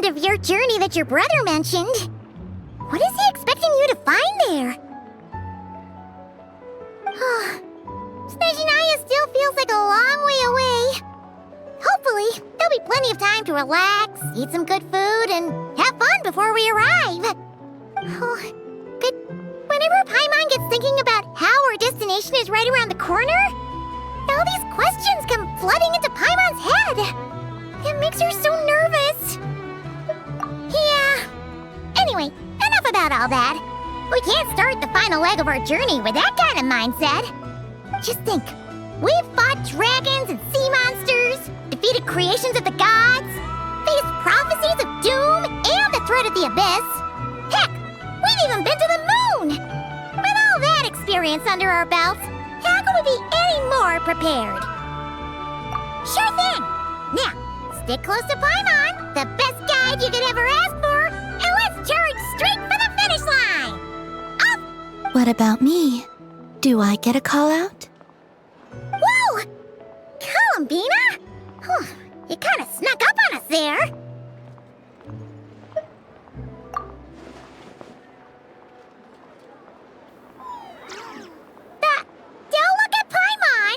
end of your journey that your brother mentioned. What is he expecting you to find there? Snezhnaya still feels like a long way away. Hopefully, there'll be plenty of time to relax, eat some good food, and have fun before we arrive. But whenever Paimon gets thinking about how our destination is right around the corner, all these questions come flooding into Paimon's head. It makes her so nervous. Yeah. Anyway, enough about all that. We can't start the final leg of our journey with that kind of mindset. Just think. We've fought dragons and sea monsters, defeated creations of the gods, faced prophecies of doom and the threat of the abyss. Heck, we've even been to the moon! With all that experience under our belts, how can we be any more prepared? Sure thing! Now, stick close to Paimon, the best guide you could ever ask for, and let's charge straight for the finish line! Off! What about me? Do I get a call out? Whoa! Columbina? You kinda snuck up on us there. Don't look at Paimon!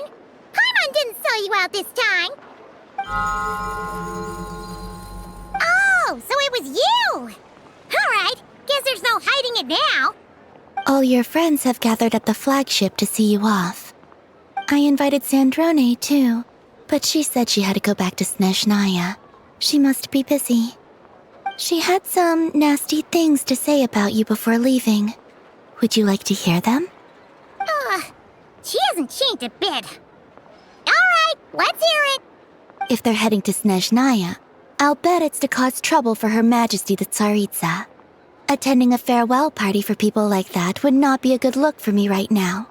Paimon didn't sell you out this time. Oh, so it was you! Alright, guess there's no hiding it now. All your friends have gathered at the flagship to see you off. I invited Sandrone, too, but she said she had to go back to Snezhnaya. She must be busy. She had some nasty things to say about you before leaving. Would you like to hear them? She hasn't changed a bit. Alright, let's hear it. If they're heading to Snezhnaya, I'll bet it's to cause trouble for Her Majesty the Tsaritsa. Attending a farewell party for people like that would not be a good look for me right now.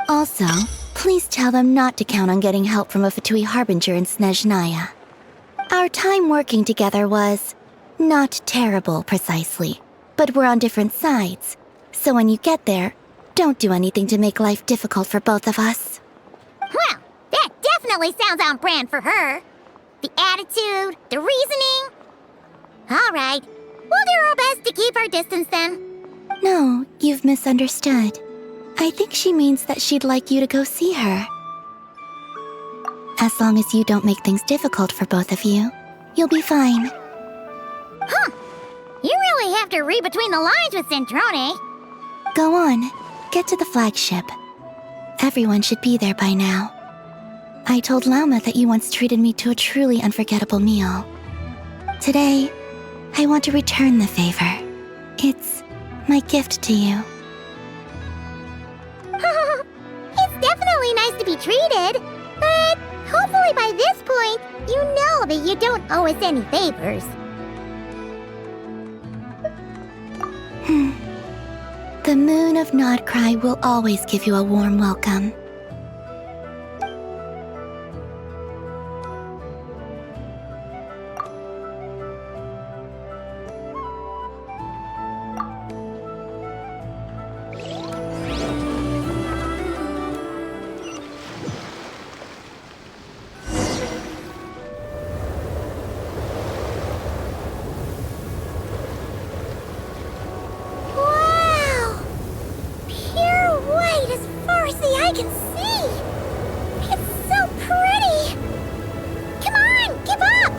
Also, please tell them not to count on getting help from a Fatui Harbinger in Snezhnaya. Our time working together was not terrible, precisely, but we're on different sides. So when you get there, don't do anything to make life difficult for both of us. Well, that definitely sounds on brand for her. The attitude, the reasoning. Alright, we'll do our best to keep our distance then. No, you've misunderstood. I think she means that she'd like you to go see her. As long as you don't make things difficult for both of you, you'll be fine. You really have to read between the lines with Sandrone. Go on, get to the flagship. Everyone should be there by now. I told Lauma that you once treated me to a truly unforgettable meal. Today, I want to return the favor. It's my gift to you. It's definitely nice to be treated, but hopefully by this point, you know that you don't owe us any favors. The moon of Nodcry will always give you a warm welcome. I can see! It's so pretty! Come on, give up!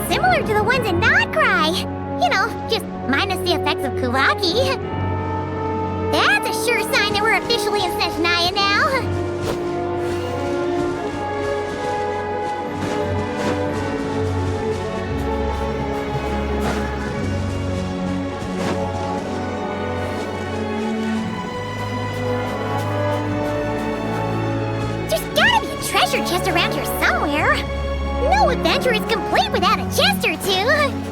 Similar to the ones in Nodcry. You know, just minus the effects of Kuvaki. That's a sure sign that we're officially in Snezhnaya now. There's gotta be a treasure chest around here somewhere. No adventure is complete without a chest or two!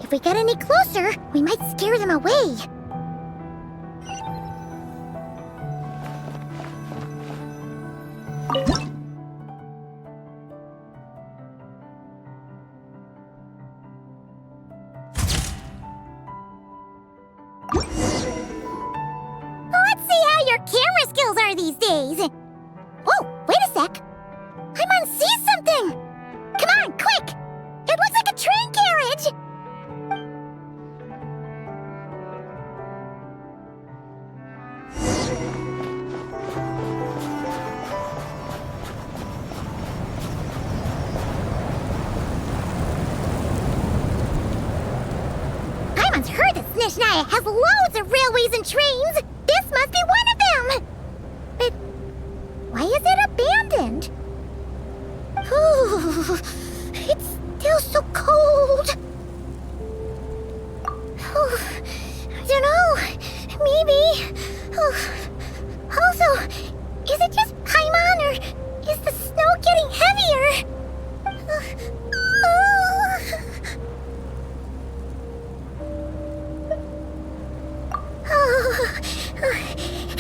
If we get any closer, we might scare them away. Let's see how your camera skills are these days. Whoa, wait a sec. Paimon sees something! Come on, quick! It looks like a train carriage! Paimon's heard that Snezhnaya has loads of railways and trains! This must be one of them! But why is it abandoned? Ooh, it's still so cold. I don't know. Maybe. Also, is it just Paimon or is the snow getting heavier?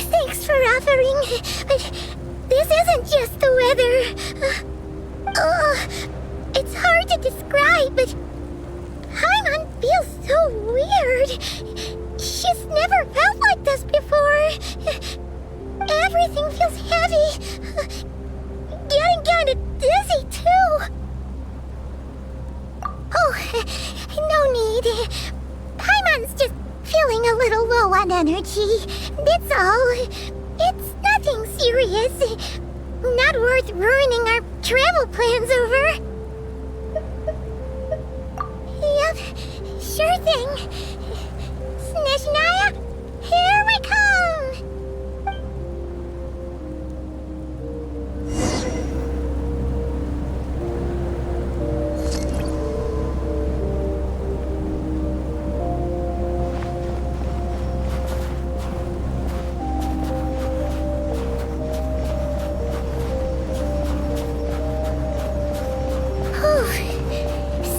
Thanks for offering, but this isn't just the weather. It's hard to describe, but Paimon feels so weird. She's never felt like this before. Everything feels heavy. Getting kinda dizzy, too. Oh, no need. Paimon's just feeling a little low on energy. That's all. It's nothing serious. Not worth ruining our travel plans over. Yep, sure thing. Snezhnaya, here we come!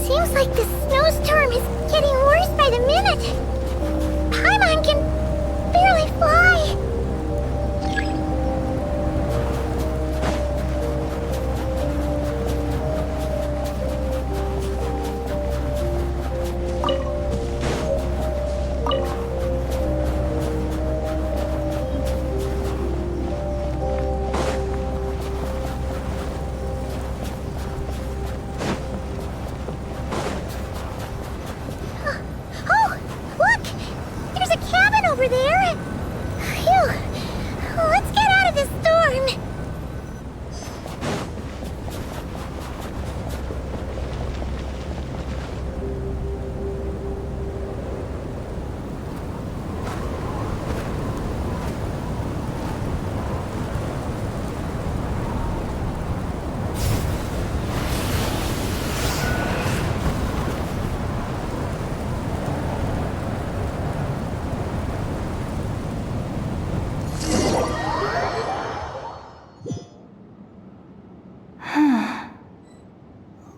Seems like the snowstorm is getting worse by the minute. Paimon can barely fly. Over there? Phew. Let's get out of this storm.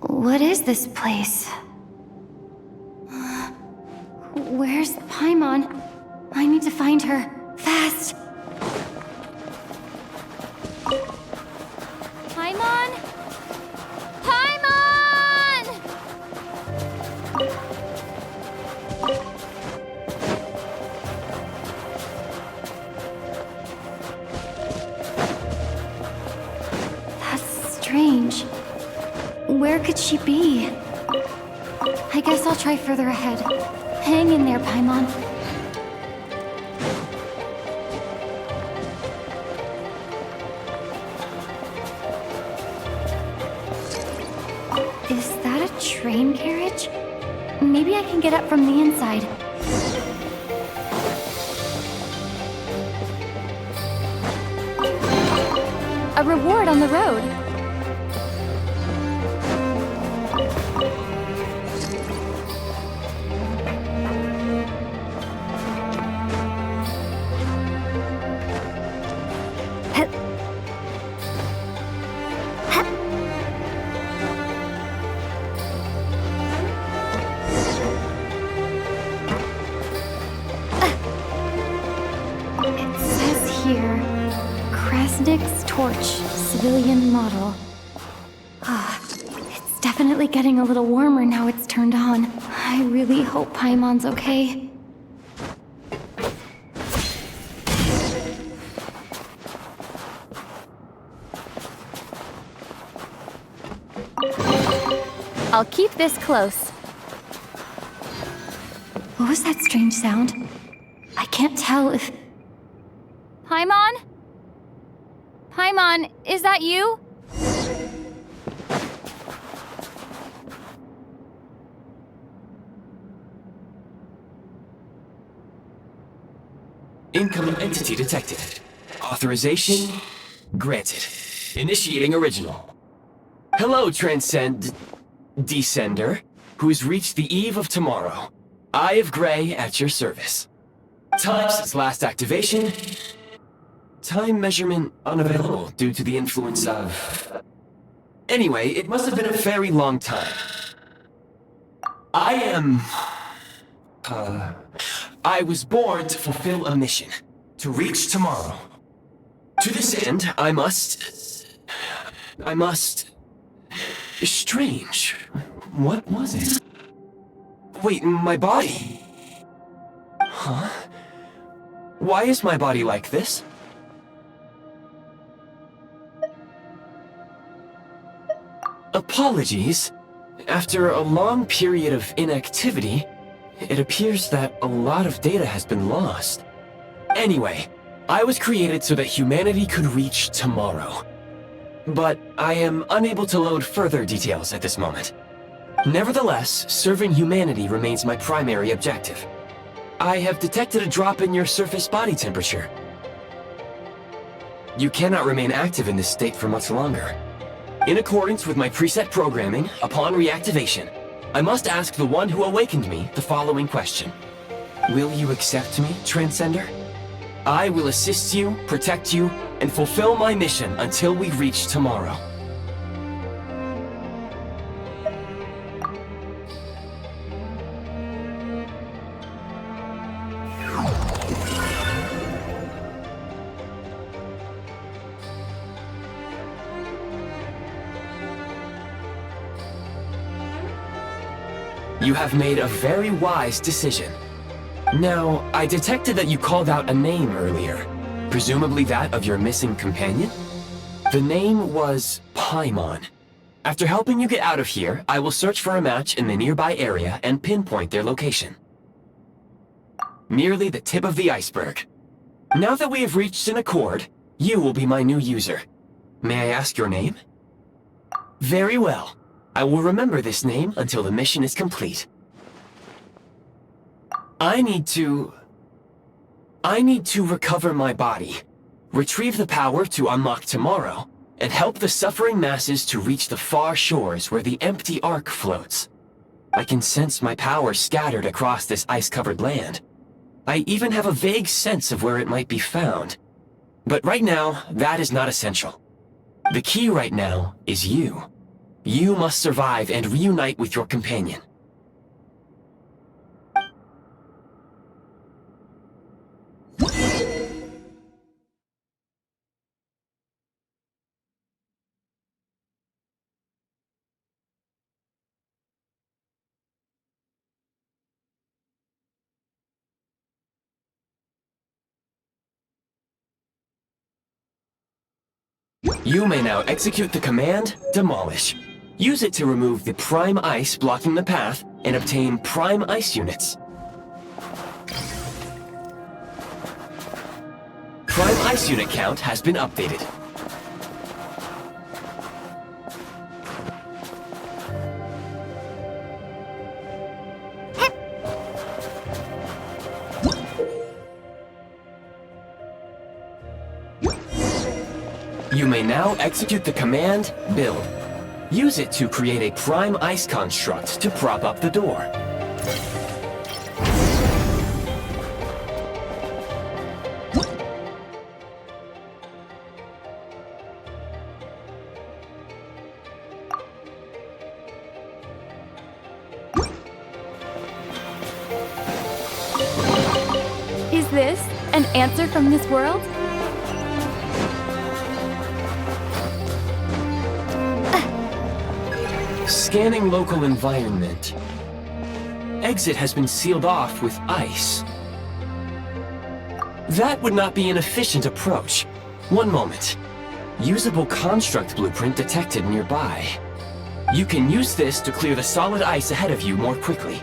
What is this place? Where's Paimon? I need to find her. Fast! Paimon? Paimon! That's strange. Where could she be? I guess I'll try further ahead. Hang in there, Paimon. Is that a train carriage? Maybe I can get up from the inside. A reward on the road. Nyx torch, civilian model. It's definitely getting a little warmer now it's turned on. I really hope Paimon's okay. I'll keep this close. What was that strange sound? I can't tell if... Paimon? Paimon, is that you? Incoming entity detected. Authorization granted. Initiating original. Hello, Descender, who's reached the eve of tomorrow. Eye of Grey at your service. Time since last activation. Time measurement unavailable due to the influence of... Anyway, it must have been a very long time. I was born to fulfill a mission. To reach tomorrow. To this end, I must... Strange. What was it? Wait, my body? Huh? Why is my body like this? Apologies. After a long period of inactivity, it appears that a lot of data has been lost. Anyway, I was created so that humanity could reach tomorrow. But I am unable to load further details at this moment. Nevertheless, serving humanity remains my primary objective. I have detected a drop in your surface body temperature. You cannot remain active in this state for much longer. In accordance with my preset programming, upon reactivation, I must ask the one who awakened me the following question. Will you accept me, Transcender? I will assist you, protect you, and fulfill my mission until we reach tomorrow. You have made a very wise decision. Now, I detected that you called out a name earlier. Presumably that of your missing companion? The name was Paimon. After helping you get out of here, I will search for a match in the nearby area and pinpoint their location. Merely the tip of the iceberg. Now that we have reached an accord, you will be my new user. May I ask your name? Very well. I will remember this name until the mission is complete. I need to recover my body, retrieve the power to unlock tomorrow, and help the suffering masses to reach the far shores where the empty Ark floats. I can sense my power scattered across this ice-covered land. I even have a vague sense of where it might be found. But right now, that is not essential. The key right now is you. You must survive and reunite with your companion. You may now execute the command, Demolish. Use it to remove the prime ice blocking the path and obtain prime ice units. Prime ice unit count has been updated. You may now execute the command, Build. Use it to create a prime ice construct to prop up the door. Is this an answer from this world? Scanning local environment. Exit has been sealed off with ice. That would not be an efficient approach. One moment. Usable construct blueprint detected nearby. You can use this to clear the solid ice ahead of you more quickly.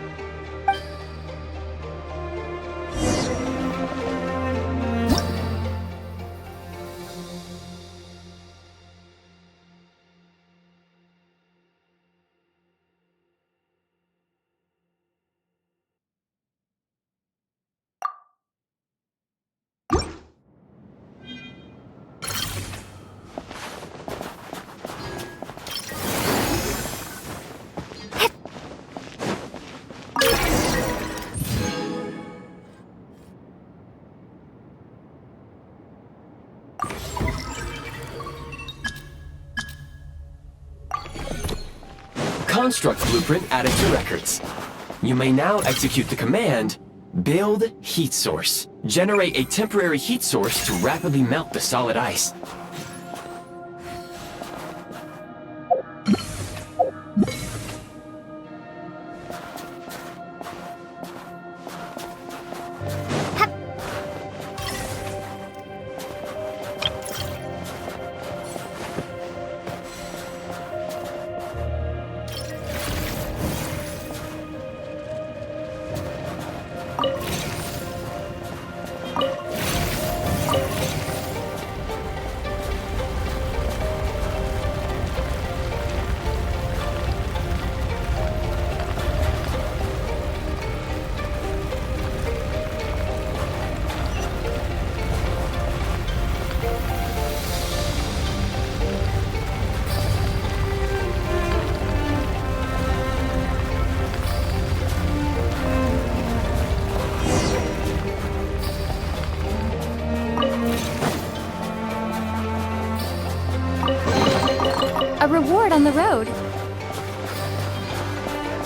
Construct blueprint added to records. You may now execute the command, Build Heat Source. Generate a temporary heat source to rapidly melt the solid ice. A reward on the road.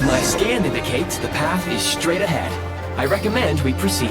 My scan indicates the path is straight ahead. I recommend we proceed.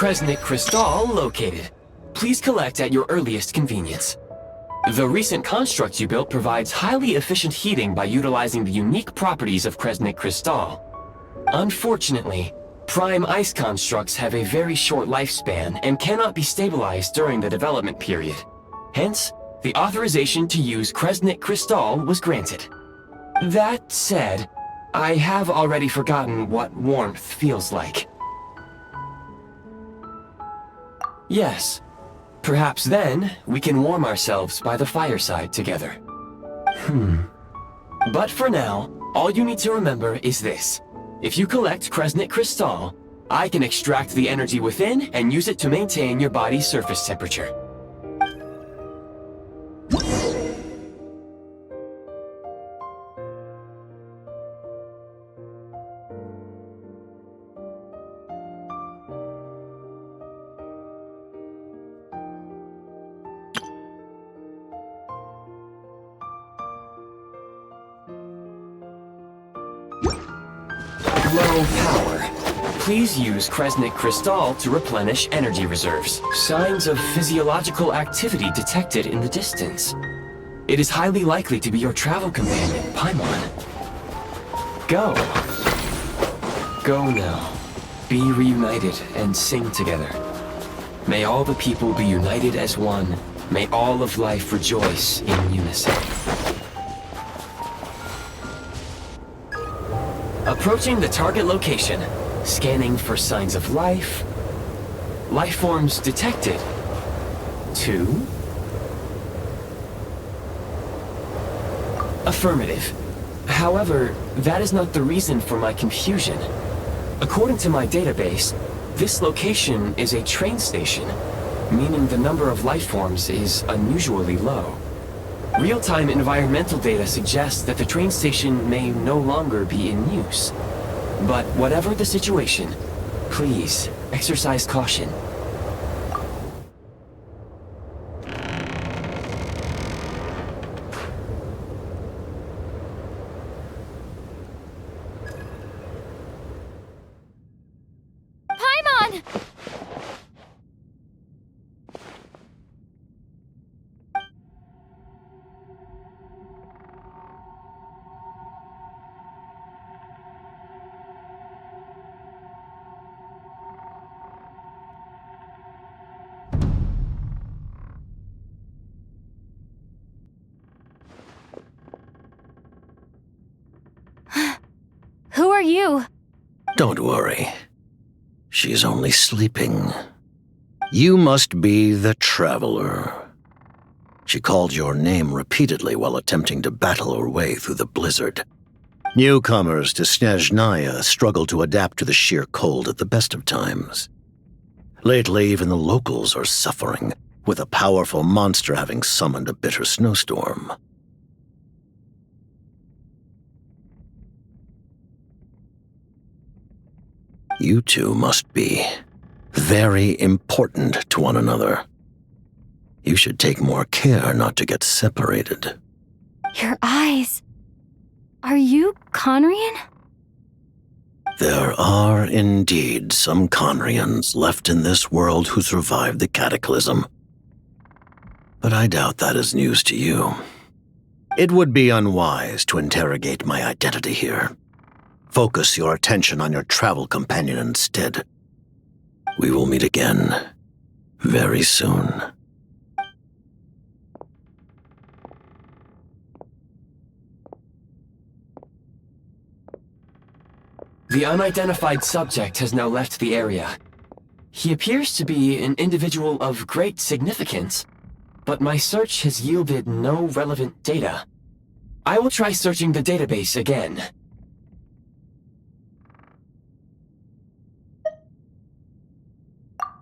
Kresnik Crystal located. Please collect at your earliest convenience. The recent construct you built provides highly efficient heating by utilizing the unique properties of Kresnik Crystal. Unfortunately, prime ice constructs have a very short lifespan and cannot be stabilized during the development period. Hence, the authorization to use Kresnik Crystal was granted. That said, I have already forgotten what warmth feels like. Yes. Perhaps then, we can warm ourselves by the fireside together. But for now, all you need to remember is this. If you collect Kresnik Crystal, I can extract the energy within and use it to maintain your body's surface temperature. Low power. Please use Kresnik Crystal to replenish energy reserves. Signs of physiological activity detected in the distance. It is highly likely to be your travel companion, Paimon. Go. Go now. Be reunited and sing together. May all the people be united as one. May all of life rejoice in unison. Approaching the target location. Scanning for signs of life. Life forms detected. 2. Affirmative. However, that is not the reason for my confusion. According to my database, this location is a train station, meaning the number of life forms is unusually low. Real-time environmental data suggests that the train station may no longer be in use. But whatever the situation, please exercise caution. Paimon! Who are you? Don't worry. She's only sleeping. You must be the Traveler. She called your name repeatedly while attempting to battle her way through the blizzard. Newcomers to Snezhnaya struggle to adapt to the sheer cold at the best of times. Lately, even the locals are suffering, with a powerful monster having summoned a bitter snowstorm. You two must be very important to one another. You should take more care not to get separated. Your eyes. Are you Conrian? There are indeed some Conrians left in this world who survived the cataclysm. But I doubt that is news to you. It would be unwise to interrogate my identity here. Focus your attention on your travel companion instead. We will meet again very soon. The unidentified subject has now left the area. He appears to be an individual of great significance, but my search has yielded no relevant data. I will try searching the database again.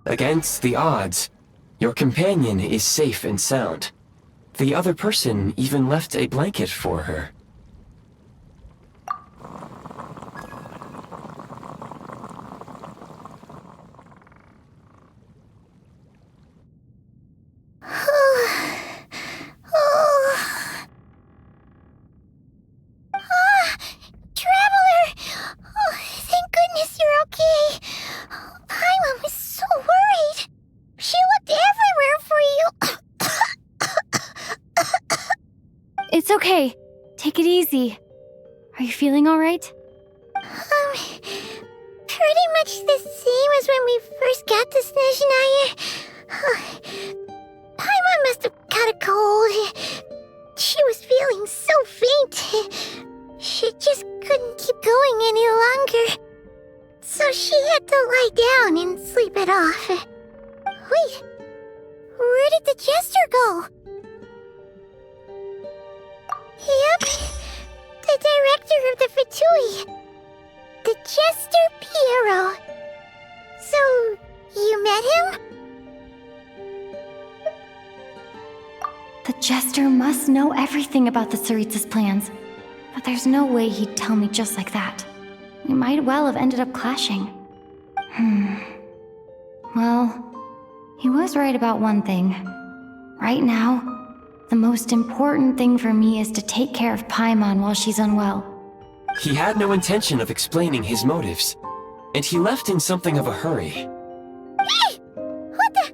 Against the odds, your companion is safe and sound. The other person even left a blanket for her. It's okay. Take it easy. Are you feeling all right? Pretty much the same as when we first got to Snezhnaya. Paimon must have got a cold. She was feeling so faint. She just couldn't keep going any longer. So she had to lie down and sleep it off. Wait, where did the jester go? The Jester must know everything about the Tsaritsa's plans, but there's no way he'd tell me just like that. We might well have ended up clashing. Well, he was right about one thing. Right now, the most important thing for me is to take care of Paimon while she's unwell. He had no intention of explaining his motives, and he left in something of a hurry. Hey! What the?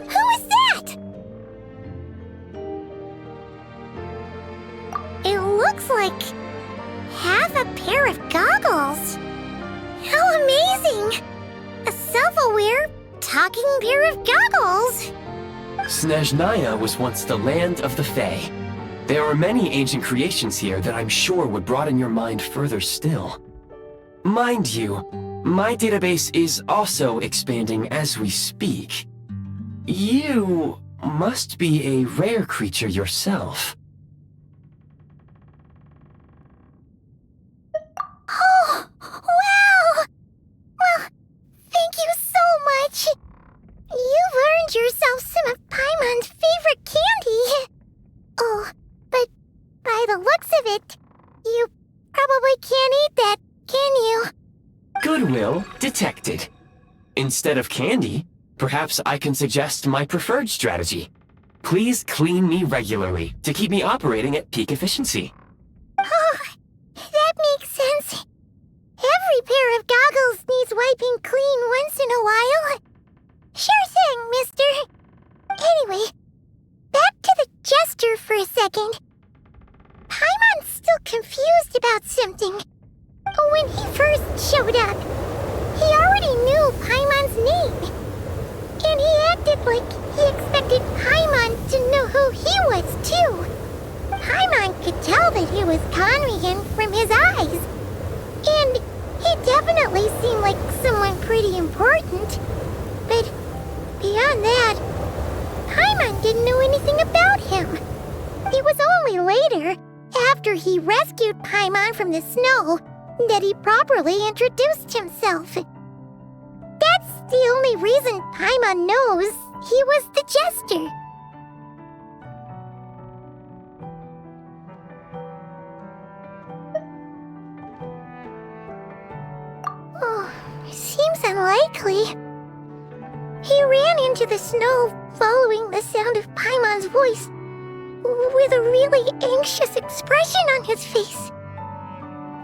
Who is that? It looks like half a pair of goggles. How amazing! A self-aware, talking pair of goggles. Snezhnaya was once the land of the Fae. There are many ancient creations here that I'm sure would broaden your mind further still. Mind you, my database is also expanding as we speak. You must be a rare creature yourself. Oh, wow! Well, thank you so much. You've earned yourself some of Paimon's favorite candy. Oh, but by the looks of it, you probably can't eat that, can you? Goodwill detected. Instead of candy, perhaps I can suggest my preferred strategy. Please clean me regularly to keep me operating at peak efficiency. Oh, that makes sense. Every pair of goggles needs wiping clean once in a while. Sure thing, mister. Anyway, back to the Jester for a second. Paimon's still confused about something. When he first showed up, he already knew Paimon's name. And he acted like he expected Paimon to know who he was, too. Paimon could tell that he was conning him from his eyes. And he definitely seemed like someone pretty important. But beyond that, Paimon didn't know anything about him. It was only later, after he rescued Paimon from the snow, that he properly introduced himself. That's the only reason Paimon knows he was the Jester. Oh, seems unlikely. He ran into the snow following the sound of Paimon's voice, with a really anxious expression on his face.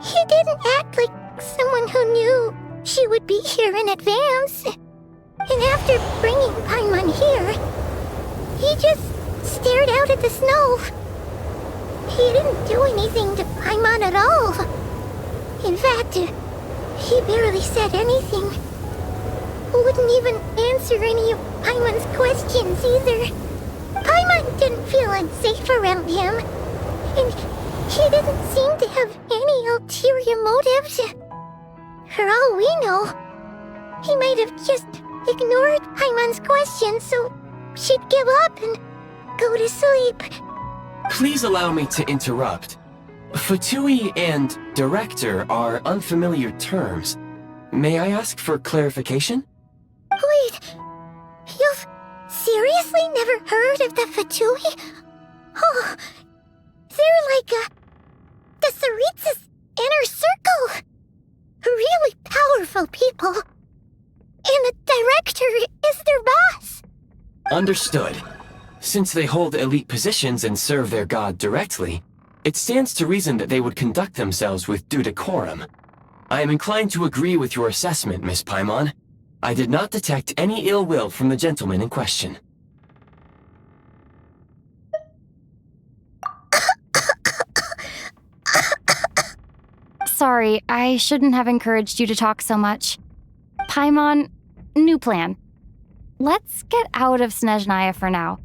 He didn't act like someone who knew she would be here in advance. And after bringing Paimon here, he just stared out at the snow. He didn't do anything to Paimon at all. In fact, he barely said anything. Wouldn't even answer any of Paimon's questions either. Paimon didn't feel unsafe around him, and he didn't seem to have any ulterior motives. For all we know, he might have just ignored Paimon's questions so she'd give up and go to sleep. Please allow me to interrupt. Fatui and director are unfamiliar terms. May I ask for clarification? Wait, you've seriously never heard of the Fatui? Oh, they're like the Tsaritsa's inner circle. Really powerful people. And the director is their boss. Understood. Since they hold elite positions and serve their god directly, it stands to reason that they would conduct themselves with due decorum. I am inclined to agree with your assessment, Miss Paimon. I did not detect any ill will from the gentleman in question. Sorry, I shouldn't have encouraged you to talk so much. Paimon, new plan. Let's get out of Snezhnaya for now.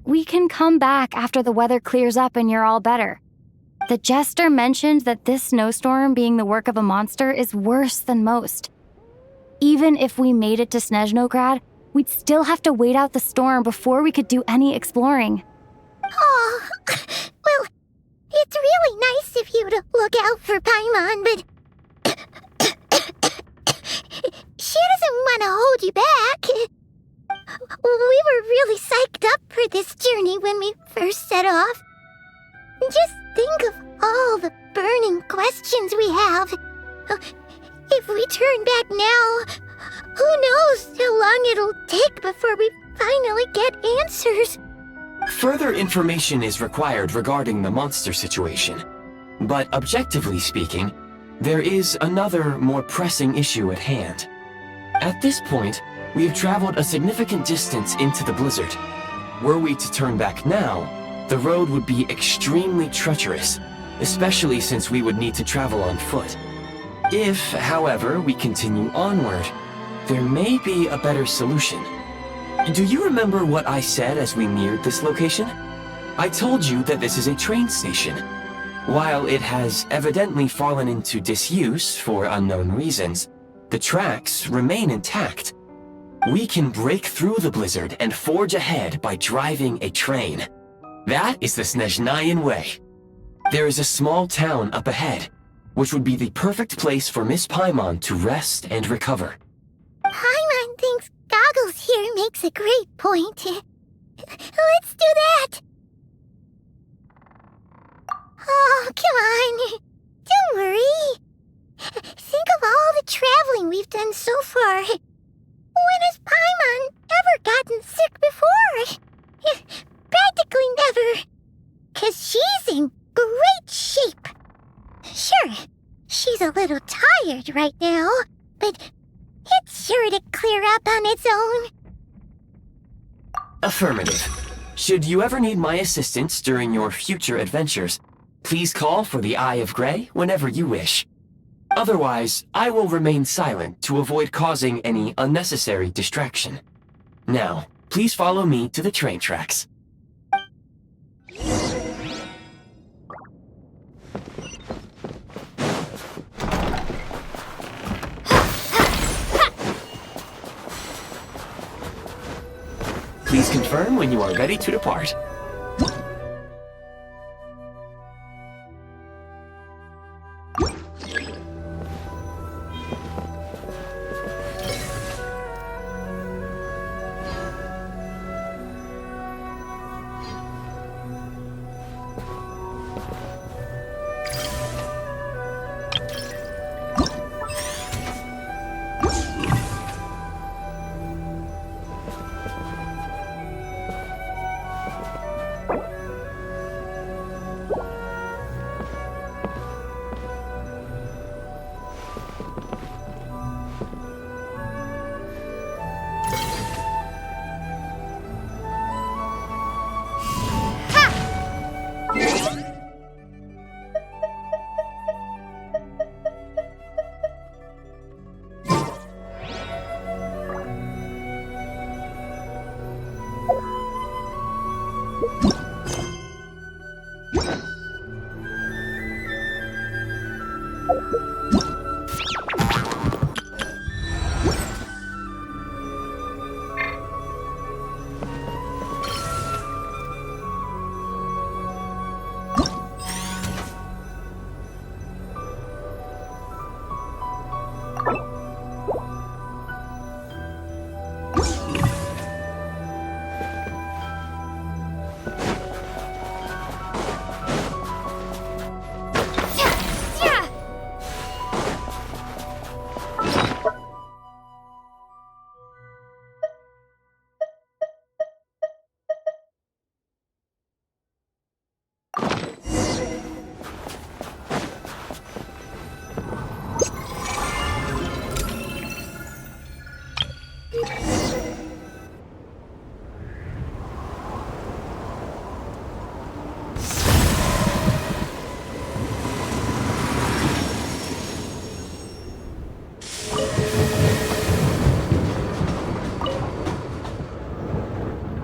We can come back after the weather clears up and you're all better. The Jester mentioned that this snowstorm being the work of a monster is worse than most. Even if we made it to Snezhnograd, we'd still have to wait out the storm before we could do any exploring. Oh, well, it's really nice of you to look out for Paimon, but she doesn't want to hold you back. We were really psyched up for this journey when we first set off. Just think of all the burning questions we have. If we turn back now, who knows how long it'll take before we finally get answers. Further information is required regarding the monster situation. But objectively speaking, there is another, more pressing issue at hand. At this point, we have traveled a significant distance into the blizzard. Were we to turn back now, the road would be extremely treacherous, especially since we would need to travel on foot. If, however, we continue onward, there may be a better solution. Do you remember what I said as we neared this location? I told you that this is a train station. While it has evidently fallen into disuse for unknown reasons, the tracks remain intact. We can break through the blizzard and forge ahead by driving a train. That is the Snezhnayan way. There is a small town up ahead, which would be the perfect place for Miss Paimon to rest and recover. Paimon thinks Goggles here makes a great point. Let's do that! Oh, come on. Don't worry. Think of all the traveling we've done so far. When has Paimon ever gotten sick before? Practically never. 'Cause she's in great shape. Sure, she's a little tired right now, but it's sure to clear up on its own. Affirmative. Should you ever need my assistance during your future adventures, please call for the Eye of Grey whenever you wish. Otherwise, I will remain silent to avoid causing any unnecessary distraction. Now, please follow me to the train tracks. Please confirm when you are ready to depart.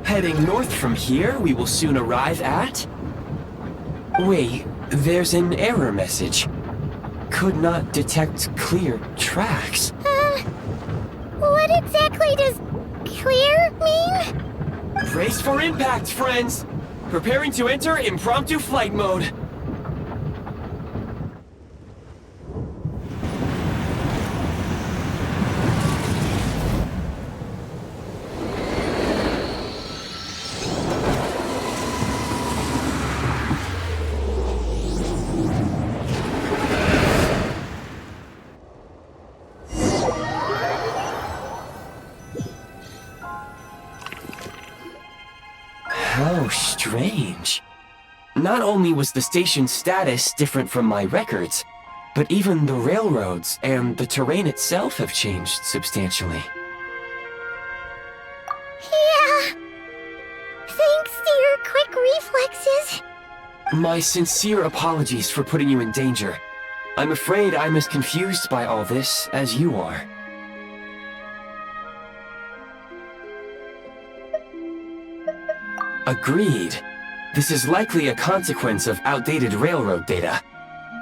Heading north from here, we will soon arrive at... Wait, there's an error message. Could not detect clear tracks. What exactly does clear mean? Brace for impact, friends! Preparing to enter impromptu flight mode. strange. Not only was the station's status different from my records, but even the railroads and the terrain itself have changed substantially. Yeah. Thanks to your quick reflexes. My sincere apologies for putting you in danger. I'm afraid I'm as confused by all this as you are. Agreed. This is likely a consequence of outdated railroad data.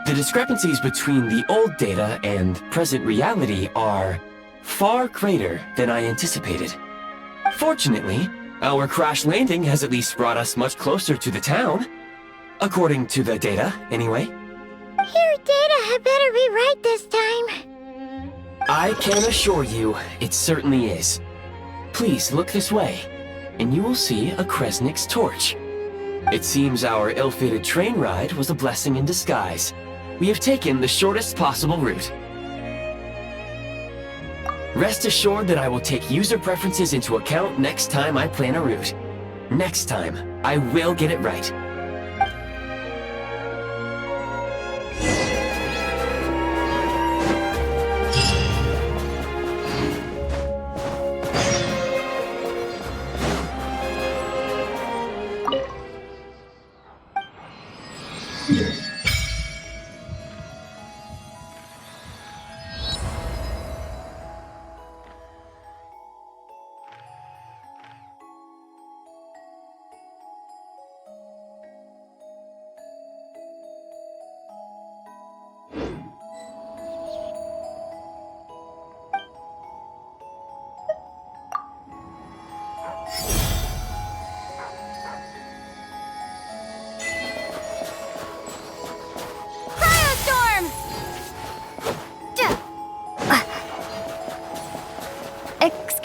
The discrepancies between the old data and present reality are far greater than I anticipated. Fortunately, our crash landing has at least brought us much closer to the town. According to the data, anyway. Your data had better be right this time. I can assure you, it certainly is. Please look this way, and you will see a Kresnik's torch. It seems our ill-fated train ride was a blessing in disguise. We have taken the shortest possible route. Rest assured that I will take user preferences into account next time I plan a route. Next time, I will get it right.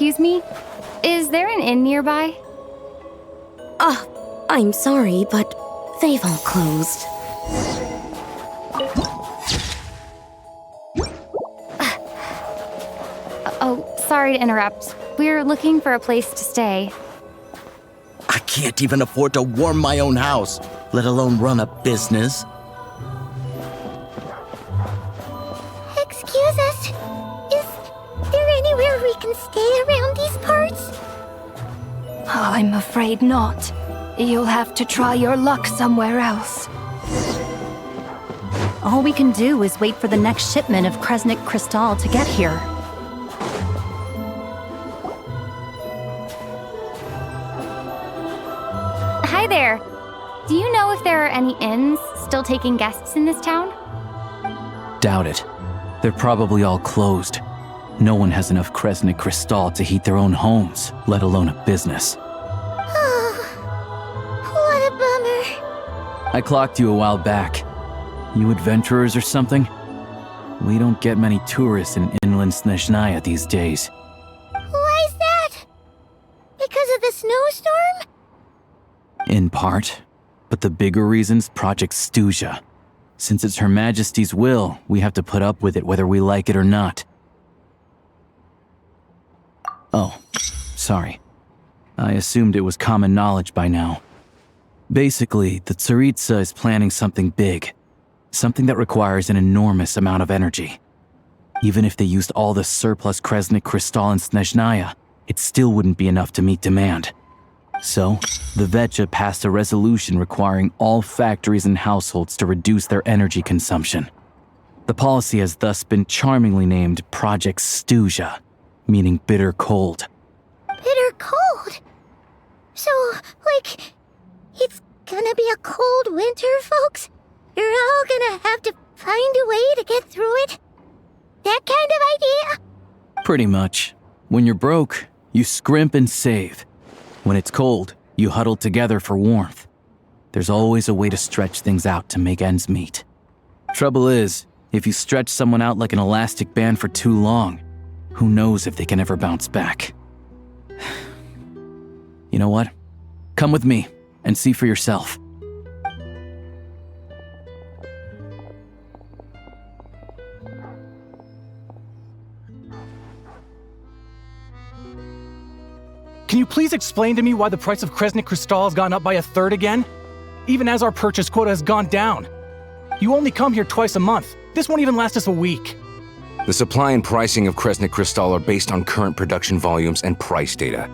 Excuse me? Is there an inn nearby? I'm sorry, but they've all closed. Oh, sorry to interrupt. We're looking for a place to stay. I can't even afford to warm my own house, let alone run a business. Excuse us. Is there anywhere we can stay around these parts? I'm afraid not. You'll have to try your luck somewhere else. All we can do is wait for the next shipment of Kresnik Crystal to get here. Hi there. Do you know if there are any inns still taking guests in this town? Doubt it. They're probably all closed. No one has enough Kresnik Crystal to heat their own homes, let alone a business. What a bummer. I clocked you a while back. You adventurers or something? We don't get many tourists in inland Snezhnaya these days. Why's that? Because of the snowstorm? In part. But the bigger reason's Project Stuja. Since it's Her Majesty's will, we have to put up with it whether we like it or not. Oh, sorry. I assumed it was common knowledge by now. Basically, the Tsaritsa is planning something big. Something that requires an enormous amount of energy. Even if they used all the surplus Kresnik Crystal in Snezhnaya, it still wouldn't be enough to meet demand. So, the VII passed a resolution requiring all factories and households to reduce their energy consumption. The policy has thus been charmingly named Project Stuja, meaning bitter cold. Bitter cold? So, like, it's gonna be a cold winter, folks? You're all gonna have to find a way to get through it? That kind of idea? Pretty much. When you're broke, you scrimp and save. When it's cold, you huddle together for warmth. There's always a way to stretch things out to make ends meet. Trouble is, if you stretch someone out like an elastic band for too long, who knows if they can ever bounce back. You know what? Come with me and see for yourself. Can you please explain to me why the price of Kresnik Crystal has gone up by 1/3 again? Even as our purchase quota has gone down. You only come here twice a month. This won't even last us a week. The supply and pricing of Kresnik Crystal are based on current production volumes and price data.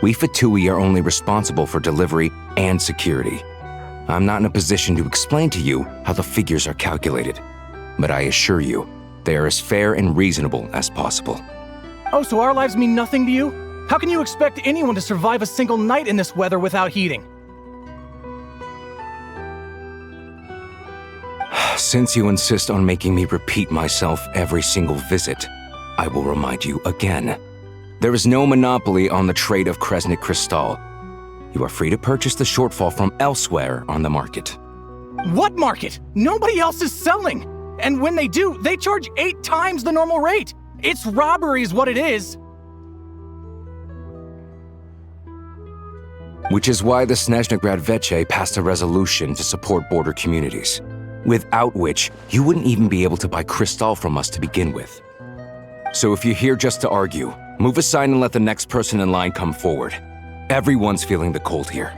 We VII are only responsible for delivery and security. I'm not in a position to explain to you how the figures are calculated, but I assure you, they are as fair and reasonable as possible. Oh, so our lives mean nothing to you? How can you expect anyone to survive a single night in this weather without heating? Since you insist on making me repeat myself every single visit, I will remind you again. There is no monopoly on the trade of Kresnik Crystal. You are free to purchase the shortfall from elsewhere on the market. What market? Nobody else is selling! And when they do, they charge 8 times the normal rate! It's robbery is what it is! Which is why the Snezhnegrad VII passed a resolution to support border communities, without which you wouldn't even be able to buy crystal from us to begin with. So if you're here just to argue, move aside and let the next person in line come forward. Everyone's feeling the cold here.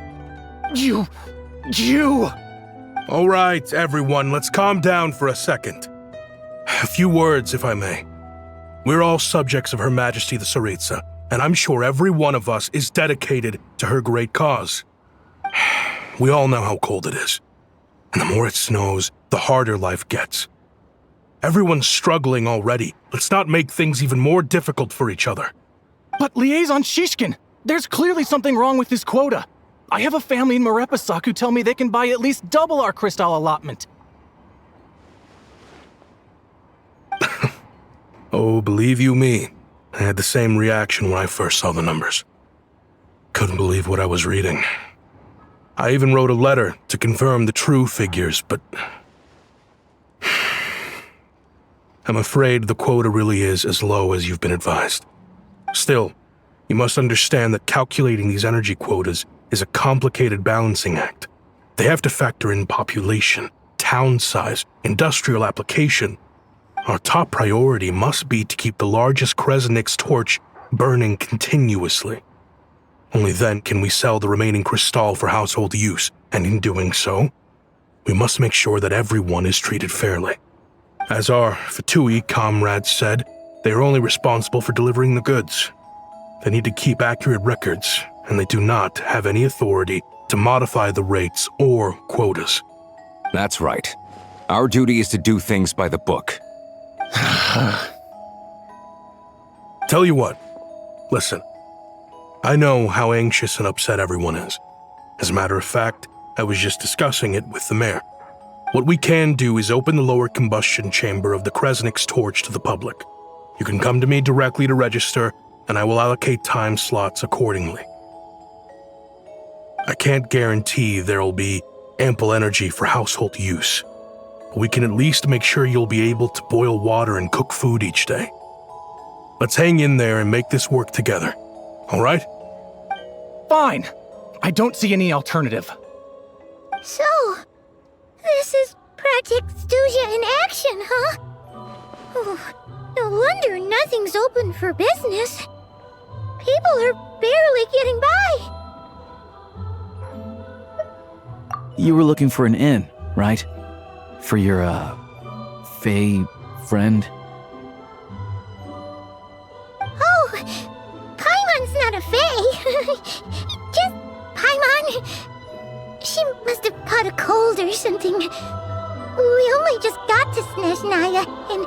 You... All right, everyone, let's calm down for a second. A few words, if I may. We're all subjects of Her Majesty the Tsaritsa, and I'm sure every one of us is dedicated to her great cause. We all know how cold it is. And the more it snows, the harder life gets. Everyone's struggling already. Let's not make things even more difficult for each other. But Liaison Shishkin, there's clearly something wrong with this quota. I have a family in Marepasak who tell me they can buy at least double our crystal allotment. Oh, believe you me, I had the same reaction when I first saw the numbers. Couldn't believe what I was reading. I even wrote a letter to confirm the true figures, but I'm afraid the quota really is as low as you've been advised. Still, you must understand that calculating these energy quotas is a complicated balancing act. They have to factor in population, town size, industrial application. Our top priority must be to keep the largest Kresnik's torch burning continuously. Only then can we sell the remaining crystal for household use, and in doing so, we must make sure that everyone is treated fairly. As our VII comrades said, they are only responsible for delivering the goods. They need to keep accurate records, and they do not have any authority to modify the rates or quotas. That's right. Our duty is to do things by the book. Tell you what, listen. I know how anxious and upset everyone is. As a matter of fact, I was just discussing it with the mayor. What we can do is open the lower combustion chamber of the Kresnik's torch to the public. You can come to me directly to register, and I will allocate time slots accordingly. I can't guarantee there will be ample energy for household use, but we can at least make sure you'll be able to boil water and cook food each day. Let's hang in there and make this work together, all right? Fine. I don't see any alternative. So, this is Project Stuja in action, huh? Oh, no wonder nothing's open for business. People are barely getting by. You were looking for an inn, right? For your, Fae friend? Oh, Paimon's not a fae. Just Paimon. She must have caught a cold or something. We only just got to Snezhnaya, and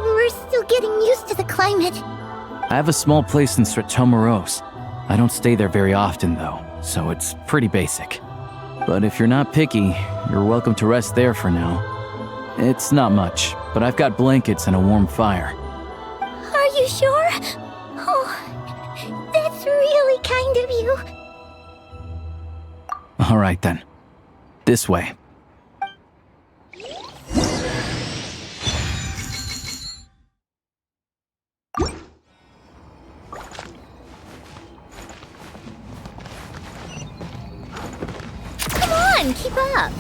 we're still getting used to the climate. I have a small place in Stratomoros. I don't stay there very often, though, so it's pretty basic. But if you're not picky, you're welcome to rest there for now. It's not much, but I've got blankets and a warm fire. Are you sure? Oh, that's really kind of you. All right, then. This way. Come on, keep up.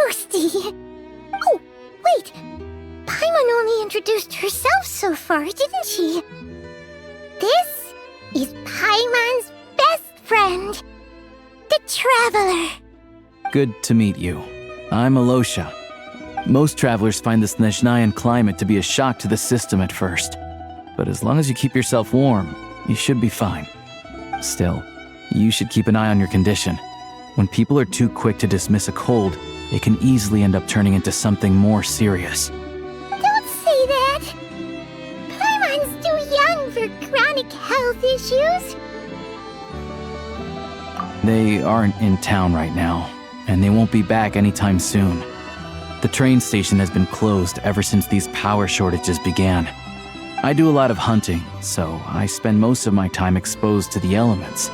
toasty. Oh, wait. Paimon only introduced herself so far, didn't she? This is Paimon's best friend, the Traveler. Good to meet you. I'm Alosha. Most travelers find the Snezhnayan climate to be a shock to the system at first. But as long as you keep yourself warm, you should be fine. Still, you should keep an eye on your condition. When people are too quick to dismiss a cold, it can easily end up turning into something more serious. Don't say that! Paimon's too young for chronic health issues. They aren't in town right now, and they won't be back anytime soon. The train station has been closed ever since these power shortages began. I do a lot of hunting, so I spend most of my time exposed to the elements.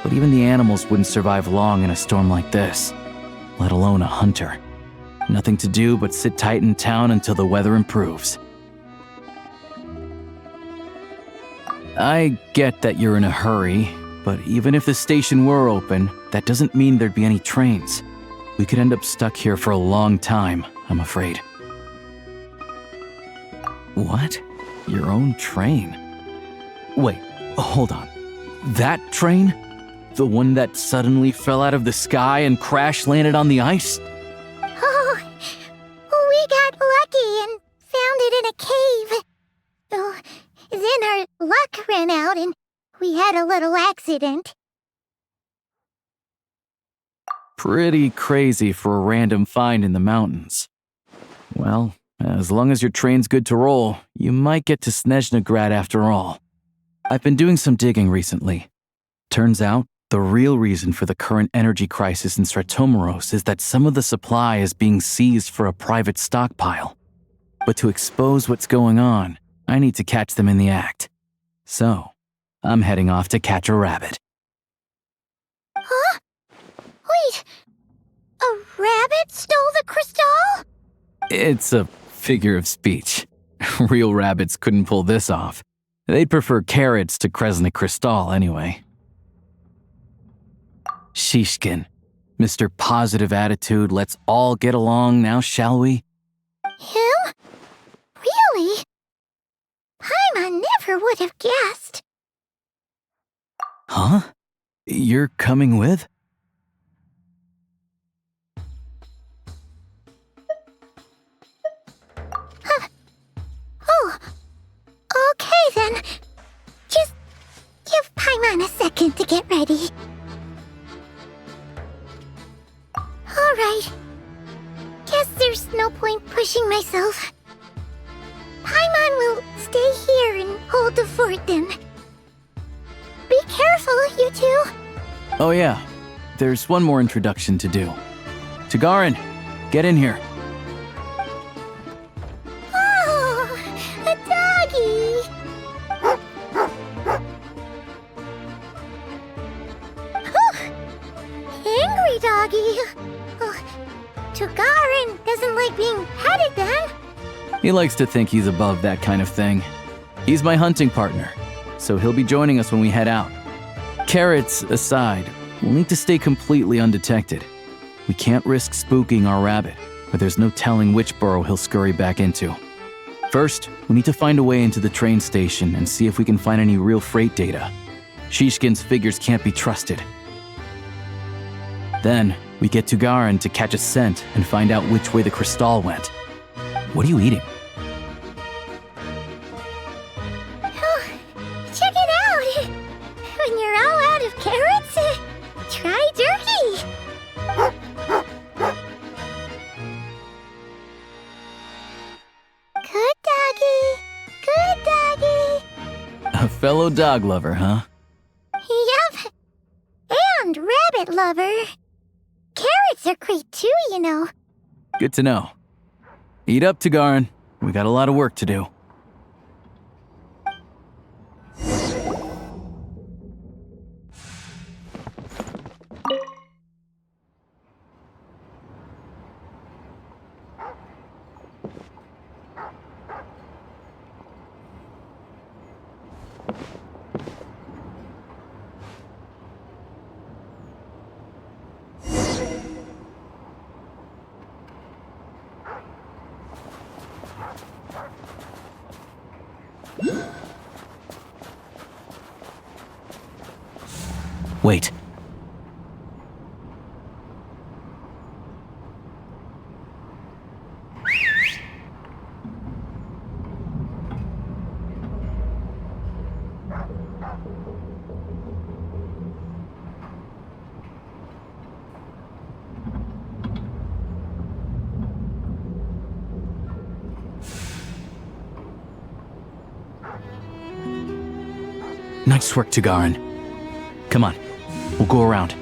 But even the animals wouldn't survive long in a storm like this, let alone a hunter. Nothing to do but sit tight in town until the weather improves. I get that you're in a hurry, but even if the station were open, that doesn't mean there'd be any trains. We could end up stuck here for a long time, I'm afraid. What? Your own train? Wait, hold on. That train? The one that suddenly fell out of the sky and crash-landed on the ice? Oh, we got lucky and found it in a cave. Oh, then our luck ran out and we had a little accident. Pretty crazy for a random find in the mountains. Well, as long as your train's good to roll, you might get to Snezhnagrad after all. I've been doing some digging recently. Turns out, the real reason for the current energy crisis in Stratomeros is that some of the supply is being seized for a private stockpile. But to expose what's going on, I need to catch them in the act. So, I'm heading off to catch a rabbit. Huh? Wait, a rabbit stole the crystal? It's a figure of speech. Real rabbits couldn't pull this off. They'd prefer carrots to Kresnik Crystal anyway. Shishkin, Mr. Positive Attitude, let's all get along now, shall we? Him? Really? Paimon never would have guessed. Huh? You're coming with? Oh, okay then. Just give Paimon a second to get ready. Alright. Guess there's no point pushing myself. Paimon will stay here and hold the fort then. Be careful, you two. Oh yeah, there's one more introduction to do. Tagarin, get in here. Oh, a doggy. Angry doggy. Oh, Tagarin doesn't like being petted then. He likes to think he's above that kind of thing. He's my hunting partner, so he'll be joining us when we head out. Carrots aside, we'll need to stay completely undetected. We can't risk spooking our rabbit, but there's no telling which burrow he'll scurry back into. First, we need to find a way into the train station and see if we can find any real freight data. Shishkin's figures can't be trusted. Then, we get Tagarin to catch a scent and find out which way the crystal went. What are you eating? Oh, check it out! When you're all out of carrots, try turkey! Good doggy! Good doggy! A fellow dog lover, huh? Yep! And rabbit lover! Carrots are great too, you know. Good to know. Eat up, Tagarin. We got a lot of work to do. Wait. Nice work, Tagarin. Come on, we'll go around.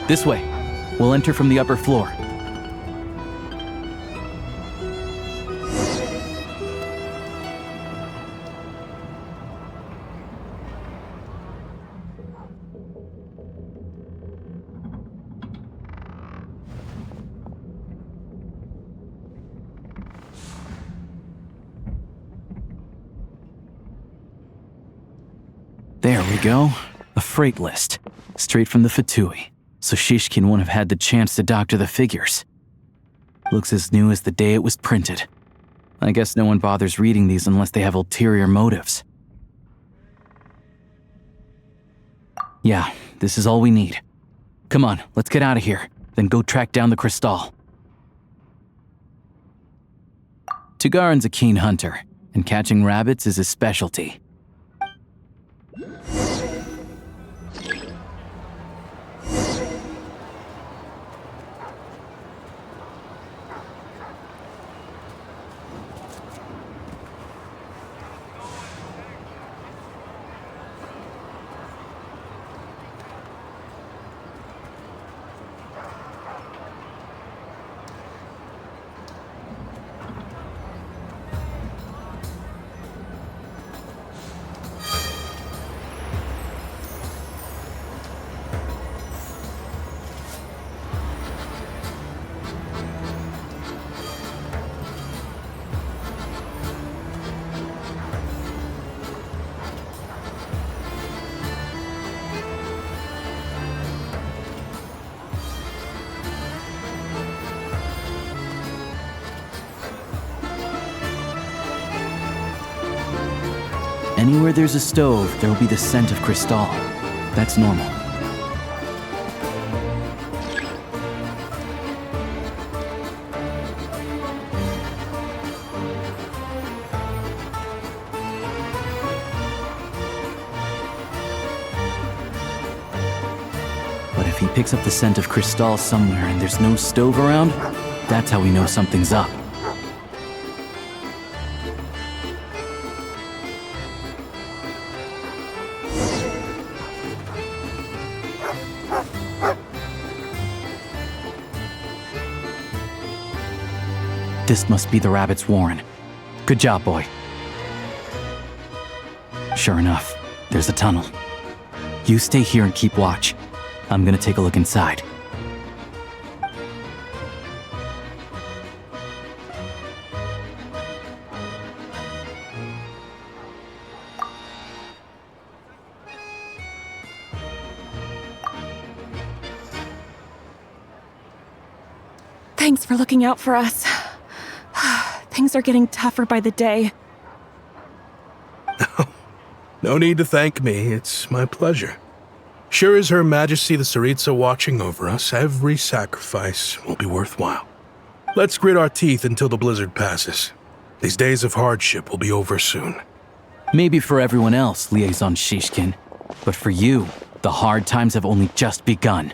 This way. We'll enter from the upper floor. There we go. A freight list. Straight from the VII. So Shishkin won't have had the chance to doctor the figures. Looks as new as the day it was printed. I guess no one bothers reading these unless they have ulterior motives. Yeah, this is all we need. Come on, let's get out of here, then go track down the crystal. Tagarin's a keen hunter, and catching rabbits is his specialty. Anywhere there's a stove, there'll be the scent of crystal. That's normal. But if he picks up the scent of crystal somewhere and there's no stove around, that's how we know something's up. This must be the rabbit's warren. Good job, boy. Sure enough, there's a tunnel. You stay here and keep watch. I'm gonna take a look inside. Thanks for looking out for us. Things are getting tougher by the day. No need to thank me, it's my pleasure. Sure as Her Majesty the Tsaritsa watching over us, every sacrifice will be worthwhile. Let's grit our teeth until the blizzard passes. These days of hardship will be over soon. Maybe for everyone else, Liaison Shishkin, but for you, the hard times have only just begun.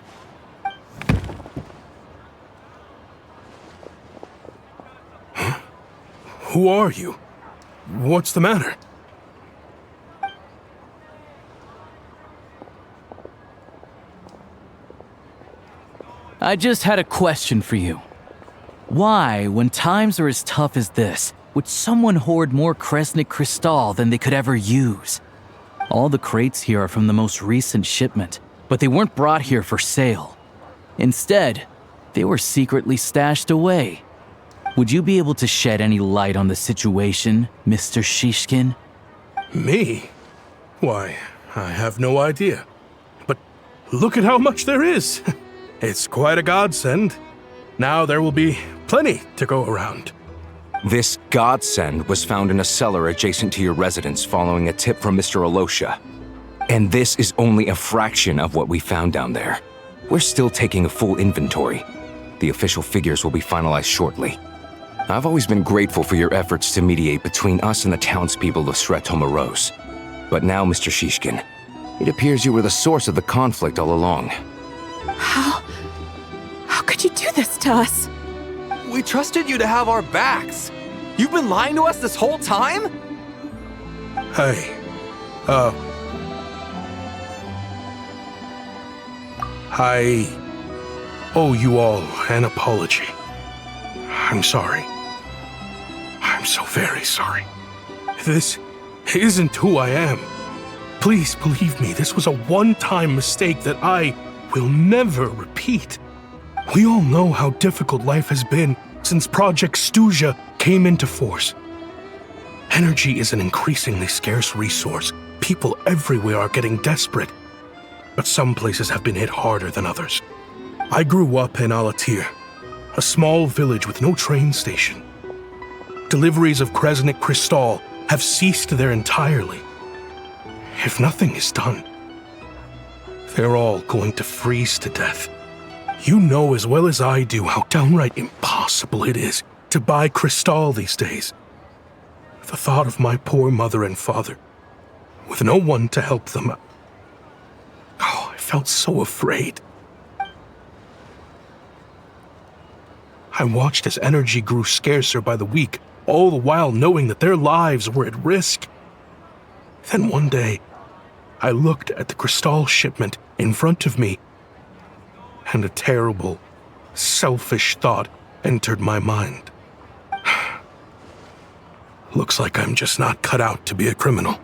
Huh? Who are you? What's the matter? I just had a question for you. Why, when times are as tough as this, would someone hoard more Kresnik Crystal than they could ever use? All the crates here are from the most recent shipment, but they weren't brought here for sale. Instead, they were secretly stashed away. Would you be able to shed any light on the situation, Mr. Shishkin? Me? Why, I have no idea. But look at how much there is! It's quite a godsend. Now there will be plenty to go around. This godsend was found in a cellar adjacent to your residence following a tip from Mr. Alosha. And this is only a fraction of what we found down there. We're still taking a full inventory. The official figures will be finalized shortly. I've always been grateful for your efforts to mediate between us and the townspeople of Sretomaros. But now, Mr. Shishkin, it appears you were the source of the conflict all along. How could you do this to us? We trusted you to have our backs. You've been lying to us this whole time? Hey, I owe you all an apology. I'm sorry. I'm so very sorry. This isn't who I am. Please believe me, this was a one-time mistake that I will never repeat. We all know how difficult life has been since Project Stuja came into force. Energy is an increasingly scarce resource. People everywhere are getting desperate. But some places have been hit harder than others. I grew up in Alatir, a small village with no train station. Deliveries of Kresnik Crystal have ceased there entirely. If nothing is done, they're all going to freeze to death. You know as well as I do how downright impossible it is to buy Crystal these days. The thought of my poor mother and father, with no one to help them, I felt so afraid. I watched as energy grew scarcer by the week, all the while knowing that their lives were at risk. Then one day, I looked at the Crystal shipment in front of me, and a terrible, selfish thought entered my mind. Looks like I'm just not cut out to be a criminal.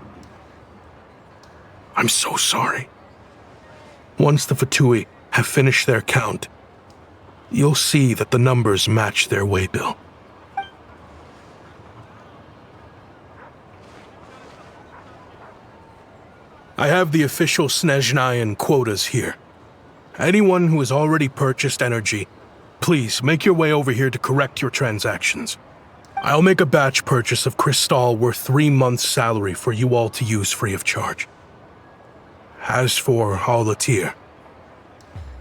I'm so sorry. Once the Fatui have finished their count, you'll see that the numbers match their waybill. I have the official Snezhnayan quotas here. Anyone who has already purchased energy, please make your way over here to correct your transactions. I'll make a batch purchase of Crystal worth 3 months' salary for you all to use free of charge. As for Alatir,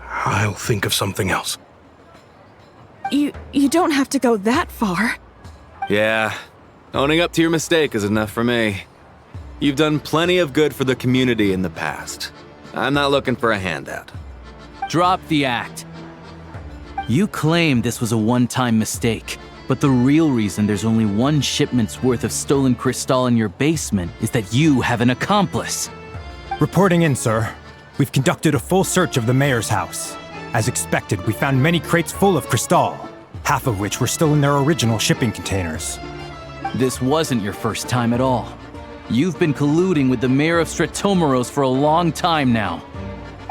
I'll think of something else. You don't have to go that far. Yeah, owning up to your mistake is enough for me. You've done plenty of good for the community in the past. I'm not looking for a handout. Drop the act. You claim this was a one-time mistake, but the real reason there's only 1 shipment's worth of stolen Crystal in your basement is that you have an accomplice. Reporting in, sir. We've conducted a full search of the mayor's house. As expected, we found many crates full of Crystal, half of which were still in their original shipping containers. This wasn't your first time at all. You've been colluding with the mayor of Sretomaros for a long time now.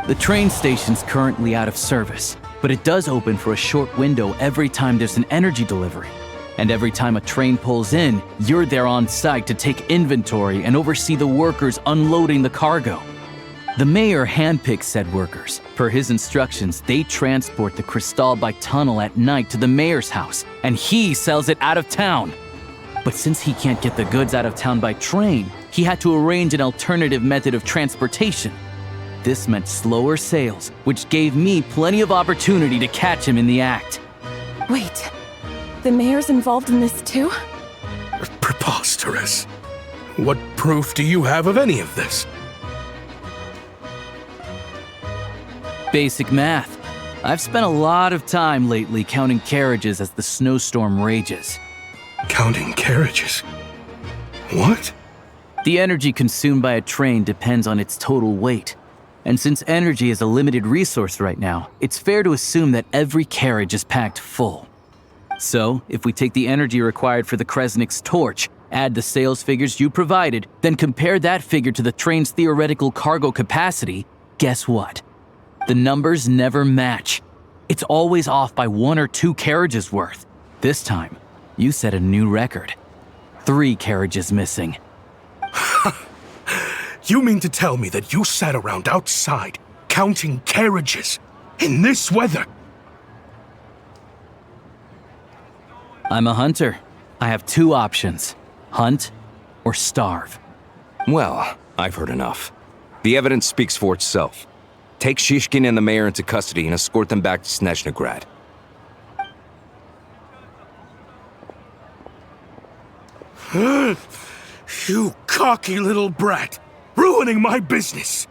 The train station's currently out of service, but it does open for a short window every time there's an energy delivery. And every time a train pulls in, you're there on site to take inventory and oversee the workers unloading the cargo. The mayor handpicks said workers. Per his instructions, they transport the Crystal by tunnel at night to the mayor's house, and he sells it out of town. But since he can't get the goods out of town by train, he had to arrange an alternative method of transportation. This meant slower sales, which gave me plenty of opportunity to catch him in the act. Wait, the mayor's involved in this too? Preposterous. What proof do you have of any of this? Basic math. I've spent a lot of time lately counting carriages as the snowstorm rages. Counting carriages? What? The energy consumed by a train depends on its total weight. And since energy is a limited resource right now, it's fair to assume that every carriage is packed full. So, if we take the energy required for the Kresnik's torch, add the sales figures you provided, then compare that figure to the train's theoretical cargo capacity, guess what? The numbers never match. It's always off by 1 or 2 carriages worth. This time, you set a new record. 3 carriages missing. You mean to tell me that you sat around outside, counting carriages, in this weather? I'm a hunter. I have 2 options. Hunt or starve. Well, I've heard enough. The evidence speaks for itself. Take Shishkin and the mayor into custody and escort them back to Snezhnograd. You cocky little brat! Ruining my business!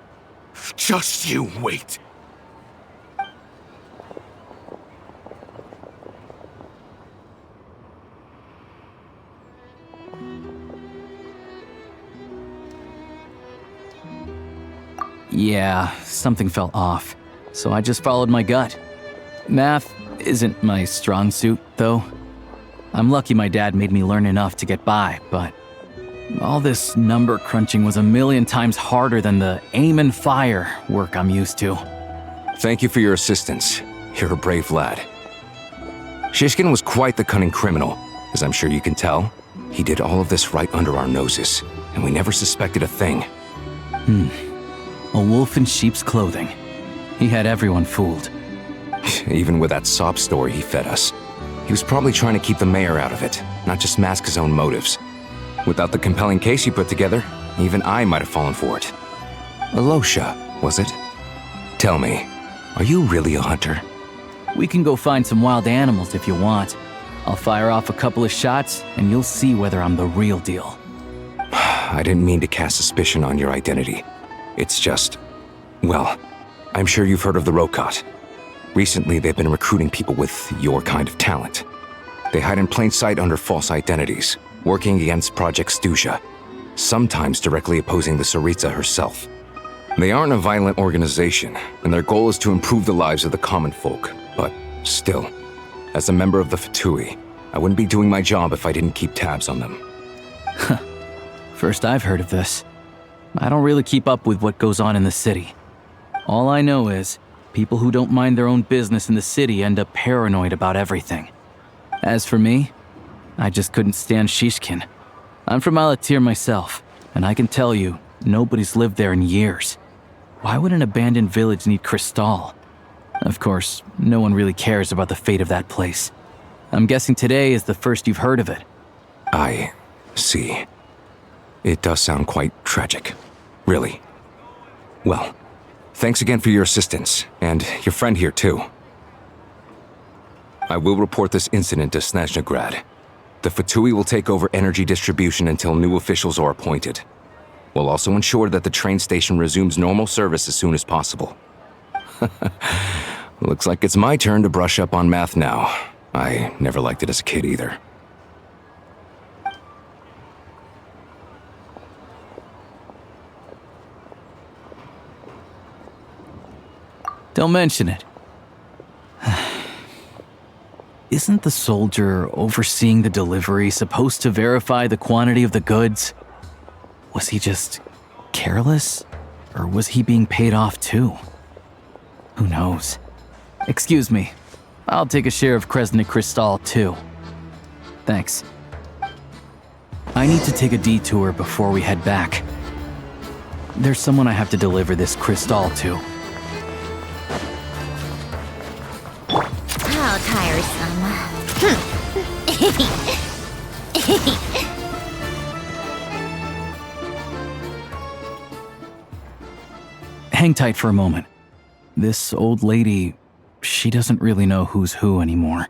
Just you wait. Yeah, something felt off, so I just followed my gut. Math isn't my strong suit, though. I'm lucky my dad made me learn enough to get by, but all this number crunching was a million times harder than the aim and fire work I'm used to. Thank you for your assistance. You're a brave lad. Shishkin was quite the cunning criminal, as I'm sure you can tell. He did all of this right under our noses, and we never suspected a thing. A wolf in sheep's clothing. He had everyone fooled. Even with that sob story he fed us. He was probably trying to keep the mayor out of it, not just mask his own motives. Without the compelling case he put together, even I might have fallen for it. Alosha, was it? Tell me, are you really a hunter? We can go find some wild animals if you want. I'll fire off a couple of shots, and you'll see whether I'm the real deal. I didn't mean to cast suspicion on your identity. It's just, well, I'm sure you've heard of the Rokot. Recently, they've been recruiting people with your kind of talent. They hide in plain sight under false identities, working against Project Stusha, sometimes directly opposing the Tsaritsa herself. They aren't a violent organization, and their goal is to improve the lives of the common folk, but still, as a member of the Fatui, I wouldn't be doing my job if I didn't keep tabs on them. First I've heard of this. I don't really keep up with what goes on in the city. All I know is, people who don't mind their own business in the city end up paranoid about everything. As for me, I just couldn't stand Shishkin. I'm from Alatir myself, and I can tell you, nobody's lived there in years. Why would an abandoned village need Crystal? Of course, no one really cares about the fate of that place. I'm guessing today is the first you've heard of it. I see. It does sound quite tragic. Really. Well, thanks again for your assistance, and your friend here too. I will report this incident to Snezhnograd. The Fatui will take over energy distribution until new officials are appointed. We'll also ensure that the train station resumes normal service as soon as possible. Looks like it's my turn to brush up on math now. I never liked it as a kid either. Don't mention it. Isn't the soldier overseeing the delivery supposed to verify the quantity of the goods? Was he just careless? Or was he being paid off too? Who knows? Excuse me. I'll take a share of Kresnik Crystal too. Thanks. I need to take a detour before we head back. There's someone I have to deliver this crystal to. How tiresome. hang tight for a moment. This old lady, she doesn't really know who's who anymore.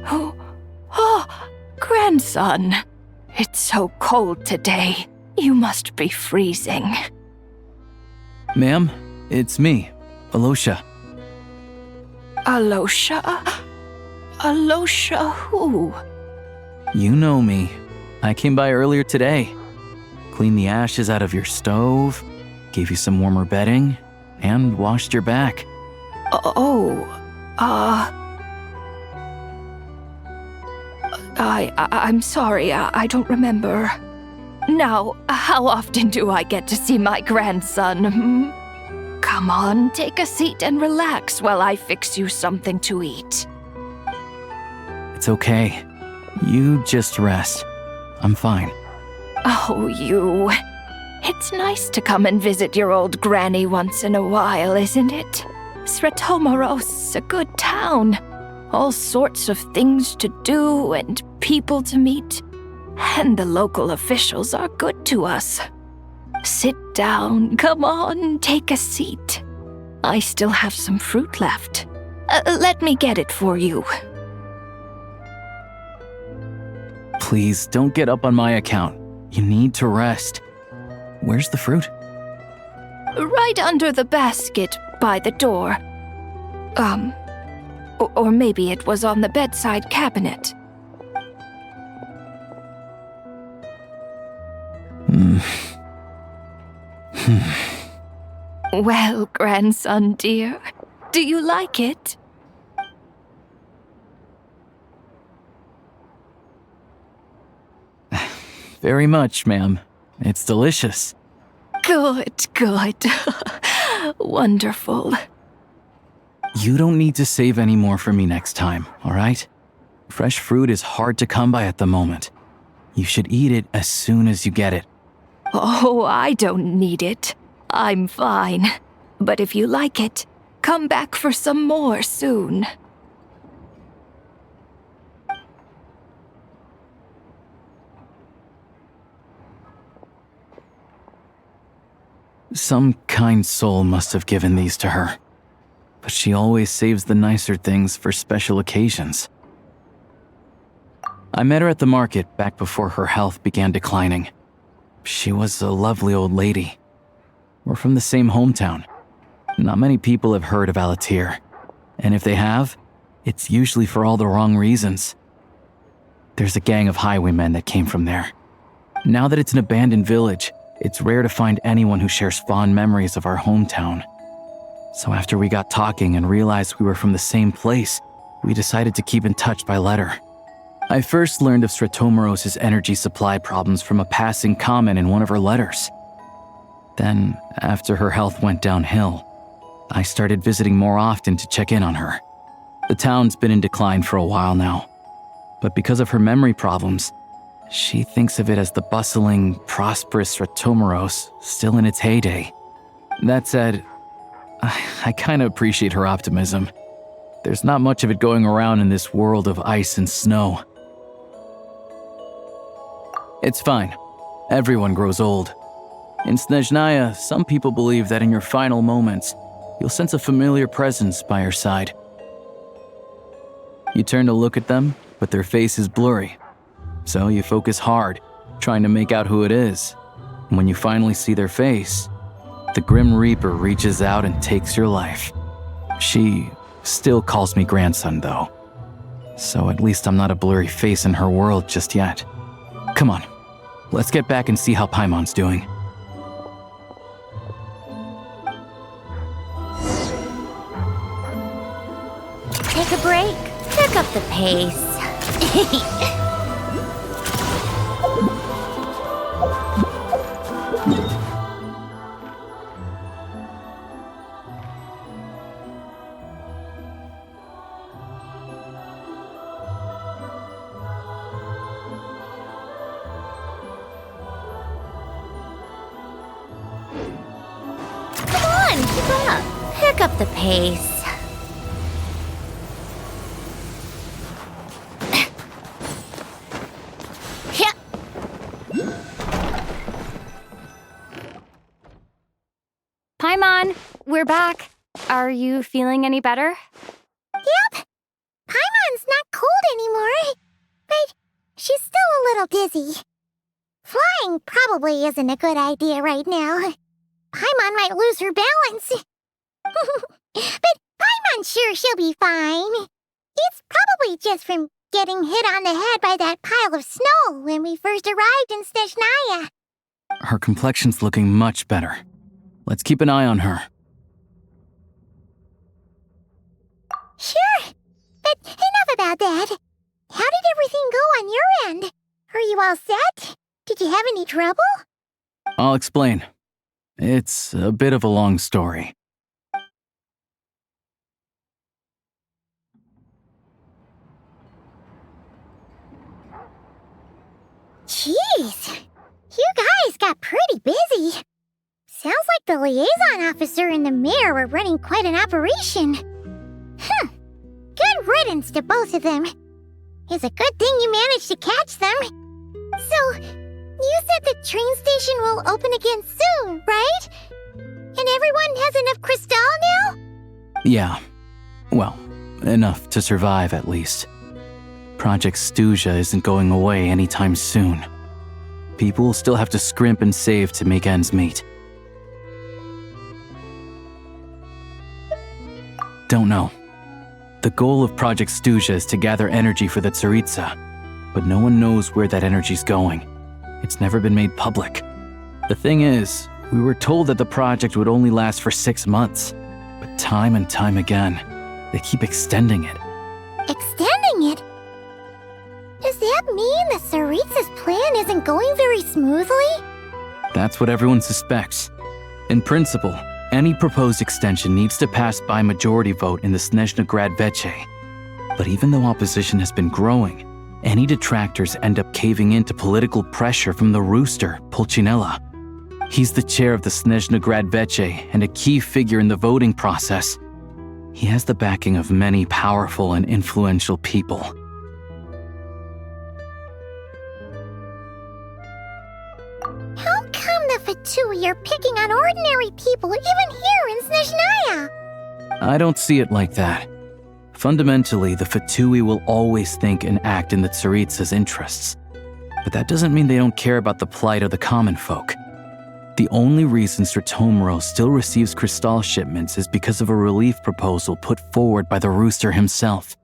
Oh, grandson. It's so cold today. You must be freezing. Ma'am, it's me, Alosha. Alosha? Alosha who? You know me. I came by earlier today. Cleaned the ashes out of your stove, gave you some warmer bedding, and washed your back. I'm sorry, I don't remember. Now, how often do I get to see my grandson? Come on, take a seat and relax while I fix you something to eat. It's okay. You just rest. I'm fine. Oh, you. It's nice to come and visit your old granny once in a while, isn't it? Sretomoros, a good town. All sorts of things to do and people to meet. And the local officials are good to us. Sit down, come on, take a seat. I still have some fruit left. Let me get it for you. Please, don't get up on my account. You need to rest. Where's the fruit? Right under the basket by the door. Or maybe it was on the bedside cabinet. Well, grandson dear, do you like it? Very much, ma'am. It's delicious. Good. Wonderful. You don't need to save any more for me next time, all right? Fresh fruit is hard to come by at the moment. You should eat it as soon as you get it. Oh, I don't need it. I'm fine. But if you like it, come back for some more soon. Some kind soul must have given these to her. But she always saves the nicer things for special occasions. I met her at the market back before her health began declining. She was a lovely old lady. We're from the same hometown. Not many people have heard of Alatir. And if they have, it's usually for all the wrong reasons. There's a gang of highwaymen that came from there. Now that it's an abandoned village, it's rare to find anyone who shares fond memories of our hometown. So after we got talking and realized we were from the same place, we decided to keep in touch by letter. I first learned of Sretomoros' energy supply problems from a passing comment in one of her letters. Then, after her health went downhill, I started visiting more often to check in on her. The town's been in decline for a while now, but because of her memory problems, she thinks of it as the bustling, prosperous Sretomoros still in its heyday. That said, I kinda appreciate her optimism. There's not much of it going around in this world of ice and snow. It's fine. Everyone grows old. In Snezhnaya, some people believe that in your final moments, you'll sense a familiar presence by your side. You turn to look at them, but their face is blurry. So you focus hard, trying to make out who it is. And when you finally see their face, the Grim Reaper reaches out and takes your life. She still calls me grandson, though. So at least I'm not a blurry face in her world just yet. Come on, let's get back and see how Paimon's doing. Take a break. Pick up the pace. Come on, keep up. Pick up the pace. everyone. We're back. Are you feeling any better? Yep. Paimon's not cold anymore, but she's still a little dizzy. Flying probably isn't a good idea right now. Paimon might lose her balance. But Paimon's sure she'll be fine. It's probably just from getting hit on the head by that pile of snow when we first arrived in Snezhnaya. Her complexion's looking much better. Let's keep an eye on her. Sure, but enough about that. How did everything go on your end? Are you all set? Did you have any trouble? I'll explain. It's a bit of a long story. Jeez, you guys got pretty busy. Sounds like the liaison officer and the mayor were running quite an operation. Good riddance to both of them. It's a good thing you managed to catch them. So, you said the train station will open again soon, right? And everyone has enough crystal now? Yeah. Well, enough to survive at least. Project Stuja isn't going away anytime soon. People will still have to scrimp and save to make ends meet. Don't know. The goal of Project Stuja is to gather energy for the Tsaritsa, but no one knows where that energy's going. It's never been made public. The thing is, we were told that the project would only last for 6 months, but time and time again, they keep extending it. Extending it? Does that mean the Tsaritsa's plan isn't going very smoothly? That's what everyone suspects. In principle, any proposed extension needs to pass by majority vote in the Snezhnegrad Veche. But even though opposition has been growing, any detractors end up caving in to political pressure from the rooster, Pulcinella. He's the chair of the Snezhnegrad Veche and a key figure in the voting process. He has the backing of many powerful and influential people. How come the Fatui are picking on ordinary people even here in Snezhnaya? I don't see it like that. Fundamentally, the Fatui will always think and act in the Tsaritsa's interests. But that doesn't mean they don't care about the plight of the common folk. The only reason Sratomiro still receives crystal shipments is because of a relief proposal put forward by the rooster himself.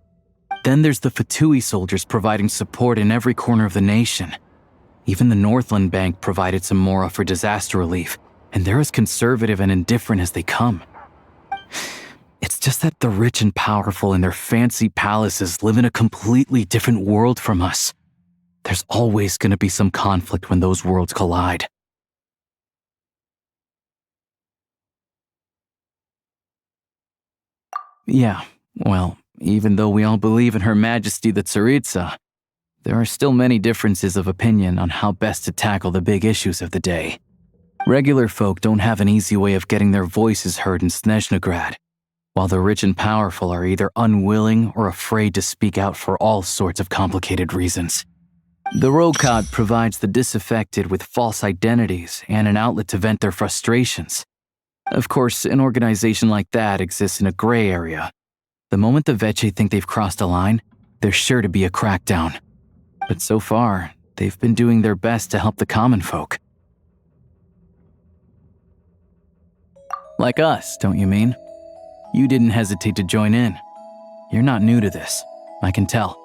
Then there's the Fatui soldiers providing support in every corner of the nation. Even the Northland Bank provided some mora for disaster relief, and they're as conservative and indifferent as they come. It's just that the rich and powerful in their fancy palaces live in a completely different world from us. There's always going to be some conflict when those worlds collide. Yeah, well, even though we all believe in Her Majesty the Tsaritsa, there are still many differences of opinion on how best to tackle the big issues of the day. Regular folk don't have an easy way of getting their voices heard in Snezhnegrad, while the rich and powerful are either unwilling or afraid to speak out for all sorts of complicated reasons. The Rokad provides the disaffected with false identities and an outlet to vent their frustrations. Of course, an organization like that exists in a gray area. The moment the Veche think they've crossed a line, there's sure to be a crackdown. But so far, they've been doing their best to help the common folk. Like us, don't you mean? You didn't hesitate to join in. You're not new to this, I can tell.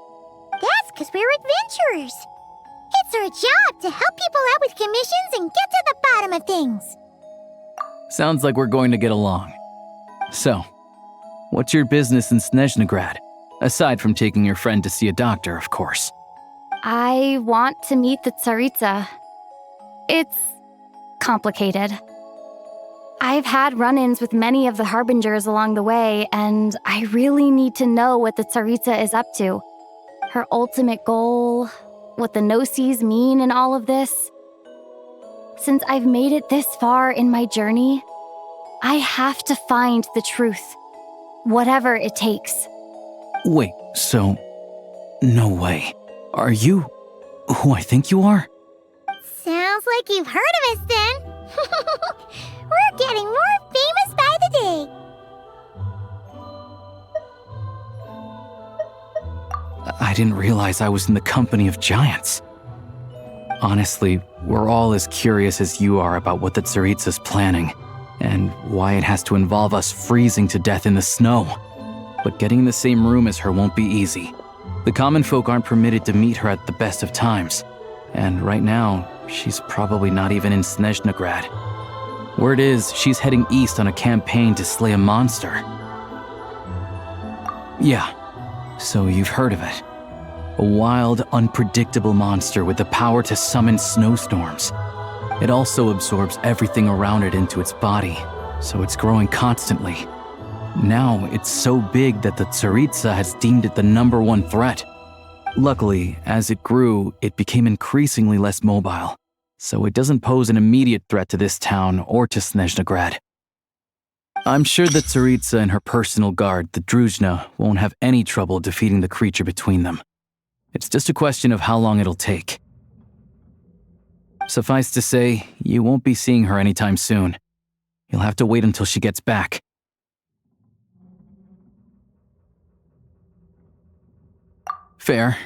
That's because we're adventurers. It's our job to help people out with commissions and get to the bottom of things. Sounds like we're going to get along. So, what's your business in Snezhnegrad? Aside from taking your friend to see a doctor, of course. I want to meet the Tsaritsa. It's complicated. I've had run-ins with many of the Harbingers along the way, and I really need to know what the Tsaritsa is up to. Her ultimate goal, what the Gnosis mean in all of this. Since I've made it this far in my journey, I have to find the truth, whatever it takes. Wait, so... no way. Are you who I think you are? Sounds like you've heard of us then. We're getting more famous by didn't realize I was in the company of giants. Honestly, we're all as curious as you are about what the Tsaritsa's planning, and why it has to involve us freezing to death in the snow. But getting in the same room as her won't be easy. The common folk aren't permitted to meet her at the best of times, and right now, she's probably not even in Snezhnegrad. Word is, she's heading east on a campaign to slay a monster. Yeah, so you've heard of it. A wild, unpredictable monster with the power to summon snowstorms. It also absorbs everything around it into its body, so it's growing constantly. Now, it's so big that the Tsaritsa has deemed it the #1 threat. Luckily, as it grew, it became increasingly less mobile, so it doesn't pose an immediate threat to this town or to Snezhnegrad. I'm sure the Tsaritsa and her personal guard, the Druzhna, won't have any trouble defeating the creature between them. It's just a question of how long it'll take. Suffice to say, you won't be seeing her anytime soon. You'll have to wait until she gets back. Fair.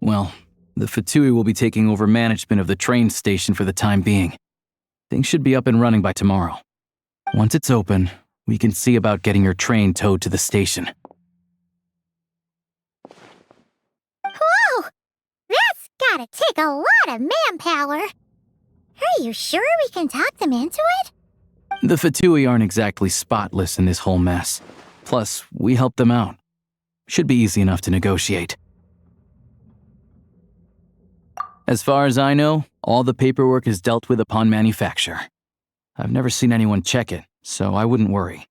Well, the Fatui will be taking over management of the train station for the time being. Things should be up and running by tomorrow. Once it's open, we can see about getting your train towed to the station. Whoa! That's gotta take a lot of manpower. Are you sure we can talk them into it? The Fatui aren't exactly spotless in this whole mess. Plus, we helped them out. Should be easy enough to negotiate. As far as I know, all the paperwork is dealt with upon manufacture. I've never seen anyone check it, so I wouldn't worry.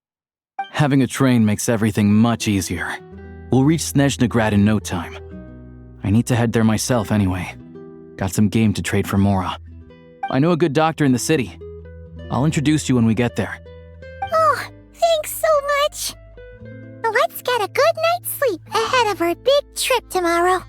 Having a train makes everything much easier. We'll reach Snezhnegrad in no time. I need to head there myself anyway. Got some game to trade for Mora. I know a good doctor in the city. I'll introduce you when we get there. Oh, thanks so much. Let's get a good night's sleep ahead of our big trip tomorrow.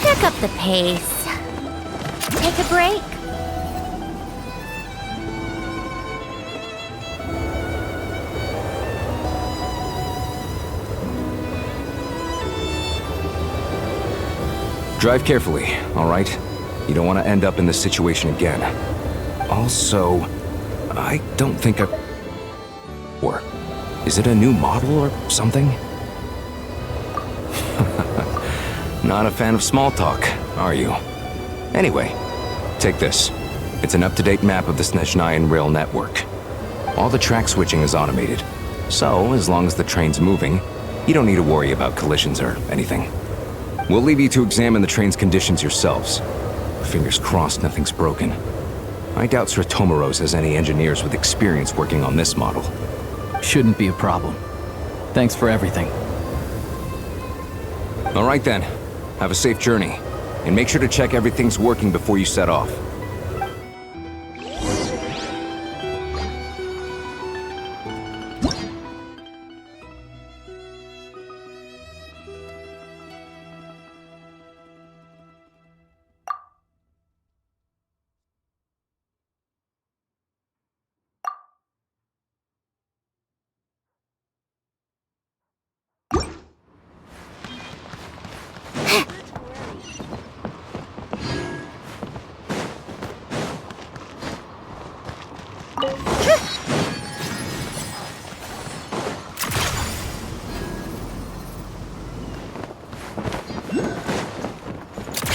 Pick up the pace. Take a break. Drive carefully, all right? You don't want to end up in this situation again. Also, I don't think I... Or, is it a new model or something? Not a fan of small talk, are you? Anyway, take this. It's an up-to-date map of the Snezhnayan rail network. All the track switching is automated, so as long as the train's moving, you don't need to worry about collisions or anything. We'll leave you to examine the train's conditions yourselves. Fingers crossed nothing's broken. I doubt Sratomoros has any engineers with experience working on this model. Shouldn't be a problem. Thanks for everything. All right then. Have a safe journey. And make sure to check everything's working before you set off.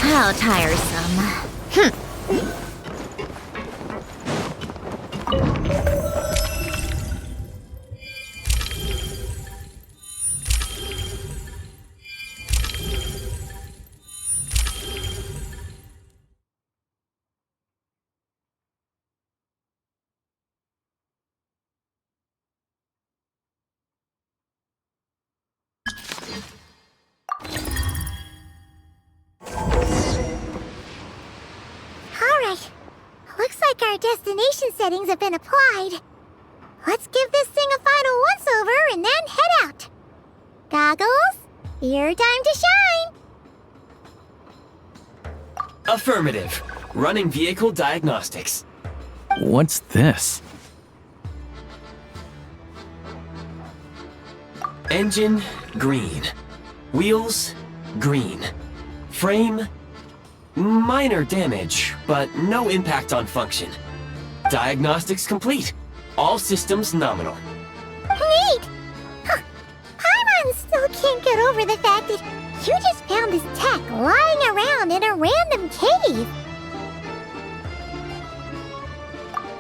How tiresome. like our destination settings have been applied. Let's give this thing a final once-over and then head out. Goggles, your time to shine! Affirmative. Running vehicle diagnostics. What's this? Engine, green. Wheels, green. Frame, minor damage, but no impact on function. Diagnostics complete. All systems nominal. Neat! Huh. Paimon still can't get over the fact that you just found this tech lying around in a random cave.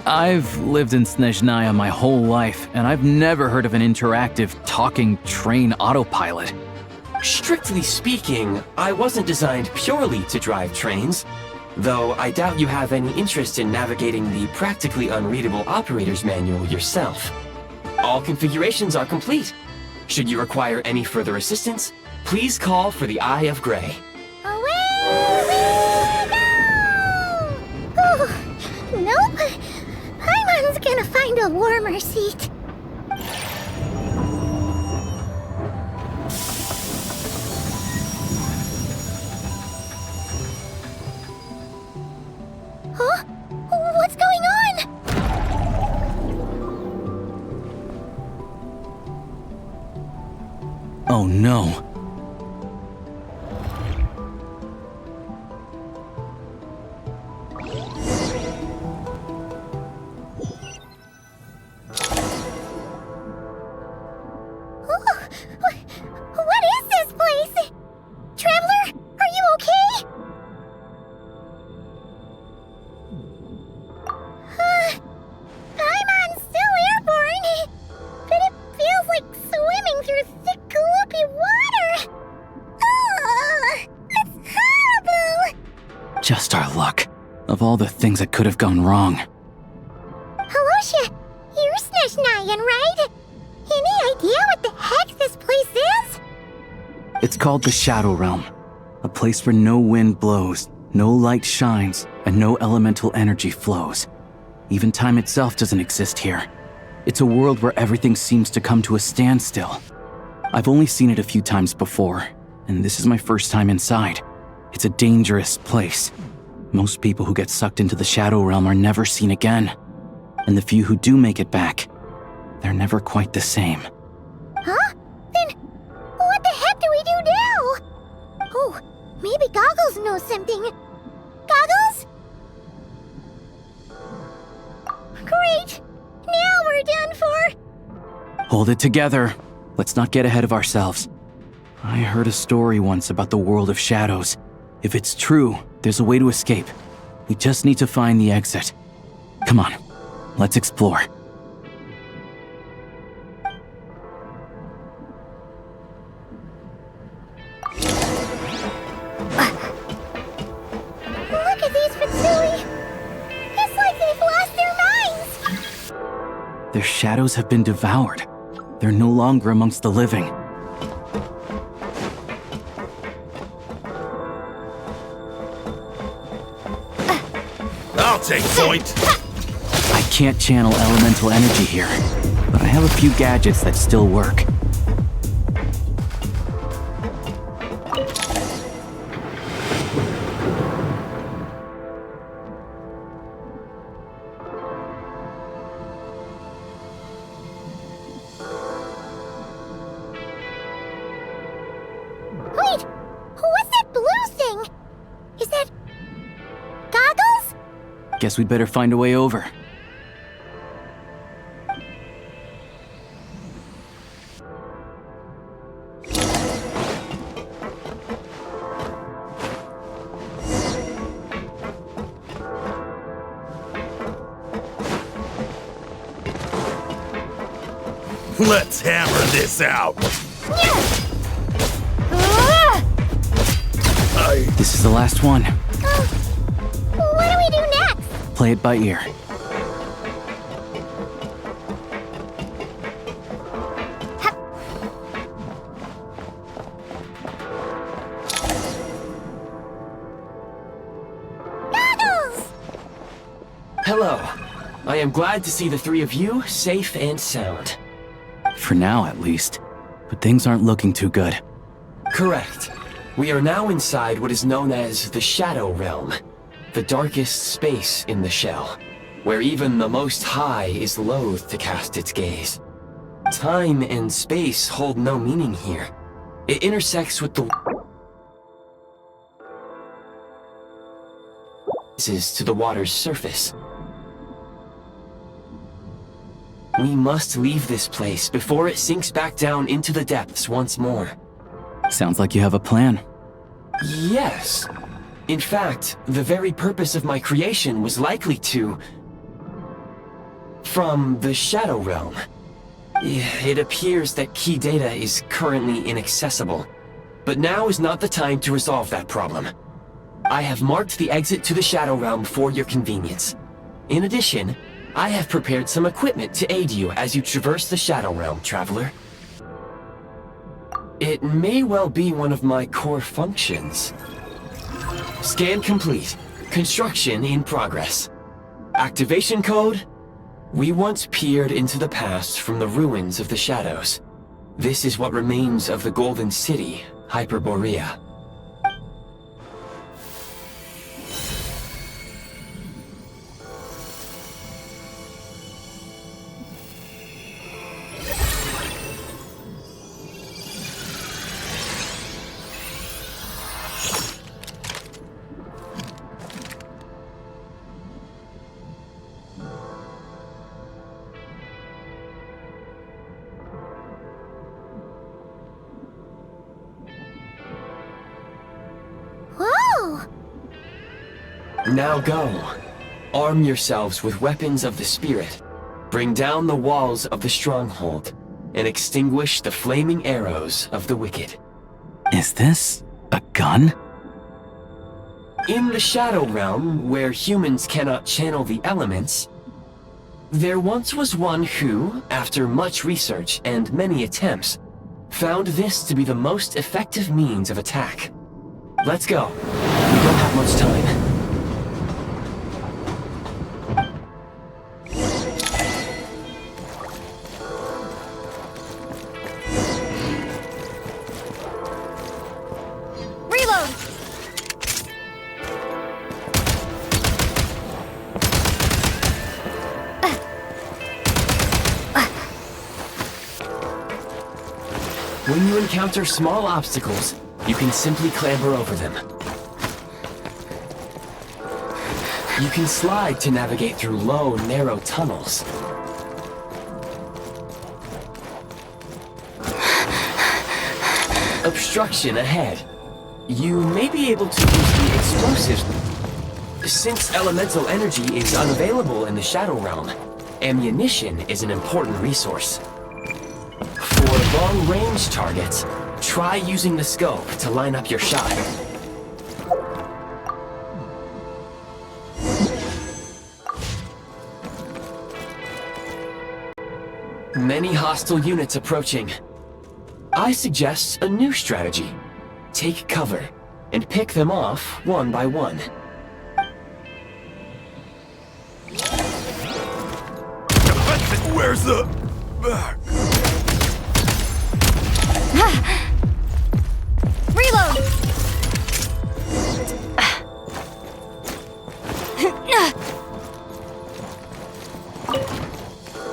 I've lived in Snezhnaya my whole life, and I've never heard of an interactive, talking train autopilot. Strictly speaking, I wasn't designed purely to drive trains, though I doubt you have any interest in navigating the practically unreadable operator's manual yourself. All configurations are complete. Should you require any further assistance, please call for the Eye of Grey. Away we go! Nope. Paimon's gonna find a warmer seat. Huh? What's going on? Oh no. What is this place? Traveler, are you okay? Paimon's still airborne, but it feels like swimming through thick, gloopy water. That's horrible! Just our luck. Of all the things that could have gone wrong. Halosha, you're Snezhnayan, right? Any idea what the heck this place is? It's called the Shadow Realm. A place where no wind blows, no light shines, and no elemental energy flows. Even time itself doesn't exist here. It's a world where everything seems to come to a standstill. I've only seen it a few times before, and this is my first time inside. It's a dangerous place. Most people who get sucked into the Shadow Realm are never seen again. And the few who do make it back, they're never quite the same. Huh? Then what the heck do we do now? Oh, maybe Goggles knows something. Goggles? Great! Now we're done for! Hold it together. Let's not get ahead of ourselves. I heard a story once about the world of shadows. If it's true, there's a way to escape. We just need to find the exit. Come on, let's explore. Look at these Fatsui! It's like they've lost their minds! Their shadows have been devoured. They're no longer amongst the living. I'll take point! I can't channel elemental energy here, but I have a few gadgets that still work. Wait! What's that blue thing? Is that... Goggles? Guess we'd better find a way over. Let's hammer this out! This is the last one. What do we do next? Play it by ear. Hello. I am glad to see the three of you safe and sound. For now, at least. But things aren't looking too good. Correct. We are now inside what is known as the Shadow Realm, the darkest space in the shell, where even the Most High is loath to cast its gaze. Time and space hold no meaning here. It intersects with the to the water's surface. We must leave this place before it sinks back down into the depths once more. Sounds like you have a plan. Yes. In fact, the very purpose of my creation was likely to... from the Shadow Realm. It appears that key data is currently inaccessible, but now is not the time to resolve that problem. I have marked the exit to the Shadow Realm for your convenience. In addition, I have prepared some equipment to aid you as you traverse the Shadow Realm, Traveler. It may well be one of my core functions. Scan complete. Construction in progress. Activation code? We once peered into the past from the ruins of the shadows. This is what remains of the Golden City, Hyperborea. Now go. Arm yourselves with weapons of the spirit. Bring down the walls of the stronghold, and extinguish the flaming arrows of the wicked. Is this a gun? In the Shadow Realm, where humans cannot channel the elements, there once was one who, after much research and many attempts, found this to be the most effective means of attack. Let's go. We don't have much time. When you encounter small obstacles, you can simply clamber over them. You can slide to navigate through low, narrow tunnels. Obstruction ahead. You may be able to use the explosives. Since elemental energy is unavailable in the Shadow Realm, ammunition is an important resource. For long-range targets, try using the scope to line up your shot. Many hostile units approaching. I suggest a new strategy. Take cover, and pick them off one by one. Where's the... Reload!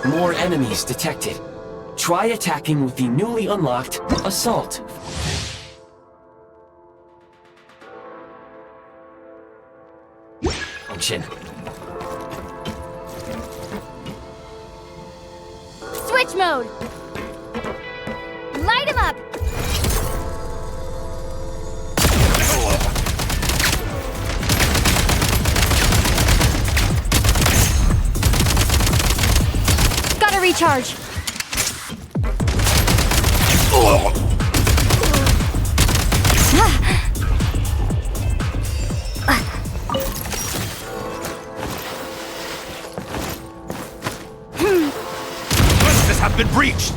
More enemies detected. Try attacking with the newly unlocked Assault. Function. Switch mode! Light him up! Gotta recharge. Justice have been breached!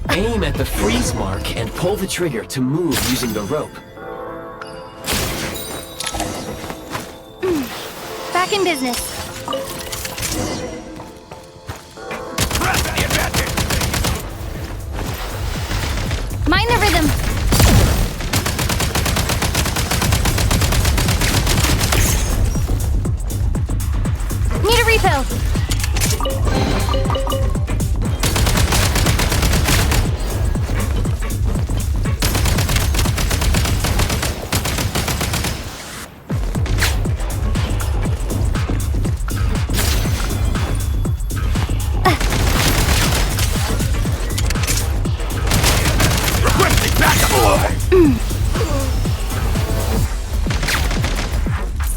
Aim at the freeze mark and pull the trigger to move using the rope. Back in business. Mind the rhythm. Need a refill.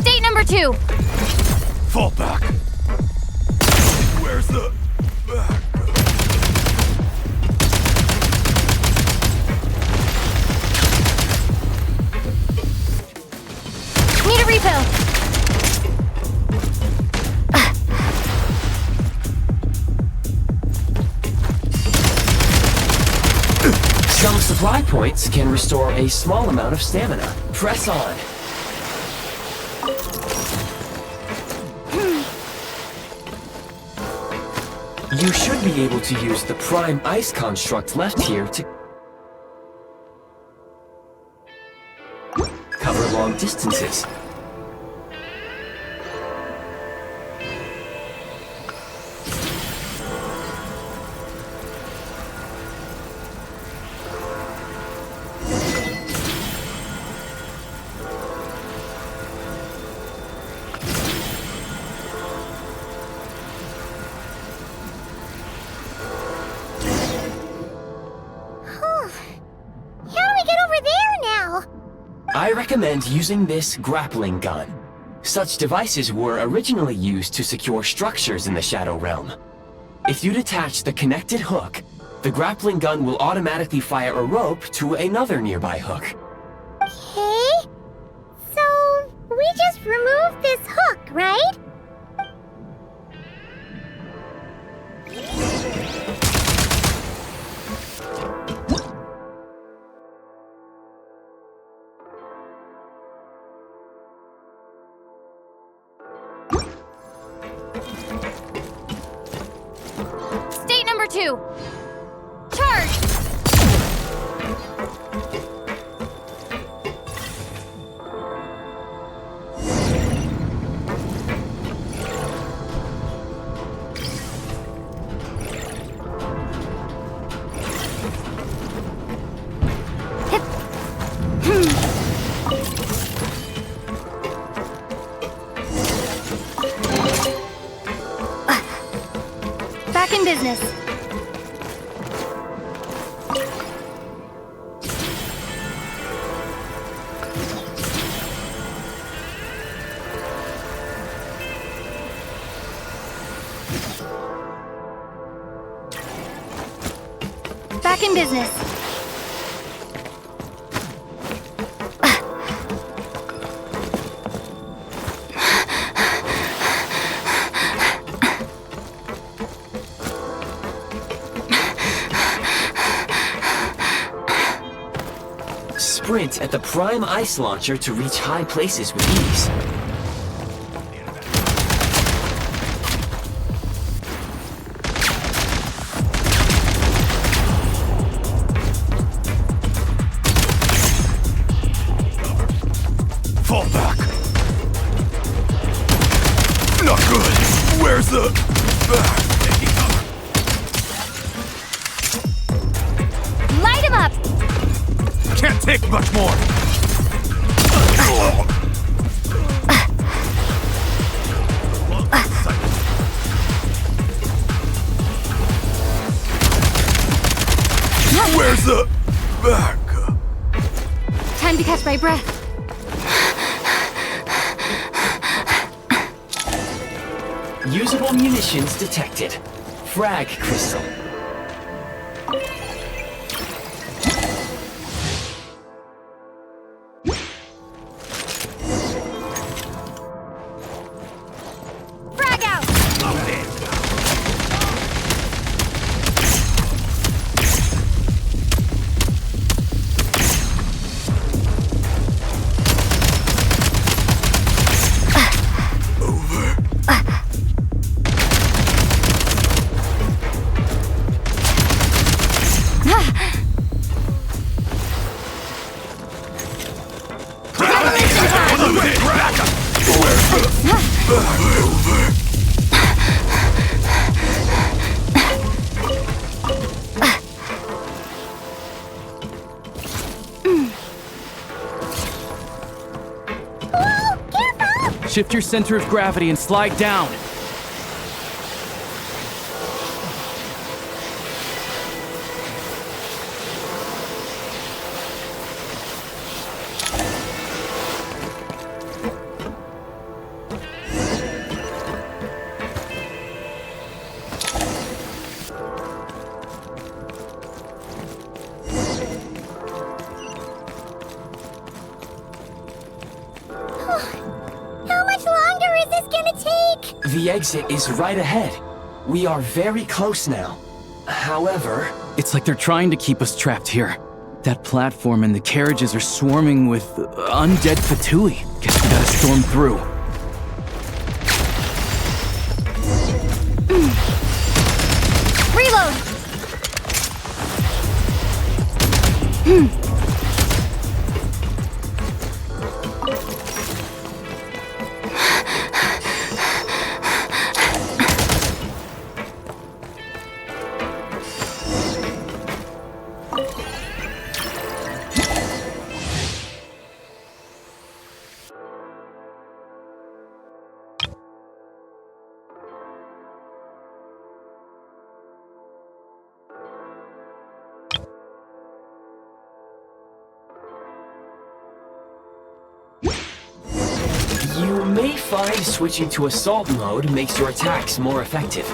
State number 2. Fall back. Where's the... Need a refill. Some supply points can restore a small amount of stamina. Press on. You should be able to use the Prime Ice construct left here to cover long distances. I recommend using this grappling gun. Such devices were originally used to secure structures in the Shadow Realm. If you detach the connected hook, the grappling gun will automatically fire a rope to another nearby hook. Okay. So, we just removed this hook, right? State number 2. Charge! Back in business. Back in business. Sprint at the Prime Ice Launcher to reach high places with ease. Fall back. Not good. Where's the... Light him up! Can't take much more. Where's the back? Time to catch my breath. Usable munitions detected. Frag crystal. Frag out! Over Shift your center of gravity and slide down. The exit is right ahead. We are very close now. However... It's like they're trying to keep us trapped here. That platform and the carriages are swarming with undead Fatui. Guess we gotta storm through. Reload! You may find switching to assault mode makes your attacks more effective.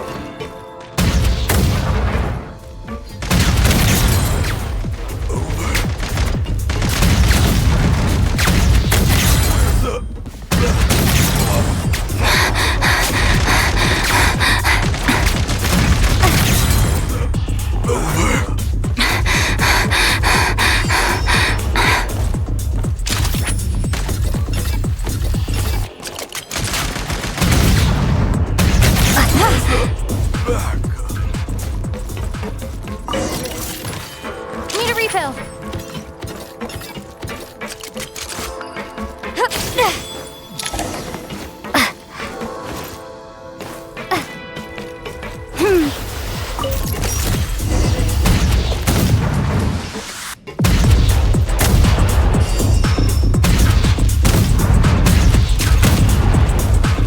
Need a refill.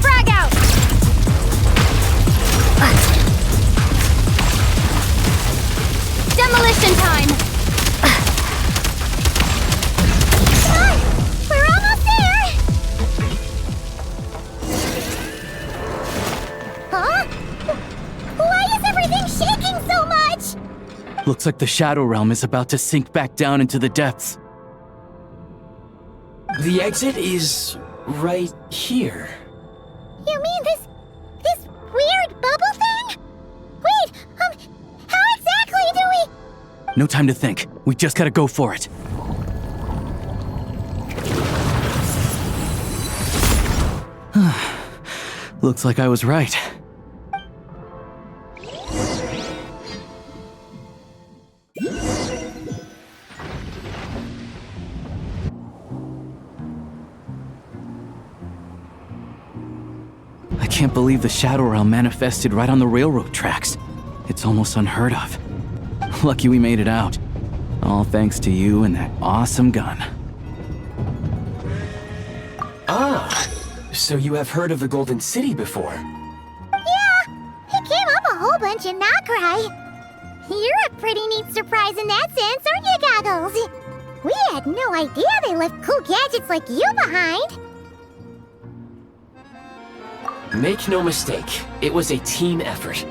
Frag out. Demolition time. We're almost there! Huh? Why is everything shaking so much? Looks like the Shadow Realm is about to sink back down into the depths. The exit is right here. You mean this weird bubble thing? Wait, how exactly do we... No time to think. We just gotta go for it. Looks like I was right. I can't believe the Shadow Realm manifested right on the railroad tracks. It's almost unheard of. Lucky we made it out. All thanks to you and that awesome gun. Ah, so you have heard of the Golden City before? Yeah, it came up a whole bunch in Nacrai. You're a pretty neat surprise in that sense, aren't you, Goggles? We had no idea they left cool gadgets like you behind. Make no mistake, it was a team effort.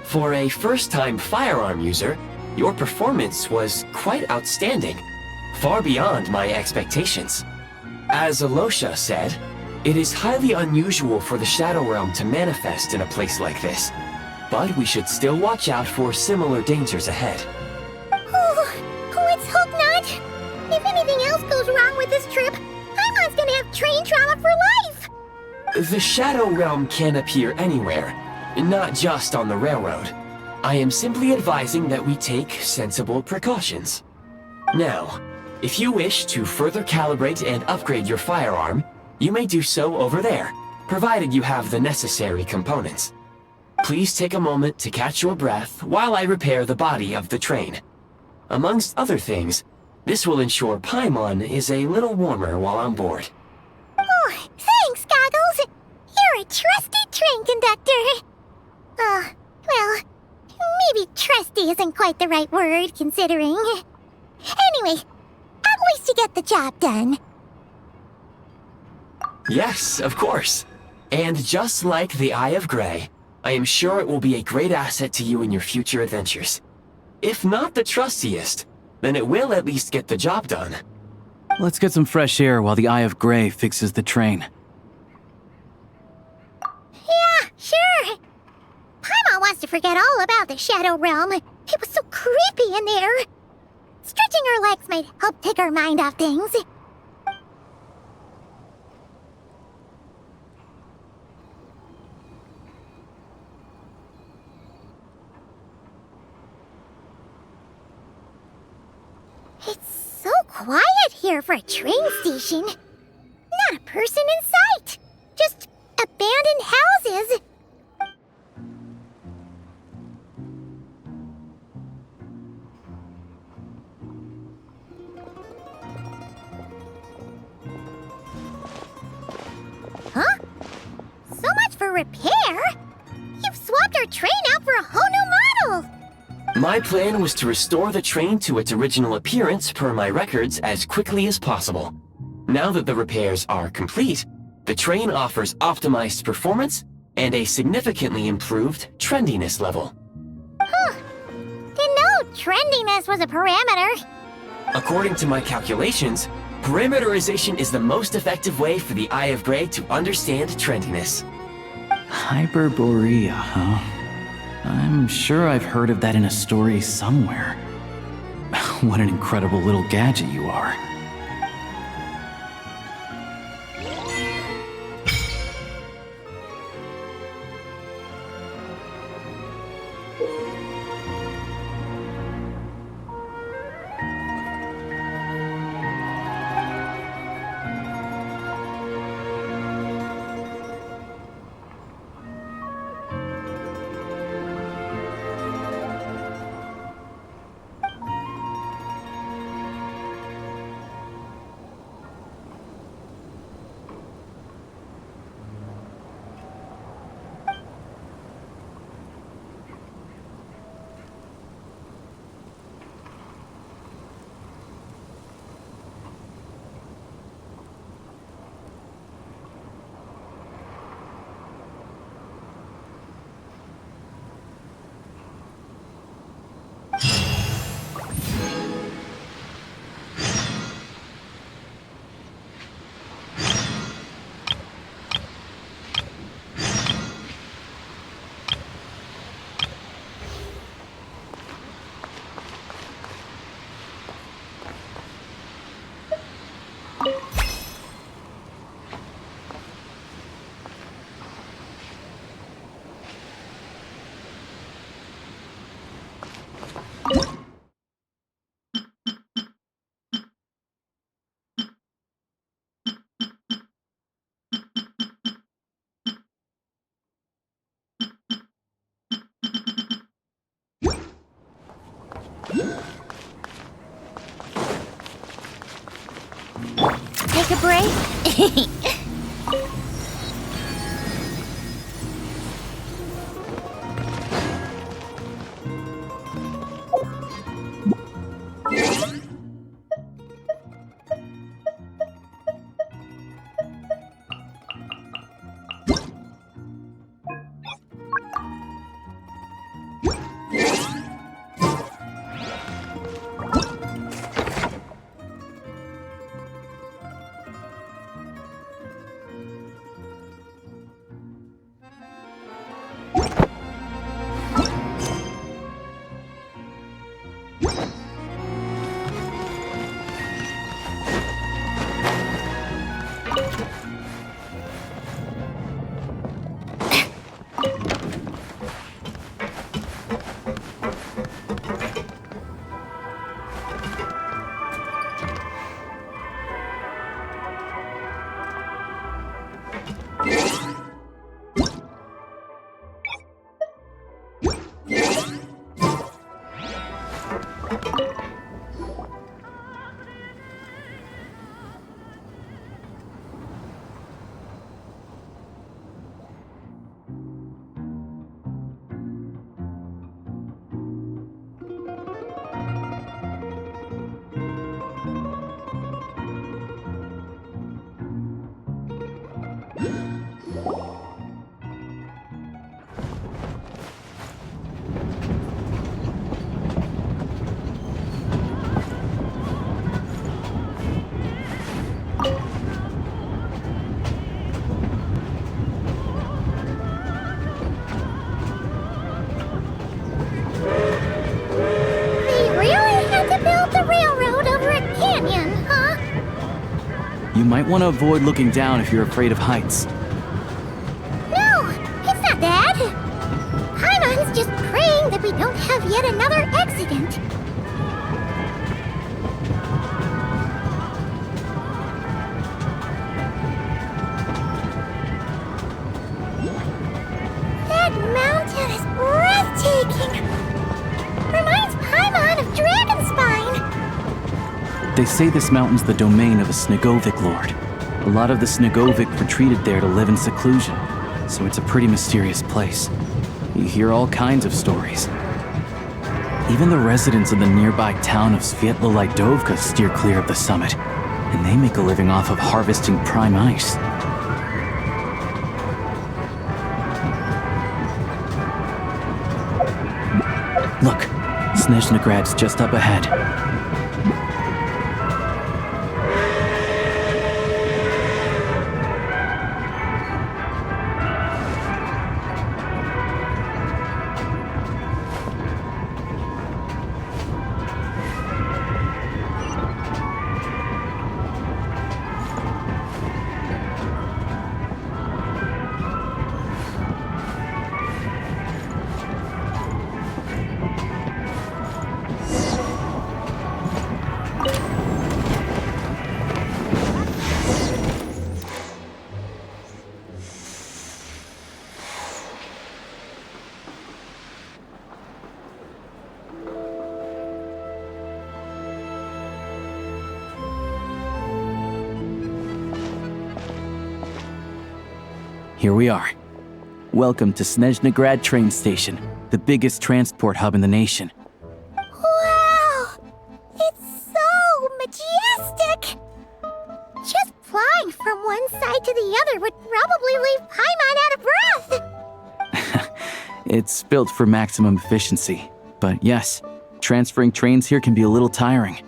For a first-time firearm user, your performance was quite outstanding, far beyond my expectations. As Alosha said, it is highly unusual for the Shadow Realm to manifest in a place like this, but we should still watch out for similar dangers ahead. Let's hope not. If anything else goes wrong with this trip, Paimon's gonna have train trauma for life. The Shadow Realm can appear anywhere, not just on the railroad. I am simply advising that we take sensible precautions. Now, if you wish to further calibrate and upgrade your firearm, you may do so over there, provided you have the necessary components. Please take a moment to catch your breath while I repair the body of the train. Amongst other things, this will ensure Paimon is a little warmer while on board. Oh, thanks, Goggles. You're a trusty train conductor. Well, maybe trusty isn't quite the right word, considering. Anyway, at least you get the job done. Yes, of course. And just like the Eye of Grey, I am sure it will be a great asset to you in your future adventures. If not the trustiest, then it will at least get the job done. Let's get some fresh air while the Eye of Grey fixes the train. Yeah, sure. Paimon wants to forget all about the Shadow Realm. It was so creepy in there. Stretching her legs might help take her mind off things. It's so quiet here for a train station. Not a person in sight. Just abandoned houses. Huh? So much for repair? You've swapped our train out for a whole new model! My plan was to restore the train to its original appearance per my records as quickly as possible. Now that the repairs are complete, the train offers optimized performance and a significantly improved trendiness level. Huh. Didn't know trendiness was a parameter. According to my calculations, parameterization is the most effective way for the Eye of Grey to understand trendiness. Hyperborea, huh? I'm sure I've heard of that in a story somewhere. What an incredible little gadget you are. Take a break? They really had to build the railroad over a canyon, huh? You might want to avoid looking down if you're afraid of heights. No, it's not that. Paimon's just praying that we don't have yet another accident. That mountain is breathtaking. Reminds Paimon of Dragonspine. They say this mountain's the domain of a Snegovic lord. A lot of the Snegovic retreated there to live in seclusion, so it's a pretty mysterious place. You hear all kinds of stories. Even the residents of the nearby town of Svietla Lidovka steer clear of the summit, and they make a living off of harvesting prime ice. Look, Snezhnograd's just up ahead. Here we are. Welcome to Snezhnograd train station, the biggest transport hub in the nation. Wow! It's so majestic! Just flying from one side to the other would probably leave Paimon out of breath! It's built for maximum efficiency, but yes, transferring trains here can be a little tiring.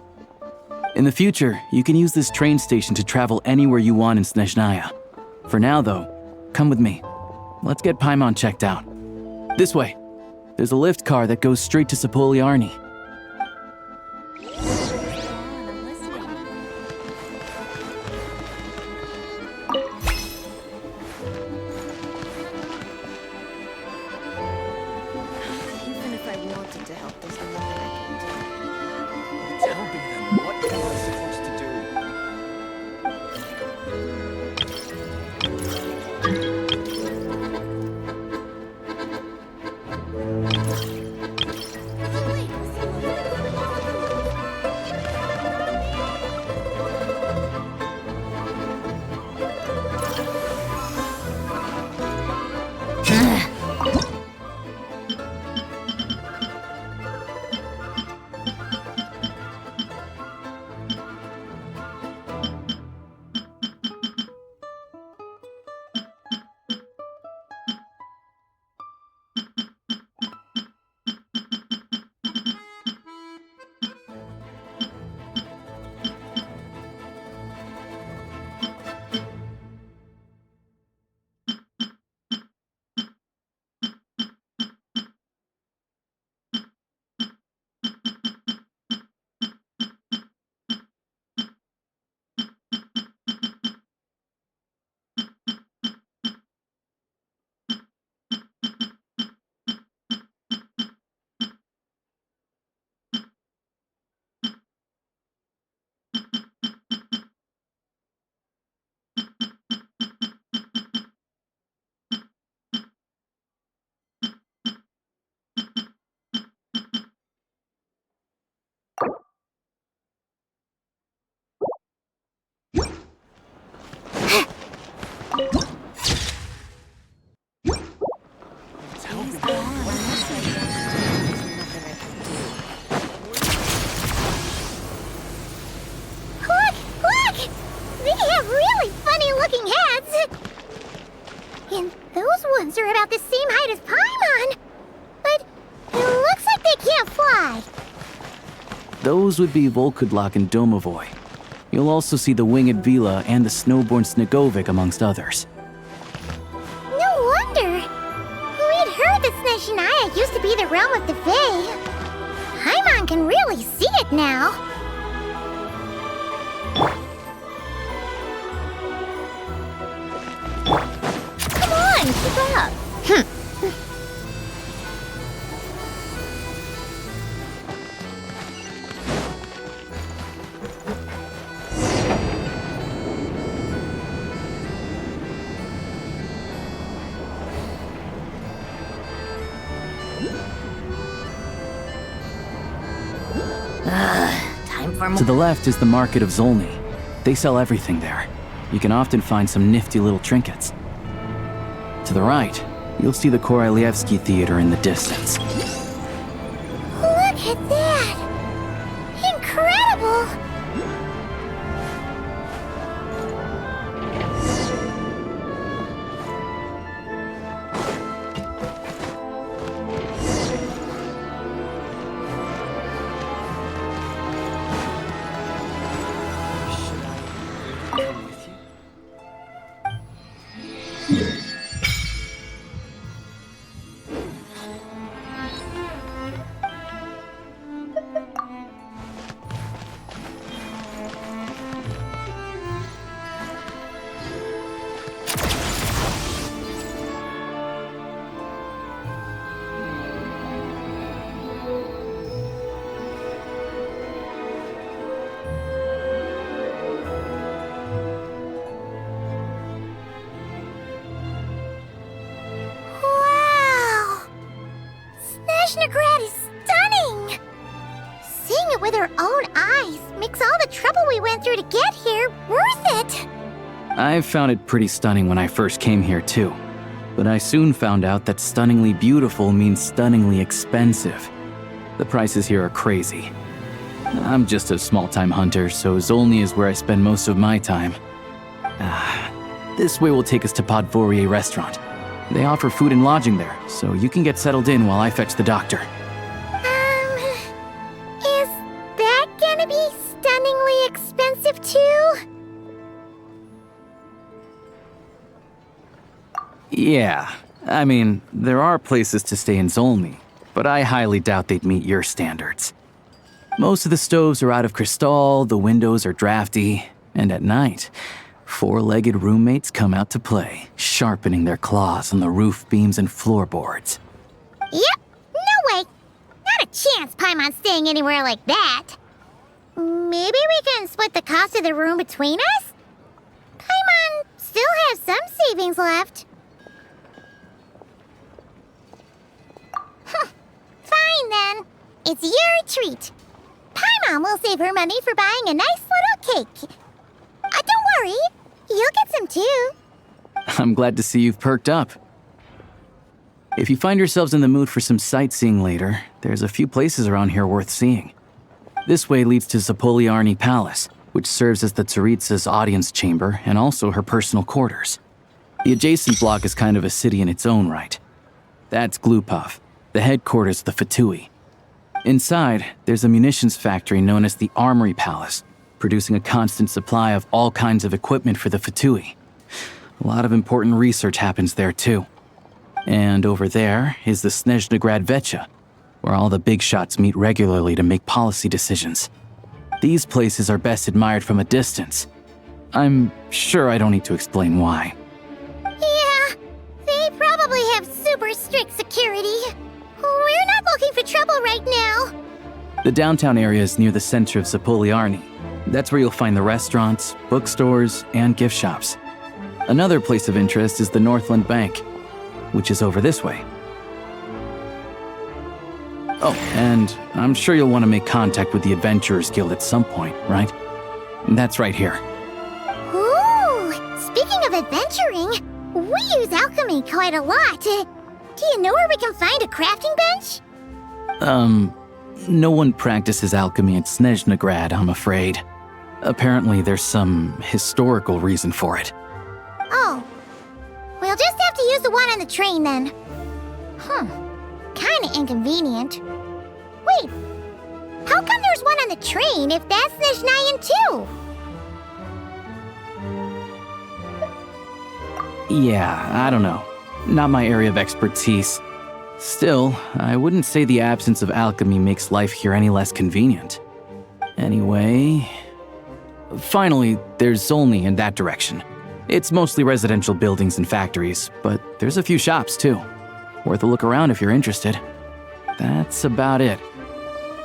In the future, you can use this train station to travel anywhere you want in Snezhnaya. For now, though, come with me. Let's get Paimon checked out. This way. There's a lift car that goes straight to Sapoliarni. Even if I wanted to help, there's nothing I can do. Tell me then, what am I supposed to do? dragons are about the same height as Paimon. But it looks like they can't fly. Those would be Volkudlak and Domovoy. You'll also see the winged Vila and the snowborn Snegovic amongst others. No wonder. We'd heard that Snezhnaya used to be the realm of the Fae. Paimon can really see it now. Come on, keep up. Time for more. To the left is the Market of Zolny. They sell everything there. You can often find some nifty little trinkets. To the right, you'll see the Korolyevsky Theater in the distance. Look at that! Incredible! Snezhnegrad is stunning! Seeing it with our own eyes makes all the trouble we went through to get here worth it! I found it pretty stunning when I first came here too. But I soon found out that stunningly beautiful means stunningly expensive. The prices here are crazy. I'm just a small-time hunter, so Zolny is where I spend most of my time. This way will take us to Podvorye restaurant. They offer food and lodging there, so you can get settled in while I fetch the doctor. Is that gonna be stunningly expensive too? Yeah, I mean, there are places to stay in Zolny, but I highly doubt they'd meet your standards. Most of the stoves are out of crystal, the windows are drafty, and at night, four-legged roommates come out to play, sharpening their claws on the roof beams and floorboards. Yep, no way. Not a chance Paimon's staying anywhere like that. Maybe we can split the cost of the room between us? Paimon still has some savings left. Fine then. It's your treat. Paimon will save her money for buying a nice little cake. Don't worry, you'll get some too. I'm glad to see you've perked up. If you find yourselves in the mood for some sightseeing later, there's a few places around here worth seeing. This way leads to Zapoliarny Palace, which serves as the Tsaritsa's audience chamber and also her personal quarters. The adjacent block is kind of a city in its own right. That's Glupov, the headquarters of the Fatui. Inside, there's a munitions factory known as the Armory Palace, producing a constant supply of all kinds of equipment for the Fatui. A lot of important research happens there too. And over there is the Snezhnegrad Vecha, where all the big shots meet regularly to make policy decisions. These places are best admired from a distance. I'm sure I don't need to explain why. Yeah, they probably have super strict security. We're not looking for trouble right now. The downtown area is near the center of Zapoliarny. That's where you'll find the restaurants, bookstores, and gift shops. Another place of interest is the Northland Bank, which is over this way. Oh, and I'm sure you'll want to make contact with the Adventurers Guild at some point, right? That's right here. Ooh, speaking of adventuring, we use alchemy quite a lot. Do you know where we can find a crafting bench? No one practices alchemy at Snezhnegrad, I'm afraid. Apparently there's some historical reason for it. Oh, we'll just have to use the one on the train then. Kinda inconvenient. Wait, how come there's one on the train if that's Snezhnayan too? Yeah, I don't know. Not my area of expertise. Still, I wouldn't say the absence of alchemy makes life here any less convenient. Anyway... Finally, there's Zolny in that direction. It's mostly residential buildings and factories, but there's a few shops too. Worth a look around if you're interested. That's about it.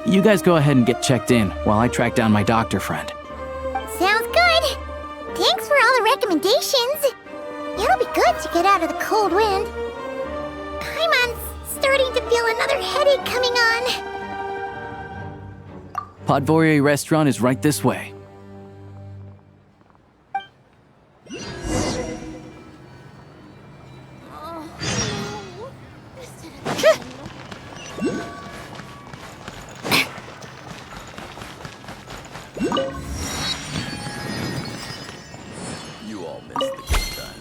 You guys go ahead and get checked in while I track down my doctor friend. Sounds good. Thanks for all the recommendations. It'll be good to get out of the cold wind. Paimon's starting to feel another headache coming on. Podvorye restaurant is right this way. You all missed the good times.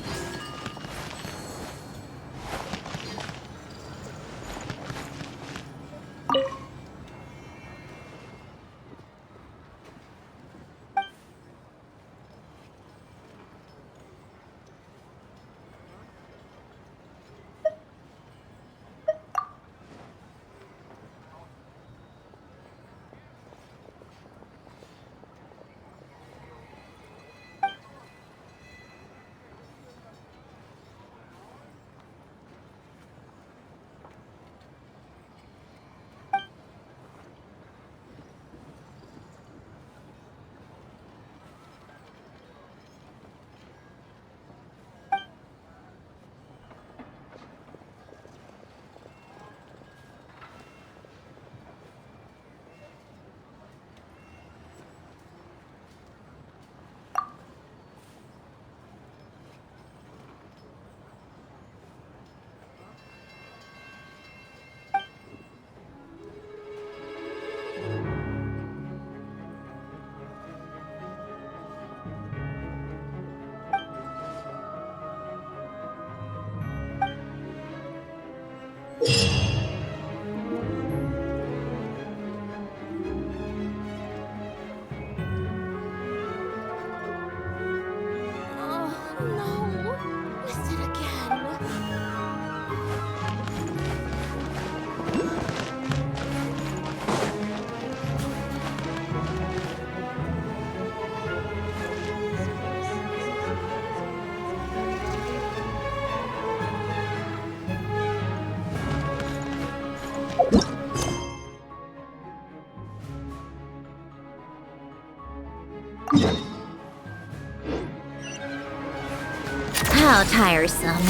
How tiresome.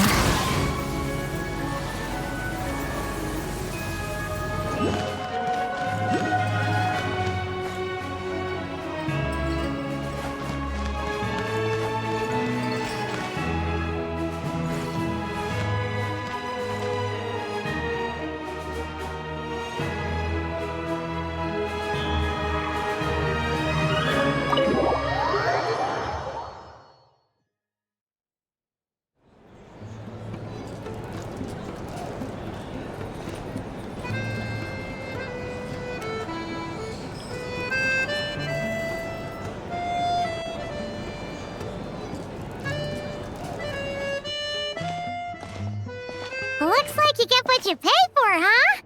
Looks like you get what you pay for, huh?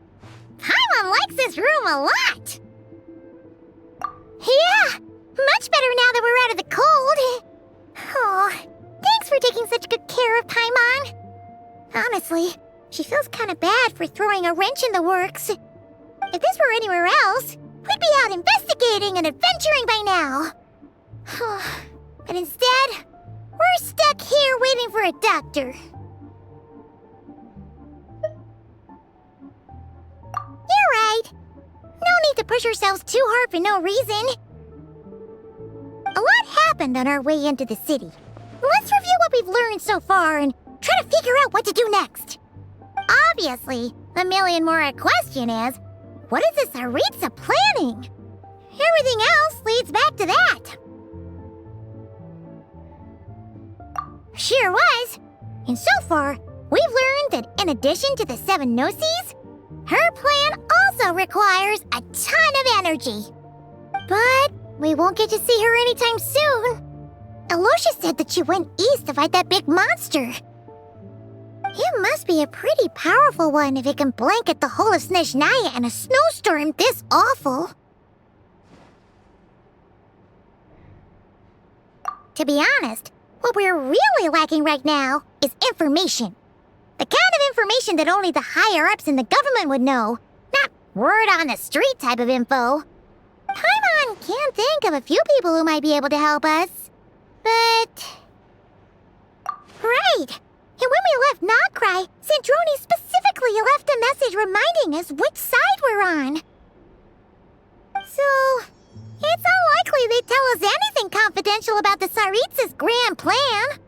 Paimon likes this room a lot. Yeah, much better now that we're out of the cold. Oh, thanks for taking such good care of Paimon. Honestly, she feels kind of bad for throwing a wrench in the works. If this were anywhere else, we'd be out investigating and adventuring by now. But instead, we're stuck here waiting for a doctor. You're right. No need to push ourselves too hard for no reason. A lot happened on our way into the city. Let's review what we've learned so far and try to figure out what to do next. Obviously, the million-more question is, what is this Tsaritsa planning? Everything else leads back to that. Sure was. And so far, we've learned that in addition to the 7 Gnosis, her plan also requires a ton of energy. But we won't get to see her anytime soon. Alosha said that she went east to fight that big monster. It must be a pretty powerful one if it can blanket the whole of Snezhnaya in a snowstorm this awful. To be honest, what we're really lacking right now is information. The kind of information that only the higher-ups in the government would know, not word-on-the-street type of info. Paimon can think of a few people who might be able to help us, but... Right! And when we left Nagcry, Sandrone specifically left a message reminding us which side we're on. So, it's unlikely they'd tell us anything confidential about the Tsaritsa's grand plan.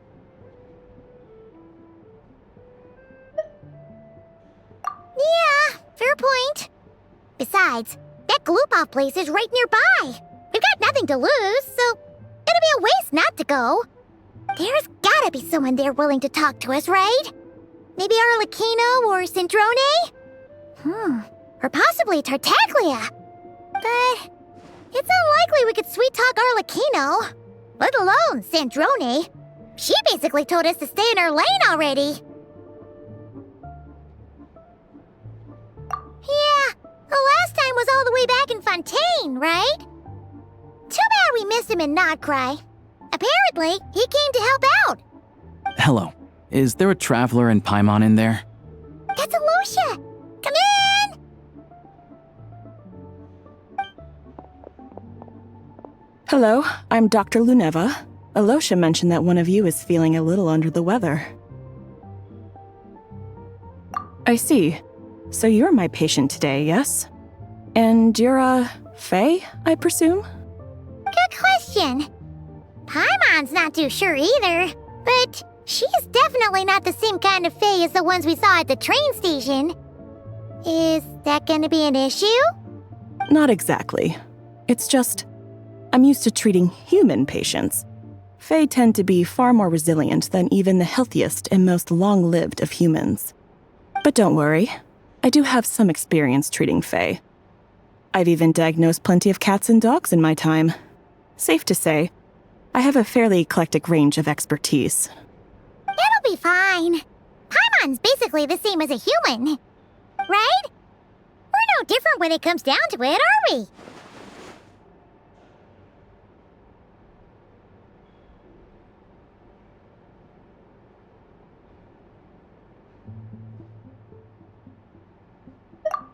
Yeah, fair point. Besides, that Glupov place is right nearby. We've got nothing to lose, so it'd be a waste not to go. There's gotta be someone there willing to talk to us, right? Maybe Arlecchino or Sandrone? Or possibly Tartaglia. But it's unlikely we could sweet-talk Arlecchino, let alone Sandrone. She basically told us to stay in her lane already. Yeah, the last time was all the way back in Fontaine, right? Too bad we missed him in Nagcry. Apparently, he came to help out. Hello. Is there a traveler and Paimon in there? That's Alosha! Come in! Hello, I'm Dr. Luneva. Alosha mentioned that one of you is feeling a little under the weather. I see. So you're my patient today, yes? And you're, Faye, I presume? Good question. Paimon's not too sure either, but she's definitely not the same kind of Fae as the ones we saw at the train station. Is that gonna be an issue? Not exactly. It's just, I'm used to treating human patients. Fae tend to be far more resilient than even the healthiest and most long-lived of humans. But don't worry, I do have some experience treating Fae. I've even diagnosed plenty of cats and dogs in my time. Safe to say, I have a fairly eclectic range of expertise. It'll be fine. Paimon's basically the same as a human, right? We're no different when it comes down to it, are we?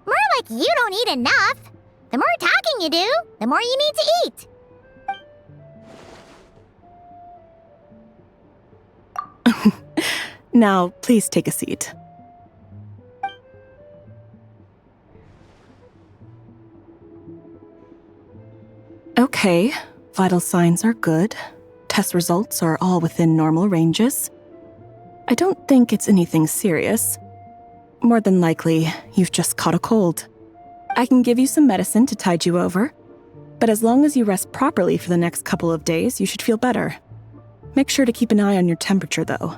More like you don't eat enough. The more talking you do, the more you need to eat. Now, please take a seat. Okay, vital signs are good. Test results are all within normal ranges. I don't think it's anything serious. More than likely, you've just caught a cold. I can give you some medicine to tide you over, but as long as you rest properly for the next couple of days, you should feel better. Make sure to keep an eye on your temperature, though.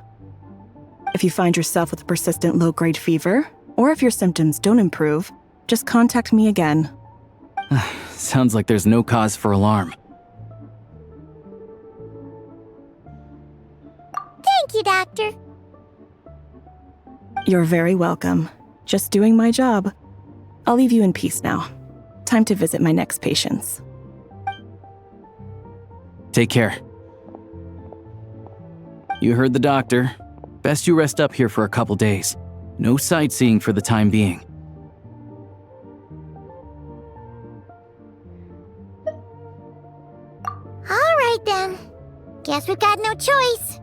If you find yourself with a persistent low-grade fever, or if your symptoms don't improve, just contact me again. Sounds like there's no cause for alarm. Thank you, Doctor. You're very welcome. Just doing my job. I'll leave you in peace now. Time to visit my next patients. Take care. You heard the doctor. Best you rest up here for a couple days. No sightseeing for the time being. All right, then. Guess we've got no choice.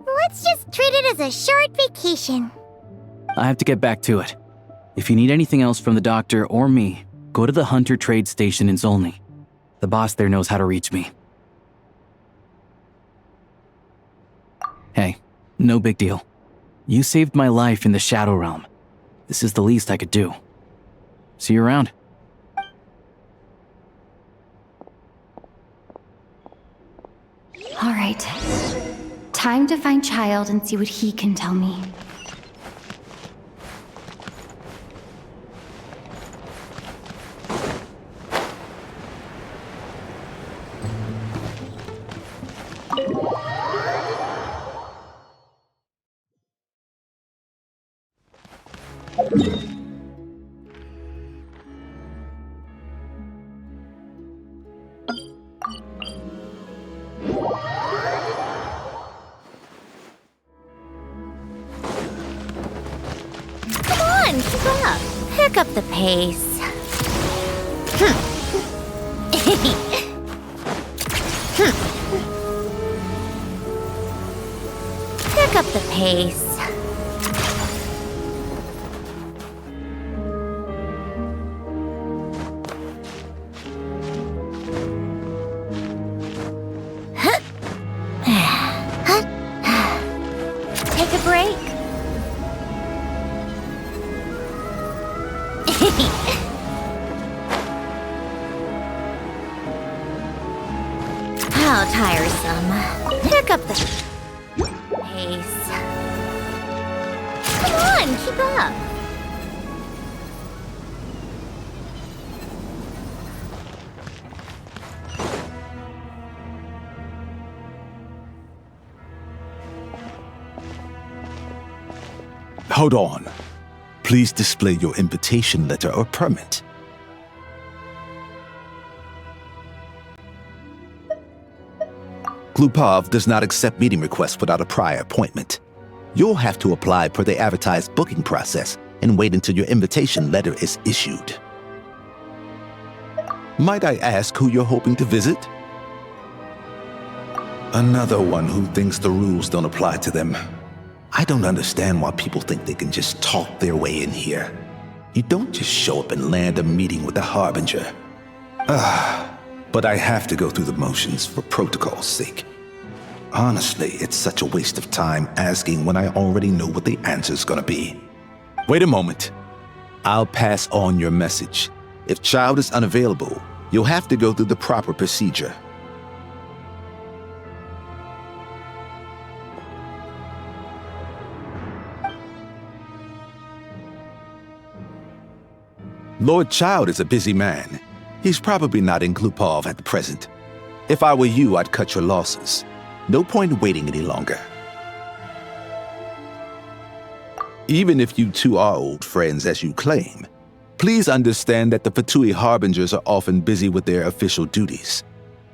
Let's just treat it as a short vacation. I have to get back to it. If you need anything else from the doctor or me, go to the Hunter Trade Station in Zolny. The boss there knows how to reach me. Hey, no big deal. You saved my life in the Shadow Realm. This is the least I could do. See you around. All right. Time to find Child and see what he can tell me. Come on, keep up. Pick up the pace. Pick up the pace. Take a break. How tiresome. Pick up the pace. Come on, keep up. Hold on. Please display your invitation letter or permit. Glupov does not accept meeting requests without a prior appointment. You'll have to apply per the advertised booking process and wait until your invitation letter is issued. Might I ask who you're hoping to visit? Another one who thinks the rules don't apply to them. I don't understand why people think they can just talk their way in here. You don't just show up and land a meeting with the Harbinger. But I have to go through the motions for protocol's sake. Honestly, it's such a waste of time asking when I already know what the answer's gonna be. Wait a moment. I'll pass on your message. If Child is unavailable, you'll have to go through the proper procedure. Lord Child is a busy man. He's probably not in Glupov at the present. If I were you, I'd cut your losses. No point waiting any longer. Even if you two are old friends as you claim, please understand that the Fatui Harbingers are often busy with their official duties.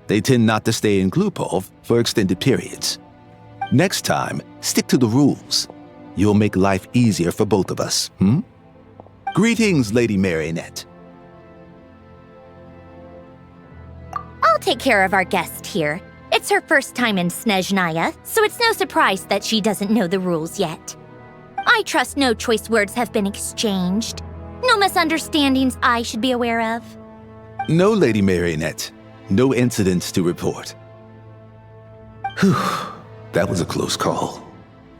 They tend not to stay in Glupov for extended periods. Next time, stick to the rules. You'll make life easier for both of us, Greetings, Lady Marionette. I'll take care of our guest here. It's her first time in Snezhnaya, so it's no surprise that she doesn't know the rules yet. I trust no choice words have been exchanged. No misunderstandings I should be aware of. No, Lady Marionette. No incidents to report. Whew, that was a close call.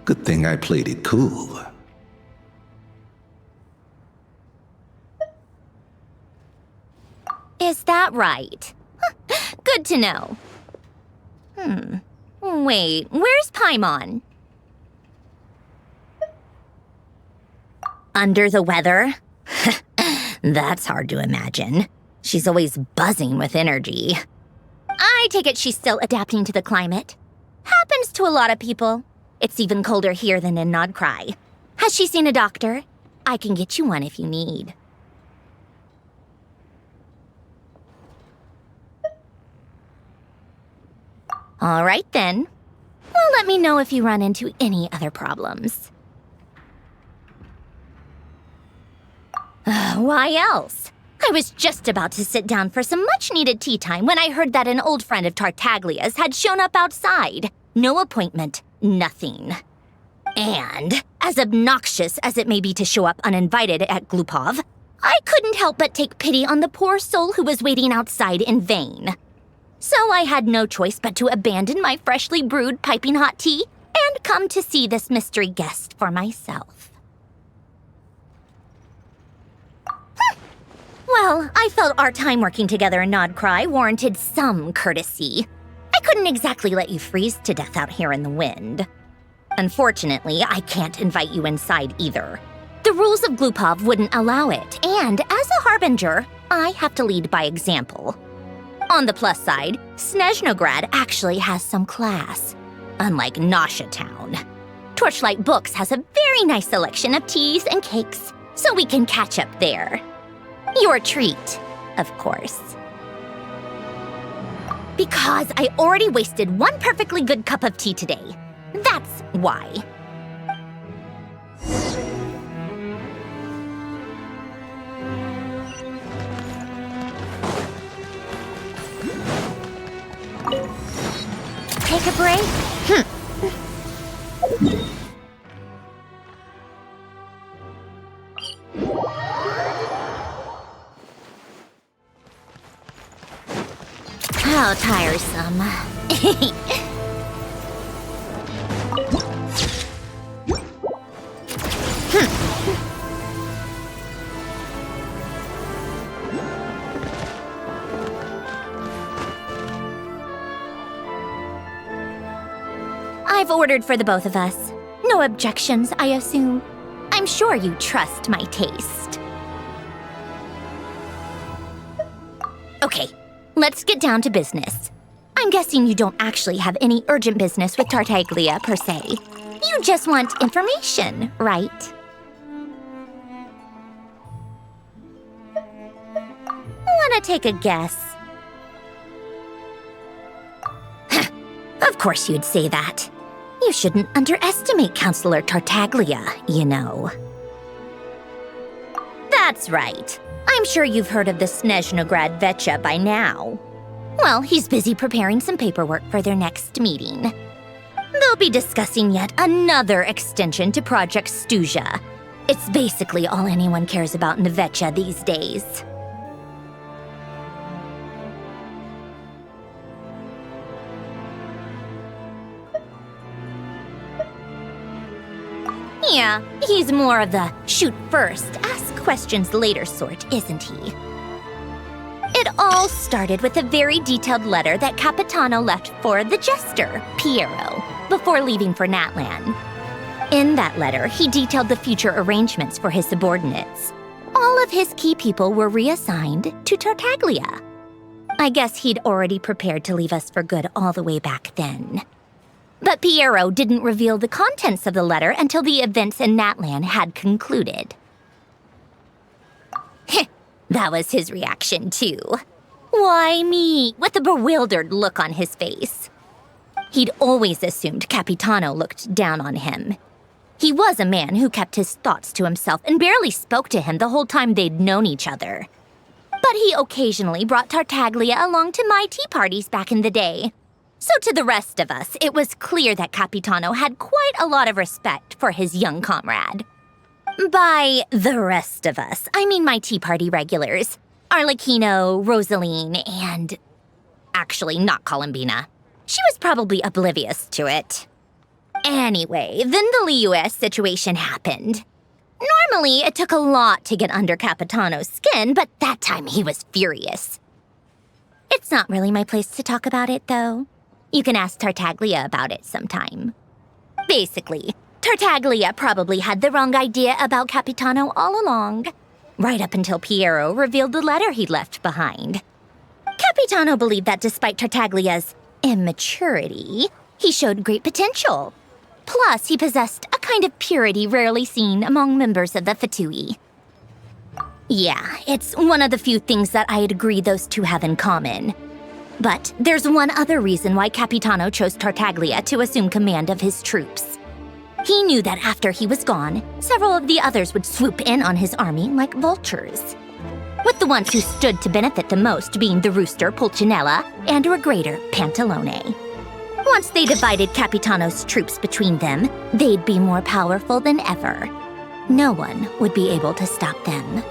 Good thing I played it cool. Is that right? Good to know. Wait, where's Paimon? Under the weather? That's hard to imagine. She's always buzzing with energy. I take it she's still adapting to the climate. Happens to a lot of people. It's even colder here than in Nodcry. Has she seen a doctor? I can get you one if you need. All right, then. Well, let me know if you run into any other problems. Why else? I was just about to sit down for some much-needed tea time when I heard that an old friend of Tartaglia's had shown up outside. No appointment, nothing. And, as obnoxious as it may be to show up uninvited at Glupov, I couldn't help but take pity on the poor soul who was waiting outside in vain. So I had no choice but to abandon my freshly brewed piping hot tea and come to see this mystery guest for myself. Well, I felt our time working together in Nodcry warranted some courtesy. I couldn't exactly let you freeze to death out here in the wind. Unfortunately, I can't invite you inside either. The rules of Glupov wouldn't allow it, and as a Harbinger, I have to lead by example. On the plus side, Snezhnograd actually has some class, unlike Nosha Town. Torchlight Books has a very nice selection of teas and cakes, so we can catch up there. Your treat, of course. Because I already wasted one perfectly good cup of tea today. That's why. Take a break? How tiresome. I've ordered for the both of us. No objections, I assume. I'm sure you trust my taste. Okay, let's get down to business. I'm guessing you don't actually have any urgent business with Tartaglia, per se. You just want information, right? Wanna take a guess? Of course you'd say that. You shouldn't underestimate Counselor Tartaglia, you know. That's right. I'm sure you've heard of the Snezhnograd VII by now. Well, he's busy preparing some paperwork for their next meeting. They'll be discussing yet another extension to Project Stuzha. It's basically all anyone cares about in the VII these days. Yeah, he's more of the shoot first, ask questions later sort, isn't he? It all started with a very detailed letter that Capitano left for the jester, Piero, before leaving for Natlan. In that letter, he detailed the future arrangements for his subordinates. All of his key people were reassigned to Tartaglia. I guess he'd already prepared to leave us for good all the way back then. But Piero didn't reveal the contents of the letter until the events in Natlan had concluded. That was his reaction, too. Why me? With a bewildered look on his face. He'd always assumed Capitano looked down on him. He was a man who kept his thoughts to himself and barely spoke to him the whole time they'd known each other. But he occasionally brought Tartaglia along to my tea parties back in the day. So to the rest of us, it was clear that Capitano had quite a lot of respect for his young comrade. By the rest of us, I mean my tea party regulars. Arlecchino, Rosaline, and... actually, not Columbina. She was probably oblivious to it. Anyway, then the Liu situation happened. Normally, it took a lot to get under Capitano's skin, but that time he was furious. It's not really my place to talk about it, though. You can ask Tartaglia about it sometime. Basically, Tartaglia probably had the wrong idea about Capitano all along, right up until Piero revealed the letter he'd left behind. Capitano believed that despite Tartaglia's immaturity, he showed great potential. Plus, he possessed a kind of purity rarely seen among members of the Fatui. Yeah, it's one of the few things that I'd agree those two have in common. But there's one other reason why Capitano chose Tartaglia to assume command of his troops. He knew that after he was gone, several of the others would swoop in on his army like vultures. With the ones who stood to benefit the most being the rooster Pulcinella and Regrator Pantalone. Once they divided Capitano's troops between them, they'd be more powerful than ever. No one would be able to stop them.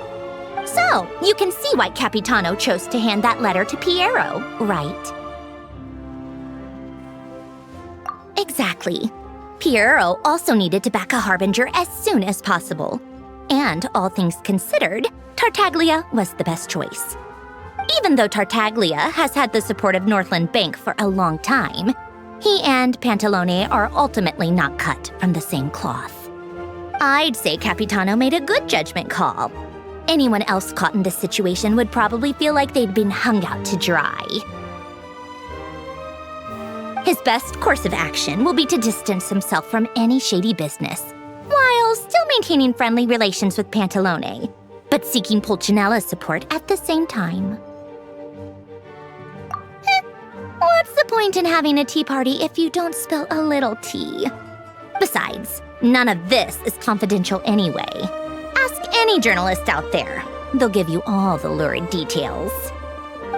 So, you can see why Capitano chose to hand that letter to Piero, right? Exactly. Piero also needed to back a harbinger as soon as possible. And, all things considered, Tartaglia was the best choice. Even though Tartaglia has had the support of Northland Bank for a long time, he and Pantalone are ultimately not cut from the same cloth. I'd say Capitano made a good judgment call. Anyone else caught in this situation would probably feel like they'd been hung out to dry. His best course of action will be to distance himself from any shady business, while while still maintaining friendly relations with Pantalone, but seeking Pulcinella's support at the same time. What's the point in having a tea party if you don't spill a little tea? Besides, none of this is confidential anyway. Ask any journalist out there. They'll give you all the lurid details.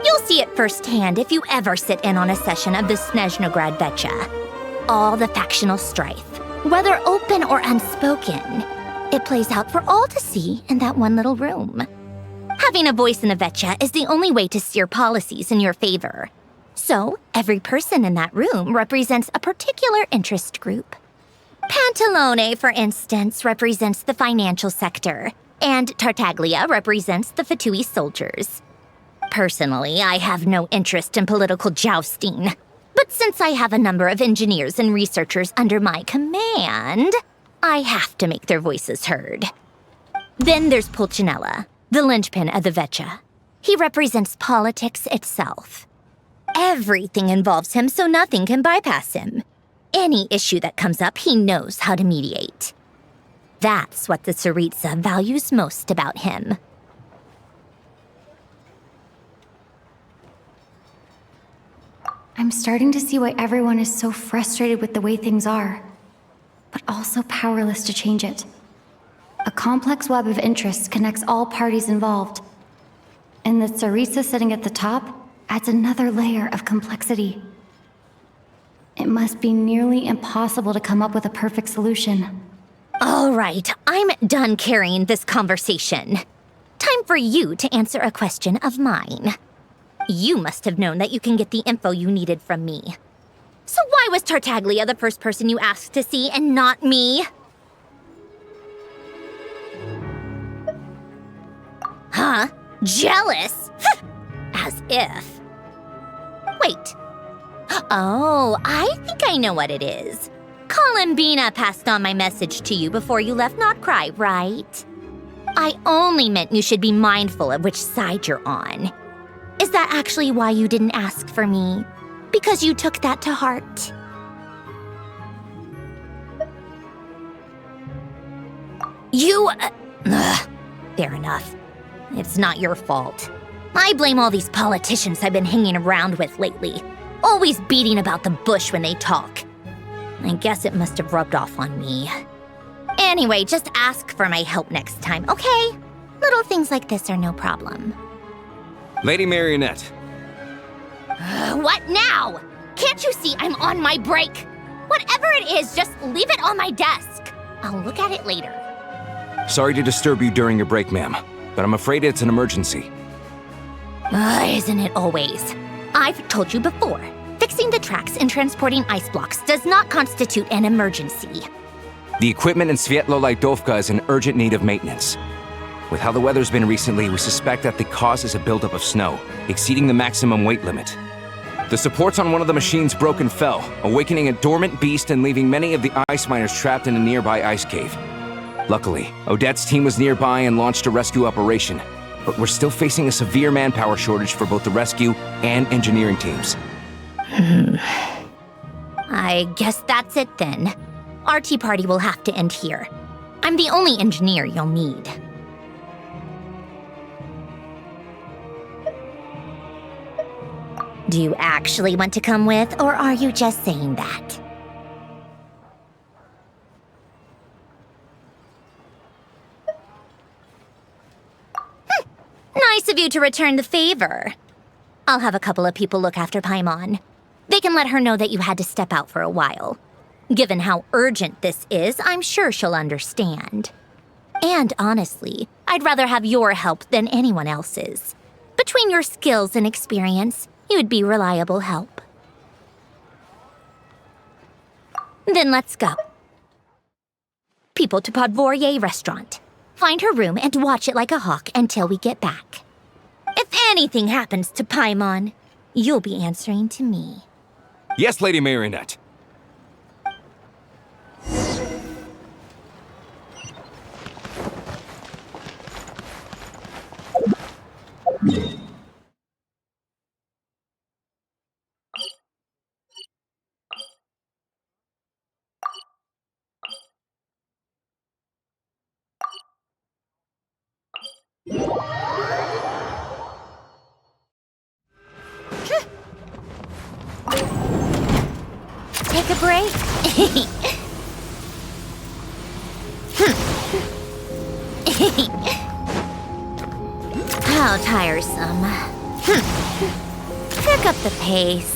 You'll see it firsthand if you ever sit in on a session of the Snezhnograd Vecha. All the factional strife, whether open or unspoken, it plays out for all to see in that one little room. Having a voice in the Vecha is the only way to steer policies in your favor. So, every person in that room represents a particular interest group. Pantalone, for instance, represents the financial sector, and Tartaglia represents the Fatui soldiers. Personally, I have no interest in political jousting, but since I have a number of engineers and researchers under my command, I have to make their voices heard. Then there's Pulcinella, the linchpin of the Vecha. He represents politics itself. Everything involves him, so nothing can bypass him. Any issue that comes up, he knows how to mediate. That's what the Tsaritsa values most about him. I'm starting to see why everyone is so frustrated with the way things are, but also powerless to change it. A complex web of interests connects all parties involved, and the Tsaritsa sitting at the top adds another layer of complexity. It must be nearly impossible to come up with a perfect solution. All right, I'm done carrying this conversation. Time for you to answer a question of mine. You must have known that you can get the info you needed from me. So why was Tartaglia the first person you asked to see and not me? Huh? Jealous? As if. Wait. Oh, I think I know what it is. Columbina passed on my message to you before you left Not Cry, right? I only meant you should be mindful of which side you're on. Is that actually why you didn't ask for me? Because you took that to heart? Fair enough. It's not your fault. I blame all these politicians I've been hanging around with lately. Always beating about the bush when they talk. I guess it must have rubbed off on me. Anyway, just ask for my help next time, okay? Little things like this are no problem. Lady Marionette. What now? Can't you see I'm on my break? Whatever it is, just leave it on my desk. I'll look at it later. Sorry to disturb you during your break, ma'am, but I'm afraid it's an emergency. Isn't it always? I've told you before, fixing the tracks and transporting ice blocks does not constitute an emergency. The equipment in Svietlo-Laidovka is in urgent need of maintenance. With how the weather's been recently, we suspect that the cause is a buildup of snow, exceeding the maximum weight limit. The supports on one of the machines broke and fell, awakening a dormant beast and leaving many of the ice miners trapped in a nearby ice cave. Luckily, Odette's team was nearby and launched a rescue operation, but we're still facing a severe manpower shortage for both the rescue and engineering teams. I guess that's it then. Our tea party will have to end here. I'm the only engineer you'll need. Do you actually want to come with, or are you just saying that? Nice of you to return the favor. I'll have a couple of people look after Paimon. They can let her know that you had to step out for a while. Given how urgent this is, I'm sure she'll understand. And honestly, I'd rather have your help than anyone else's. Between your skills and experience, you'd be reliable help. Then let's go. People to Podvorye restaurant. Find her room and watch it like a hawk until we get back. If anything happens to Paimon, you'll be answering to me. Yes, Lady Marionette. How tiresome. Pick up the pace.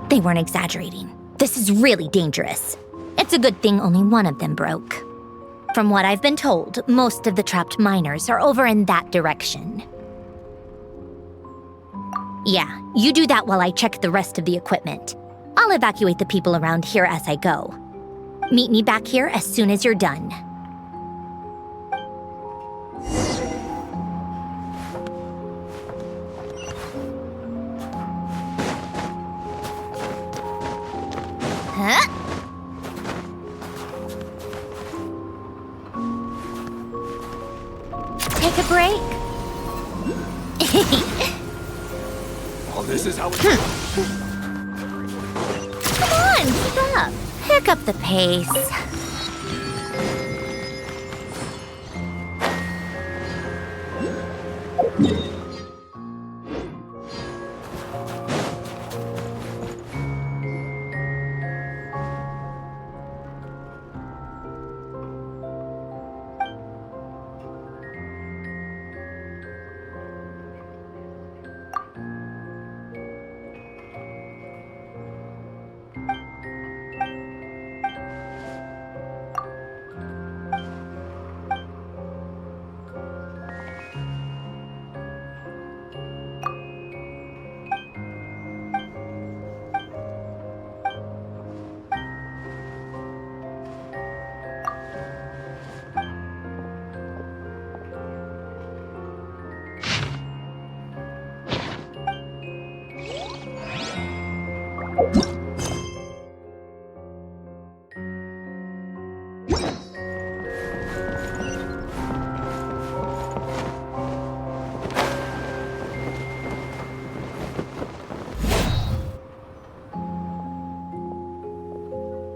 They weren't exaggerating. This is really dangerous. It's a good thing only one of them broke. From what I've been told, most of the trapped miners are over in that direction. Yeah, you do that while I check the rest of the equipment. I'll evacuate the people around here as I go. Meet me back here as soon as you're done. Huh? Take a break? Oh, this is how Come on, keep up. Pick up the pace.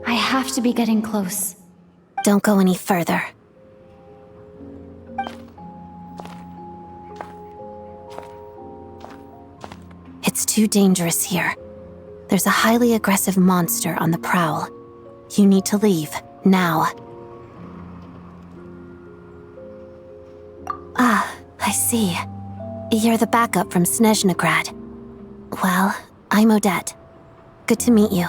I have to be getting close. Don't go any further. It's too dangerous here. There's a highly aggressive monster on the prowl. You need to leave, now. Ah, I see. You're the backup from Snezhnegrad. Well, I'm Odette. Good to meet you.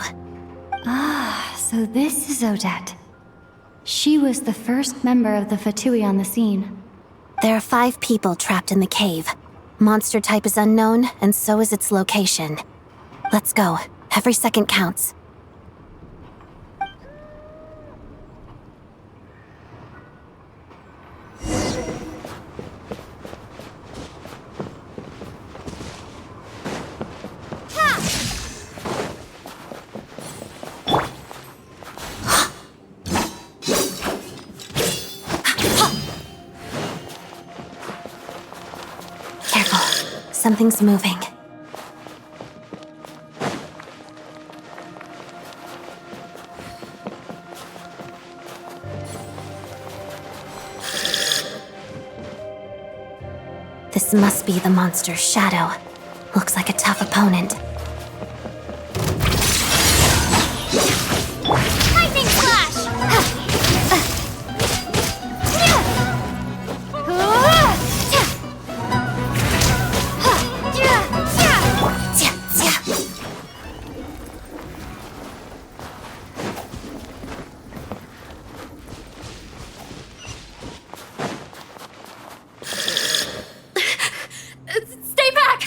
Ah, so this is Odette. She was the first member of the Fatui on the scene. There are 5 people trapped in the cave. Monster type is unknown, and so is its location. Let's go. Every second counts. Something's moving. This must be the monster's shadow. Looks like a tough opponent. Lightning flash! Stay back!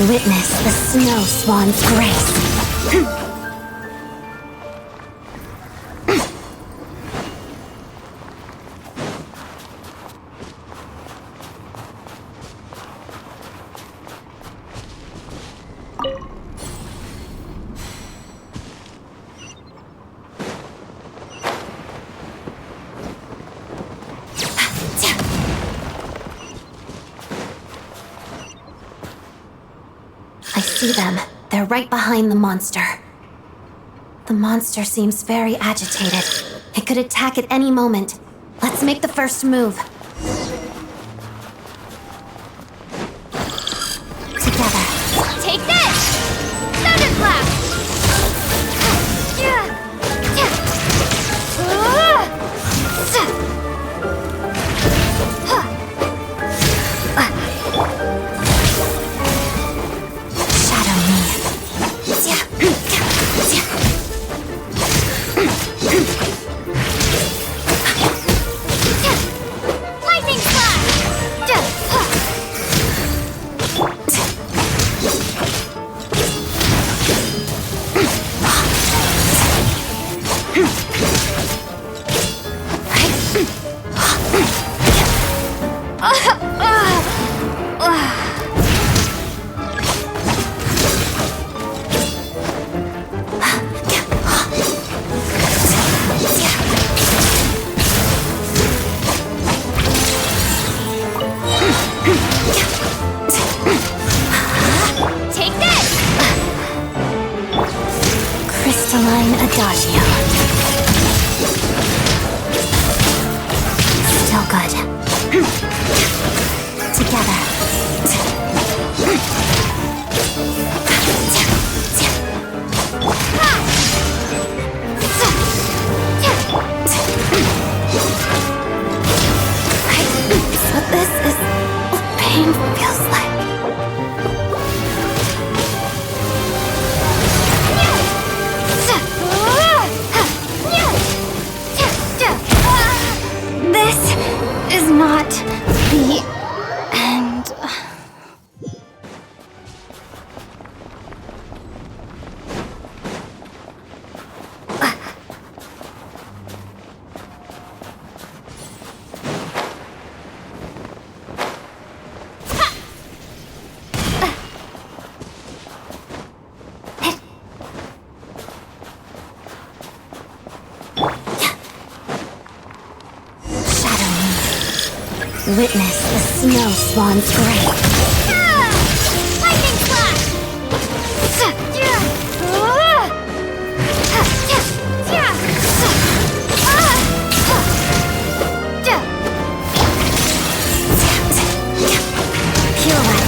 Witness the snow swan's grace. I see them. They're right behind the monster. The monster seems very agitated. It could attack at any moment. Let's make the first move. Together. Take this! Thunderclap! Shadow me. Lightning slash! Take this! Crystalline Adagio. Still good. Together. So this is what pain feels like. This is not the end. Witness the snow swan's grave. Lightning slash! Pirouette.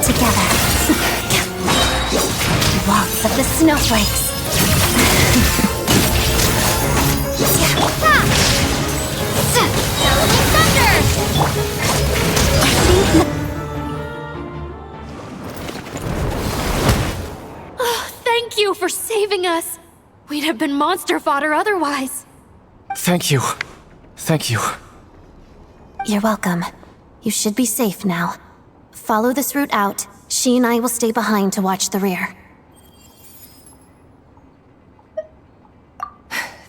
Together. Waltz of the snowflakes. Bellowing thunder! Thank you for saving us. We'd have been monster fodder otherwise. Thank you. Thank you. You're welcome. You should be safe now. Follow this route out. She and I will stay behind to watch the rear.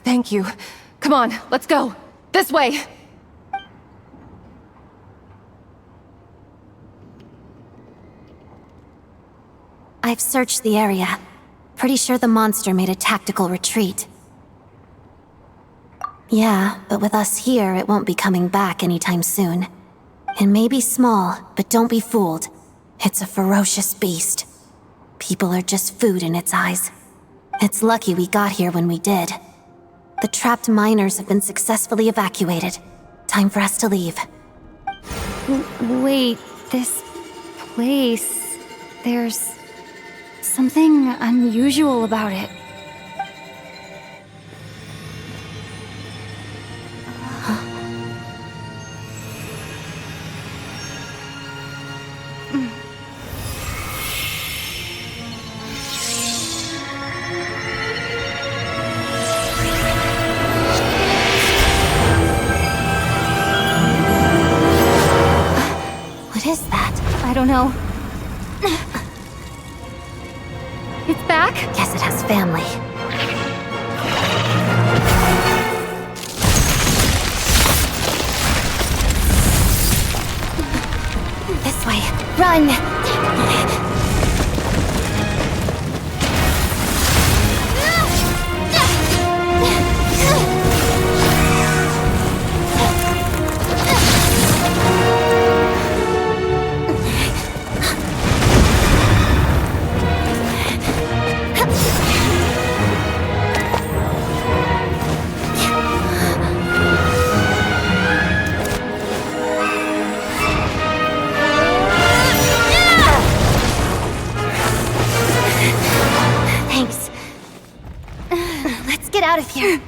Thank you. Come on, let's go. This way. I've searched the area. Pretty sure the monster made a tactical retreat. Yeah, but with us here, it won't be coming back anytime soon. It may be small, but don't be fooled. It's a ferocious beast. People are just food in its eyes. It's lucky we got here when we did. The trapped miners have been successfully evacuated. Time for us to leave. Wait, this place... There's something unusual about it. What is that? I don't know. It's back? Guess it has family. This way. Run! get out of here.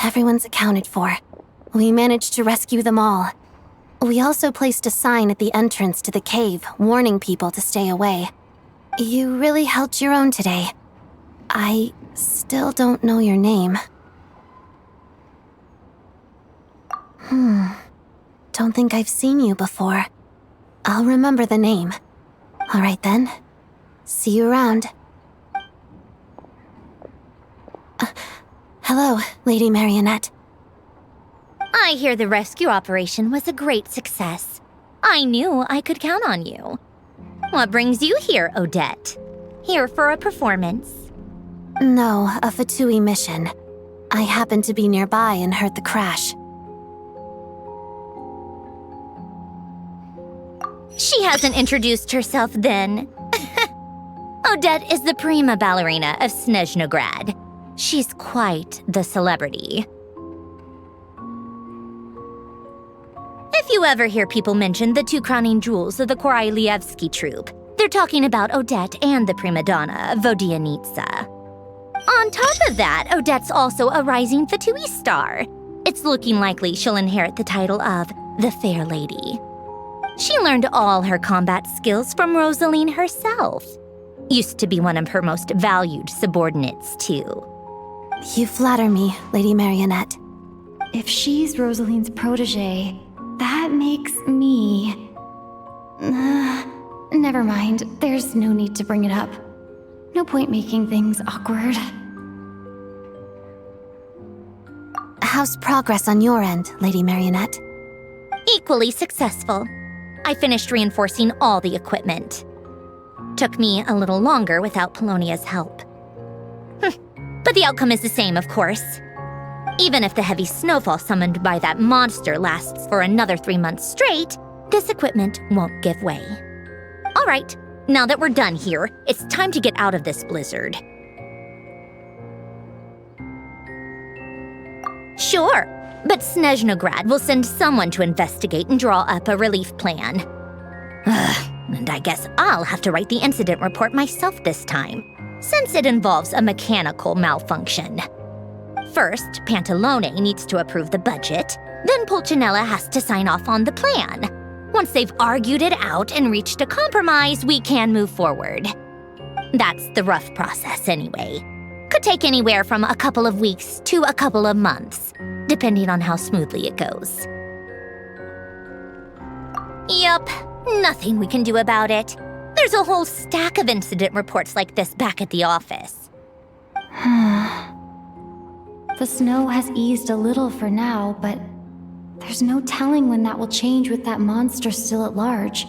Everyone's accounted for. We managed to rescue them all. We also placed a sign at the entrance to the cave, warning people to stay away. You really held your own today. I still don't know your name. Don't think I've seen you before. I'll remember the name. All right then. See you around. Hello, Lady Marionette. I hear the rescue operation was a great success. I knew I could count on you. What brings you here, Odette? Here for a performance? No, a VII mission. I happened to be nearby and heard the crash. She hasn't introduced herself then. Odette is the prima ballerina of Snezhnograd. She's quite the celebrity. If you ever hear people mention the two crowning jewels of the Korolievsky troupe, they're talking about Odette and the prima donna, Vodianitsa. On top of that, Odette's also a rising VII star. It's looking likely she'll inherit the title of the Fair Lady. She learned all her combat skills from Rosaline herself. Used to be one of her most valued subordinates, too. You flatter me, Lady Marionette. If she's Rosaline's protege, that makes me... never mind. There's no need to bring it up. No point making things awkward. How's progress on your end, Lady Marionette? Equally successful. I finished reinforcing all the equipment. Took me a little longer without Polonia's help. But the outcome is the same, of course. Even if the heavy snowfall summoned by that monster lasts for another 3 months straight, this equipment won't give way. All right, now that we're done here, it's time to get out of this blizzard. Sure, but Snezhnograd will send someone to investigate and draw up a relief plan. And I guess I'll have to write the incident report myself this time, since it involves a mechanical malfunction. First, Pantalone needs to approve the budget, then Pulcinella has to sign off on the plan. Once they've argued it out and reached a compromise, we can move forward. That's the rough process anyway. Could take anywhere from a couple of weeks to a couple of months, depending on how smoothly it goes. Yup, nothing we can do about it. There's a whole stack of incident reports like this back at the office. The snow has eased a little for now, but there's no telling when that will change with that monster still at large.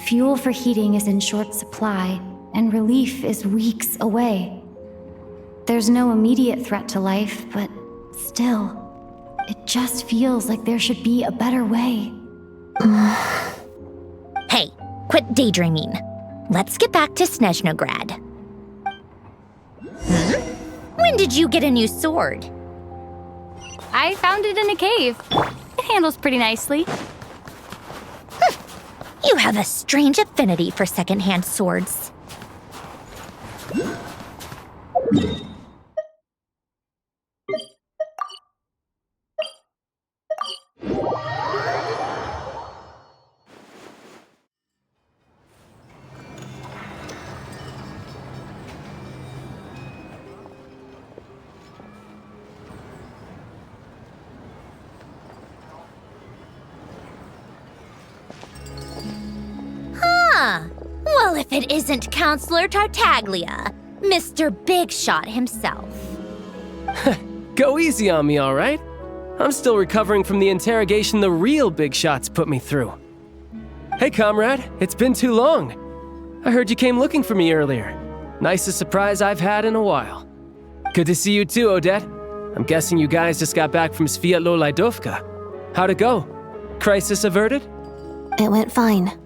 Fuel for heating is in short supply, and relief is weeks away. There's no immediate threat to life, but still, it just feels like there should be a better way. Hey, quit daydreaming. Let's get back to Snezhnograd. When did you get a new sword? I found it in a cave. It handles pretty nicely. You have a strange affinity for secondhand swords. Well, if it isn't Counselor Tartaglia, Mr. Big Shot himself. Go easy on me, all right? I'm still recovering from the interrogation the real Big Shots put me through. Hey, comrade, it's been too long. I heard you came looking for me earlier. Nicest surprise I've had in a while. Good to see you too, Odette. I'm guessing you guys just got back from Sviatlo Lajdovka. How'd it go? Crisis averted? It went fine.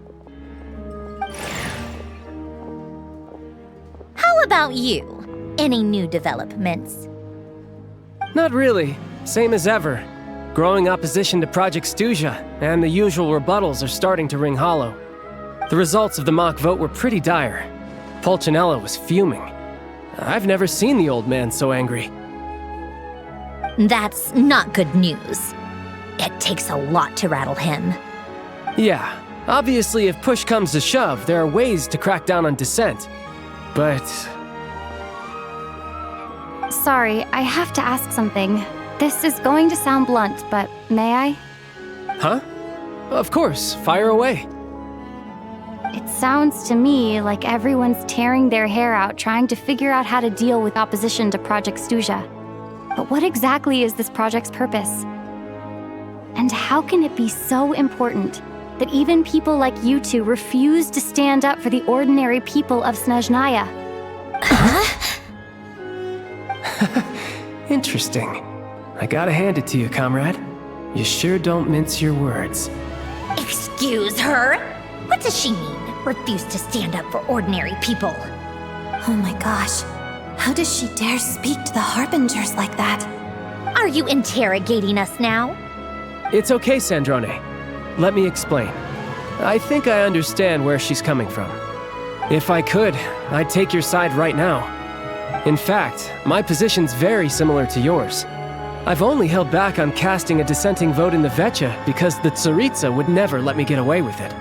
How about you? Any new developments? Not really. Same as ever. Growing opposition to Project Stuja, and the usual rebuttals are starting to ring hollow. The results of the mock vote were pretty dire. Pulcinella was fuming. I've never seen the old man so angry. That's not good news. It takes a lot to rattle him. Yeah, obviously if push comes to shove, there are ways to crack down on dissent. But... Sorry, I have to ask something. This is going to sound blunt, but may I? Huh? Of course, fire away. It sounds to me like everyone's tearing their hair out trying to figure out how to deal with opposition to Project Stuja. But what exactly is this project's purpose? And how can it be so important that even people like you two refuse to stand up for the ordinary people of Snezhnaya? Interesting. I gotta hand it to you, comrade. You sure don't mince your words. Excuse her? What does she mean? Refuse to stand up for ordinary people? Oh my gosh. How does she dare speak to the Harbingers like that? Are you interrogating us now? It's okay, Sandrone. Let me explain. I think I understand where she's coming from. If I could, I'd take your side right now. In fact, my position's very similar to yours. I've only held back on casting a dissenting vote in the Vecha because the Tsaritsa would never let me get away with it.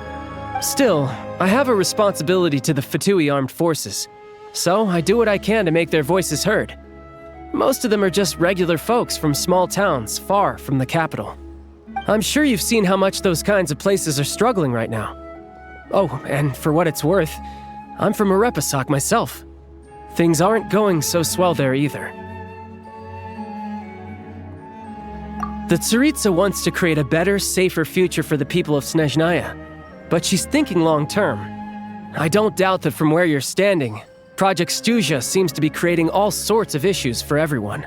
Still, I have a responsibility to the Fatui armed forces, so I do what I can to make their voices heard. Most of them are just regular folks from small towns far from the capital. I'm sure you've seen how much those kinds of places are struggling right now. Oh, and for what it's worth, I'm from Arepasak myself. Things aren't going so swell there either. The Tsaritsa wants to create a better, safer future for the people of Snezhnaya, but she's thinking long-term. I don't doubt that from where you're standing, Project Stuja seems to be creating all sorts of issues for everyone.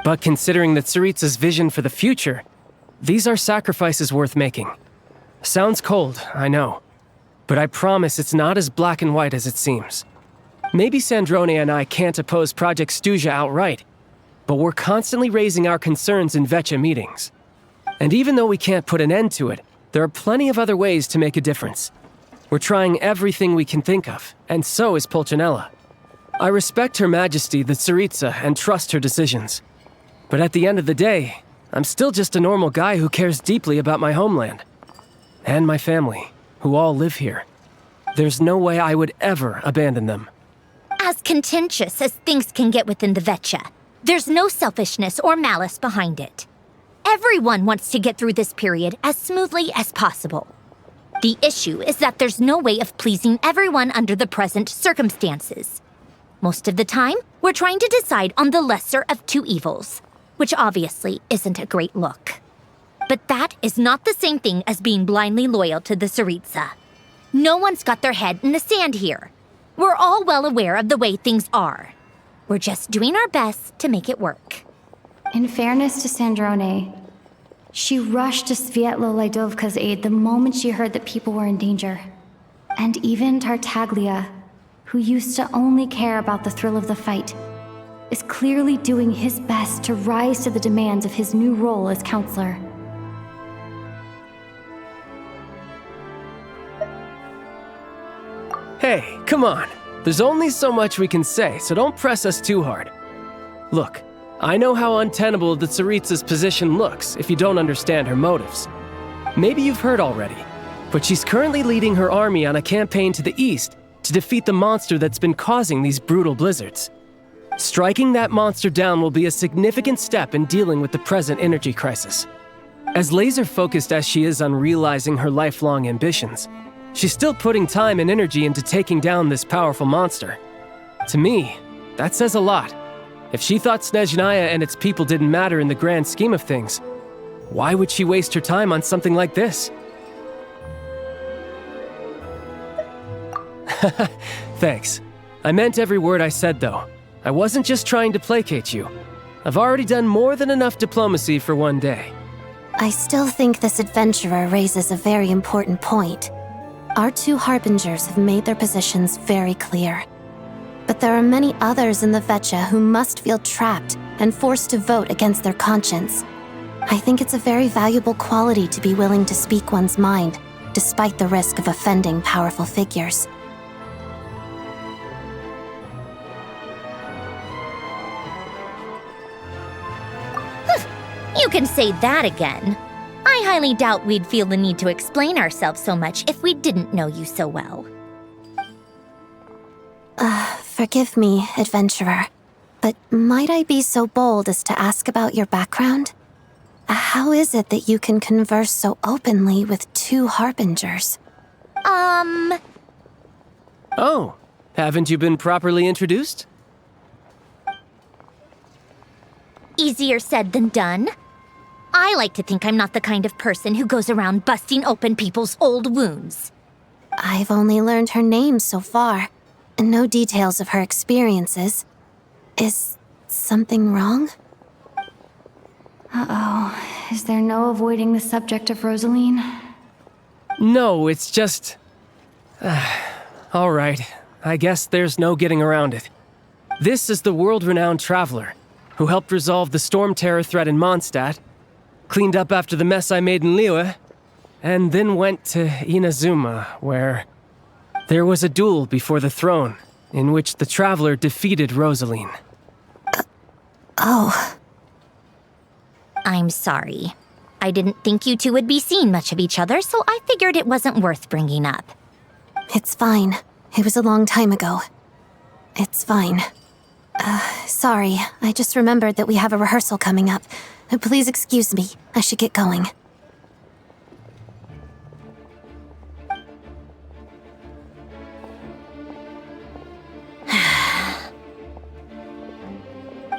But considering the Tsaritsa's vision for the future, these are sacrifices worth making. Sounds cold, I know, but I promise it's not as black and white as it seems. Maybe Sandrone and I can't oppose Project Stuja outright, but we're constantly raising our concerns in Vecha meetings. And even though we can't put an end to it, there are plenty of other ways to make a difference. We're trying everything we can think of, and so is Pulcinella. I respect Her Majesty, the Tsaritsa, and trust her decisions. But at the end of the day, I'm still just a normal guy who cares deeply about my homeland. And my family, who all live here. There's no way I would ever abandon them. As contentious as things can get within the Vecha, there's no selfishness or malice behind it. Everyone wants to get through this period as smoothly as possible. The issue is that there's no way of pleasing everyone under the present circumstances. Most of the time, we're trying to decide on the lesser of two evils, which obviously isn't a great look. But that is not the same thing as being blindly loyal to the Tsaritsa. No one's got their head in the sand here. We're all well aware of the way things are. We're just doing our best to make it work. In fairness to Sandrone, she rushed to Svietlo Laidovka's aid the moment she heard that people were in danger. And even Tartaglia, who used to only care about the thrill of the fight, is clearly doing his best to rise to the demands of his new role as counselor. Hey, come on. There's only so much we can say, so don't press us too hard. Look, I know how untenable the Tsaritsa's position looks if you don't understand her motives. Maybe you've heard already, but she's currently leading her army on a campaign to the east to defeat the monster that's been causing these brutal blizzards. Striking that monster down will be a significant step in dealing with the present energy crisis. As laser-focused as she is on realizing her lifelong ambitions, she's still putting time and energy into taking down this powerful monster. To me, that says a lot. If she thought Snezhnaya and its people didn't matter in the grand scheme of things, why would she waste her time on something like this? Thanks. I meant every word I said, though. I wasn't just trying to placate you. I've already done more than enough diplomacy for one day. I still think this adventurer raises a very important point. Our two harbingers have made their positions very clear. But there are many others in the Vecha who must feel trapped and forced to vote against their conscience. I think it's a very valuable quality to be willing to speak one's mind, despite the risk of offending powerful figures. You can say that again. I highly doubt we'd feel the need to explain ourselves so much if we didn't know you so well. Forgive me, adventurer, but might I be so bold as to ask about your background? How is it that you can converse so openly with two harbingers? Oh, haven't you been properly introduced? Easier said than done. I like to think I'm not the kind of person who goes around busting open people's old wounds. I've only learned her name so far, and no details of her experiences. Is something wrong? Uh-oh. Is there no avoiding the subject of Rosaline? No, it's just... all right. I guess there's no getting around it. This is the world-renowned traveler who helped resolve the storm terror threat in Mondstadt, cleaned up after the mess I made in Liyue, and then went to Inazuma, where there was a duel before the throne, in which the traveler defeated Rosaline. Oh. I'm sorry. I didn't think you two would be seeing much of each other, so I figured it wasn't worth bringing up. It's fine. It was a long time ago. It's fine. Sorry, I just remembered that we have a rehearsal coming up. Please excuse me. I should get going.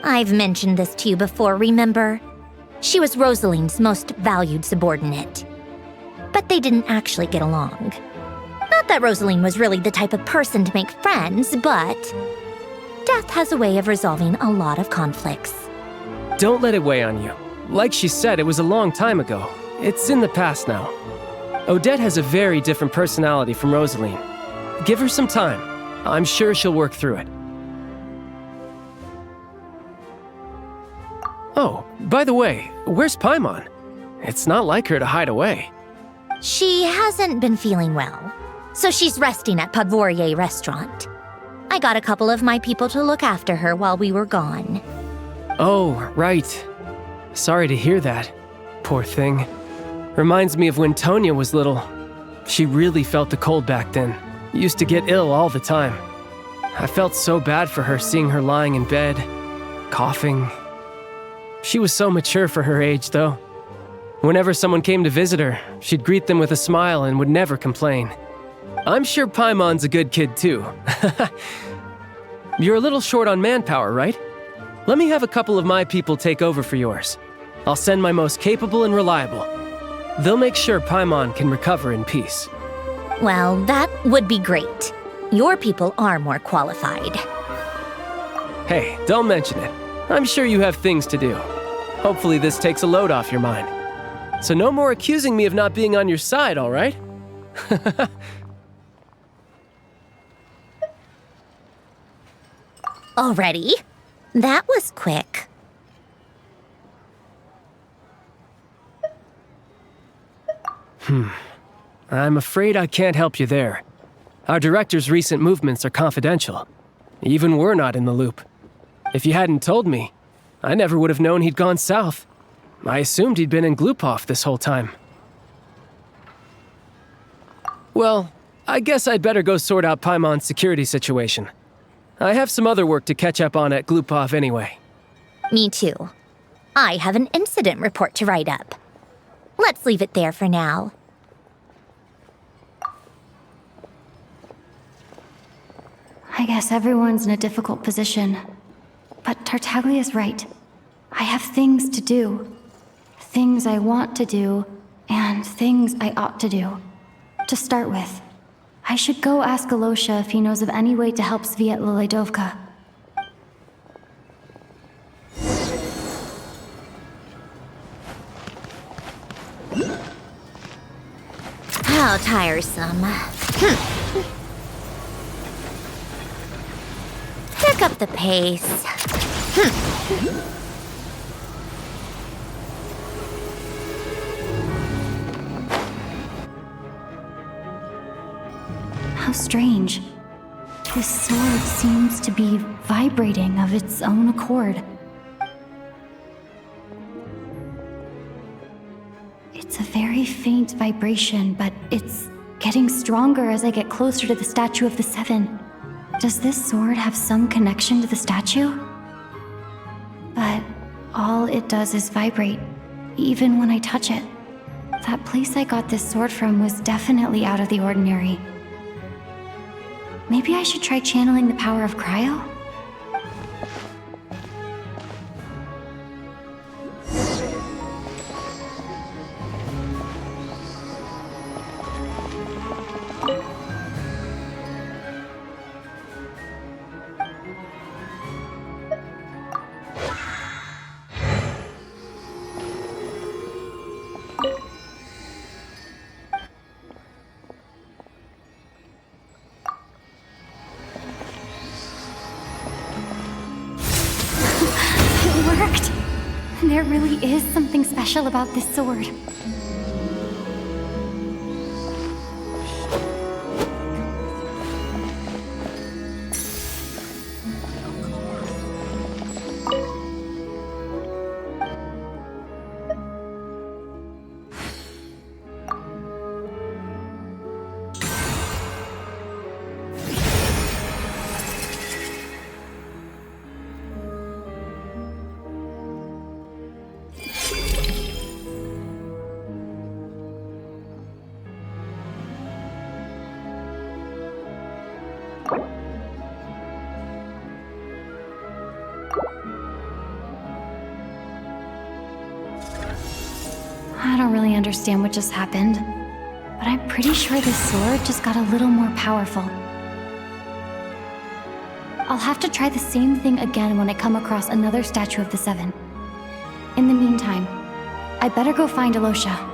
I've mentioned this to you before, remember? She was Rosaline's most valued subordinate. But they didn't actually get along. Not that Rosaline was really the type of person to make friends, but death has a way of resolving a lot of conflicts. Don't let it weigh on you. Like she said, it was a long time ago. It's in the past now. Odette has a very different personality from Rosaline. Give her some time. I'm sure she'll work through it. Oh, by the way, where's Paimon? It's not like her to hide away. She hasn't been feeling well, so she's resting at Podvorier restaurant. I got a couple of my people to look after her while we were gone. Oh, right. Sorry to hear that. Poor thing. Reminds me of when Tonya was little. She really felt the cold back then. Used to get ill all the time. I felt so bad for her seeing her lying in bed, coughing. She was so mature for her age, though. Whenever someone came to visit her, she'd greet them with a smile and would never complain. I'm sure Paimon's a good kid too. You're a little short on manpower, right? Let me have a couple of my people take over for yours. I'll send my most capable and reliable. They'll make sure Paimon can recover in peace. Well, that would be great. Your people are more qualified. Hey, don't mention it. I'm sure you have things to do. Hopefully this takes a load off your mind. So no more accusing me of not being on your side, all right? Already? That was quick. I'm afraid I can't help you there. Our director's recent movements are confidential. Even we're not in the loop. If you hadn't told me, I never would have known he'd gone south. I assumed he'd been in Glupov this whole time. Well, I guess I'd better go sort out Paimon's security situation. I have some other work to catch up on at Glupov anyway. Me too. I have an incident report to write up. Let's leave it there for now. I guess everyone's in a difficult position. But Tartaglia's right. I have things to do. Things I want to do, and things I ought to do. To start with, I should go ask Alosha if he knows of any way to help Sviatla Ledovka. How tiresome. Pick up the pace. How strange. This sword seems to be vibrating of its own accord. It's a very faint vibration, but it's getting stronger as I get closer to the statue of the Seven. Does this sword have some connection to the statue? But all it does is vibrate, even when I touch it. That place I got this sword from was definitely out of the ordinary. Maybe I should try channeling the power of cryo? There really is something special about this sword. I don't really understand what just happened, but I'm pretty sure this sword just got a little more powerful. I'll have to try the same thing again when I come across another statue of the Seven. In the meantime, I better go find Alosha.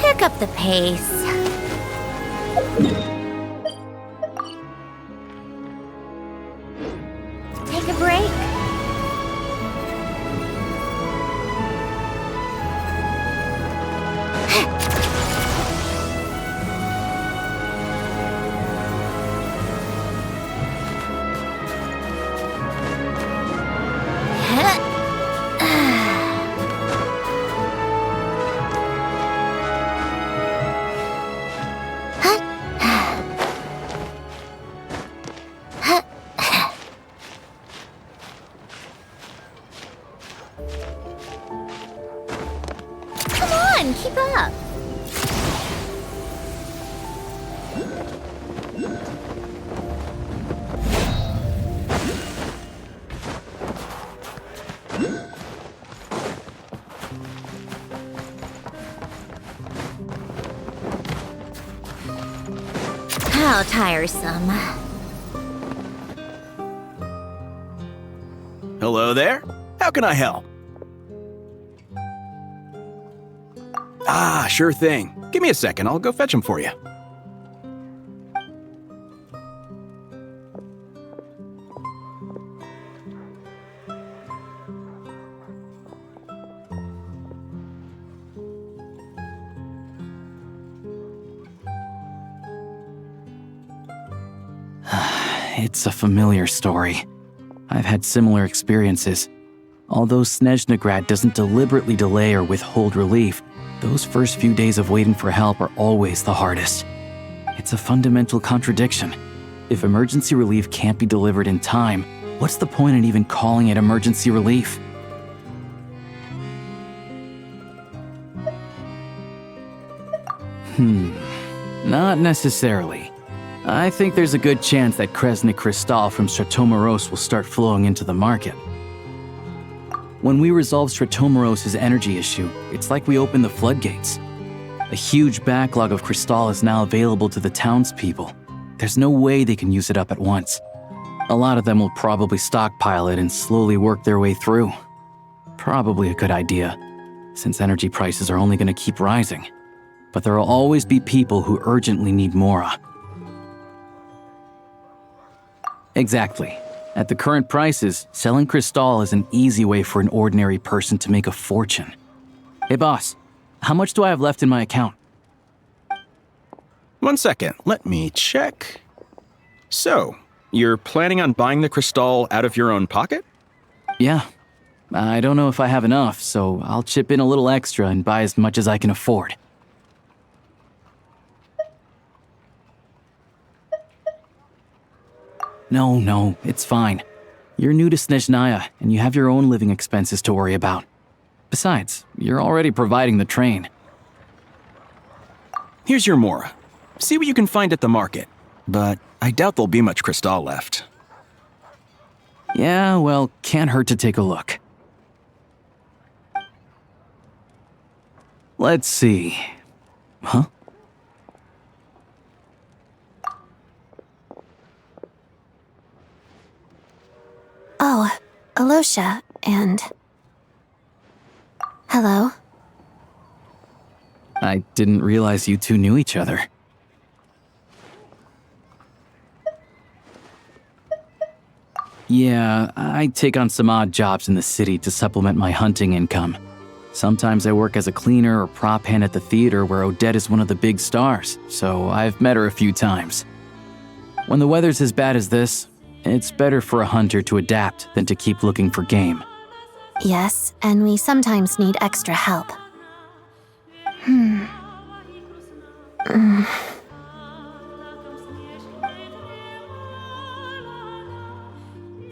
Pick up the pace. Take a break. How tiresome. Hello there. How can I help? Ah, sure thing. Give me a second. I'll go fetch him for you. It's a familiar story. I've had similar experiences. Although Snezhnegrad doesn't deliberately delay or withhold relief, those first few days of waiting for help are always the hardest. It's a fundamental contradiction. If emergency relief can't be delivered in time, what's the point in even calling it emergency relief? Not necessarily. I think there's a good chance that Kresnik Crystal from Stratomoros will start flowing into the market. When we resolve Stratomoros' energy issue, it's like we open the floodgates. A huge backlog of Crystal is now available to the townspeople. There's no way they can use it up at once. A lot of them will probably stockpile it and slowly work their way through. Probably a good idea, since energy prices are only going to keep rising. But there will always be people who urgently need Mora. Exactly. At the current prices, selling Crystal is an easy way for an ordinary person to make a fortune. Hey boss, how much do I have left in my account? 1 second, let me check. So, you're planning on buying the Crystal out of your own pocket? Yeah. I don't know if I have enough, so I'll chip in a little extra and buy as much as I can afford. No, it's fine. You're new to Snezhnaya, and you have your own living expenses to worry about. Besides, you're already providing the train. Here's your Mora. See what you can find at the market, but I doubt there'll be much Crystal left. Yeah, well, can't hurt to take a look. Let's see. Huh? Oh, Alosha, and... Hello? I didn't realize you two knew each other. Yeah, I take on some odd jobs in the city to supplement my hunting income. Sometimes I work as a cleaner or prop hand at the theater where Odette is one of the big stars, so I've met her a few times. When the weather's as bad as this, it's better for a hunter to adapt than to keep looking for game. Yes, and we sometimes need extra help.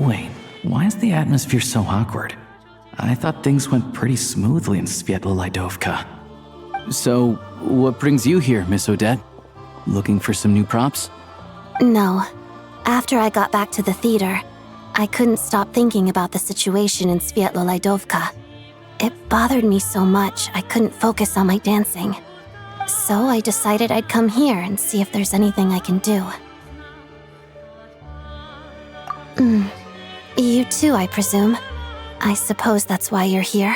Wait, why is the atmosphere so awkward? I thought things went pretty smoothly in Sviatlo-Lidovka. So, what brings you here, Miss Odette? Looking for some new props? No. After I got back to the theater, I couldn't stop thinking about the situation in Sviatlo-Lidovka. It bothered me so much I couldn't focus on my dancing. So I decided I'd come here and see if there's anything I can do. You too, I presume. I suppose that's why you're here.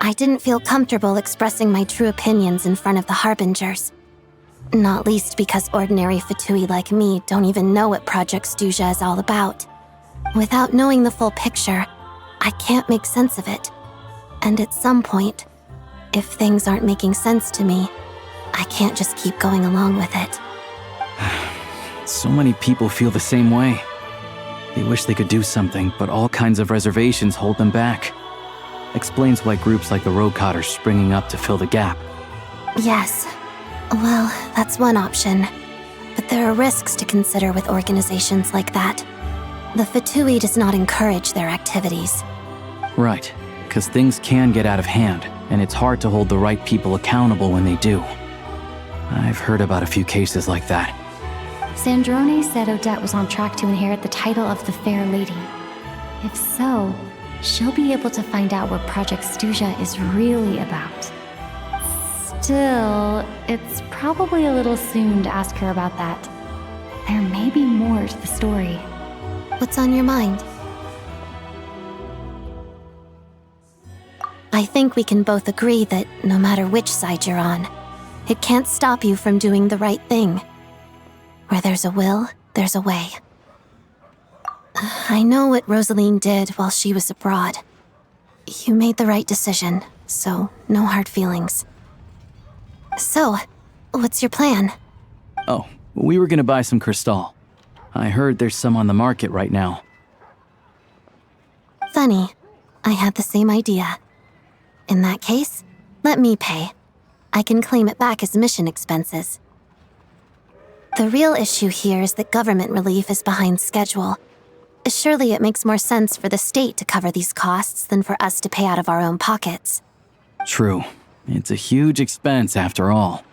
I didn't feel comfortable expressing my true opinions in front of the Harbingers. Not least because ordinary Fatui like me don't even know what Project Stuja is all about. Without knowing the full picture, I can't make sense of it. And at some point, if things aren't making sense to me, I can't just keep going along with it. So many people feel the same way. They wish they could do something, but all kinds of reservations hold them back. Explains why groups like the Rokot are springing up to fill the gap. Yes. Well, that's one option. But there are risks to consider with organizations like that. The Fatui does not encourage their activities. Right, because things can get out of hand, and it's hard to hold the right people accountable when they do. I've heard about a few cases like that. Sandrone said Odette was on track to inherit the title of the Fair Lady. If so, she'll be able to find out what Project Stuja is really about. Still, it's probably a little soon to ask her about that. there may be more to the story. What's on your mind? I think we can both agree that no matter which side you're on, it can't stop you from doing the right thing. Where there's a will, there's a way. I know what Rosaline did while she was abroad. You made the right decision, so no hard feelings. So, what's your plan? Oh, we were gonna buy some crystal. I heard there's some on the market right now. Funny, I had the same idea. In that case, let me pay. I can claim it back as mission expenses. The real issue here is that government relief is behind schedule. Surely it makes more sense for the state to cover these costs than for us to pay out of our own pockets. True. It's a huge expense after all.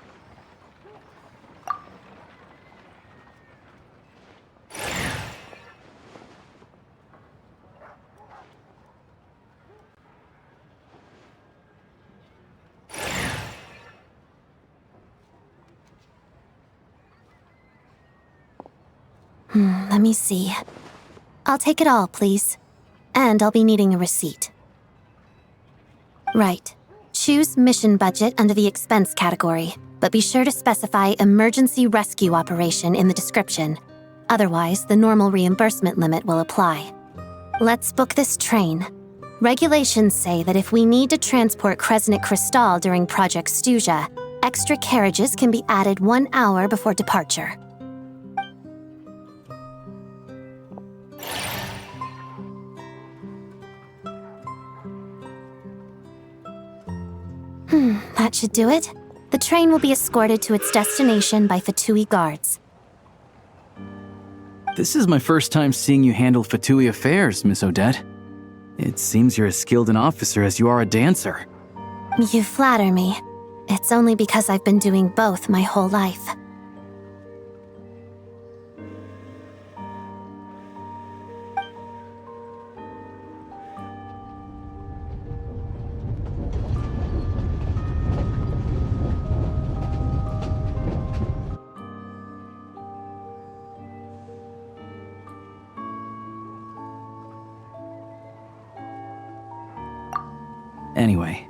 Let me see. I'll take it all, please. And I'll be needing a receipt. Right. Choose mission budget under the expense category, but be sure to specify emergency rescue operation in the description. Otherwise, the normal reimbursement limit will apply. Let's book this train. Regulations say that if we need to transport Kresnik Crystal during Project Stuja, extra carriages can be added 1 hour before departure. That should do it. The train will be escorted to its destination by Fatui guards. This is my first time seeing you handle Fatui affairs, Miss Odette. It seems you're as skilled an officer as you are a dancer. You flatter me. It's only because I've been doing both my whole life. Anyway,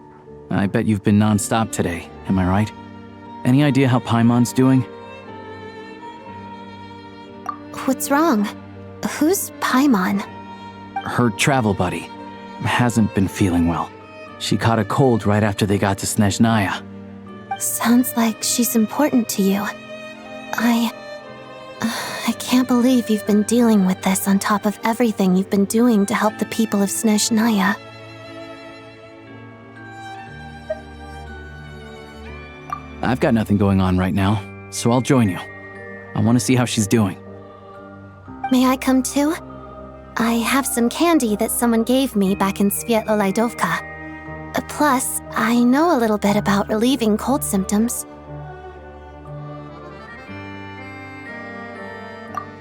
I bet you've been non-stop today, am I right? Any idea how Paimon's doing? What's wrong? Who's Paimon? Her travel buddy hasn't been feeling well. She caught a cold right after they got to Snezhnaya. Sounds like she's important to you. I can't believe you've been dealing with this on top of everything you've been doing to help the people of Snezhnaya. I've got nothing going on right now, so I'll join you. I want to see how she's doing. May I come too? I have some candy that someone gave me back in Svietlo-Laidovka. Plus, I know a little bit about relieving cold symptoms.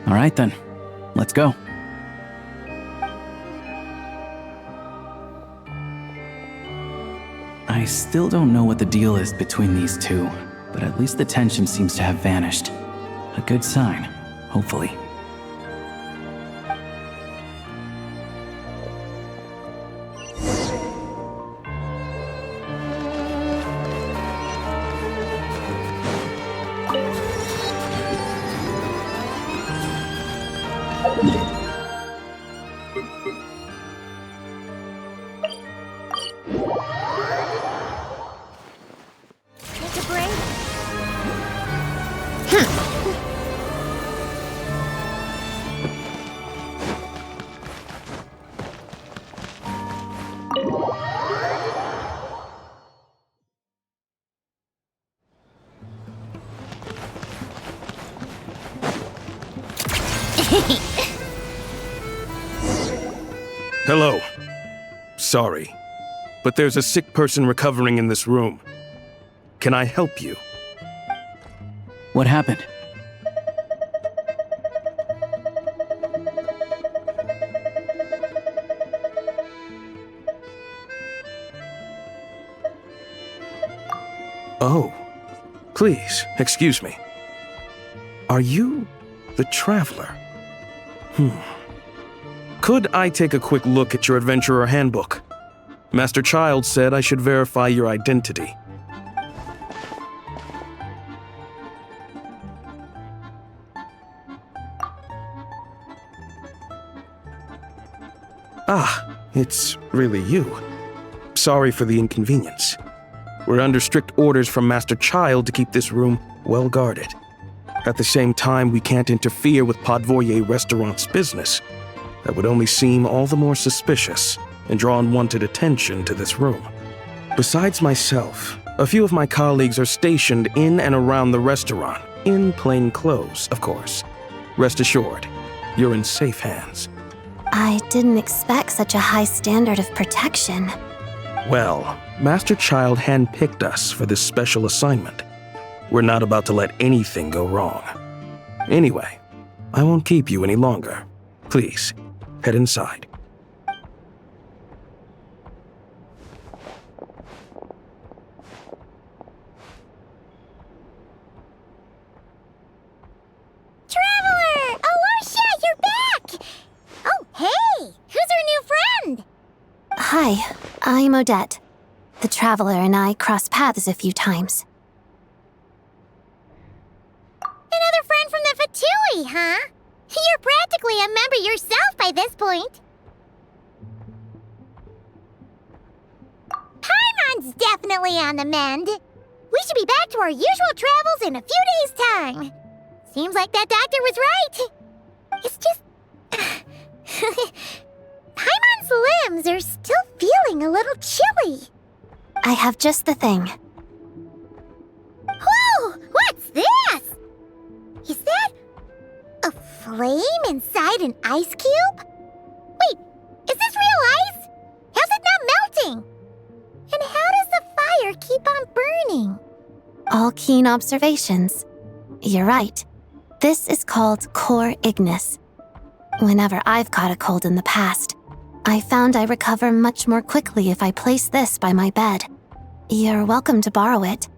All right then, let's go. I still don't know what the deal is between these two, but at least the tension seems to have vanished. A good sign, hopefully. Take a break. Hello. Sorry, but there's a sick person recovering in this room. Can I help you? What happened? Oh, please, excuse me. Are you The Traveler. Could I take a quick look at your Adventurer Handbook? Master Child said I should verify your identity. Ah, it's really you. Sorry for the inconvenience. We're under strict orders from Master Child to keep this room well guarded. At the same time, we can't interfere with Podvoye Restaurant's business. That would only seem all the more suspicious and draw unwanted attention to this room. Besides myself, a few of my colleagues are stationed in and around the restaurant, in plain clothes, of course. Rest assured, you're in safe hands. I didn't expect such a high standard of protection. Well, Master Child handpicked us for this special assignment. We're not about to let anything go wrong. Anyway, I won't keep you any longer. Please, head inside. Traveler! Alosha, you're back! Oh, hey! Who's our new friend? Hi, I'm Odette. The Traveler and I crossed paths a few times. Another friend from the Fatui, huh? You're practically a member yourself by this point. Paimon's definitely on the mend. We should be back to our usual travels in a few days' time. Seems like that doctor was right. It's just... Paimon's limbs are still feeling a little chilly. I have just the thing. Whoa! What's this? Is that a flame inside an ice cube? Wait, is this real ice? How's it not melting? And how does the fire keep on burning? All keen observations. You're right. This is called core ignis. Whenever I've caught a cold in the past, I found I recover much more quickly if I place this by my bed. You're welcome to borrow it.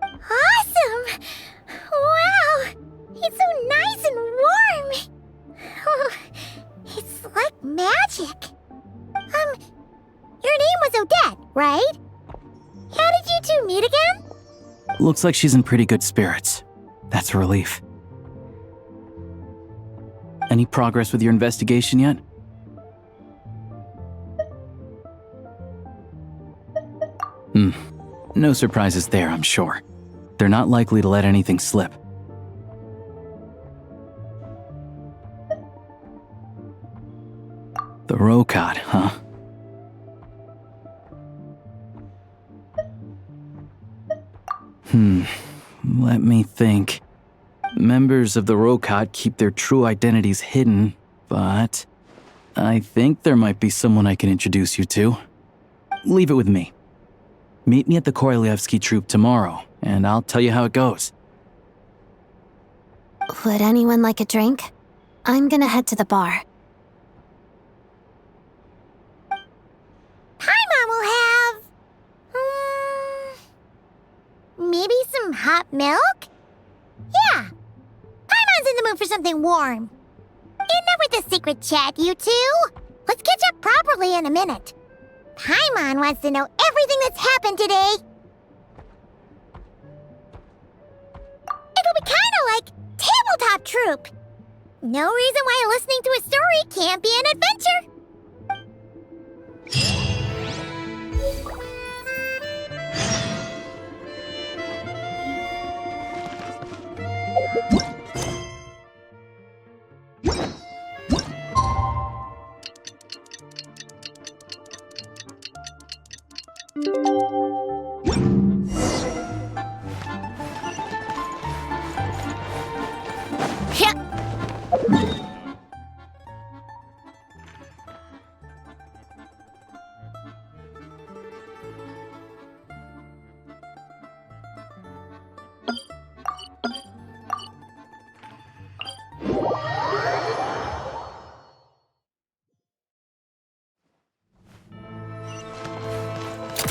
Awesome! Wow! It's so nice and warm! Oh, it's like magic. Your name was Odette, right? How did you two meet again? Looks like she's in pretty good spirits. That's a relief. Any progress with your investigation yet? No surprises there, I'm sure. They're not likely to let anything slip. The Rokot, huh? Let me think. Members of the Rokot keep their true identities hidden, but I think there might be someone I can introduce you to. Leave it with me. Meet me at the Korolyevsky Troop tomorrow, and I'll tell you how it goes. Would anyone like a drink? I'm gonna head to the bar. Paimon will have... maybe some hot milk? Yeah. Paimon's in the mood for something warm. Enough with the secret chat, you two. Let's catch up properly in a minute. Paimon wants to know everything that's happened today. It'll be kinda like Tabletop Troop. No reason why listening to a story can't be an adventure.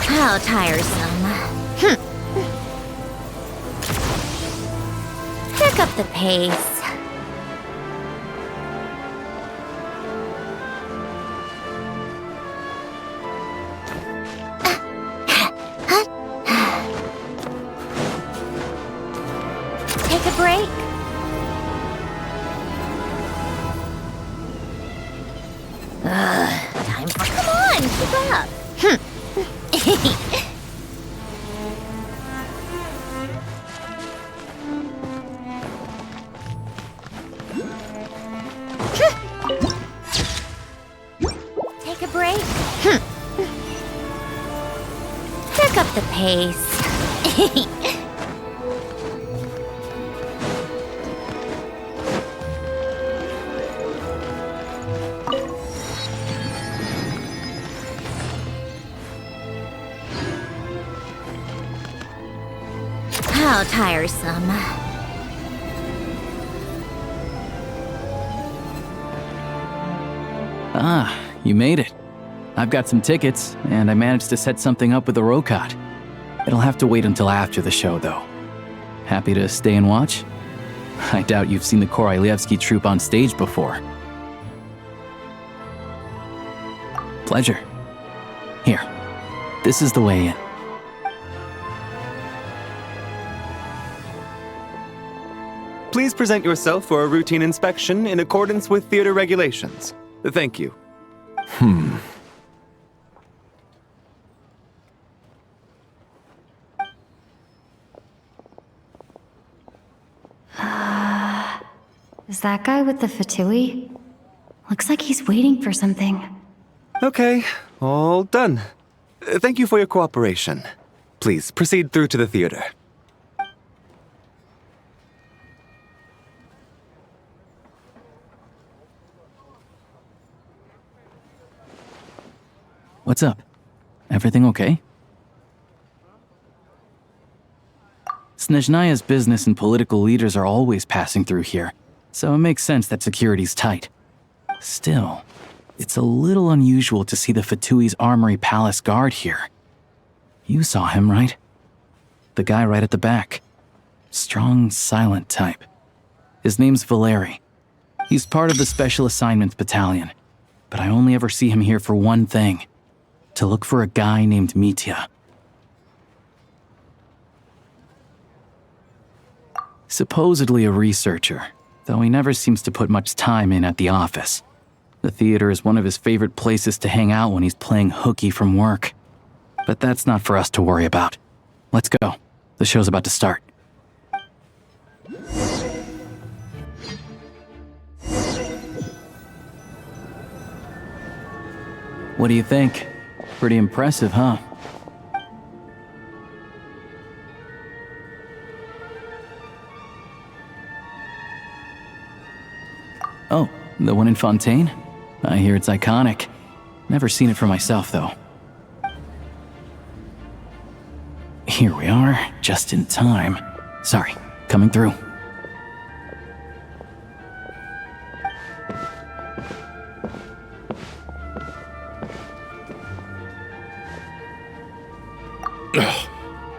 How tiresome. Pick up the pace. up. Take a break. Pick up the pace. How tiresome. Ah, you made it. I've got some tickets, and I managed to set something up with the Rokot. It'll have to wait until after the show, though. Happy to stay and watch? I doubt you've seen the Korolyevsky troupe on stage before. Pleasure. Here, this is the way in. Please present yourself for a routine inspection in accordance with theater regulations. Thank you. Is that guy with the fatui? Looks like he's waiting for something. Okay, all done. Thank you for your cooperation. Please proceed through to the theater. What's up? Everything okay? Snezhnaya's business and political leaders are always passing through here, so it makes sense that security's tight. Still, it's a little unusual to see the Fatui's Armory Palace guard here. You saw him, right? The guy right at the back. Strong, silent type. His name's Valeri. He's part of the Special Assignments Battalion, but I only ever see him here for one thing. To look for a guy named Mitya. Supposedly a researcher, though he never seems to put much time in at the office. The theater is one of his favorite places to hang out when he's playing hooky from work. But that's not for us to worry about. Let's go. The show's about to start. What do you think? Pretty impressive, huh? Oh, the one in Fontaine? I hear it's iconic. Never seen it for myself, though. Here we are, just in time. Sorry, coming through.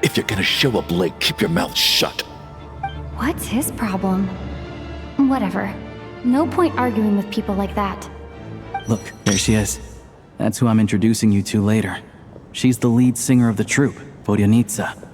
If you're gonna show up late, keep your mouth shut. What's his problem? Whatever. No point arguing with people like that. Look, there she is. That's who I'm introducing you to later. She's the lead singer of the troupe, Vodyanitsa.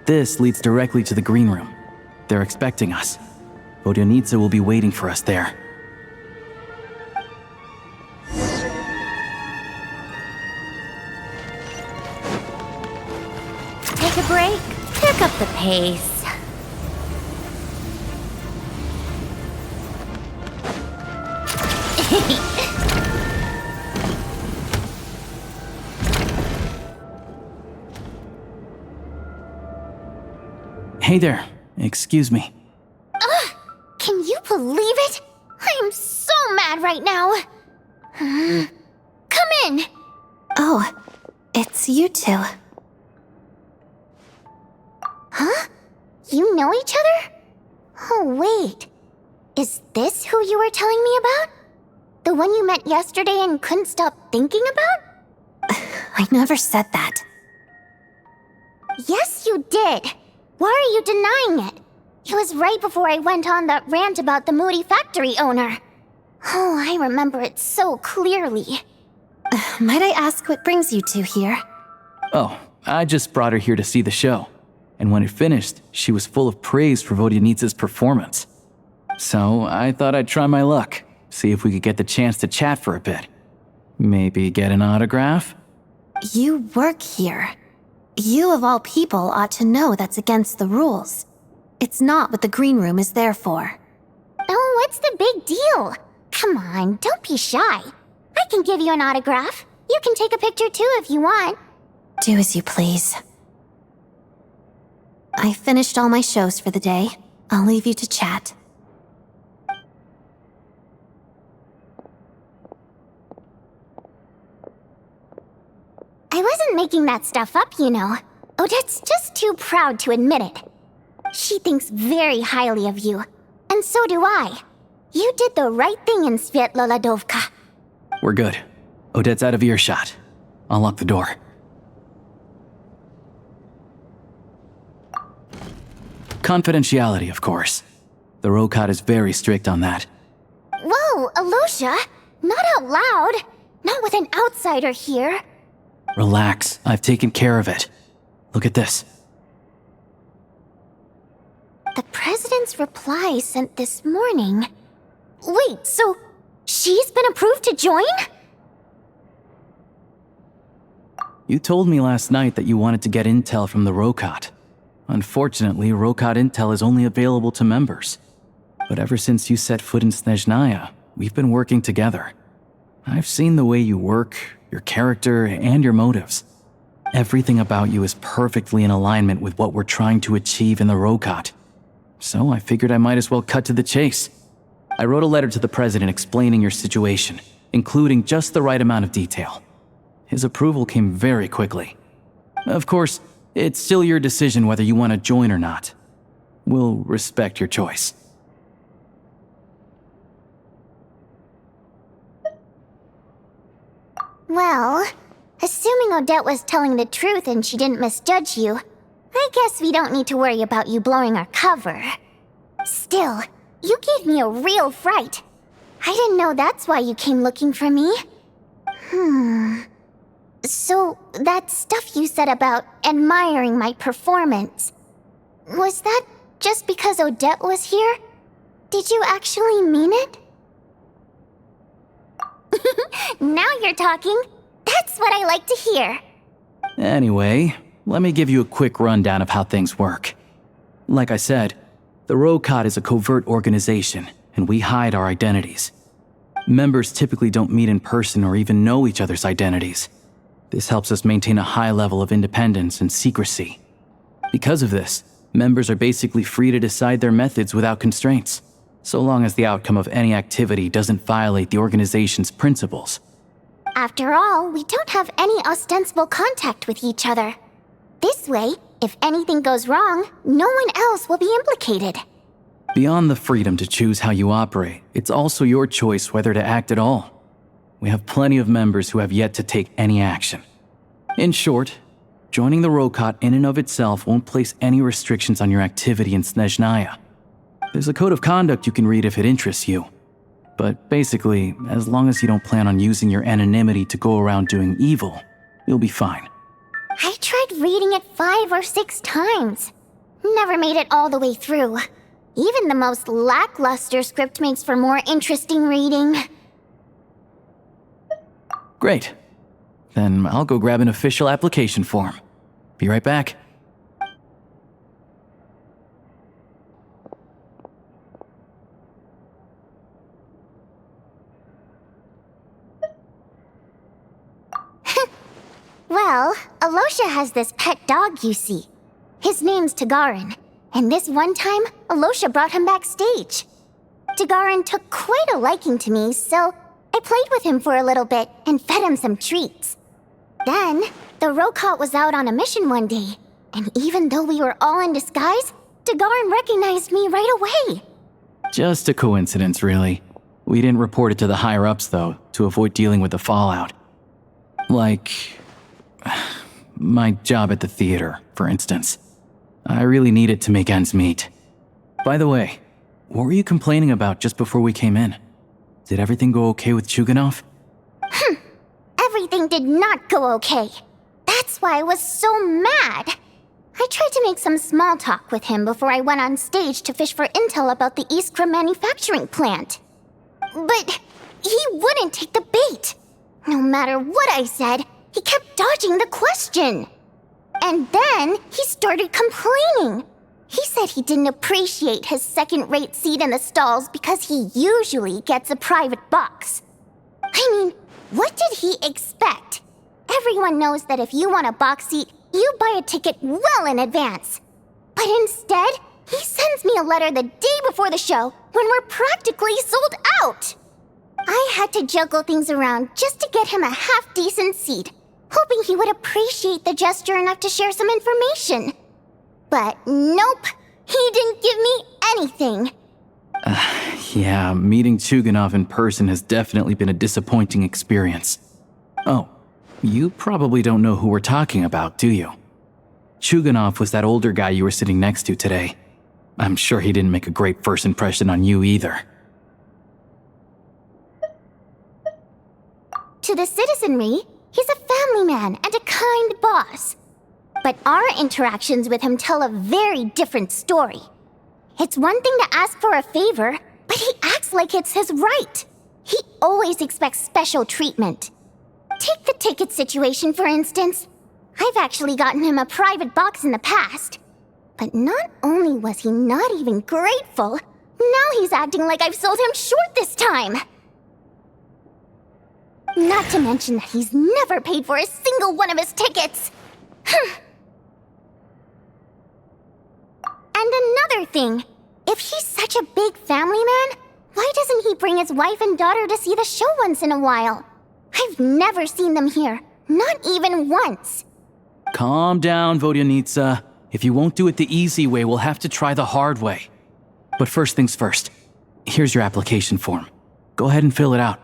This leads directly to the green room. They're expecting us. Vodyanitsa will be waiting for us there. pace. Hey there. Excuse me. Can you believe it? I'm so mad right now. Come in. Oh, it's you two. Huh? You know each other? Oh, wait. Is this who you were telling me about? The one you met yesterday and couldn't stop thinking about? I never said that. Yes, you did. Why are you denying it? It was right before I went on that rant about the moody factory owner. Oh, I remember it so clearly. Might I ask what brings you two here? Oh, I just brought her here to see the show. And when it finished, she was full of praise for Vodyanitsa's performance. So I thought I'd try my luck, see if we could get the chance to chat for a bit. Maybe get an autograph? You work here. You of all people ought to know that's against the rules. It's not what the green room is there for. Oh, what's the big deal? Come on, don't be shy. I can give you an autograph. You can take a picture too if you want. Do as you please. I finished all my shows for the day. I'll leave you to chat. I wasn't making that stuff up, you know. Odette's just too proud to admit it. She thinks very highly of you, and so do I. You did the right thing in Svietloladovka. We're good. Odette's out of earshot. I'll lock the door. Confidentiality, of course. The Rokot is very strict on that. Whoa, Alosha! Not out loud! Not with an outsider here! Relax, I've taken care of it. Look at this. The president's reply sent this morning. Wait, so she's been approved to join? You told me last night that you wanted to get intel from the Rokot. Unfortunately, Rokot intel is only available to members. But ever since you set foot in Snezhnaya, we've been working together. I've seen the way you work, your character, and your motives. Everything about you is perfectly in alignment with what we're trying to achieve in the Rokot. So I figured I might as well cut to the chase. I wrote a letter to the president explaining your situation, including just the right amount of detail. His approval came very quickly. Of course, it's still your decision whether you want to join or not. We'll respect your choice. Well, assuming Odette was telling the truth and she didn't misjudge you, I guess we don't need to worry about you blowing our cover. Still, you gave me a real fright. I didn't know that's why you came looking for me. So, that stuff you said about admiring my performance, was that just because Odette was here? Did you actually mean it? Now you're talking. That's what I like to hear. Anyway, let me give you a quick rundown of how things work. Like I said, the Rokot is a covert organization, and we hide our identities. Members typically don't meet in person or even know each other's identities. This helps us maintain a high level of independence and secrecy. Because of this, members are basically free to decide their methods without constraints, so long as the outcome of any activity doesn't violate the organization's principles. After all, we don't have any ostensible contact with each other. This way, if anything goes wrong, no one else will be implicated. Beyond the freedom to choose how you operate, it's also your choice whether to act at all. We have plenty of members who have yet to take any action. In short, joining the Rokot in and of itself won't place any restrictions on your activity in Snezhnaya. There's a code of conduct you can read if it interests you. But basically, as long as you don't plan on using your anonymity to go around doing evil, you'll be fine. I tried reading it 5 or 6 times. Never made it all the way through. Even the most lackluster script makes for more interesting reading. Great. Then I'll go grab an official application form. Be right back. Well, Alosha has this pet dog, you see. His name's Tagarin, and this one time, Alosha brought him backstage. Tagarin took quite a liking to me, so I played with him for a little bit and fed him some treats. Then, the Rokot was out on a mission one day, and even though we were all in disguise, Tagarin recognized me right away. Just a coincidence, really. We didn't report it to the higher-ups, though, to avoid dealing with the fallout. Like, my job at the theater, for instance. I really needed to make ends meet. By the way, what were you complaining about just before we came in? Did everything go okay with Chuganov? Everything did not go okay. That's why I was so mad. I tried to make some small talk with him before I went on stage to fish for intel about the Iskra manufacturing plant. But he wouldn't take the bait. No matter what I said, he kept dodging the question. And then he started complaining. He said he didn't appreciate his second-rate seat in the stalls because he usually gets a private box. I mean, what did he expect? Everyone knows that if you want a box seat, you buy a ticket well in advance. But instead, he sends me a letter the day before the show when we're practically sold out. I had to juggle things around just to get him a half-decent seat, hoping he would appreciate the gesture enough to share some information. But nope, he didn't give me anything. Yeah, meeting Chuganov in person has definitely been a disappointing experience. Oh, you probably don't know who we're talking about, do you? Chuganov was that older guy you were sitting next to today. I'm sure he didn't make a great first impression on you either. To the citizenry, he's a family man and a kind boss. But our interactions with him tell a very different story. It's one thing to ask for a favor, but he acts like it's his right. He always expects special treatment. Take the ticket situation, for instance. I've actually gotten him a private box in the past. But not only was he not even grateful, now he's acting like I've sold him short this time. Not to mention that he's never paid for a single one of his tickets. And another thing, if he's such a big family man, why doesn't he bring his wife and daughter to see the show once in a while? I've never seen them here, not even once. Calm down, Vodyanitsa. If you won't do it the easy way, we'll have to try the hard way. But first things first, here's your application form. Go ahead and fill it out.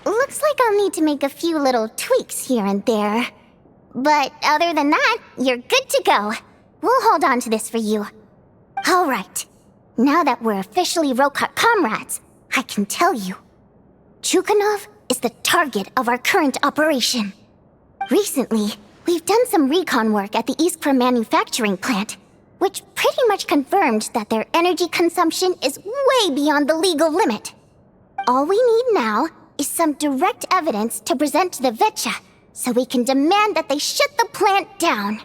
Looks like I'll need to make a few little tweaks here and there. But other than that, you're good to go. We'll hold on to this for you. All right. Now that we're officially Rokot comrades, I can tell you. Chuganov is the target of our current operation. Recently, we've done some recon work at the Iskra manufacturing plant, which pretty much confirmed that their energy consumption is way beyond the legal limit. All we need now is some direct evidence to present to the VII, so we can demand that they shut the plant down.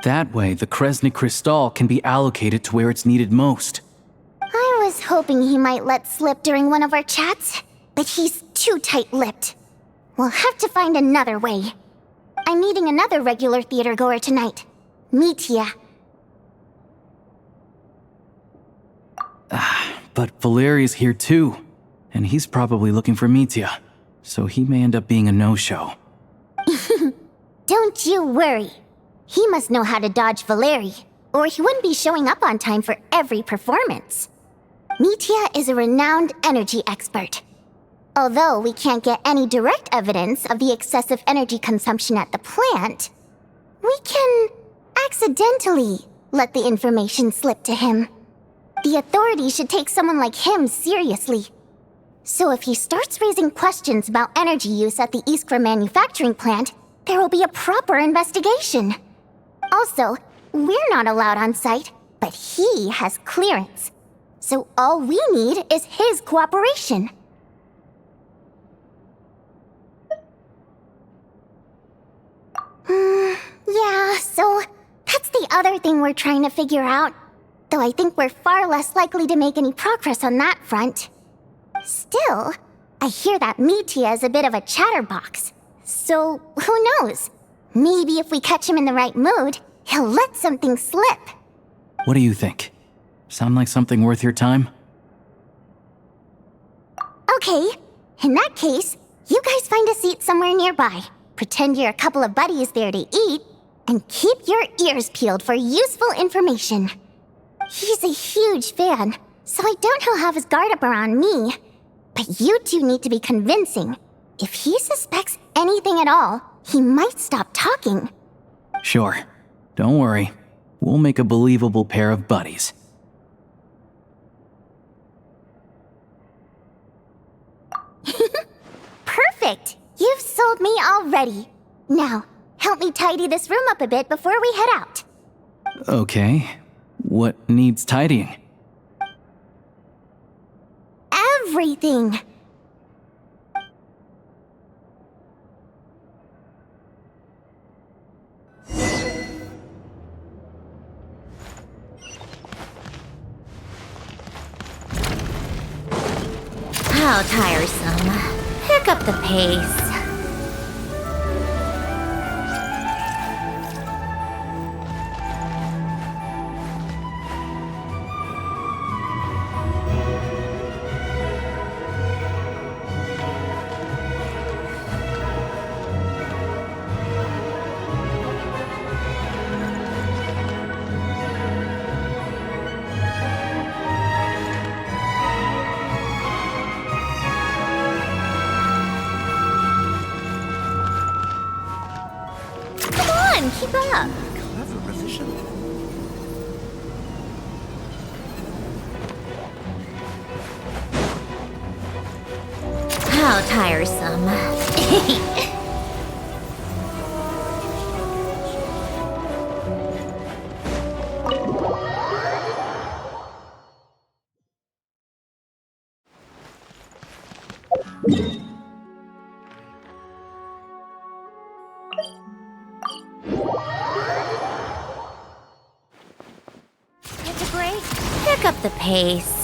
That way, the Kresny Crystal can be allocated to where it's needed most. I was hoping he might let slip during one of our chats, but he's too tight-lipped. We'll have to find another way. I'm meeting another regular theater goer tonight. Mitya. But Valeri's here too, and he's probably looking for Mitya, so he may end up being a no-show. Don't you worry. He must know how to dodge Valeri, or he wouldn't be showing up on time for every performance. Mitya is a renowned energy expert. Although we can't get any direct evidence of the excessive energy consumption at the plant, we can accidentally let the information slip to him. The authorities should take someone like him seriously. So if he starts raising questions about energy use at the Iskra manufacturing plant, there will be a proper investigation. Also, we're not allowed on site, but he has clearance. So all we need is his cooperation. Yeah, so that's the other thing we're trying to figure out. Though I think we're far less likely to make any progress on that front. Still, I hear that Mitya is a bit of a chatterbox. So, who knows? Maybe if we catch him in the right mood, he'll let something slip. What do you think? Sound like something worth your time? Okay, in that case, you guys find a seat somewhere nearby. Pretend you're a couple of buddies there to eat, and keep your ears peeled for useful information. He's a huge fan, so I doubt he'll have his guard up around me. But you two need to be convincing. If he suspects anything at all, he might stop talking. Sure. Don't worry. We'll make a believable pair of buddies. Perfect! You've sold me already. Now, help me tidy this room up a bit before we head out. Okay. What needs tidying? Everything! How tiresome. Pick up the pace. Keep up. Clever revision. How tiresome. Pick up the pace.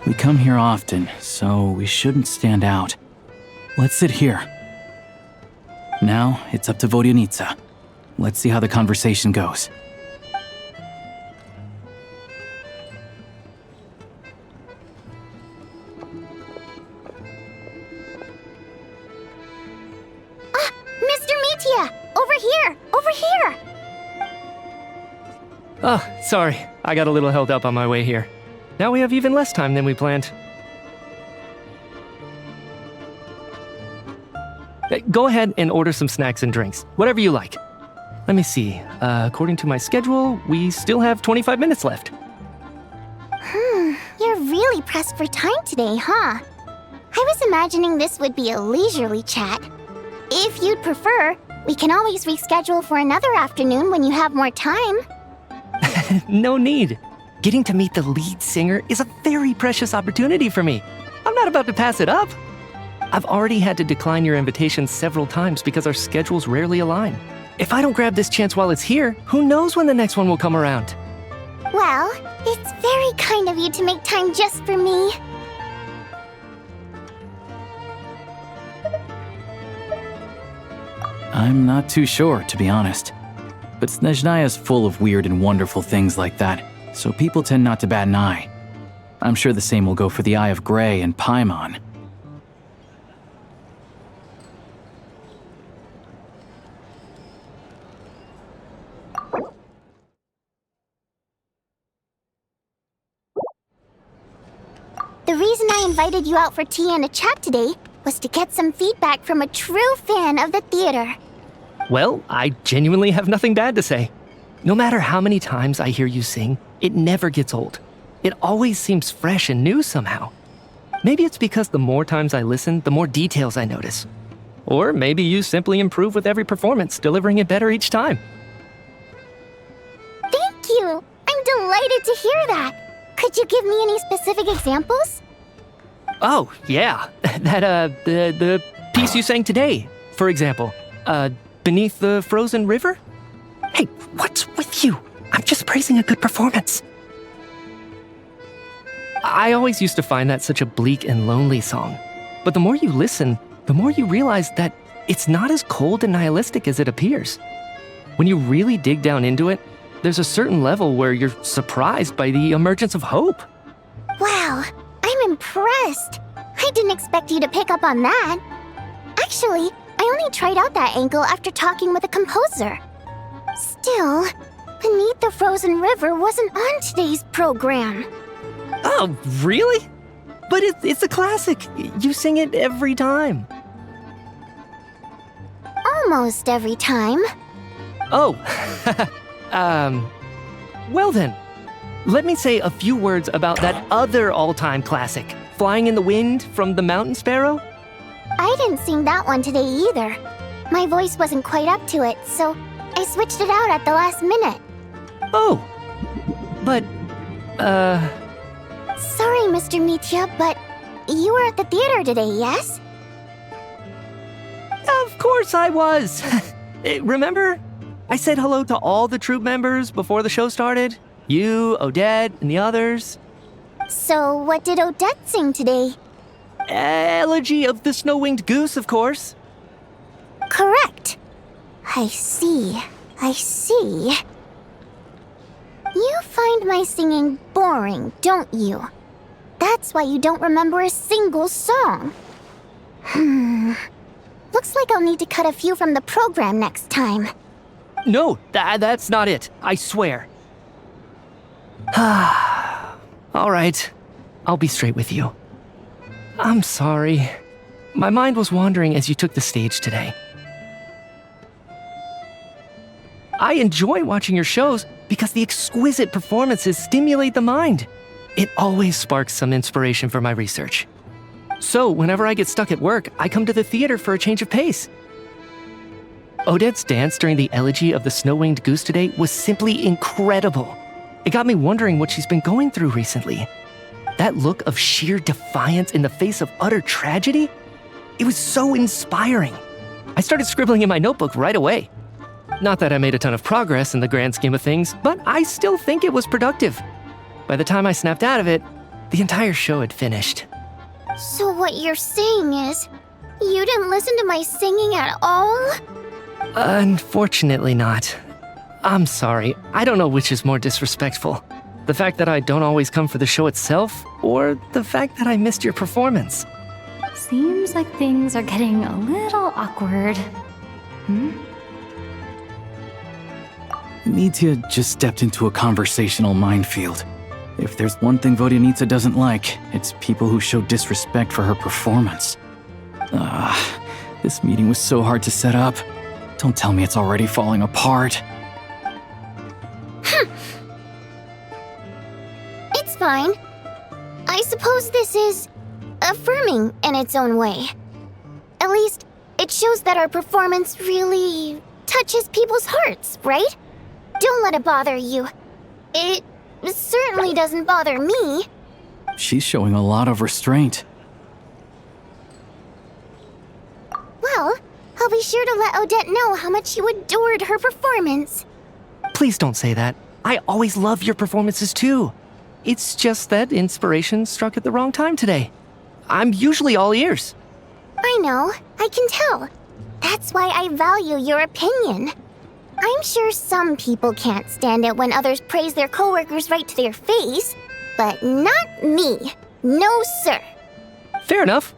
We come here often, so we shouldn't stand out. Let's sit here. Now, it's up to Vodyanitsa. Let's see how the conversation goes. Mr. Mitya! Over here! Over here! Oh, sorry. I got a little held up on my way here. Now we have even less time than we planned. Go ahead and order some snacks and drinks, whatever you like. Let me see. According to my schedule, we still have 25 minutes left. You're really pressed for time today, huh? I was imagining this would be a leisurely chat. If you'd prefer, we can always reschedule for another afternoon when you have more time. No need. Getting to meet the lead singer is a very precious opportunity for me. I'm not about to pass it up. I've already had to decline your invitation several times because our schedules rarely align. If I don't grab this chance while it's here, who knows when the next one will come around? Well, it's very kind of you to make time just for me. I'm not too sure, to be honest. But Snezhnaya is full of weird and wonderful things like that, so people tend not to bat an eye. I'm sure the same will go for the Eye of Grey and Paimon. The reason I invited you out for tea and a chat today was to get some feedback from a true fan of the theater. Well, I genuinely have nothing bad to say. No matter how many times I hear you sing, it never gets old. It always seems fresh and new somehow. Maybe it's because the more times I listen, the more details I notice. Or maybe you simply improve with every performance, delivering it better each time. Thank you! I'm delighted to hear that! Could you give me any specific examples? Oh, yeah. The piece you sang today, for example. Beneath the Frozen River? Hey, what's with you? I'm just praising a good performance. I always used to find that such a bleak and lonely song. But the more you listen, the more you realize that it's not as cold and nihilistic as it appears. When you really dig down into it, there's a certain level where you're surprised by the emergence of hope. Wow, I'm impressed. I didn't expect you to pick up on that. Actually, I only tried out that angle after talking with a composer. Still, Beneath the Frozen River wasn't on today's program. Oh, really? But it's a classic. You sing it every time. Almost every time. Oh, well then. Let me say a few words about that other all-time classic, Flying in the Wind from the Mountain Sparrow. I didn't sing that one today either. My voice wasn't quite up to it, so I switched it out at the last minute. Oh, but, Sorry, Mr. Mitya, but you were at the theater today, yes? Of course I was. Remember? I said hello to all the troupe members before the show started. You, Odette, and the others. So what did Odette sing today? Elegy of the Snow-Winged Goose, of course. Correct. I see. You find my singing boring, don't you? That's why you don't remember a single song. Looks like I'll need to cut a few from the program next time. No, that's not it. I swear. All right. I'll be straight with you. I'm sorry. My mind was wandering as you took the stage today. I enjoy watching your shows because the exquisite performances stimulate the mind. It always sparks some inspiration for my research. So, whenever I get stuck at work, I come to the theater for a change of pace. Odette's dance during the Elegy of the Snow-Winged Goose today was simply incredible. It got me wondering what she's been going through recently. That look of sheer defiance in the face of utter tragedy? It was so inspiring. I started scribbling in my notebook right away. Not that I made a ton of progress in the grand scheme of things, but I still think it was productive. By the time I snapped out of it, the entire show had finished. So what you're saying is, you didn't listen to my singing at all? Unfortunately not. I'm sorry, I don't know which is more disrespectful. The fact that I don't always come for the show itself, or the fact that I missed your performance. Seems like things are getting a little awkward. Mitya just stepped into a conversational minefield. If there's one thing Vodyanitsa doesn't like, it's people who show disrespect for her performance. This meeting was so hard to set up. Don't tell me it's already falling apart. It's fine. I suppose this is affirming in its own way. At least, it shows that our performance really touches people's hearts, right? Don't let it bother you. It certainly doesn't bother me. She's showing a lot of restraint. Well, I'll be sure to let Odette know how much you adored her performance. Please don't say that. I always love your performances too. It's just that inspiration struck at the wrong time today. I'm usually all ears. I know, I can tell. That's why I value your opinion. I'm sure some people can't stand it when others praise their coworkers right to their face, but not me. No, sir. Fair enough.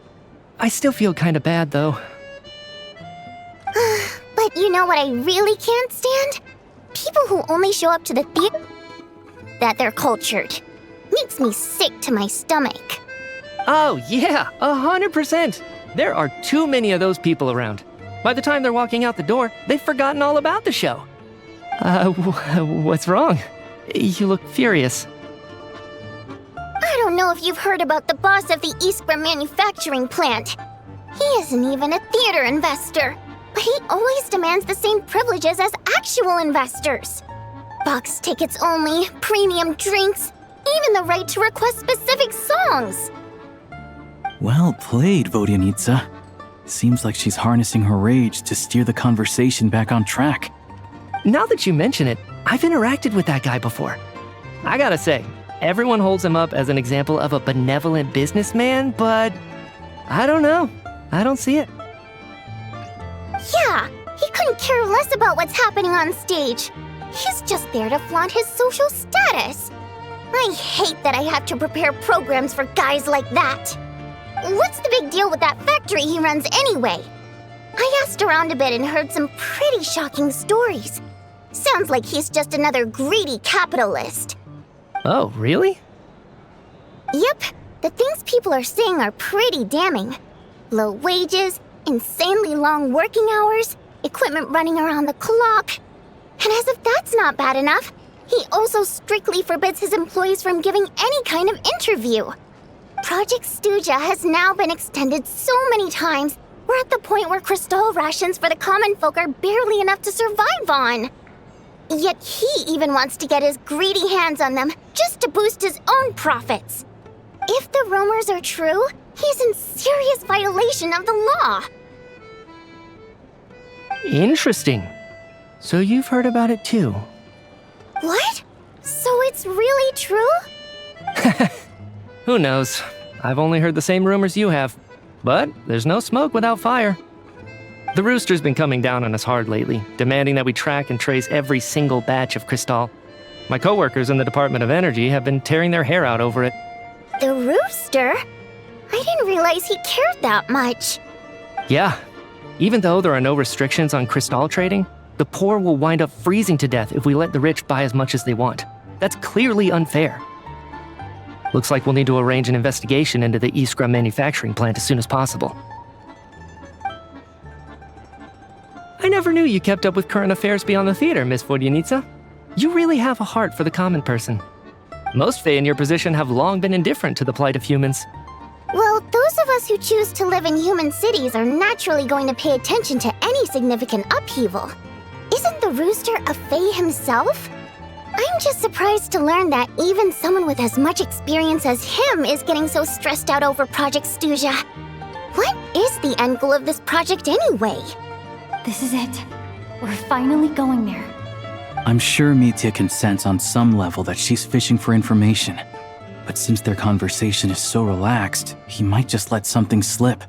I still feel kinda bad though. But you know what I really can't stand? People who only show up to the theater that they're cultured. Makes me sick to my stomach. Oh yeah, 100%. There are too many of those people around. By the time they're walking out the door, they've forgotten all about the show. What's wrong? You look furious. I don't know if you've heard about the boss of the Iskra manufacturing plant. He isn't even a theater investor, but he always demands the same privileges as actual investors. Box tickets only, premium drinks, even the right to request specific songs. Well played, Vodyanitsa. Seems like she's harnessing her rage to steer the conversation back on track. Now that you mention it, I've interacted with that guy before. I gotta say, everyone holds him up as an example of a benevolent businessman, but I don't know. I don't see it. Yeah, he couldn't care less about what's happening on stage. He's just there to flaunt his social status. I hate that I have to prepare programs for guys like that. What's the big deal with that factory he runs anyway? I asked around a bit and heard some pretty shocking stories. Sounds like he's just another greedy capitalist. Oh, really? Yep, the things people are saying are pretty damning. Low wages, insanely long working hours, equipment running around the clock. And as if that's not bad enough, he also strictly forbids his employees from giving any kind of interview. Project Stuja has now been extended so many times, we're at the point where crystal rations for the common folk are barely enough to survive on. Yet he even wants to get his greedy hands on them just to boost his own profits. If the rumors are true, he's in serious violation of the law. Interesting. So you've heard about it too? What? So it's really true? Who knows? I've only heard the same rumors you have. But there's no smoke without fire. The Rooster's been coming down on us hard lately, demanding that we track and trace every single batch of Crystal. My coworkers in the Department of Energy have been tearing their hair out over it. The Rooster? I didn't realize he cared that much. Yeah. Even though there are no restrictions on Crystal trading, the poor will wind up freezing to death if we let the rich buy as much as they want. That's clearly unfair. Looks like we'll need to arrange an investigation into the Iskra manufacturing plant as soon as possible. I never knew you kept up with current affairs beyond the theater, Miss Vodyanitsa. You really have a heart for the common person. Most Fae in your position have long been indifferent to the plight of humans. Well, those of us who choose to live in human cities are naturally going to pay attention to any significant upheaval. Isn't the Rooster a Fae himself? I'm just surprised to learn that even someone with as much experience as him is getting so stressed out over Project Stuja. What is the end goal of this project anyway? This is it. We're finally going there. I'm sure Mitya can sense on some level that she's fishing for information. But since their conversation is so relaxed, he might just let something slip.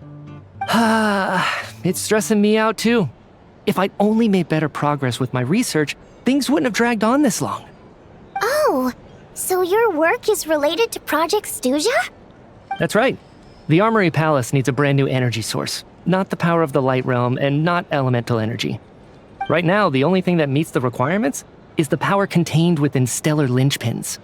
It's stressing me out too. If I'd only made better progress with my research, things wouldn't have dragged on this long. Oh, so your work is related to Project Stuja? That's right. The Armory Palace needs a brand new energy source. Not the power of the Light Realm and not elemental energy. Right now, the only thing that meets the requirements is the power contained within stellar linchpins.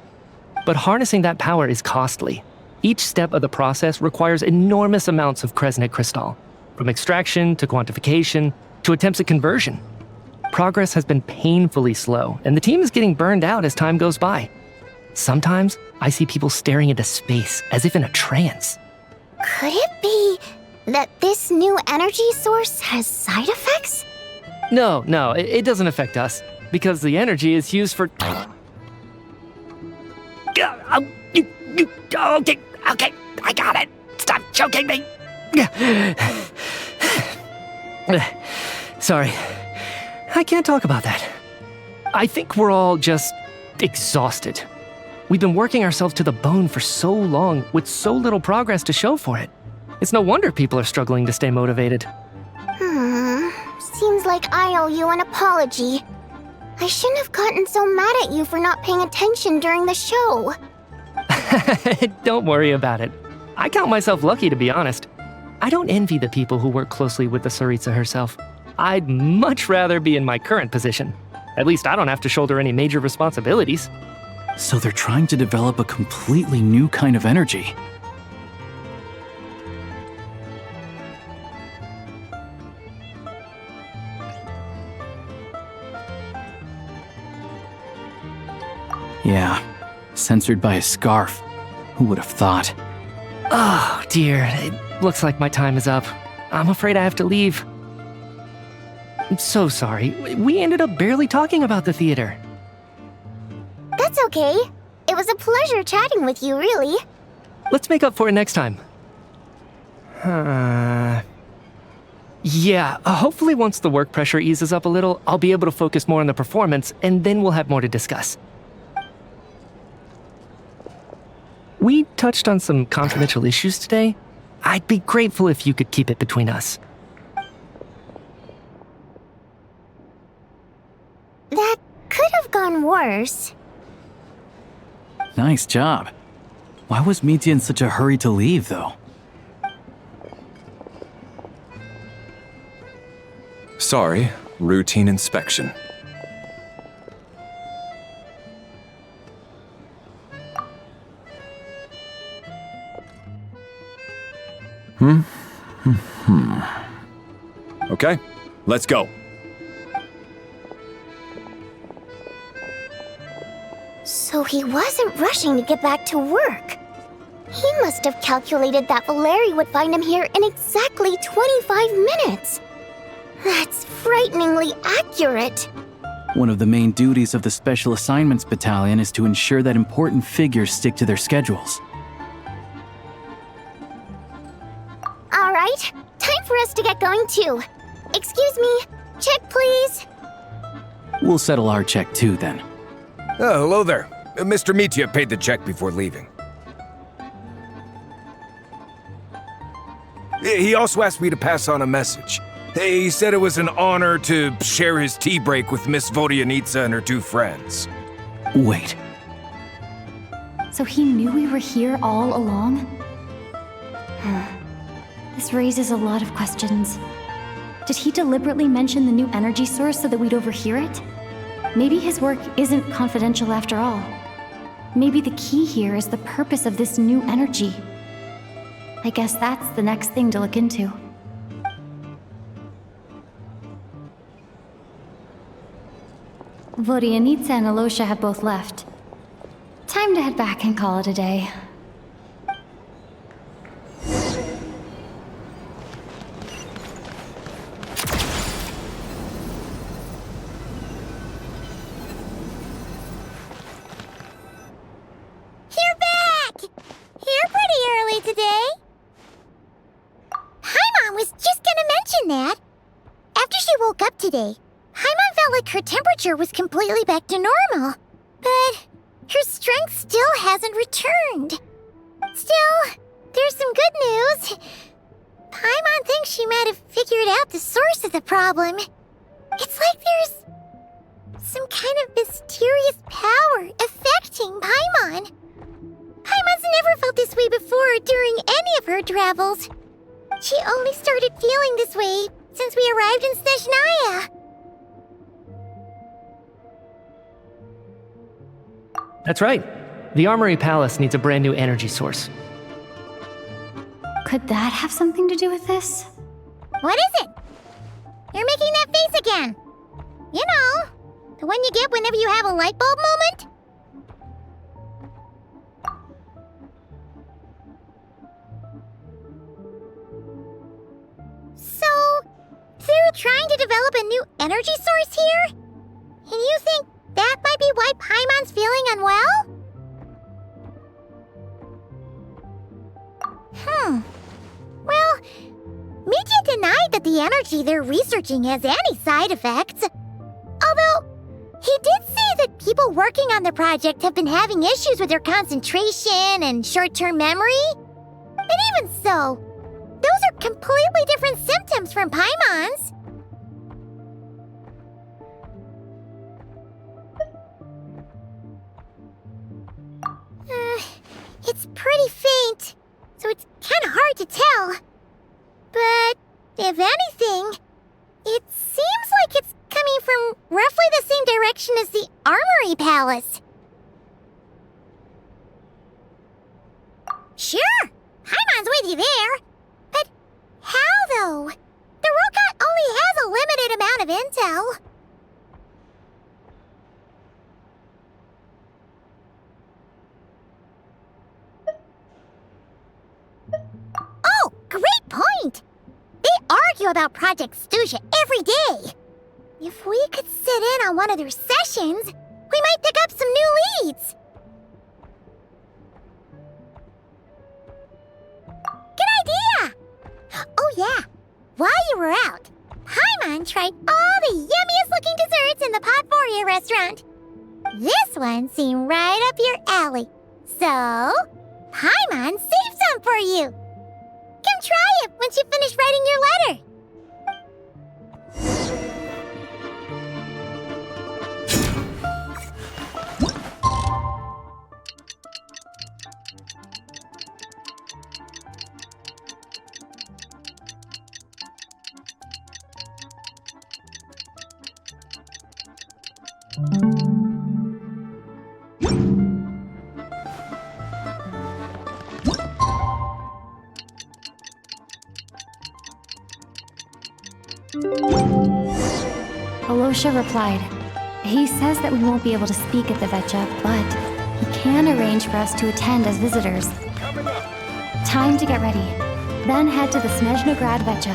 But harnessing that power is costly. Each step of the process requires enormous amounts of Kresnik crystal, from extraction to quantification to attempts at conversion. Progress has been painfully slow, and the team is getting burned out as time goes by. Sometimes, I see people staring into space as if in a trance. Could it be that this new energy source has side effects? No, it doesn't affect us, because the energy is used for... Okay, I got it. Stop choking me. Sorry, I can't talk about that. I think we're all just exhausted. We've been working ourselves to the bone for so long with so little progress to show for it. It's no wonder people are struggling to stay motivated. Seems like I owe you an apology. I shouldn't have gotten so mad at you for not paying attention during the show. Don't worry about it. I count myself lucky, to be honest. I don't envy the people who work closely with the Tsaritsa herself. I'd much rather be in my current position. At least I don't have to shoulder any major responsibilities. So they're trying to develop a completely new kind of energy. Yeah, censored by a scarf. Who would have thought? Oh, dear. It looks like my time is up. I'm afraid I have to leave. I'm so sorry. We ended up barely talking about the theater. That's okay. It was a pleasure chatting with you, really. Let's make up for it next time. Yeah, hopefully once the work pressure eases up a little, I'll be able to focus more on the performance, and then we'll have more to discuss. We touched on some confidential issues today. I'd be grateful if you could keep it between us. That could have gone worse. Nice job. Why was Mitya in such a hurry to leave, though? Sorry, routine inspection. Okay, let's go. So he wasn't rushing to get back to work. He must have calculated that Valeri would find him here in exactly 25 minutes. That's frighteningly accurate. One of the main duties of the Special Assignments Battalion is to ensure that important figures stick to their schedules. All right, time for us to get going too. Excuse me, check please. We'll settle our check too, then. Oh, hello there. Mr. Mitya paid the check before leaving. He also asked me to pass on a message. He said it was an honor to share his tea break with Miss Vodyanitsa and her two friends. Wait. So he knew we were here all along? This raises a lot of questions. Did he deliberately mention the new energy source so that we'd overhear it? Maybe his work isn't confidential after all. Maybe the key here is the purpose of this new energy. I guess that's the next thing to look into. Vodyanitsa and Alosha have both left. Time to head back and call it a day. You're back! You're pretty early today. Paimon was just gonna mention that. After she woke up today, Paimon felt like her temperature was completely back to normal. But her strength still hasn't returned. Still, there's some good news. Paimon thinks she might have figured out the source of the problem. It's like there's some kind of mysterious power affecting Paimon. Paimon's never felt this way before during any of her travels. She only started feeling this way since we arrived in Snezhnaya. That's right. The Armory Palace needs a brand new energy source. Could that have something to do with this? What is it? You're making that face again. You know, the one you get whenever you have a light bulb moment? So, they're trying to develop a new energy source here? And you think that might be why Paimon's feeling unwell? energy they're researching has any side effects. Although, he did say that people working on the project have been having issues with their concentration and short-term memory. And even so, those are completely different symptoms from Paimon's. It's pretty faint, so it's kinda hard to tell. But if anything, it seems like it's coming from roughly the same direction as the Armory Palace. Sure, Paimon's with you there. But how, though? The robot only has a limited amount of intel. Oh, great point! They argue about Project Stuja every day. If we could sit in on one of their sessions, we might pick up some new leads. Good idea! Oh yeah, while you were out, Paimon tried all the yummiest looking desserts in the Potpourri restaurant. This one seemed right up your alley. So, Paimon saved some for you. Come try it once you finish writing your letter. Alosha replied. He says that we won't be able to speak at the Vecha, but he can arrange for us to attend as visitors. Time to get ready. Then head to the Snezhnograd Vecha.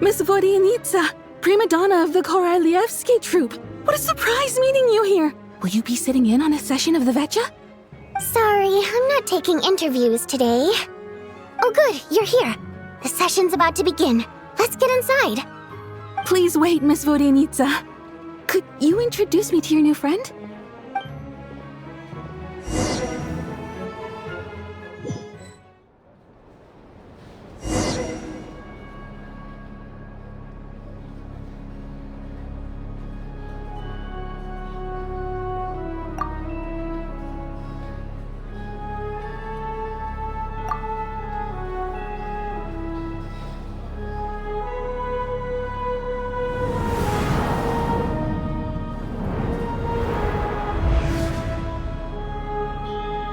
Miss Vodyanitsa, prima donna of the Korolievsky troupe. What a surprise meeting you here. Will you be sitting in on a session of the Vecha? Sorry, I'm not taking interviews today. Oh good, you're here. The session's about to begin. Let's get inside. Please wait, Miss Vodyanitsa. Could you introduce me to your new friend?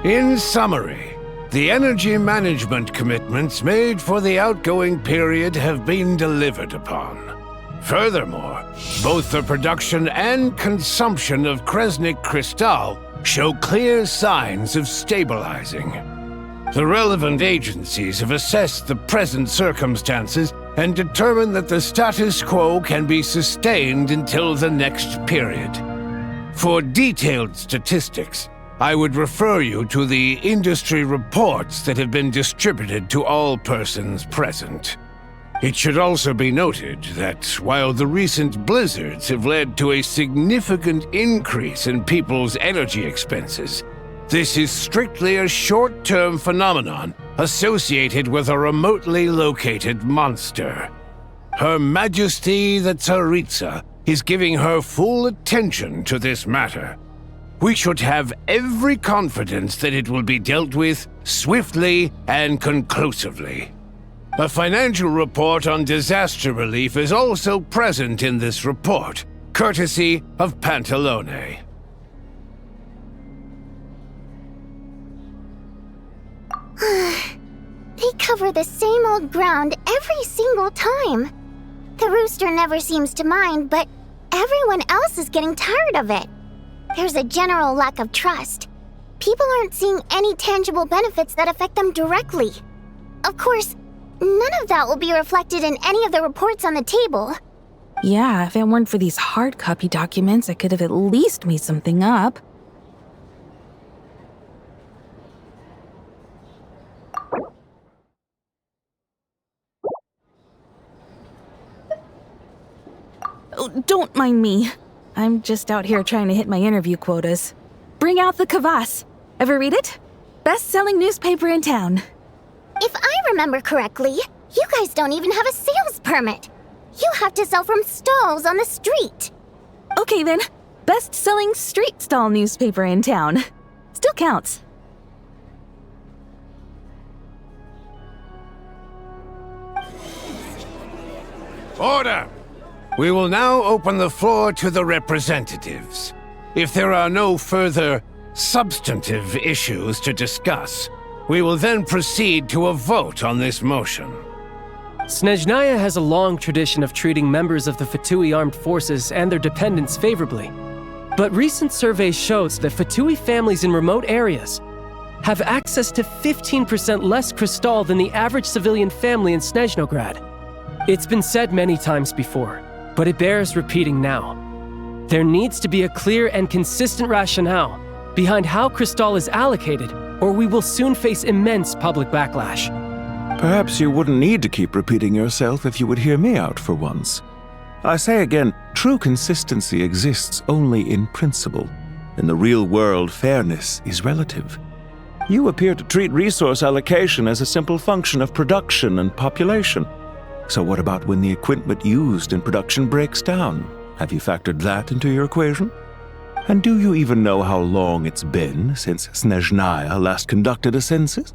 In summary, the energy management commitments made for the outgoing period have been delivered upon. Furthermore, both the production and consumption of Kresnik Crystal show clear signs of stabilizing. The relevant agencies have assessed the present circumstances and determined that the status quo can be sustained until the next period. For detailed statistics, I would refer you to the industry reports that have been distributed to all persons present. It should also be noted that while the recent blizzards have led to a significant increase in people's energy expenses, this is strictly a short-term phenomenon associated with a remotely located monster. Her Majesty the Tsaritsa is giving her full attention to this matter. We should have every confidence that it will be dealt with swiftly and conclusively. A financial report on disaster relief is also present in this report, courtesy of Pantalone. They cover the same old ground every single time. The rooster never seems to mind, but everyone else is getting tired of it. There's a general lack of trust. People aren't seeing any tangible benefits that affect them directly. Of course, none of that will be reflected in any of the reports on the table. Yeah, if it weren't for these hard copy documents, I could have at least made something up. Oh, don't mind me. I'm just out here trying to hit my interview quotas. Bring out the kvass. Ever read it? Best-selling newspaper in town. If I remember correctly, you guys don't even have a sales permit. You have to sell from stalls on the street. Okay then, best-selling street stall newspaper in town. Still counts. Order! We will now open the floor to the representatives. If there are no further substantive issues to discuss, we will then proceed to a vote on this motion. Snezhnaya has a long tradition of treating members of the Fatui armed forces and their dependents favorably. But recent surveys shows that Fatui families in remote areas have access to 15% less crystal than the average civilian family in Snezhnograd. It's been said many times before, but it bears repeating now. There needs to be a clear and consistent rationale behind how crystal is allocated, or we will soon face immense public backlash. Perhaps you wouldn't need to keep repeating yourself if you would hear me out for once. I say again, true consistency exists only in principle. In the real world, fairness is relative. You appear to treat resource allocation as a simple function of production and population. So what about when the equipment used in production breaks down? Have you factored that into your equation? And do you even know how long it's been since Snezhnaya last conducted a census?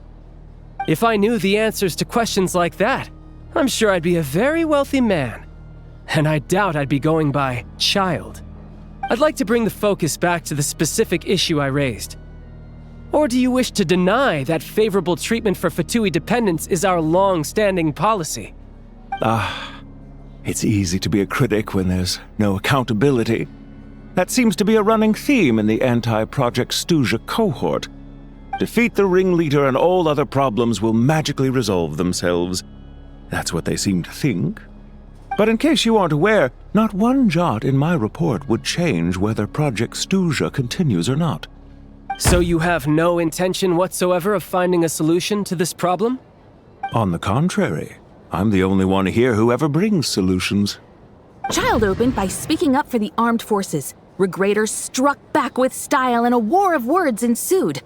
If I knew the answers to questions like that, I'm sure I'd be a very wealthy man. And I doubt I'd be going by child. I'd like to bring the focus back to the specific issue I raised. Or do you wish to deny that favorable treatment for Fatui dependents is our long-standing policy? It's easy to be a critic when there's no accountability. That seems to be a running theme in the anti-Project Stuja cohort. Defeat the ringleader and all other problems will magically resolve themselves. That's what they seem to think. But in case you aren't aware, not one jot in my report would change whether Project Stuja continues or not. So you have no intention whatsoever of finding a solution to this problem? On the contrary, I'm the only one here who ever brings solutions. Child opened by speaking up for the armed forces. Regrator struck back with style and a war of words ensued.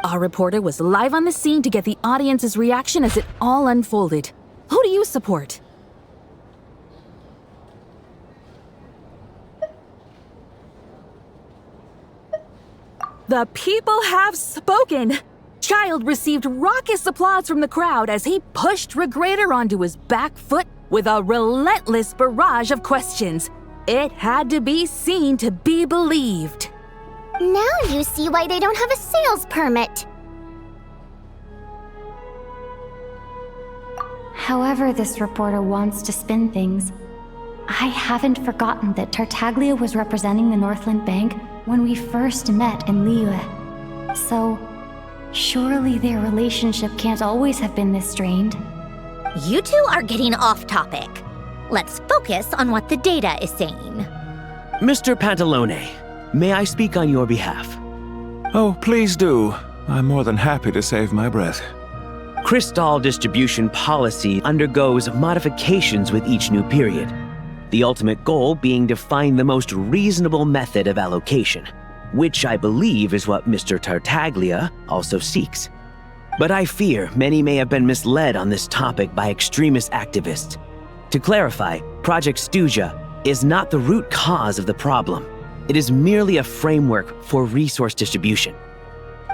Our reporter was live on the scene to get the audience's reaction as it all unfolded. Who do you support? The people have spoken! Child received raucous applause from the crowd as he pushed Regrator onto his back foot with a relentless barrage of questions. It had to be seen to be believed. Now you see why they don't have a sales permit. However this reporter wants to spin things, I haven't forgotten that Tartaglia was representing the Northland Bank when we first met in Liyue. So, surely their relationship can't always have been this strained. You two are getting off topic. Let's focus on what the data is saying. Mr. Pantalone, may I speak on your behalf? Oh, please do. I'm more than happy to save my breath. Crystal distribution policy undergoes modifications with each new period. The ultimate goal being to find the most reasonable method of allocation, which I believe is what Mr. Tartaglia also seeks. But I fear many may have been misled on this topic by extremist activists. To clarify, Project Stuja is not the root cause of the problem. It is merely a framework for resource distribution.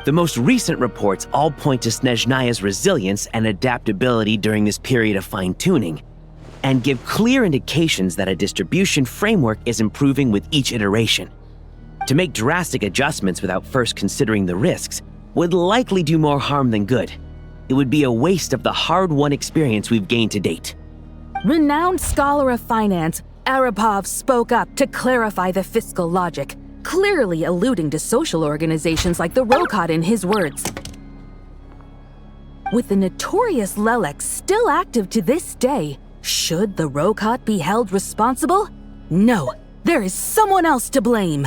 The most recent reports all point to Snezhnaya's resilience and adaptability during this period of fine-tuning, and give clear indications that a distribution framework is improving with each iteration. To make drastic adjustments without first considering the risks would likely do more harm than good. It would be a waste of the hard-won experience we've gained to date. Renowned scholar of finance, Arapov spoke up to clarify the fiscal logic, clearly alluding to social organizations like the Rokot in his words. With the notorious Lelek still active to this day, should the Rokot be held responsible? No, there is someone else to blame.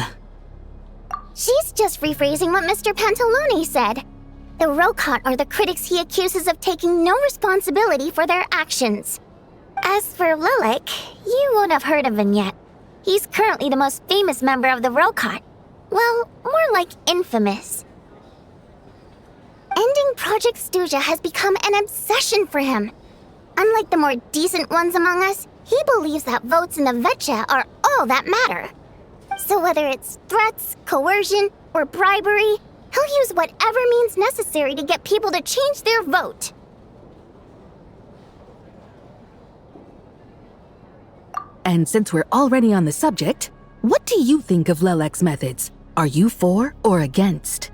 She's just rephrasing what Mr. Pantalone said. The Rokot are the critics he accuses of taking no responsibility for their actions. As for Lilac, you won't have heard of him yet. He's currently the most famous member of the Rokot. Well, more like infamous. Ending Project Stuja has become an obsession for him. Unlike the more decent ones among us, he believes that votes in the Vetcha are all that matter. So whether it's threats, coercion, or bribery, he'll use whatever means necessary to get people to change their vote. And since we're already on the subject, what do you think of Lelek's methods? Are you for or against?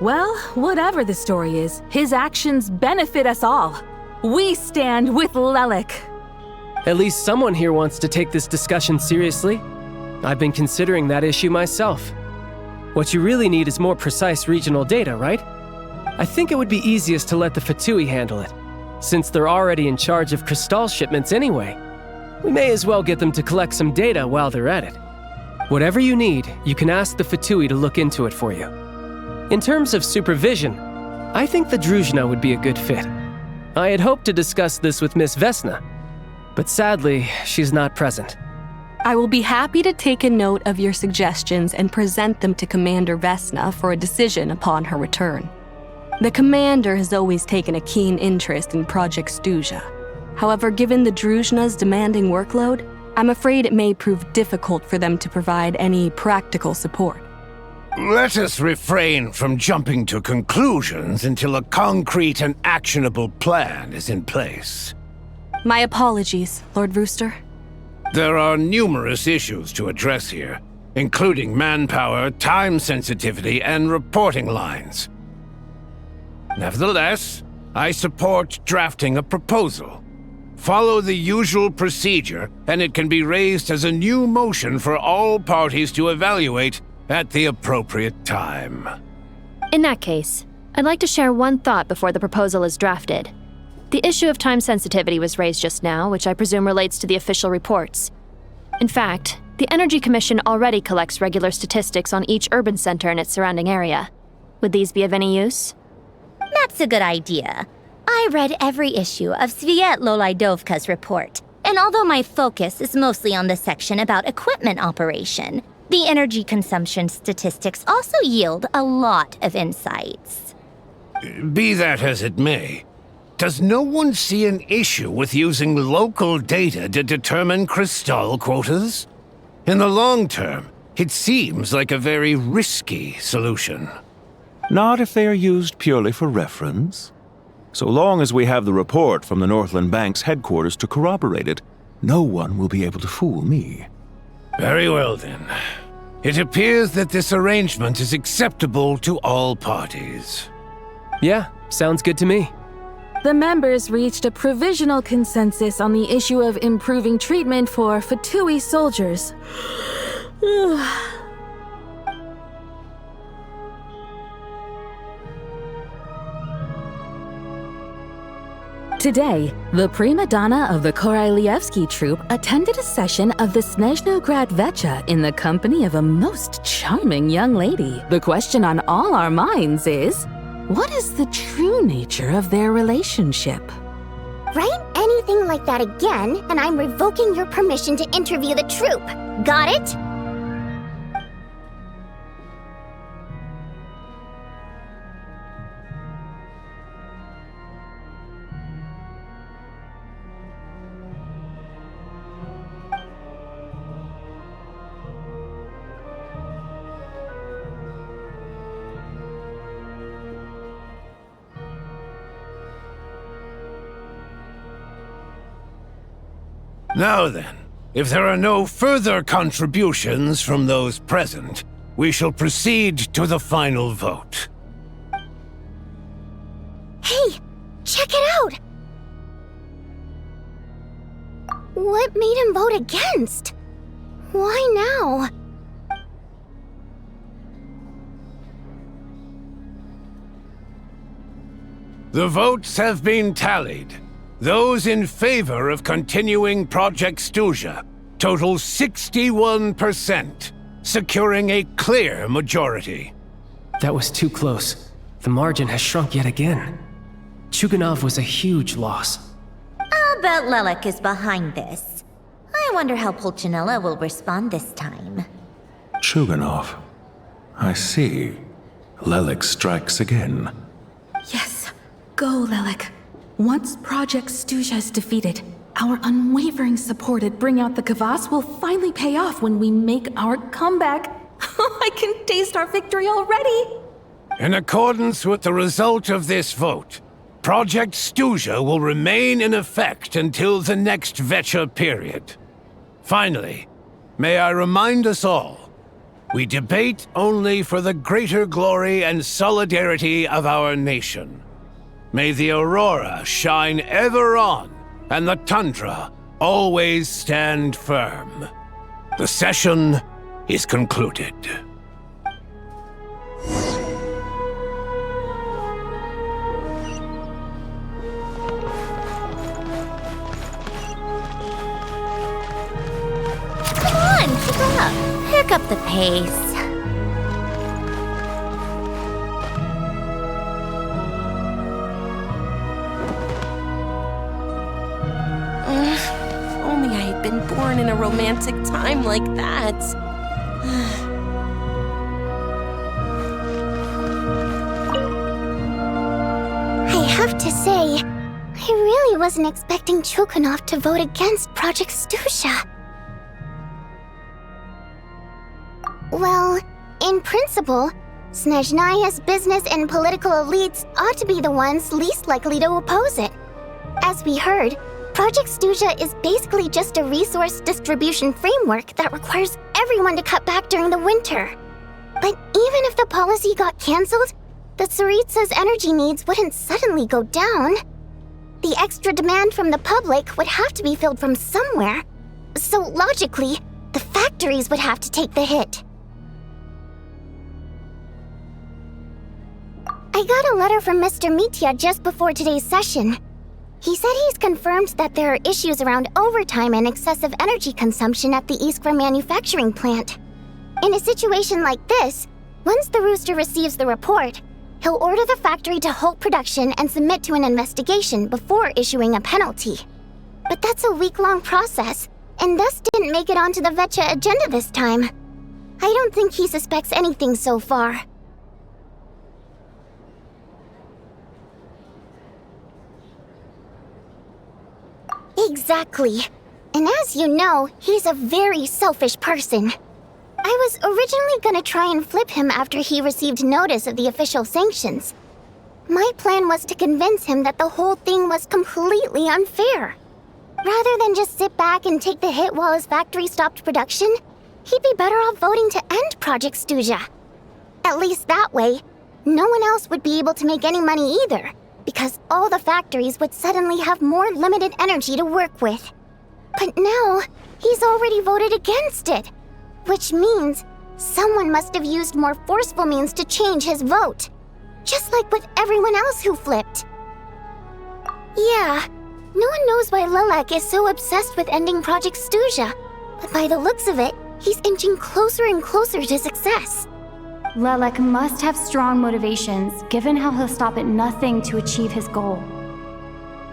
Well, whatever the story is, his actions benefit us all. We stand with Lelek. At least someone here wants to take this discussion seriously. I've been considering that issue myself. What you really need is more precise regional data, right? I think it would be easiest to let the Fatui handle it, since they're already in charge of Crystal shipments anyway. We may as well get them to collect some data while they're at it. Whatever you need, you can ask the Fatui to look into it for you. In terms of supervision, I think the Druzhna would be a good fit. I had hoped to discuss this with Miss Vesna, but sadly, she's not present. I will be happy to take a note of your suggestions and present them to Commander Vesna for a decision upon her return. The Commander has always taken a keen interest in Project Stuja. However, given the Druzhna's demanding workload, I'm afraid it may prove difficult for them to provide any practical support. Let us refrain from jumping to conclusions until a concrete and actionable plan is in place. My apologies, Lord Rooster. There are numerous issues to address here, including manpower, time sensitivity, and reporting lines. Nevertheless, I support drafting a proposal. Follow the usual procedure, and it can be raised as a new motion for all parties to evaluate at the appropriate time. In that case, I'd like to share one thought before the proposal is drafted. The issue of time sensitivity was raised just now, which I presume relates to the official reports. In fact, the Energy Commission already collects regular statistics on each urban center and its surrounding area. Would these be of any use? That's a good idea. I read every issue of Sviet-Lolaidovka's report, and although my focus is mostly on the section about equipment operation, the energy consumption statistics also yield a lot of insights. Be that as it may, does no one see an issue with using local data to determine Crystal quotas? In the long term, it seems like a very risky solution. Not if they are used purely for reference. So long as we have the report from the Northland Bank's headquarters to corroborate it, no one will be able to fool me. Very well then. It appears that this arrangement is acceptable to all parties. Yeah, sounds good to me. The members reached a provisional consensus on the issue of improving treatment for Fatui soldiers. Today, the prima donna of the Korailievsky troupe attended a session of the Snezhnograd Vetcha in the company of a most charming young lady. The question on all our minds is, what is the true nature of their relationship? Write anything like that again, and I'm revoking your permission to interview the troupe. Got it? Now then, If there are no further contributions from those present, we shall proceed to the final vote. Hey, check it out! What made him vote against? Why now? The votes have been tallied. Those in favor of continuing Project Stuja total 61%, securing a clear majority. That was too close. The margin has shrunk yet again. Chuganov was a huge loss. I'll bet Lelek is behind this. I wonder how Pulcinella will respond this time. Chuganov. I see. Lelek strikes again. Yes. Go, Lelek. Once Project Stuja is defeated, our unwavering support at Bring Out the Kvass will finally pay off when we make our comeback. I can taste our victory already! In accordance with the result of this vote, Project Stuja will remain in effect until the next VII period. Finally, may I remind us all, we debate only for the greater glory and solidarity of our nation. May the aurora shine ever on, and the tundra always stand firm. The session is concluded. Come on, keep up. Pick up the pace. Only I had been born in a romantic time like that. I have to say, I really wasn't expecting Chuganov to vote against Project Stuja. Well, in principle, Snezhnaya's business and political elites ought to be the ones least likely to oppose it. As we heard, Project Stuja is basically just a resource distribution framework that requires everyone to cut back during the winter. But even if the policy got cancelled, the Tsaritsa's energy needs wouldn't suddenly go down. The extra demand from the public would have to be filled from somewhere. So logically, the factories would have to take the hit. I got a letter from Mr. Mitya just before today's session. He said he's confirmed that there are issues around overtime and excessive energy consumption at the Iskra manufacturing plant. In a situation like this, once the Rooster receives the report, he'll order the factory to halt production and submit to an investigation before issuing a penalty. But that's a week-long process, and thus didn't make it onto the VII agenda this time. I don't think he suspects anything so far. Exactly. And as you know, he's a very selfish person. I was originally gonna try and flip him after he received notice of the official sanctions. My plan was to convince him that the whole thing was completely unfair. Rather than just sit back and take the hit while his factory stopped production, he'd be better off voting to end Project Stuja. At least that way, no one else would be able to make any money either, because all the factories would suddenly have more limited energy to work with. But now, he's already voted against it, which means someone must have used more forceful means to change his vote, just like with everyone else who flipped. Yeah, no one knows why Lelek is so obsessed with ending Project Stuja, but by the looks of it, he's inching closer and closer to success. Lelek must have strong motivations, given how he'll stop at nothing to achieve his goal.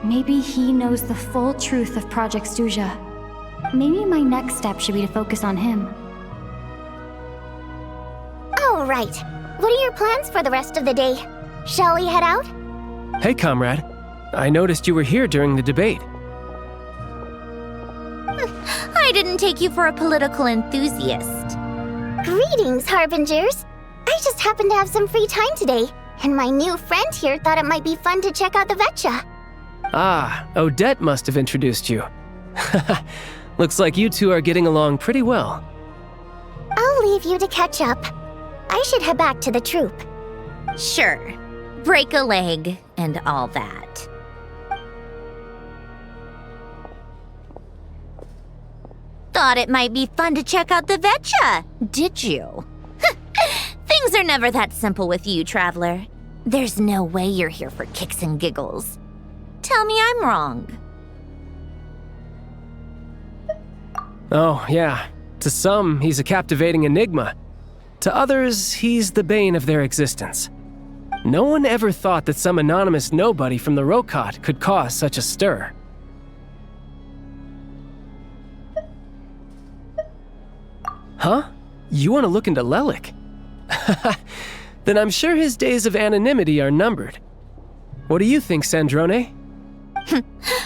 Maybe he knows the full truth of Project Stuja. Maybe my next step should be to focus on him. All right. What are your plans for the rest of the day? Shall we head out? Hey, comrade. I noticed you were here during the debate. I didn't take you for a political enthusiast. Greetings, Harbingers. I just happened to have some free time today, and my new friend here thought it might be fun to check out the VII. Ah, Odette must have introduced you. Looks like you two are getting along pretty well. I'll leave you to catch up. I should head back to the troop. Sure. Break a leg and all that. Thought it might be fun to check out the Vetcha, did you? Things are never that simple with you, Traveler. There's no way you're here for kicks and giggles. Tell me I'm wrong. Oh, yeah. To some, he's a captivating enigma. To others, he's the bane of their existence. No one ever thought that some anonymous nobody from the Rokot could cause such a stir. Huh? You want to look into Lelik? Then I'm sure his days of anonymity are numbered. What do you think, Sandrone?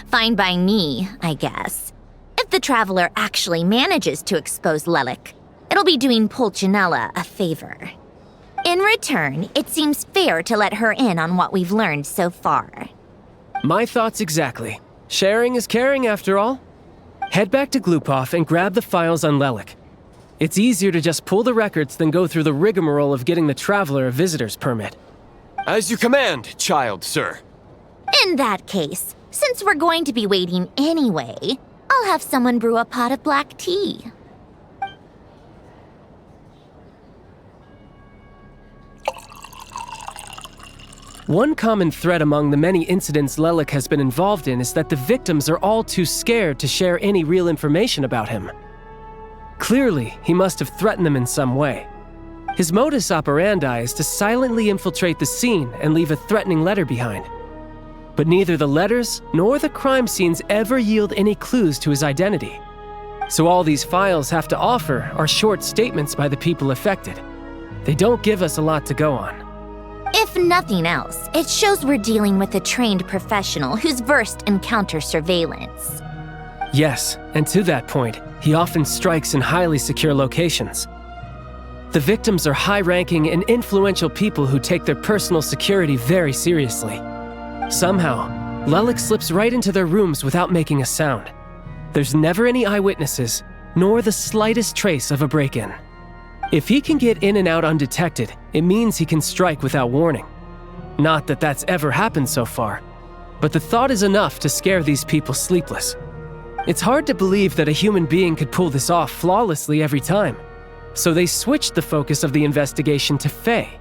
Fine by me, I guess. If the Traveler actually manages to expose Lelik, it'll be doing Pulcinella a favor. In return, it seems fair to let her in on what we've learned so far. My thoughts exactly. Sharing is caring, after all. Head back to Glupov and grab the files on Lelik. It's easier to just pull the records than go through the rigmarole of getting the Traveler a visitor's permit. As you command, child, sir. In that case, since we're going to be waiting anyway, I'll have someone brew a pot of black tea. One common thread among the many incidents Lelik has been involved in is that the victims are all too scared to share any real information about him. Clearly, he must have threatened them in some way. His modus operandi is to silently infiltrate the scene and leave a threatening letter behind. But neither the letters nor the crime scenes ever yield any clues to his identity. So all these files have to offer are short statements by the people affected. They don't give us a lot to go on. If nothing else, it shows we're dealing with a trained professional who's versed in counter-surveillance. Yes, and to that point, he often strikes in highly secure locations. The victims are high-ranking and influential people who take their personal security very seriously. Somehow, Lelik slips right into their rooms without making a sound. There's never any eyewitnesses, nor the slightest trace of a break-in. If he can get in and out undetected, it means he can strike without warning. Not that that's ever happened so far, but the thought is enough to scare these people sleepless. It's hard to believe that a human being could pull this off flawlessly every time, so they switched the focus of the investigation to Faye.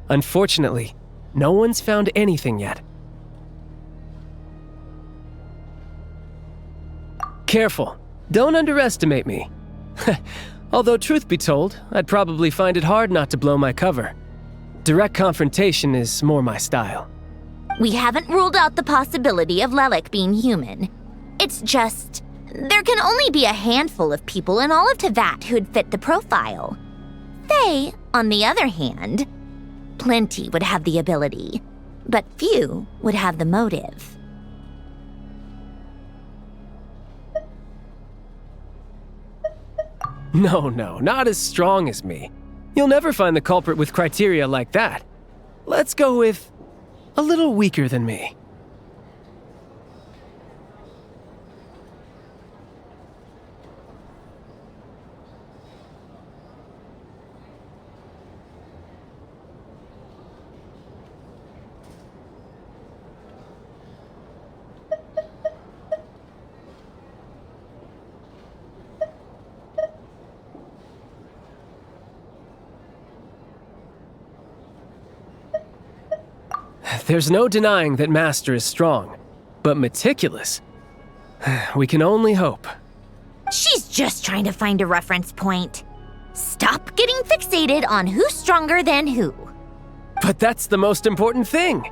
Unfortunately, no one's found anything yet. Careful, don't underestimate me. Although truth be told, I'd probably find it hard not to blow my cover. Direct confrontation is more my style. We haven't ruled out the possibility of Lelik being human. It's just, there can only be a handful of people in all of Teyvat who'd fit the profile. Faye, on the other hand, plenty would have the ability, but few would have the motive. No, not as strong as me. You'll never find the culprit with criteria like that. Let's go with a little weaker than me. There's no denying that Master is strong, but meticulous. We can only hope. She's just trying to find a reference point. Stop getting fixated on who's stronger than who. But that's the most important thing.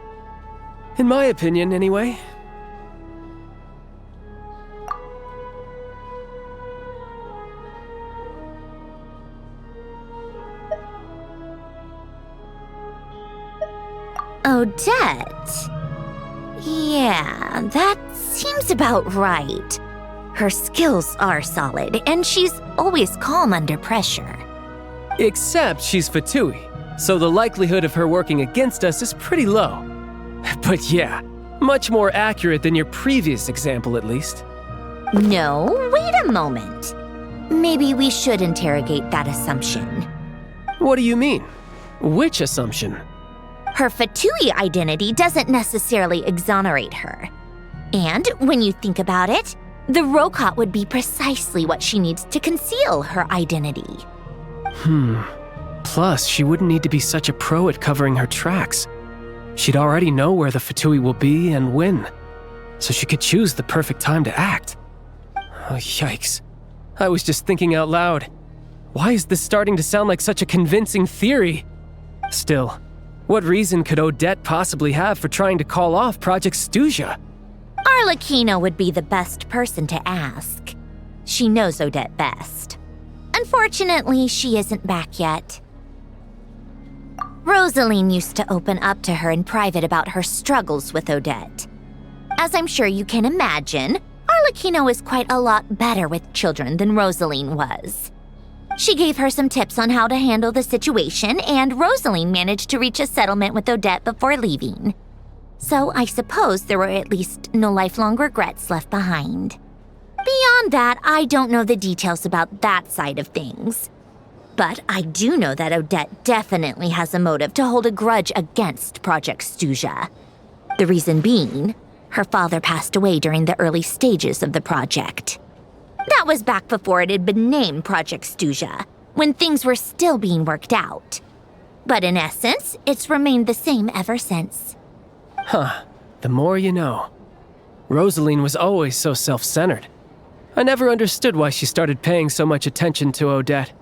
In my opinion, anyway. Odette? Yeah, that seems about right. Her skills are solid, and she's always calm under pressure. Except she's Fatui, so the likelihood of her working against us is pretty low. But yeah, much more accurate than your previous example at least. No, wait a moment. Maybe we should interrogate that assumption. What do you mean? Which assumption? Her Fatui identity doesn't necessarily exonerate her. And when you think about it, the Rokot would be precisely what she needs to conceal her identity. Plus, she wouldn't need to be such a pro at covering her tracks. She'd already know where the Fatui will be and when, so she could choose the perfect time to act. Oh, yikes. I was just thinking out loud. Why is this starting to sound like such a convincing theory? Still, what reason could Odette possibly have for trying to call off Project Stuja? Arlecchino would be the best person to ask. She knows Odette best. Unfortunately, she isn't back yet. Rosaline used to open up to her in private about her struggles with Odette. As I'm sure you can imagine, Arlecchino is quite a lot better with children than Rosaline was. She gave her some tips on how to handle the situation, and Rosaline managed to reach a settlement with Odette before leaving. So I suppose there were at least no lifelong regrets left behind. Beyond that, I don't know the details about that side of things. But I do know that Odette definitely has a motive to hold a grudge against Project Stuja. The reason being, her father passed away during the early stages of the project. That was back before it had been named Project Stuja, when things were still being worked out. But in essence, it's remained the same ever since. The more you know. Rosaline was always so self-centered. I never understood why she started paying so much attention to Odette.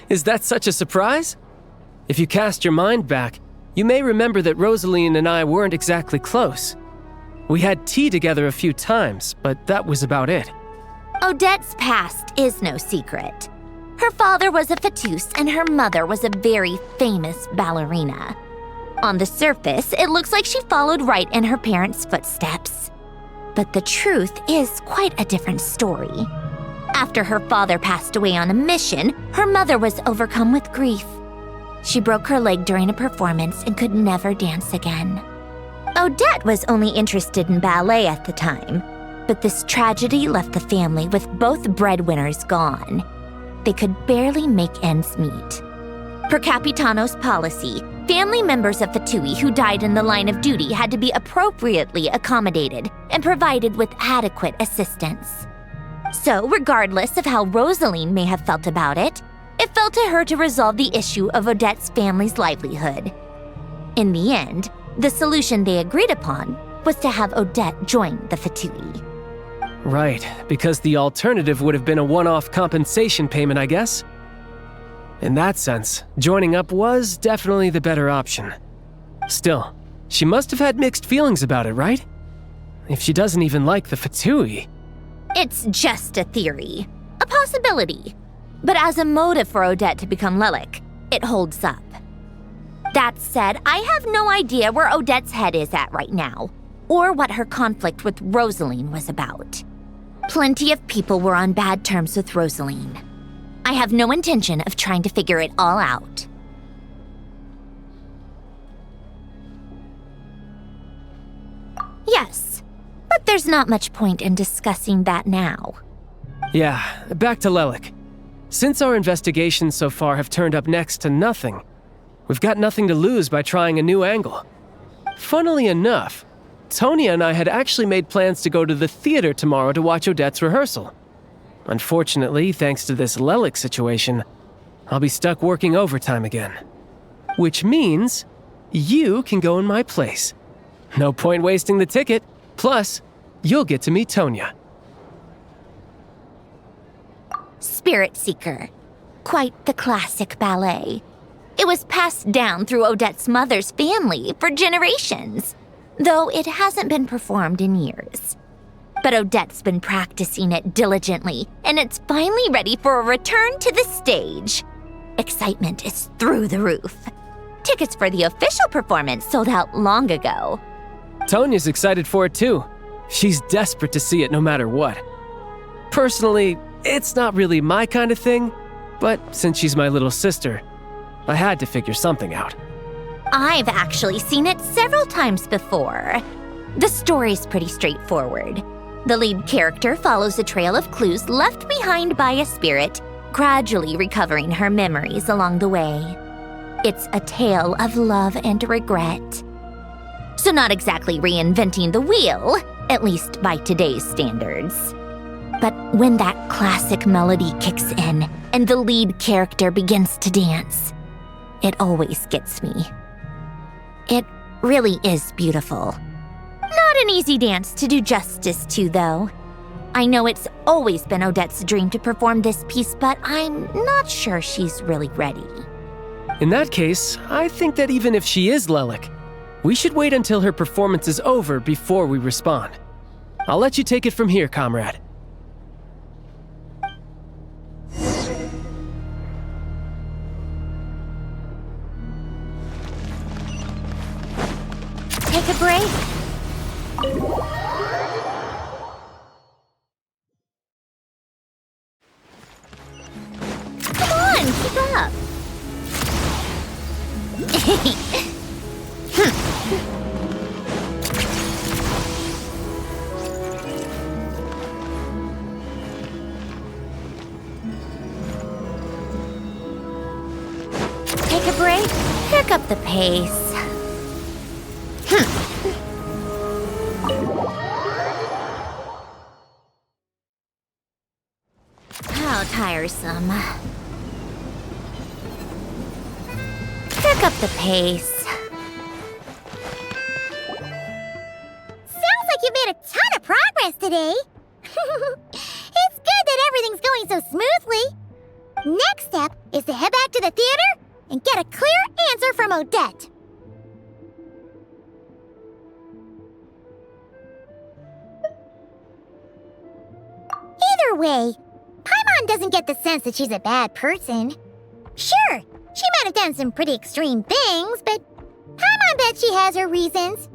Is that such a surprise? If you cast your mind back, you may remember that Rosaline and I weren't exactly close. We had tea together a few times, but that was about it. Odette's past is no secret. Her father was a fatus and her mother was a very famous ballerina. On the surface, it looks like she followed right in her parents' footsteps. But the truth is quite a different story. After her father passed away on a mission, her mother was overcome with grief. She broke her leg during a performance and could never dance again. Odette was only interested in ballet at the time, but this tragedy left the family with both breadwinners gone. They could barely make ends meet. Per Capitano's policy, family members of Fatui who died in the line of duty had to be appropriately accommodated and provided with adequate assistance. So, regardless of how Rosaline may have felt about it, it fell to her to resolve the issue of Odette's family's livelihood. In the end, the solution they agreed upon was to have Odette join the Fatui. Right, because the alternative would have been a one-off compensation payment, I guess. In that sense, joining up was definitely the better option. Still, she must have had mixed feelings about it, right? If she doesn't even like the Fatui. It's just a theory, a possibility. But as a motive for Odette to become Lelik, it holds up. That said, I have no idea where Odette's head is at right now, or what her conflict with Rosaline was about. Plenty of people were on bad terms with Rosaline. I have no intention of trying to figure it all out. Yes, but there's not much point in discussing that now. Yeah, back to Lelik. Since our investigations so far have turned up next to nothing, we've got nothing to lose by trying a new angle. Funnily enough, Tonya and I had actually made plans to go to the theater tomorrow to watch Odette's rehearsal. Unfortunately, thanks to this Lelik situation, I'll be stuck working overtime again. Which means you can go in my place. No point wasting the ticket. Plus, you'll get to meet Tonya. Spirit Seeker. Quite the classic ballet. It was passed down through Odette's mother's family for generations, though it hasn't been performed in years. But Odette's been practicing it diligently, and it's finally ready for a return to the stage. Excitement is through the roof. Tickets for the official performance sold out long ago. Tonya's excited for it too. She's desperate to see it no matter what. Personally, it's not really my kind of thing, but since she's my little sister, I had to figure something out. I've actually seen it several times before. The story's pretty straightforward. The lead character follows a trail of clues left behind by a spirit, gradually recovering her memories along the way. It's a tale of love and regret. So not exactly reinventing the wheel, at least by today's standards. But when that classic melody kicks in and the lead character begins to dance, it always gets me. It really is beautiful. Not an easy dance to do justice to, though. I know it's always been Odette's dream to perform this piece, but I'm not sure she's really ready. In that case, I think that even if she is Lelik, we should wait until her performance is over before we respond. I'll let you take it from here, comrade. Take a break. Come on, keep up. Take a break. Pick up the pace. How tiresome. Pick up the pace. Sounds like you made a ton of progress today. It's good that everything's going so smoothly. Next step is to head back to the theater and get a clear answer from Odette. Either way, Paimon doesn't get the sense that she's a bad person. Sure, she might have done some pretty extreme things, but Paimon bet she has her reasons.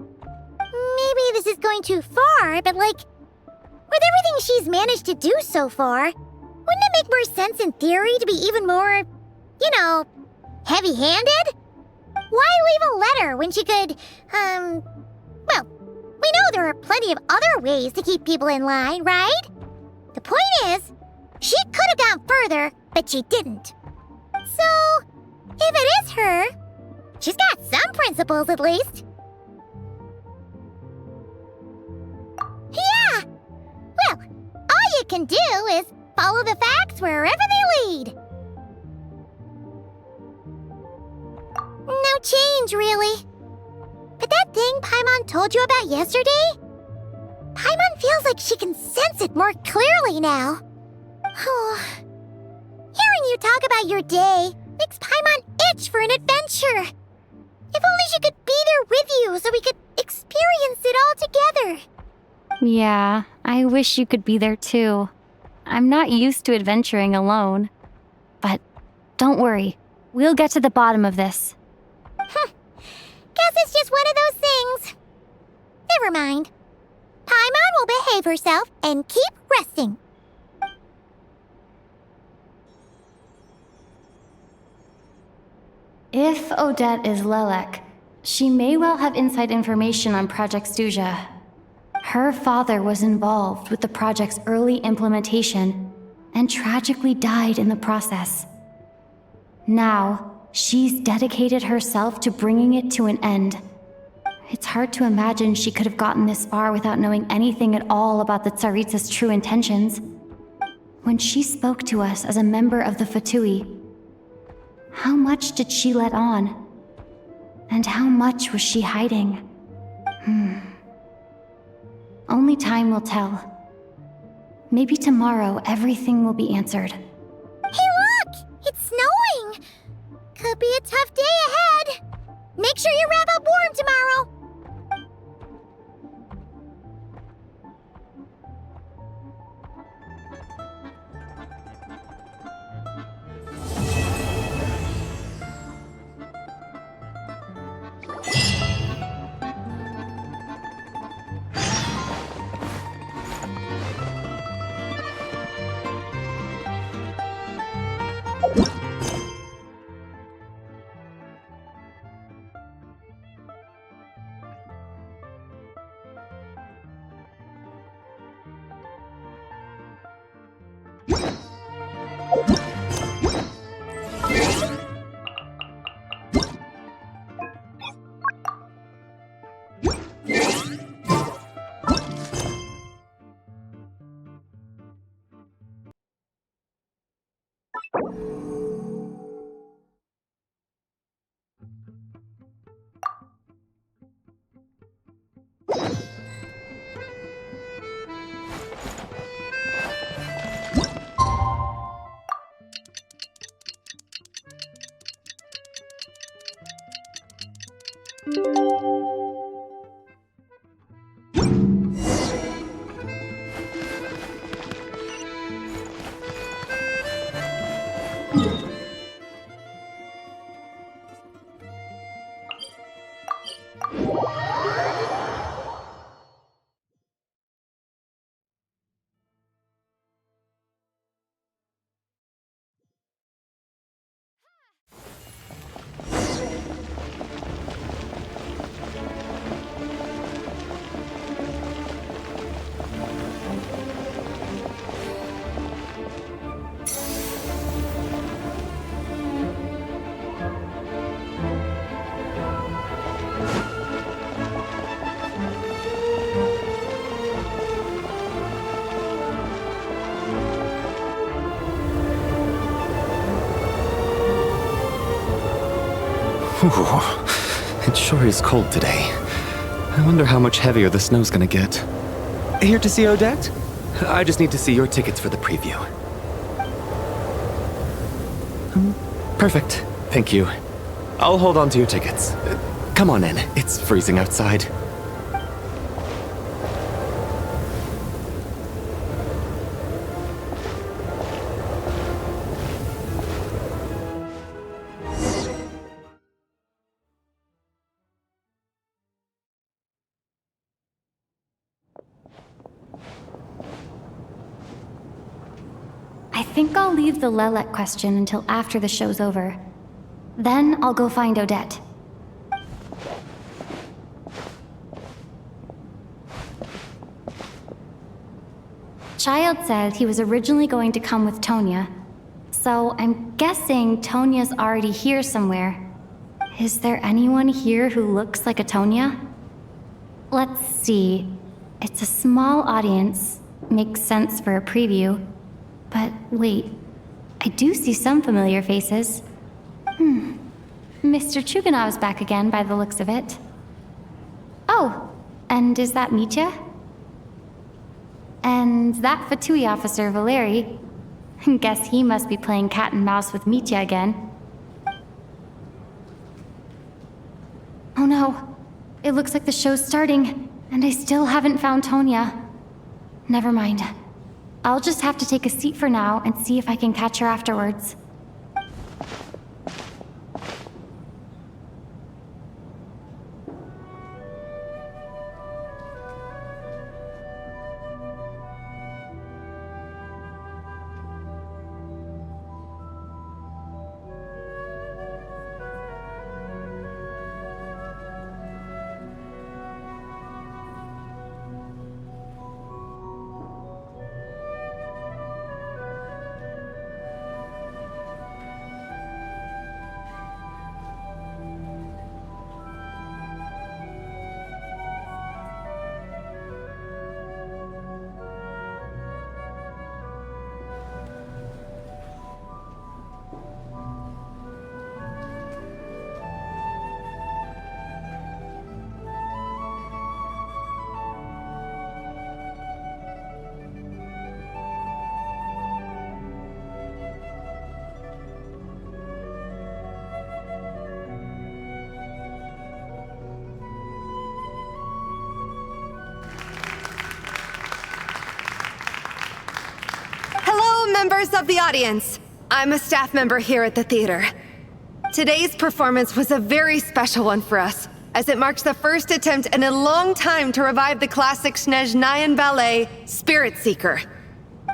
Maybe this is going too far, but with everything she's managed to do so far, wouldn't it make more sense in theory to be even more, heavy-handed? Why leave a letter when she could, we know there are plenty of other ways to keep people in line, right? The point is, she could have gone further, but she didn't. So, if it is her, she's got some principles at least. Yeah! Well, all you can do is follow the facts wherever they lead. No change, really. But that thing Paimon told you about yesterday? Paimon feels like she can sense it more clearly now. Hearing you talk about your day makes Paimon itch for an adventure. If only she could be there with you so we could experience it all together. Yeah, I wish you could be there too. I'm not used to adventuring alone. But don't worry, we'll get to the bottom of this. Guess it's just one of those things. Never mind. Paimon will behave herself and keep resting. If Odette is Lelek, she may well have inside information on Project Stuja. Her father was involved with the project's early implementation and tragically died in the process. Now, she's dedicated herself to bringing it to an end. It's hard to imagine she could have gotten this far without knowing anything at all about the Tsaritsa's true intentions. When she spoke to us as a member of the Fatui, how much did she let on? And how much was she hiding? Only time will tell. Maybe tomorrow everything will be answered. Hey look! It's snowing! Could be a tough day ahead. Make sure you wrap up warm tomorrow. Ooh, it sure is cold today. I wonder how much heavier the snow's gonna get. Here to see Odette? I just need to see your tickets for the preview. Perfect. Thank you. I'll hold on to your tickets. Come on in. It's freezing outside. I think I'll leave the Lelek question until after the show's over. Then I'll go find Odette. Child said he was originally going to come with Tonya, so I'm guessing Tonya's already here somewhere. Is there anyone here who looks like a Tonya? Let's see. It's a small audience. Makes sense for a preview. But wait, I do see some familiar faces. Mr. Chuganov's back again by the looks of it. Oh, and is that Mitya? And that Fatui officer, Valeri. Guess he must be playing cat and mouse with Mitya again. Oh no, it looks like the show's starting, and I still haven't found Tonya. Never mind. I'll just have to take a seat for now and see if I can catch her afterwards. Members of the audience, I'm a staff member here at the theater. Today's performance was a very special one for us, as it marks the first attempt in a long time to revive the classic Snezhnayan ballet, Spirit Seeker.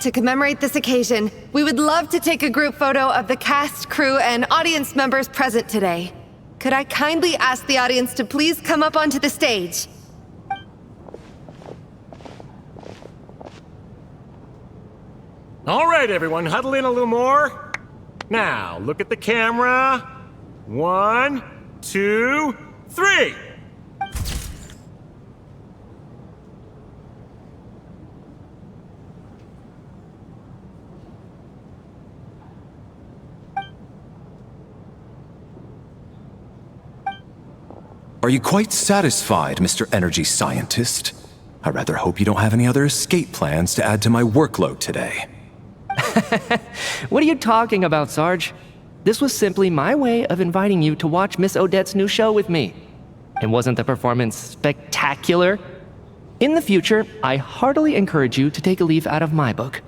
To commemorate this occasion, we would love to take a group photo of the cast, crew, and audience members present today. Could I kindly ask the audience to please come up onto the stage? All right, everyone, huddle in a little more. Now, look at the camera. 1, 2, 3. Are you quite satisfied, Mr. Energy Scientist? I rather hope you don't have any other escape plans to add to my workload today. What are you talking about, Sarge? This was simply my way of inviting you to watch Miss Odette's new show with me. And wasn't the performance spectacular? In the future, I heartily encourage you to take a leaf out of my book.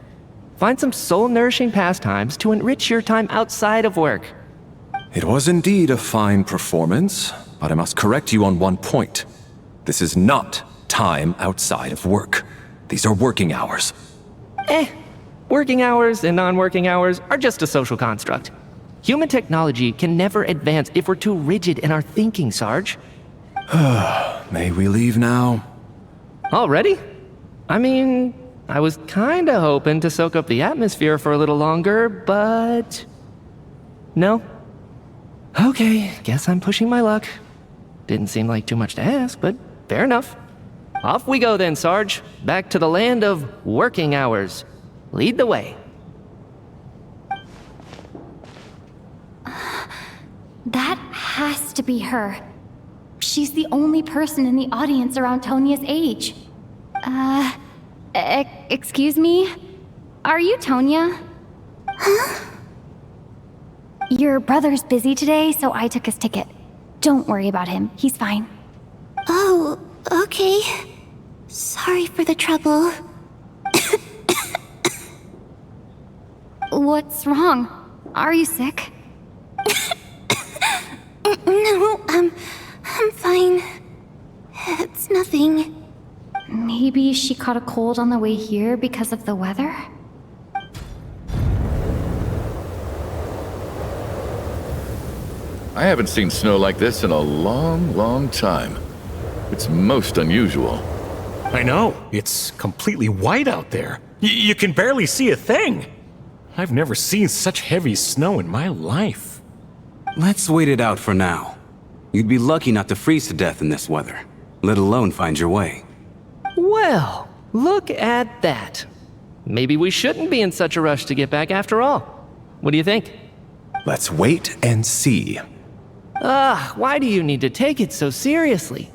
Find some soul-nourishing pastimes to enrich your time outside of work. It was indeed a fine performance, but I must correct you on one point. This is not time outside of work. These are working hours. Working hours and non-working hours are just a social construct. Human technology can never advance if we're too rigid in our thinking, Sarge. May we leave now? Already? I mean, I was kinda hoping to soak up the atmosphere for a little longer, but... No? Okay, guess I'm pushing my luck. Didn't seem like too much to ask, but fair enough. Off we go then, Sarge. Back to the land of working hours. Lead the way. That has to be her. She's the only person in the audience around Tonia's age. Excuse me? Are you Tonia? Huh? Your brother's busy today, so I took his ticket. Don't worry about him. He's fine. Oh, okay. Sorry for the trouble. What's wrong? Are you sick? No, I'm fine. It's nothing. Maybe she caught a cold on the way here because of the weather? I haven't seen snow like this in a long, long time. It's most unusual. I know. It's completely white out there. You can barely see a thing. I've never seen such heavy snow in my life. Let's wait it out for now. You'd be lucky not to freeze to death in this weather, let alone find your way. Well, look at that. Maybe we shouldn't be in such a rush to get back after all. What do you think? Let's wait and see. Why do you need to take it so seriously?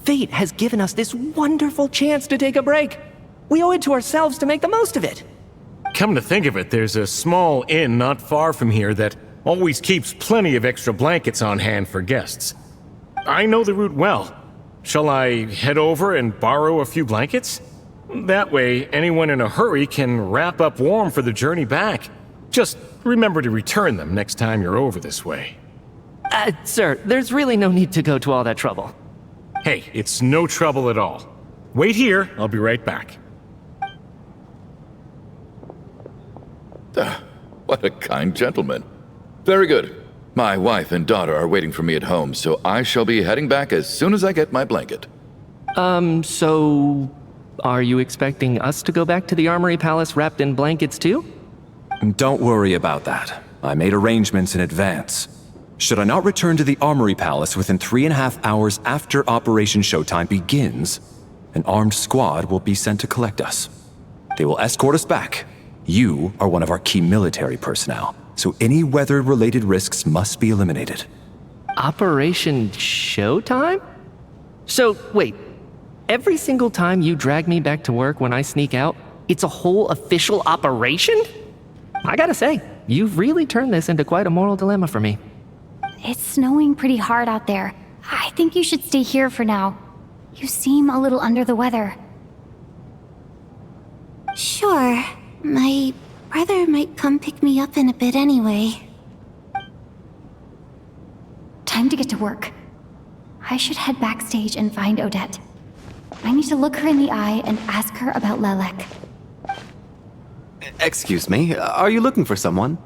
Fate has given us this wonderful chance to take a break. We owe it to ourselves to make the most of it. Come to think of it, there's a small inn not far from here that always keeps plenty of extra blankets on hand for guests. I know the route well. Shall I head over and borrow a few blankets? That way, anyone in a hurry can wrap up warm for the journey back. Just remember to return them next time you're over this way. Sir, there's really no need to go to all that trouble. Hey, it's no trouble at all. Wait here, I'll be right back. What a kind gentleman. Very good. My wife and daughter are waiting for me at home, so I shall be heading back as soon as I get my blanket. So... are you expecting us to go back to the Armory Palace wrapped in blankets too? Don't worry about that. I made arrangements in advance. Should I not return to the Armory Palace within 3.5 hours after Operation Showtime begins, an armed squad will be sent to collect us. They will escort us back. You are one of our key military personnel, so any weather-related risks must be eliminated. Operation Showtime? So, wait. Every single time you drag me back to work when I sneak out, it's a whole official operation? I gotta say, you've really turned this into quite a moral dilemma for me. It's snowing pretty hard out there. I think you should stay here for now. You seem a little under the weather. Sure. My brother might come pick me up in a bit anyway. Time to get to work. I should head backstage and find Odette. I need to look her in the eye and ask her about Lelek. Excuse me, are you looking for someone?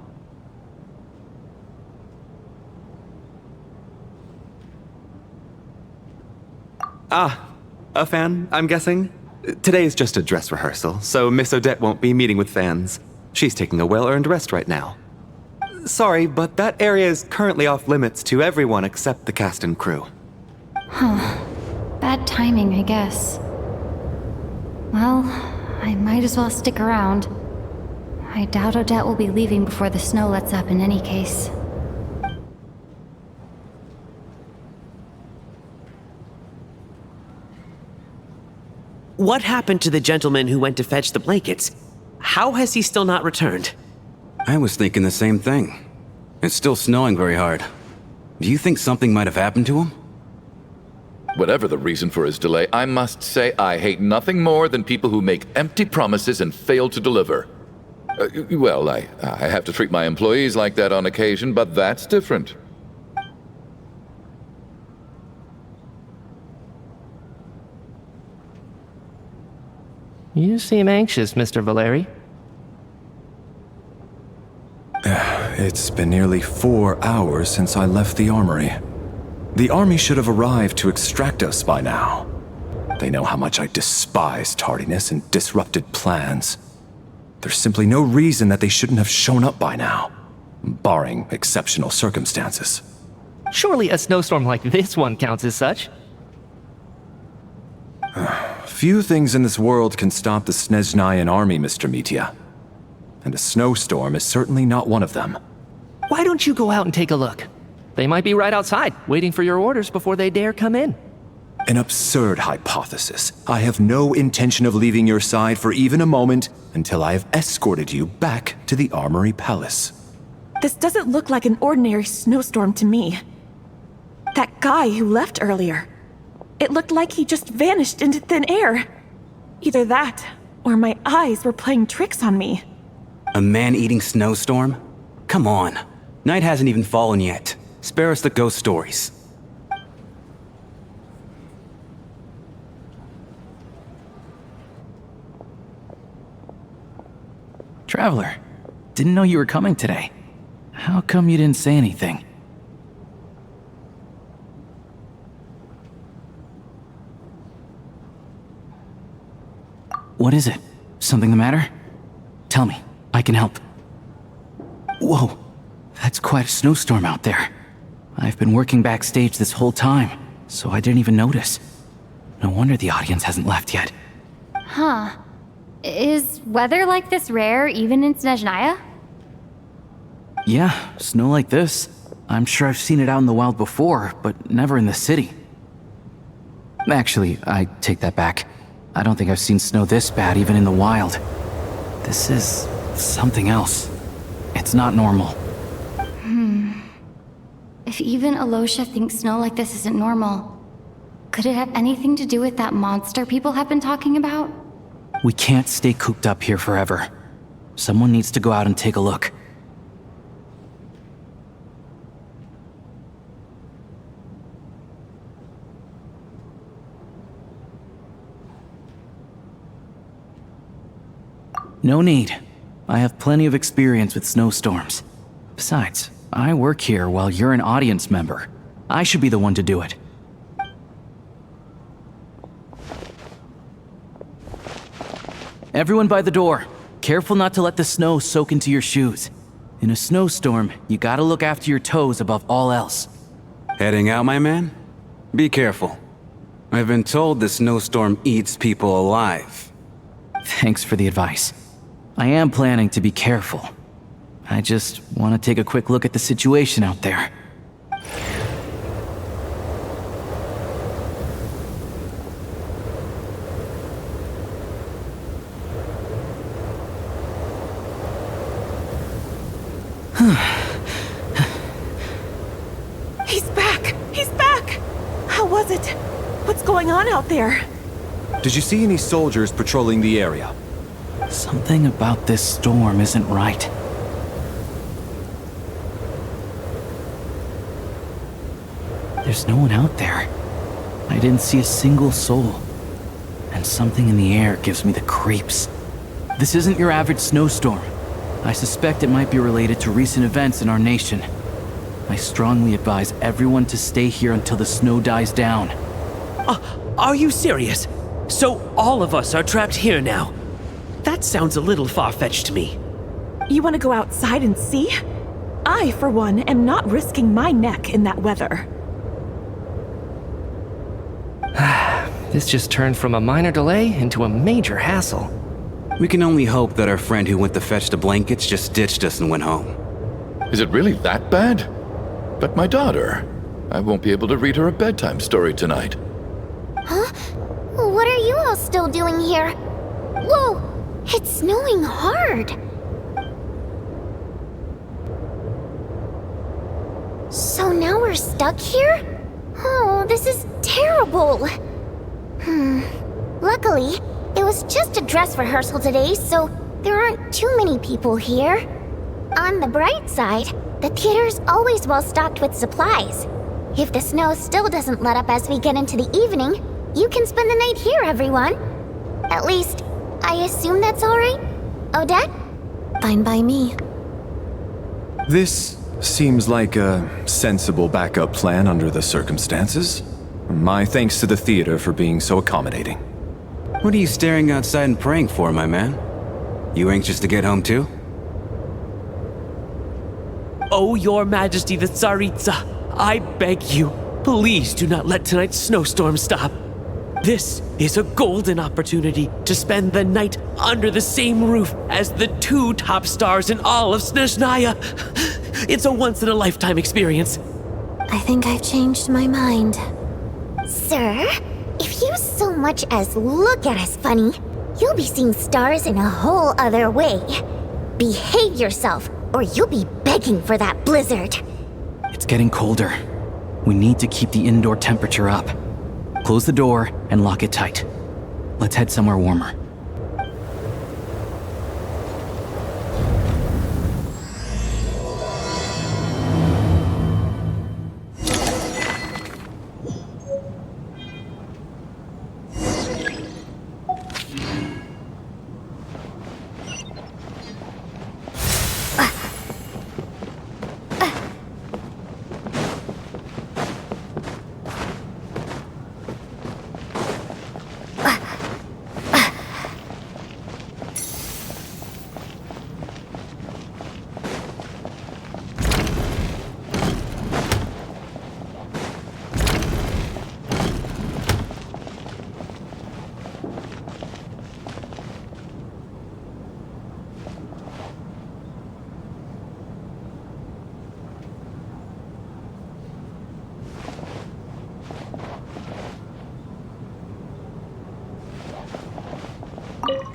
A fan, I'm guessing? Today is just a dress rehearsal, so Miss Odette won't be meeting with fans. She's taking a well-earned rest right now. Sorry, but that area is currently off limits to everyone except the cast and crew. Huh. Bad timing, I guess. Well, I might as well stick around. I doubt Odette will be leaving before the snow lets up in any case. What happened to the gentleman who went to fetch the blankets? How has he still not returned? I was thinking the same thing. It's still snowing very hard. Do you think something might have happened to him? Whatever the reason for his delay, I must say I hate nothing more than people who make empty promises and fail to deliver. Well, I have to treat my employees like that on occasion, but that's different. You seem anxious, Mr. Valeri. It's been nearly 4 hours since I left the armory. The army should have arrived to extract us by now. They know how much I despise tardiness and disrupted plans. There's simply no reason that they shouldn't have shown up by now, barring exceptional circumstances. Surely a snowstorm like this one counts as such. Few things in this world can stop the Snezhnayan army, Mr. Mitya. And a snowstorm is certainly not one of them. Why don't you go out and take a look? They might be right outside, waiting for your orders before they dare come in. An absurd hypothesis. I have no intention of leaving your side for even a moment until I have escorted you back to the Armory Palace. This doesn't look like an ordinary snowstorm to me. That guy who left earlier. It looked like he just vanished into thin air. Either that, or my eyes were playing tricks on me. A man-eating snowstorm? Come on. Night hasn't even fallen yet. Spare us the ghost stories. Traveler, didn't know you were coming today. How come you didn't say anything? What is it? Something the matter? Tell me, I can help. Whoa, that's quite a snowstorm out there. I've been working backstage this whole time, so I didn't even notice. No wonder the audience hasn't left yet. Huh. Is weather like this rare even in Snezhnaya? Yeah, snow like this. I'm sure I've seen it out in the wild before, but never in the city. Actually, I take that back. I don't think I've seen snow this bad even in the wild. This is something else. It's not normal. If even Alosha thinks snow like this isn't normal, could it have anything to do with that monster people have been talking about? We can't stay cooped up here forever. Someone needs to go out and take a look. No need. I have plenty of experience with snowstorms. Besides, I work here while you're an audience member. I should be the one to do it. Everyone by the door. Careful not to let the snow soak into your shoes. In a snowstorm, you gotta look after your toes above all else. Heading out, my man? Be careful. I've been told this snowstorm eats people alive. Thanks for the advice. I am planning to be careful. I just want to take a quick look at the situation out there. He's back! He's back! How was it? What's going on out there? Did you see any soldiers patrolling the area? Something about this storm isn't right. There's no one out there. I didn't see a single soul. And something in the air gives me the creeps. This isn't your average snowstorm. I suspect it might be related to recent events in our nation. I strongly advise everyone to stay here until the snow dies down. Are you serious? So all of us are trapped here now? That sounds a little far-fetched to me. You want to go outside and see? I, for one, am not risking my neck in that weather. This just turned from a minor delay into a major hassle. We can only hope that our friend who went to fetch the blankets just ditched us and went home. Is it really that bad? But my daughter, I won't be able to read her a bedtime story tonight. Huh? What are you all still doing here? Whoa! It's snowing hard! So now we're stuck here? Oh Oh, this is terrible. Luckily, it was just a dress rehearsal today, so there aren't too many people here. On the bright side, the theater's always well stocked with supplies. If the snow still doesn't let up as we get into the evening, you can spend the night here, everyone. At least, I assume that's alright? Odette? Fine by me. This seems like a sensible backup plan under the circumstances. My thanks to the theater for being so accommodating. What are you staring outside and praying for, my man? You anxious to get home too? Oh, Your Majesty the Tsaritsa, I beg you, please do not let tonight's snowstorm stop. This is a golden opportunity to spend the night under the same roof as the 2 top stars in all of Snezhnaya. It's a once-in-a-lifetime experience. I think I've changed my mind. Sir, if you so much as look at us funny, you'll be seeing stars in a whole other way. Behave yourself, or you'll be begging for that blizzard. It's getting colder. We need to keep the indoor temperature up. Close the door and lock it tight. Let's head somewhere warmer.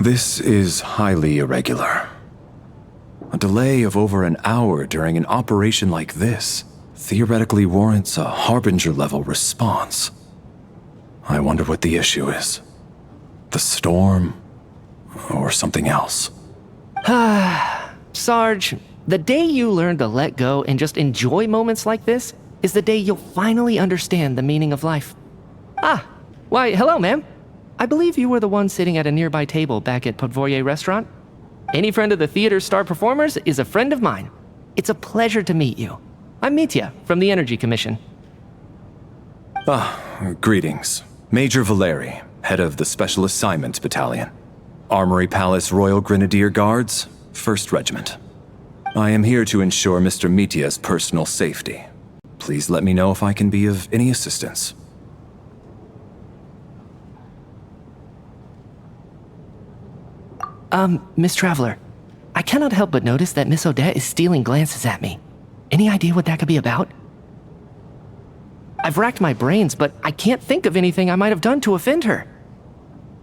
This is highly irregular. A delay of over an hour during an operation like this theoretically warrants a Harbinger-level response. I wonder what the issue is. The storm, or something else. Sarge, the day you learn to let go and just enjoy moments like this is the day you'll finally understand the meaning of life. Why, hello, ma'am. I believe you were the one sitting at a nearby table back at Podvorye Restaurant. Any friend of the theater's star performers is a friend of mine. It's a pleasure to meet you. I'm Mitya from the Energy Commission. Greetings. Major Valeri, head of the Special Assignments Battalion. Armory Palace Royal Grenadier Guards, 1st Regiment. I am here to ensure Mr. Mitya's personal safety. Please let me know if I can be of any assistance. Miss Traveler, I cannot help but notice that Miss Odette is stealing glances at me. Any idea what that could be about? I've racked my brains, but I can't think of anything I might have done to offend her.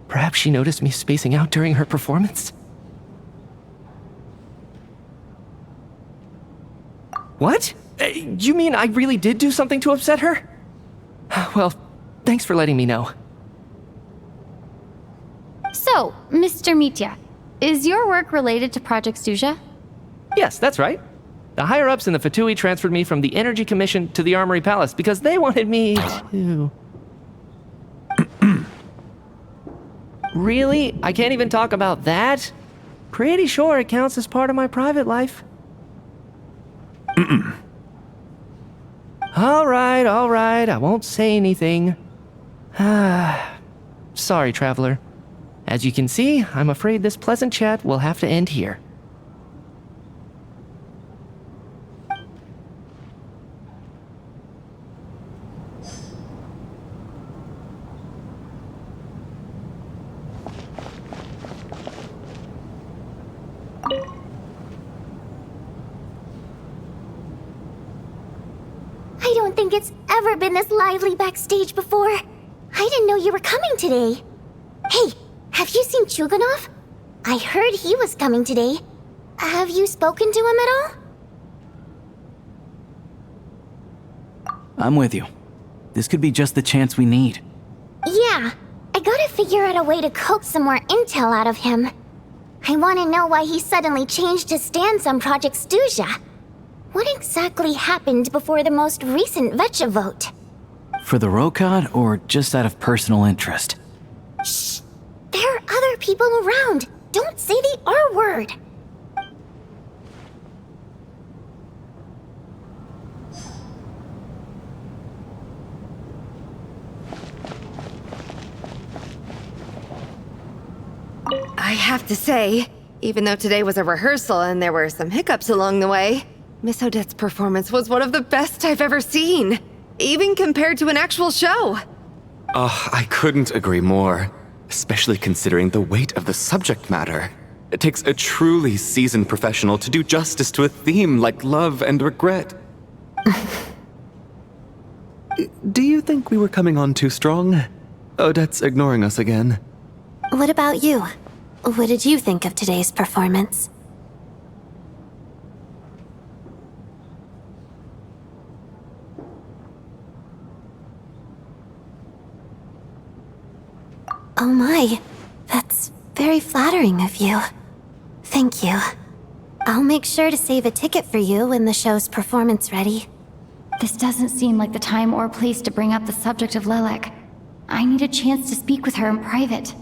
Perhaps she noticed me spacing out during her performance? What? You mean I really did do something to upset her? Well, thanks for letting me know. So, Mr. Mitya, is your work related to Project Stuja? Yes, that's right. The higher-ups in the Fatui transferred me from the Energy Commission to the Armory Palace because they wanted me to... Really? I can't even talk about that? Pretty sure it counts as part of my private life. All right, I won't say anything. Sorry, Traveler. As you can see, I'm afraid this pleasant chat will have to end here. I don't think it's ever been this lively backstage before. I didn't know you were coming today. Hey, have you seen Chuganov? I heard he was coming today. Have you spoken to him at all? I'm with you. This could be just the chance we need. Yeah, I gotta figure out a way to coax some more intel out of him. I want to know why he suddenly changed his stance on Project Stuja. What exactly happened before the most recent VII vote? For the Rokad, or just out of personal interest? Shh! There are other people around. Don't say the R word. I have to say, even though today was a rehearsal and there were some hiccups along the way, Miss Odette's performance was one of the best I've ever seen, even compared to an actual show. Oh, I couldn't agree more, especially considering the weight of the subject matter. It takes a truly seasoned professional to do justice to a theme like love and regret. Do you think we were coming on too strong? Odette's ignoring us again. What about you? What did you think of today's performance? Oh my, that's very flattering of you. Thank you. I'll make sure to save a ticket for you when the show's performance ready. This doesn't seem like the time or place to bring up the subject of Lilac. I need a chance to speak with her in private.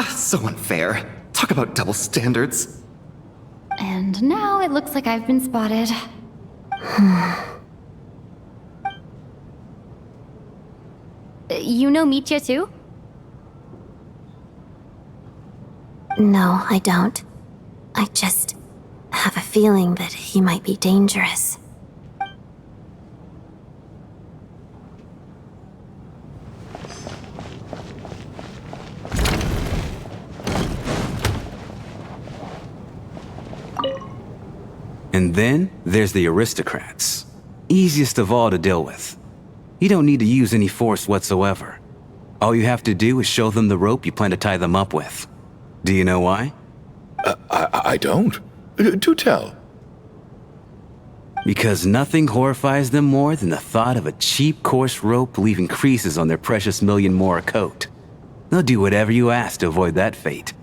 So unfair. Talk about double standards. And now it looks like I've been spotted. You know Mitya too? No, I don't. I just have a feeling that he might be dangerous. And then there's the aristocrats. Easiest of all to deal with. You don't need to use any force whatsoever. All you have to do is show them the rope you plan to tie them up with. Do you know why? I don't. Do tell. Because nothing horrifies them more than the thought of a cheap, coarse rope leaving creases on their precious million Mora coat. They'll do whatever you ask to avoid that fate.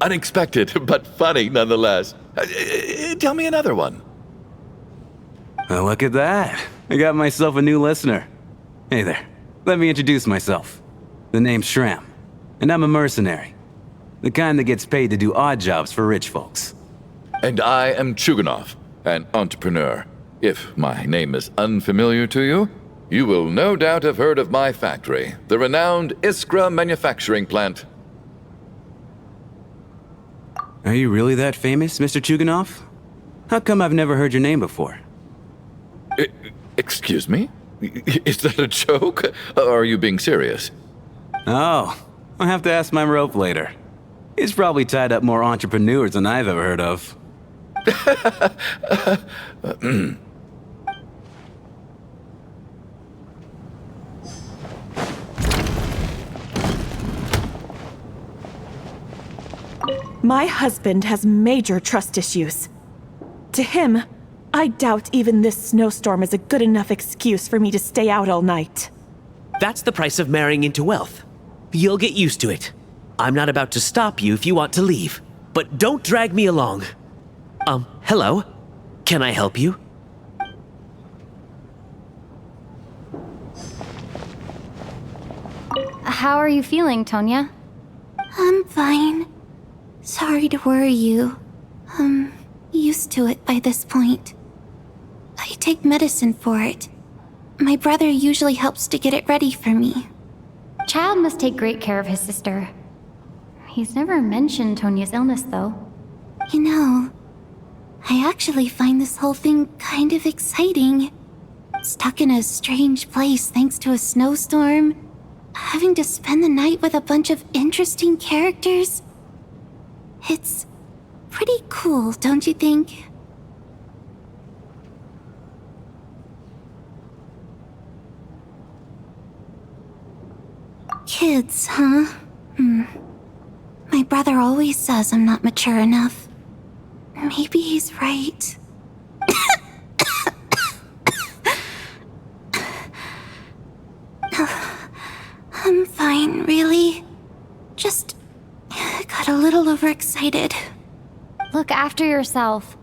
Unexpected, but funny nonetheless. Tell me another one. Well, look at that. I got myself a new listener. Hey there. Let me introduce myself. The name's Shram, and I'm a mercenary. The kind that gets paid to do odd jobs for rich folks. And I am Chuganov, an entrepreneur. If my name is unfamiliar to you, you will no doubt have heard of my factory, the renowned Iskra manufacturing plant. Are you really that famous, Mr. Chuganov? How come I've never heard your name before? Excuse me? Is that a joke? Or are you being serious? Oh, I'll have to ask my rope later. It's probably tied up more entrepreneurs than I've ever heard of. My husband has major trust issues. To him, I doubt even this snowstorm is a good enough excuse for me to stay out all night. That's the price of marrying into wealth. You'll get used to it. I'm not about to stop you if you want to leave, but don't drag me along. Hello? Can I help you? How are you feeling, Tonya? I'm fine. Sorry to worry you. I'm used to it by this point. I take medicine for it. My brother usually helps to get it ready for me. Child must take great care of his sister. He's never mentioned Tonya's illness, though. You know, I actually find this whole thing kind of exciting. Stuck in a strange place thanks to a snowstorm, having to spend the night with a bunch of interesting characters. It's pretty cool, don't you think? Kids, huh? My brother always says I'm not mature enough. Maybe he's right. fine, really. Just got a little overexcited. Look after yourself.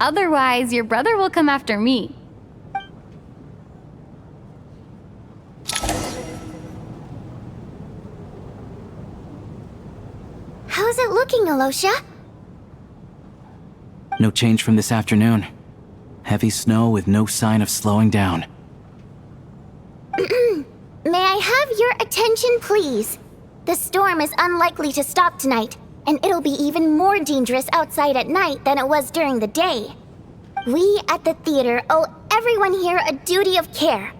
Otherwise, your brother will come after me. How's it looking, Alosha? No change from this afternoon. Heavy snow with no sign of slowing down. May I have your attention, please? The storm is unlikely to stop tonight, and it'll be even more dangerous outside at night than it was during the day. We at the theater owe everyone here a duty of care.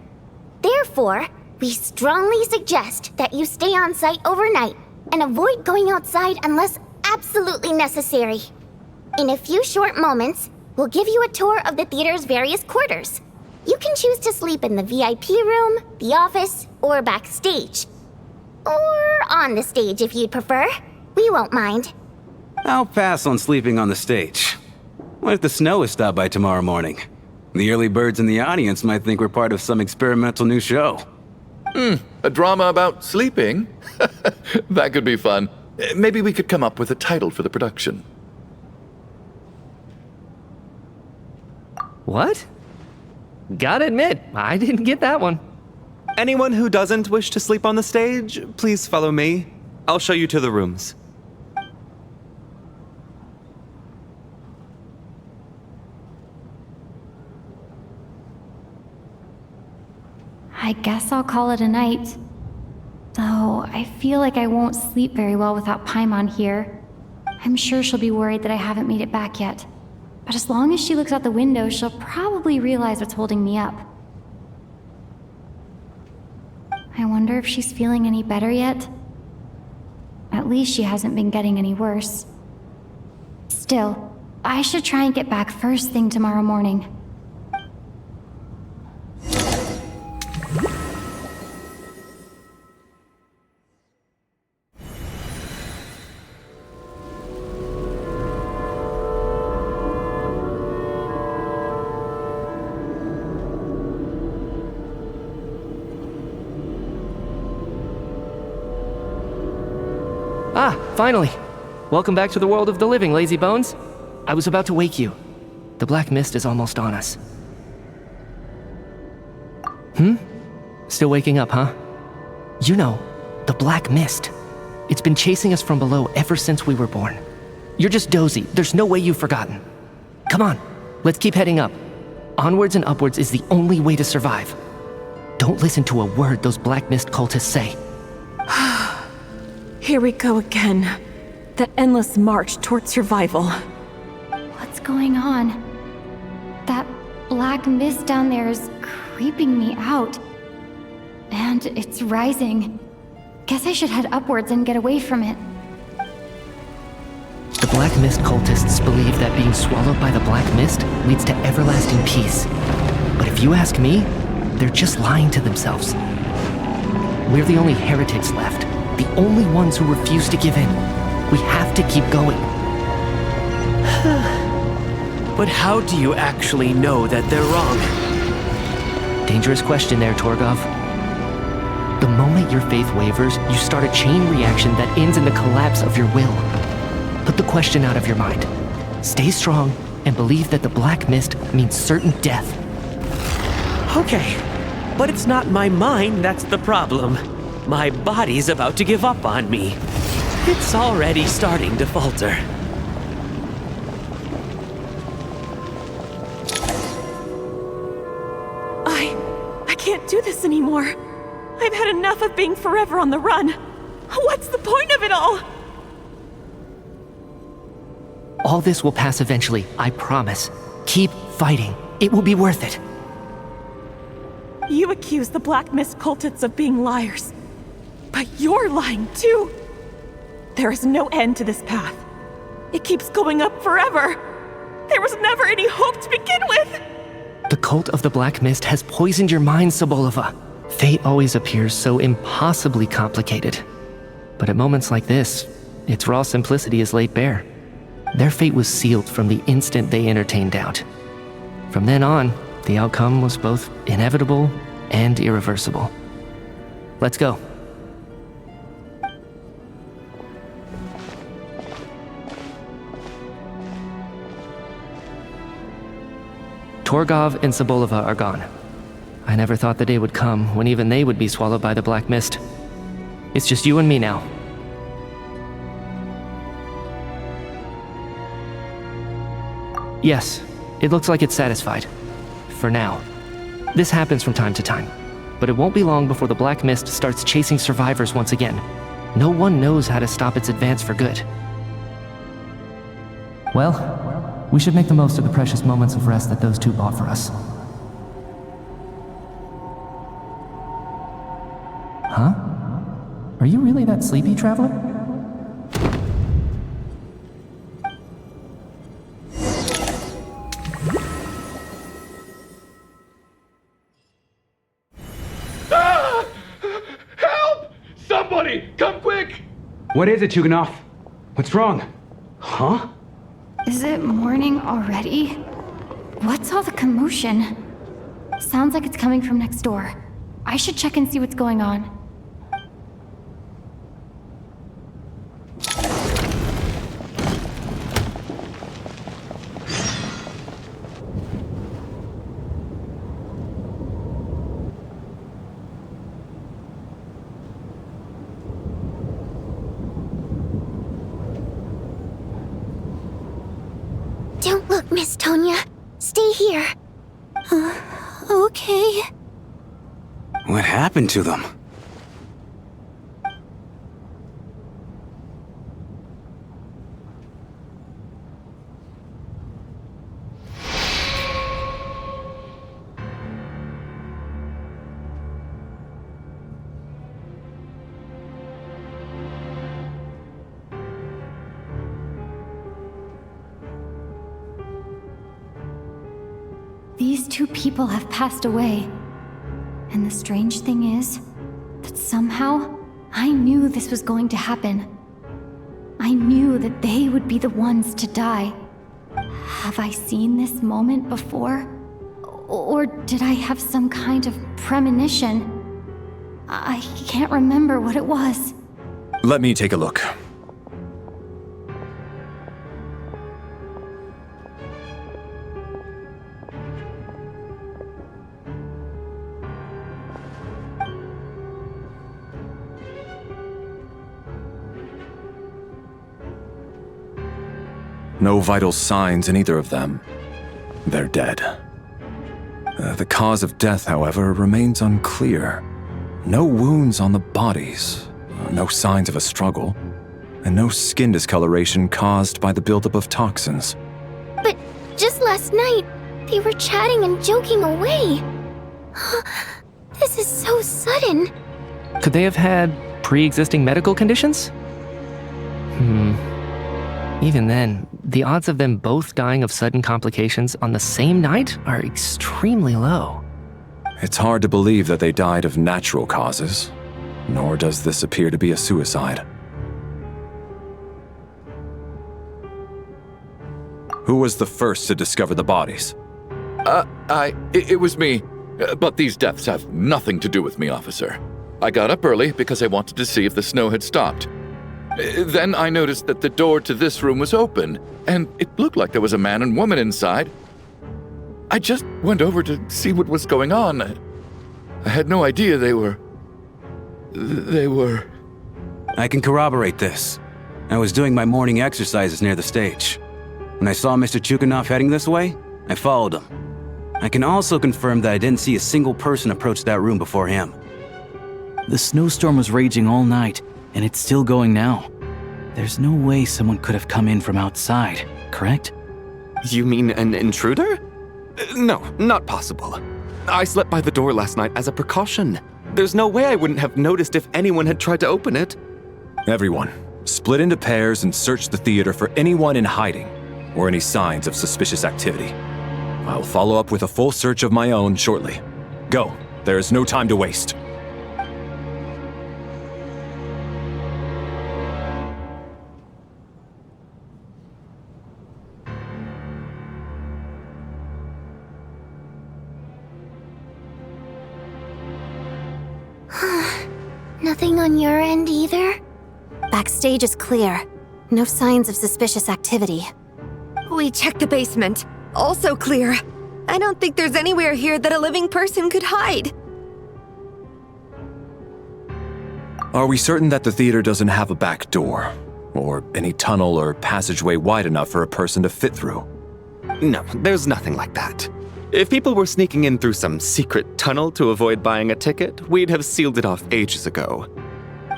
Therefore, we strongly suggest that you stay on site overnight and avoid going outside unless absolutely necessary. In a few short moments, we'll give you a tour of the theater's various quarters. You can choose to sleep in the VIP room, the office, or backstage. Or on the stage if you'd prefer. We won't mind. I'll pass on sleeping on the stage. What if the snow is stopped by tomorrow morning? The early birds in the audience might think we're part of some experimental new show. A drama about sleeping? That could be fun. Maybe we could come up with a title for the production. What? Gotta admit, I didn't get that one. Anyone who doesn't wish to sleep on the stage, please follow me. I'll show you to the rooms. I guess I'll call it a night. Though I feel like I won't sleep very well without Paimon here. I'm sure she'll be worried that I haven't made it back yet. But as long as she looks out the window, she'll probably realize what's holding me up. I wonder if she's feeling any better yet? At least she hasn't been getting any worse. Still, I should try and get back first thing tomorrow morning. Ah, finally! Welcome back to the world of the living, lazy bones. I was about to wake you. The black mist is almost on us. Still waking up, huh? You know, the black mist. It's been chasing us from below ever since we were born. You're just dozy. There's no way you've forgotten. Come on, let's keep heading up. Onwards and upwards is the only way to survive. Don't listen to a word those black mist cultists say. Here we go again. The endless march toward survival. What's going on? That black mist down there is creeping me out. And it's rising. Guess I should head upwards and get away from it. The black mist cultists believe that being swallowed by the black mist leads to everlasting peace. But if you ask me, they're just lying to themselves. We're the only heretics left. The only ones who refuse to give in. We have to keep going. But how do you actually know that they're wrong? Dangerous question there, Torgov. The moment your faith wavers, you start a chain reaction that ends in the collapse of your will. Put the question out of your mind. Stay strong and believe that the black mist means certain death. Okay, but it's not my mind that's the problem. My body's about to give up on me. It's already starting to falter. I can't do this anymore. I've had enough of being forever on the run. What's the point of it all? All this will pass eventually, I promise. Keep fighting. It will be worth it. You accuse the Black Mist cultists of being liars. But you're lying too. There is no end to this path. It keeps going up forever. There was never any hope to begin with. The cult of the Black Mist has poisoned your mind, Sobolova. Fate always appears so impossibly complicated. But at moments like this, its raw simplicity is laid bare. Their fate was sealed from the instant they entertained doubt. From then on, the outcome was both inevitable and irreversible. Let's go. Torgov and Sobolova are gone. I never thought the day would come when even they would be swallowed by the black mist. It's just you and me now. Yes, it looks like it's satisfied. For now. This happens from time to time, but it won't be long before the black mist starts chasing survivors once again. No one knows how to stop its advance for good. Well, we should make the most of the precious moments of rest that those two bought for us. Huh? Are you really that sleepy, traveler? Ah! Help! Somebody, come quick! What is it, Chuganov? What's wrong? Huh? Is it morning already? What's all the commotion? Sounds like it's coming from next door. I should check and see what's going on. Don't look, Miss Tonya. Stay here. Okay. What happened to them? These two people have passed away. And the strange thing is that somehow I knew this was going to happen. I knew that they would be the ones to die. Have I seen this moment before? Or did I have some kind of premonition? I can't remember what it was. Let me take a look. No vital signs in either of them. They're dead. The cause of death, however, remains unclear. No wounds on the bodies, no signs of a struggle, and no skin discoloration caused by the buildup of toxins. But just last night, they were chatting and joking away. This is so sudden. Could they have had pre-existing medical conditions? Even then, the odds of them both dying of sudden complications on the same night are extremely low. It's hard to believe that they died of natural causes, nor does this appear to be a suicide. Who was the first to discover the bodies? It was me. But these deaths have nothing to do with me, officer. I got up early because I wanted to see if the snow had stopped. Then I noticed that the door to this room was open, and it looked like there was a man and woman inside. I just went over to see what was going on. I had no idea they were... I can corroborate this. I was doing my morning exercises near the stage. When I saw Mr. Chuganov heading this way, I followed him. I can also confirm that I didn't see a single person approach that room before him. The snowstorm was raging all night, and it's still going now. There's no way someone could have come in from outside, correct? You mean an intruder? No, not possible. I slept by the door last night as a precaution. There's no way I wouldn't have noticed if anyone had tried to open it. Everyone, split into pairs and search the theater for anyone in hiding or any signs of suspicious activity. I'll follow up with a full search of my own shortly. Go, there is no time to waste. Nothing on your end either? Backstage is clear. No signs of suspicious activity. We checked the basement. Also clear. I don't think there's anywhere here that a living person could hide. Are we certain that the theater doesn't have a back door? Or any tunnel or passageway wide enough for a person to fit through? No, there's nothing like that. If people were sneaking in through some secret tunnel to avoid buying a ticket, we'd have sealed it off ages ago.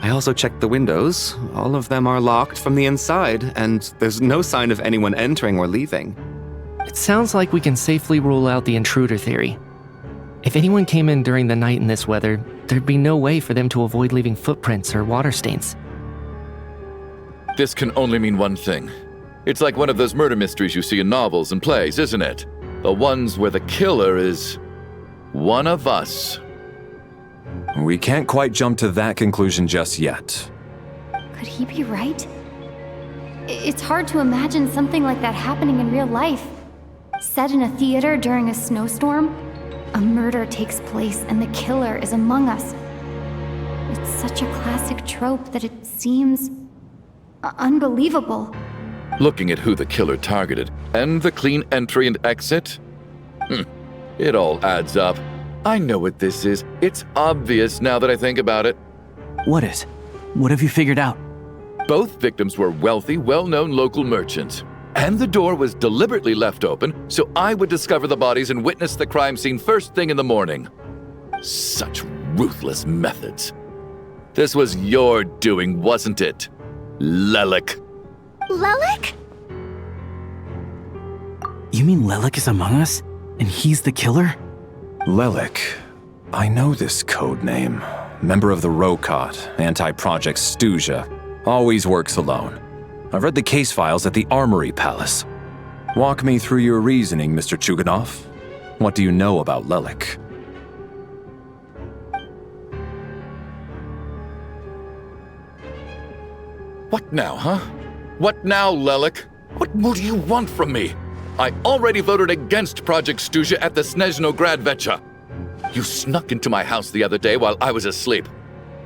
I also checked the windows. All of them are locked from the inside, and there's no sign of anyone entering or leaving. It sounds like we can safely rule out the intruder theory. If anyone came in during the night in this weather, there'd be no way for them to avoid leaving footprints or water stains. This can only mean one thing. It's like one of those murder mysteries you see in novels and plays, isn't it? The ones where the killer is one of us. We can't quite jump to that conclusion just yet. Could he be right? It's hard to imagine something like that happening in real life. Set in a theater during a snowstorm, a murder takes place and the killer is among us. It's such a classic trope that it seems unbelievable. Looking at who the killer targeted and the clean entry and exit, it all adds up. I know what this is. It's obvious now that I think about it. What is? What have you figured out? Both victims were wealthy, well-known local merchants. And the door was deliberately left open so I would discover the bodies and witness the crime scene first thing in the morning. Such ruthless methods. This was your doing, wasn't it, Lelik? Lelik? You mean Lelik is among us? And he's the killer? Lelik. I know this code name. Member of the Rokot, anti-Project Stuja. Always works alone. I've read the case files at the Armory Palace. Walk me through your reasoning, Mr. Chuganov. What do you know about Lelik? What now, huh? What now, Lelik? What more do you want from me? I already voted against Project Stuja at the Snezhno Gradvecha. You snuck into my house the other day while I was asleep.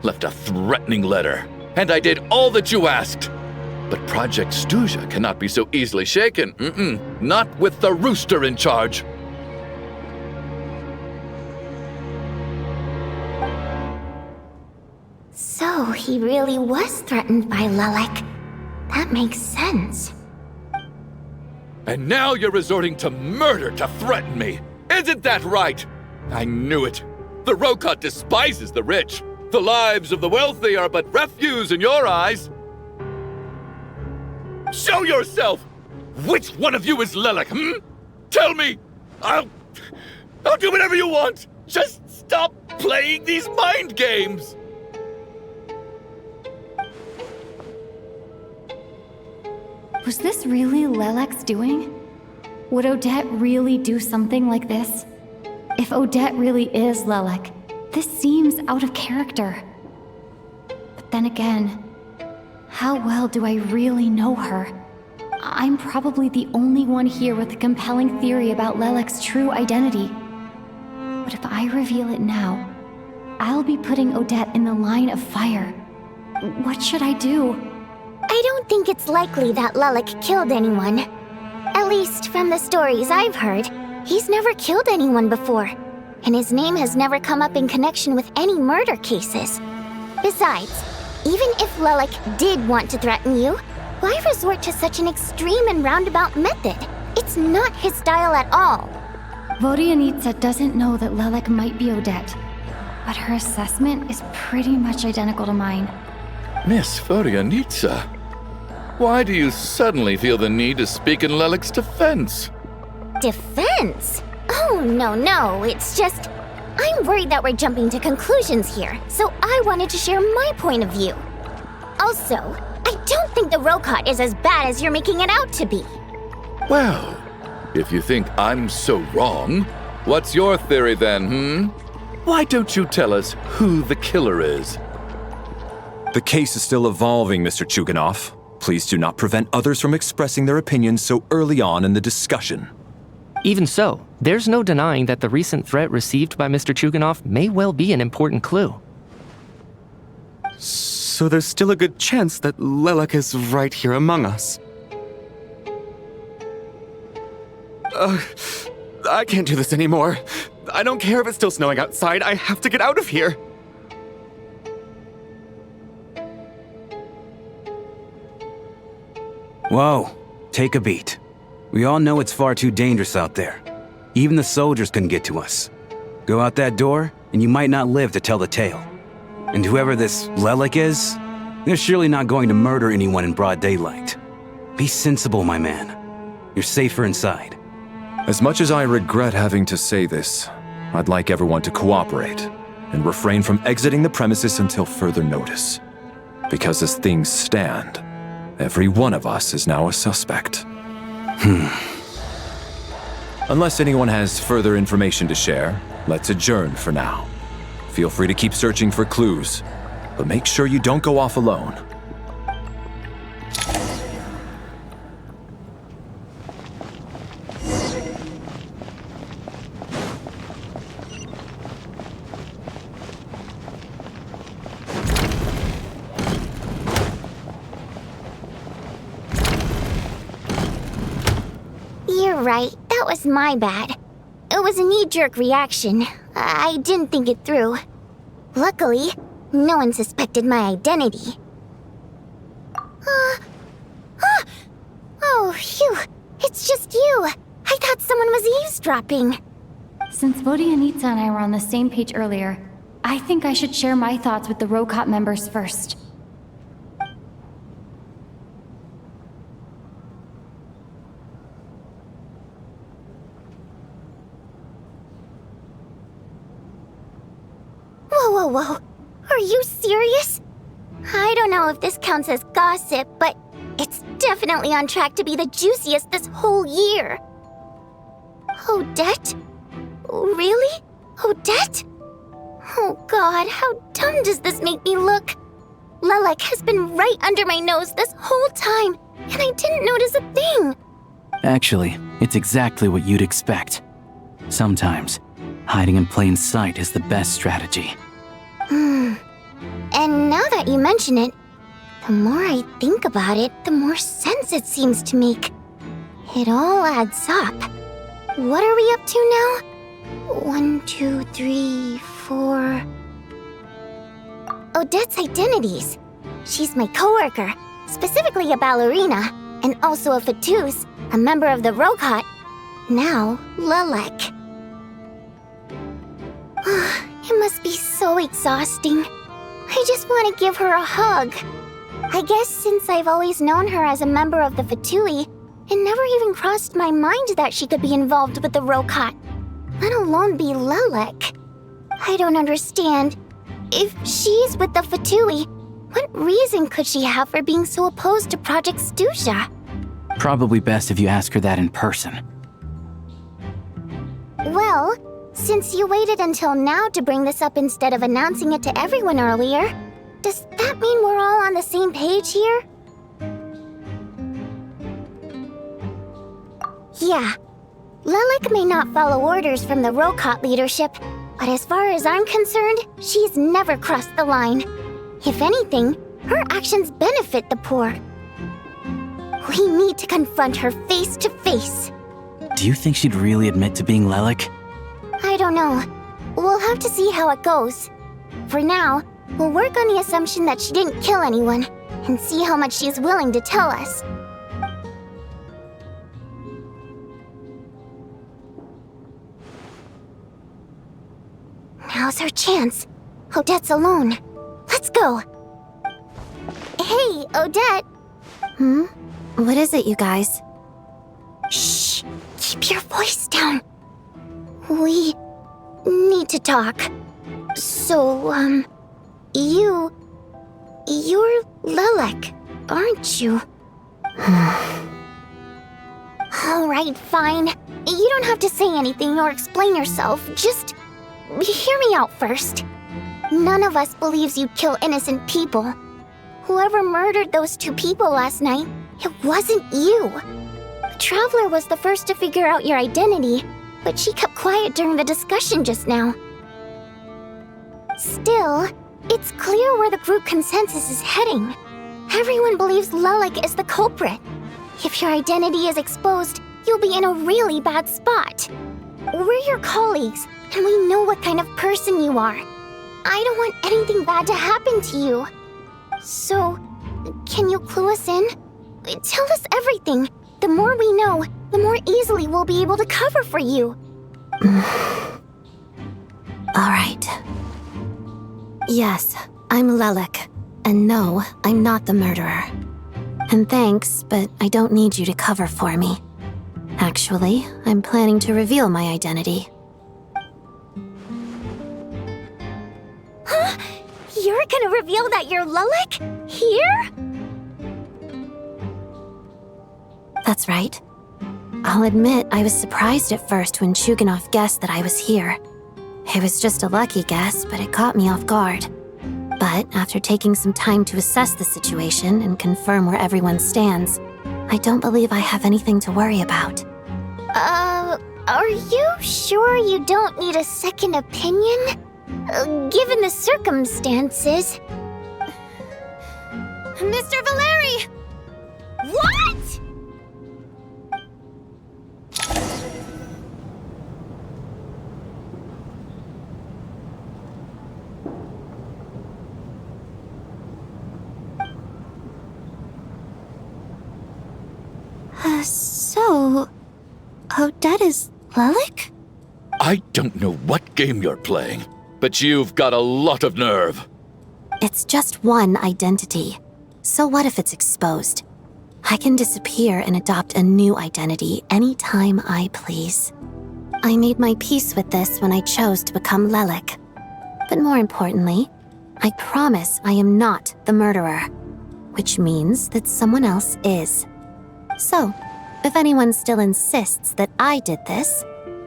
Left a threatening letter. And I did all that you asked. But Project Stuja cannot be so easily shaken. Not with the rooster in charge. So he really was threatened by Lelik. That makes sense. And now you're resorting to murder to threaten me. Isn't that right? I knew it. The Rokot despises the rich. The lives of the wealthy are but refuse in your eyes. Show yourself! Which one of you is Lelik, Tell me! I'll do whatever you want! Just stop playing these mind games! Was this really Lelek's doing? Would Odette really do something like this? If Odette really is Lelik, this seems out of character. But then again, how well do I really know her? I'm probably the only one here with a compelling theory about Lelek's true identity. But if I reveal it now, I'll be putting Odette in the line of fire. What should I do? I don't think it's likely that Lelik killed anyone. At least from the stories I've heard, he's never killed anyone before. And his name has never come up in connection with any murder cases. Besides, even if Lelik did want to threaten you, why resort to such an extreme and roundabout method? It's not his style at all. Vodianitsa doesn't know that Lelik might be Odette, but her assessment is pretty much identical to mine. Miss Vodianitsa, why do you suddenly feel the need to speak in Lelik's defense? Defense? Oh, no, it's just... I'm worried that we're jumping to conclusions here, so I wanted to share my point of view. Also, I don't think the Rokot is as bad as you're making it out to be. Well, if you think I'm so wrong, what's your theory then, Why don't you tell us who the killer is? The case is still evolving, Mr. Chuganov. Please do not prevent others from expressing their opinions so early on in the discussion. Even so, there's no denying that the recent threat received by Mr. Chuganov may well be an important clue. So there's still a good chance that Lelik is right here among us. I can't do this anymore. I don't care if it's still snowing outside. I have to get out of here. Whoa, take a beat. We all know it's far too dangerous out there. Even the soldiers can get to us. Go out that door, and you might not live to tell the tale. And whoever this Lelik is, they're surely not going to murder anyone in broad daylight. Be sensible, my man. You're safer inside. As much as I regret having to say this, I'd like everyone to cooperate and refrain from exiting the premises until further notice. Because as things stand, every one of us is now a suspect. Unless anyone has further information to share, let's adjourn for now. Feel free to keep searching for clues, but make sure you don't go off alone. You're right, that was my bad. It was a knee-jerk reaction. I didn't think it through. Luckily, no one suspected my identity. Oh, phew. It's just you. I thought someone was eavesdropping. Since Vodianitsa and I were on the same page earlier, I think I should share my thoughts with the Rokot members first. Whoa. Are you serious? I don't know if this counts as gossip, but it's definitely on track to be the juiciest this whole year. Odette? Really? Odette? Oh god, how dumb does this make me look? Lelik has been right under my nose this whole time, and I didn't notice a thing. Actually, it's exactly what you'd expect. Sometimes, hiding in plain sight is the best strategy. And now that you mention it, the more I think about it, the more sense it seems to make. It all adds up. What are we up to now? 1, 2, 3, 4... Odette's identities. She's my coworker, specifically a ballerina, and also a Fatous, a member of the Rokot. Now, Lelik. It must be so exhausting. I just want to give her a hug. I guess since I've always known her as a member of the Fatui, it never even crossed my mind that she could be involved with the Rokot, let alone be Lelik. I don't understand. If she's with the Fatui, what reason could she have for being so opposed to Project Stusha? Probably best if you ask her that in person. Well, since you waited until now to bring this up instead of announcing it to everyone earlier, does that mean we're all on the same page here? Yeah. Lelik may not follow orders from the Rokot leadership, but as far as I'm concerned, she's never crossed the line. If anything, her actions benefit the poor. We need to confront her face to face. Do you think she'd really admit to being Lelik? I don't know. We'll have to see how it goes. For now, we'll work on the assumption that she didn't kill anyone, and see how much she's willing to tell us. Now's our chance. Odette's alone. Let's go. Hey, Odette. What is it, you guys? Shh. Keep your voice down. We need to talk. So, you're Lelik, aren't you? Alright, fine. You don't have to say anything or explain yourself. Just hear me out first. None of us believes you kill innocent people. Whoever murdered those 2 people last night, it wasn't you. The Traveler was the first to figure out your identity, but she kept quiet during the discussion just now. Still, it's clear where the group consensus is heading. Everyone believes Lelik is the culprit. If your identity is exposed, you'll be in a really bad spot. we're your colleagues, and we know what kind of person you are. I don't want anything bad to happen to you. So, can you clue us in? Tell us everything. The more we know, the more easily we'll be able to cover for you. Alright. Yes, I'm Lelik. And no, I'm not the murderer. And thanks, but I don't need you to cover for me. Actually, I'm planning to reveal my identity. Huh? You're gonna reveal that you're Lelik? Here? That's right. I'll admit I was surprised at first when Chuganov guessed that I was here. It was just a lucky guess, but it caught me off guard. But after taking some time to assess the situation and confirm where everyone stands, I don't believe I have anything to worry about. Are you sure you don't need a second opinion? Given the circumstances. Mr. Valeri! What?! So... Odette is Lelik? I don't know what game you're playing, but you've got a lot of nerve. It's just one identity. So what if it's exposed? I can disappear and adopt a new identity anytime I please. I made my peace with this when I chose to become Lelik. But more importantly, I promise I am not the murderer, which means that someone else is. So, if anyone still insists that I did this,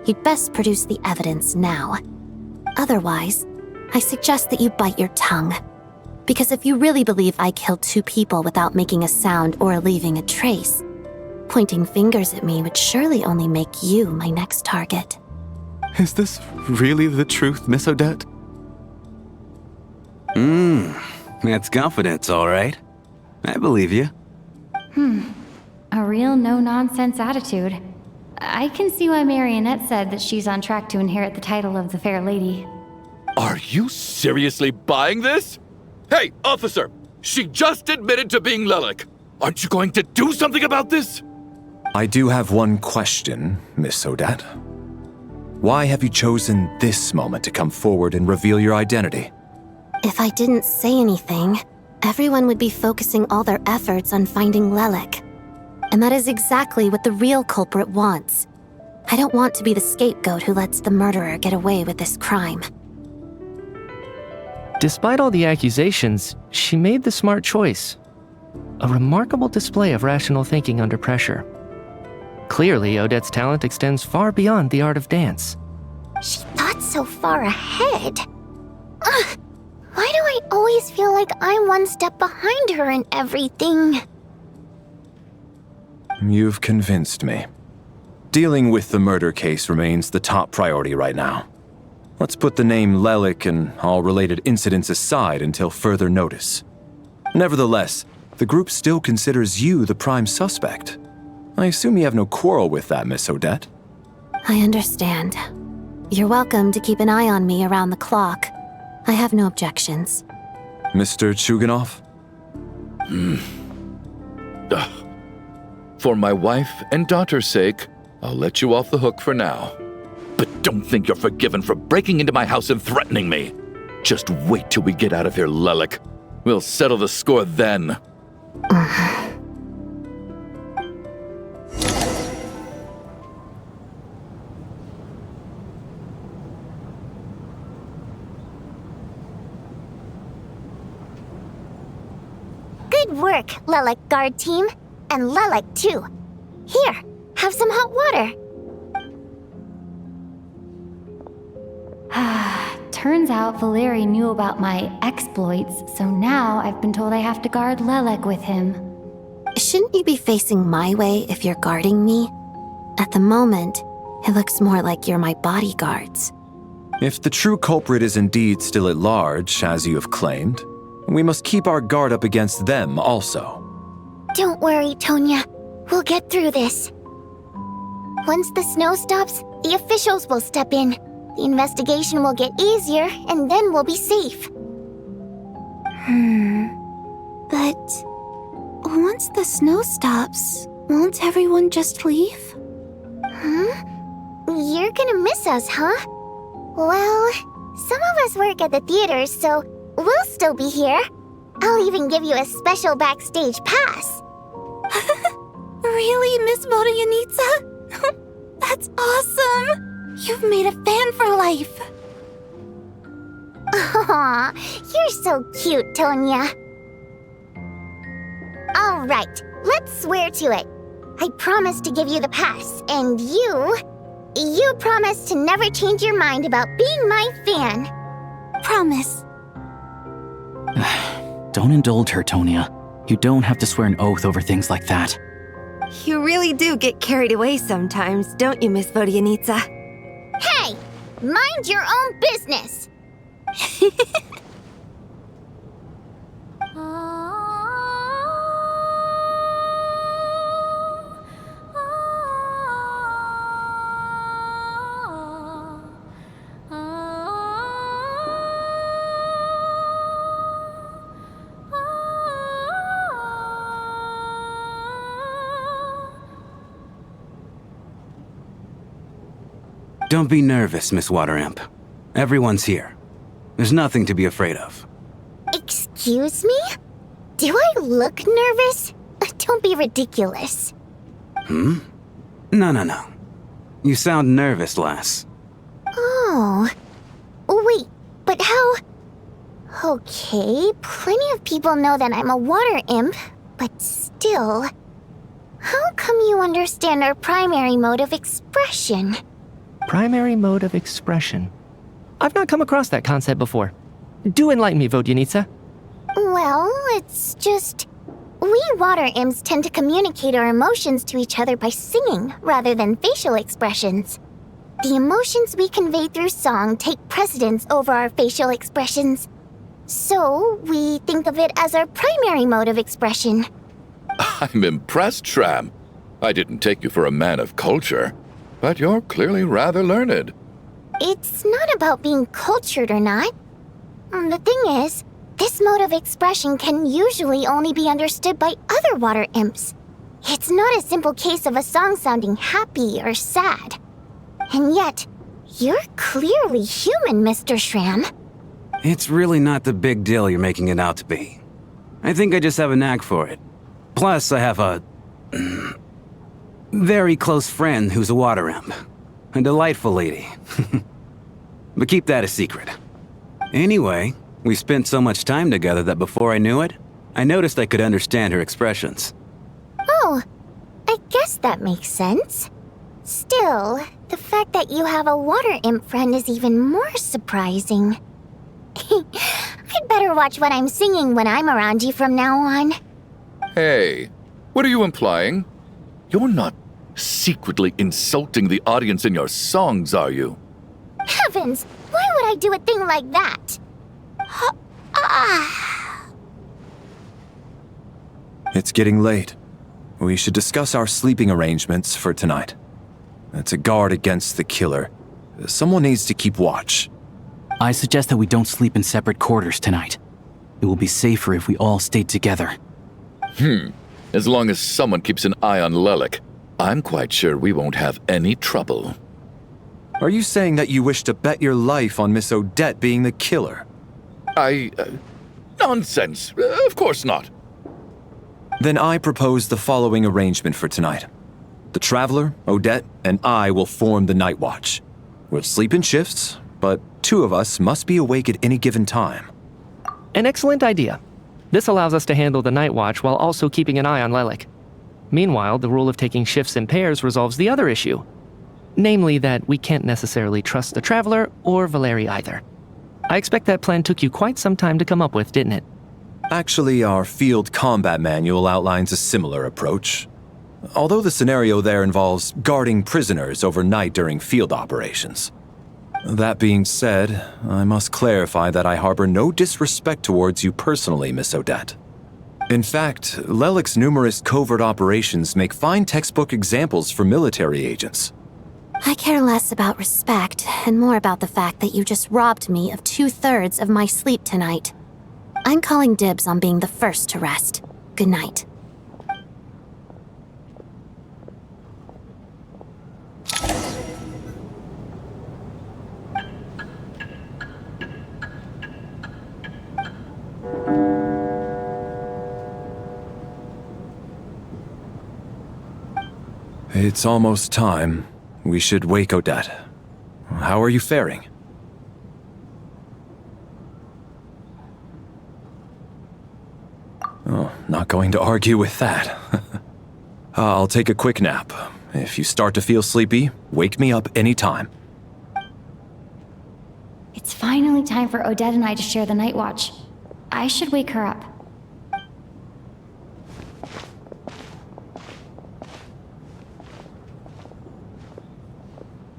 you'd best produce the evidence now. Otherwise, I suggest that you bite your tongue. Because if you really believe I killed 2 people without making a sound or leaving a trace, pointing fingers at me would surely only make you my next target. Is this really the truth, Miss Odette? That's confidence, all right. I believe you. A real no-nonsense attitude. I can see why Marionette said that she's on track to inherit the title of the Fair Lady. Are you seriously buying this? Hey, officer! She just admitted to being Lelik. Aren't you going to do something about this? I do have one question, Miss Odette. Why have you chosen this moment to come forward and reveal your identity? If I didn't say anything, everyone would be focusing all their efforts on finding Lelik. And that is exactly what the real culprit wants. I don't want to be the scapegoat who lets the murderer get away with this crime. Despite all the accusations, she made the smart choice. A remarkable display of rational thinking under pressure. Clearly, Odette's talent extends far beyond the art of dance. She thought so far ahead. Why do I always feel like I'm one step behind her in everything? You've convinced me. Dealing with the murder case remains the top priority right now. Let's put the name Lelik and all related incidents aside until further notice. Nevertheless, the group still considers you the prime suspect. I assume you have no quarrel with that, Miss Odette? I understand. You're welcome to keep an eye on me around the clock. I have no objections. Mr. Chuganov? For my wife and daughter's sake, I'll let you off the hook for now. But don't think you're forgiven for breaking into my house and threatening me. Just wait till we get out of here, Lelik. We'll settle the score then. Good work, Lelik Guard Team. And Lelik, too. Here, have some hot water. Turns out Valeri knew about my exploits, so now I've been told I have to guard Lelik with him. Shouldn't you be facing my way if you're guarding me? At the moment, it looks more like you're my bodyguards. If the true culprit is indeed still at large, as you have claimed, we must keep our guard up against them also. Don't worry, Tonya. We'll get through this. Once the snow stops, The officials will step in. The investigation will get easier, and then we'll be safe. But once the snow stops, won't everyone just leave? Huh? You're gonna miss us, huh? Well, some of us work at the theaters, so we'll still be here. I'll even give you a special backstage pass. Really, Miss Vodyanitsa? That's awesome! You've made a fan for life. Aw, you're so cute, Tonya. All right, let's swear to it. I promise to give you the pass, and you promise to never change your mind about being my fan. Promise. Don't indulge her, Tonya. You don't have to swear an oath over things like that. You really do get carried away sometimes, don't you, Miss Vodyanitsa? Hey, mind your own business. Don't be nervous, Miss Water Imp. Everyone's here. There's nothing to be afraid of. Excuse me? Do I look nervous? Don't be ridiculous. No. You sound nervous, lass. Oh. Wait, but how... Okay, plenty of people know that I'm a water imp, but still... How come you understand our primary mode of expression? Primary mode of expression. I've not come across that concept before. Do enlighten me, Vodyanitsa. Well, it's just... We water imps tend to communicate our emotions to each other by singing rather than facial expressions. The emotions we convey through song take precedence over our facial expressions. So, we think of it as our primary mode of expression. I'm impressed, Shram. I didn't take you for a man of culture, but you're clearly rather learned. It's not about being cultured or not. The thing is, this mode of expression can usually only be understood by other water imps. It's not a simple case of a song sounding happy or sad. And yet, you're clearly human, Mr. Shram. It's really not the big deal you're making it out to be. I think I just have a knack for it. Plus, I have a... very close friend who's a water imp. A delightful lady. But keep that a secret. Anyway, we spent so much time together that before I knew it, I noticed I could understand her expressions. Oh, I guess that makes sense. Still, the fact that you have a water imp friend is even more surprising. I'd better watch what I'm singing when I'm around you from now on. Hey, what are you implying? You're not secretly insulting the audience in your songs, are you? Heavens, why would I do a thing like that? It's getting late. We should discuss our sleeping arrangements for tonight. To guard against the killer, someone needs to keep watch. I suggest that we don't sleep in separate quarters tonight. It will be safer if we all stay together. As long as someone keeps an eye on Lelik, I'm quite sure we won't have any trouble. Are you saying that you wish to bet your life on Miss Odette being the killer? Nonsense. Of course not. Then I propose the following arrangement for tonight. The Traveler, Odette, and I will form the Night Watch. We'll sleep in shifts, but two of us must be awake at any given time. An excellent idea. This allows us to handle the Night Watch while also keeping an eye on Lelik. Meanwhile, the rule of taking shifts in pairs resolves the other issue. Namely that we can't necessarily trust the Traveler or Valeri either. I expect that plan took you quite some time to come up with, didn't it? Actually, our field combat manual outlines a similar approach. Although the scenario there involves guarding prisoners overnight during field operations. That being said, I must clarify that I harbor no disrespect towards you personally, Miss Odette. In fact, Lelik's numerous covert operations make fine textbook examples for military agents. I care less about respect and more about the fact that you just robbed me of 2/3 of my sleep tonight. I'm calling dibs on being the first to rest. Good night. It's almost time. We should wake Odette. How are you faring? Oh, not going to argue with that. I'll take a quick nap. If you start to feel sleepy, wake me up anytime. It's finally time for Odette and I to share the night watch. I should wake her up.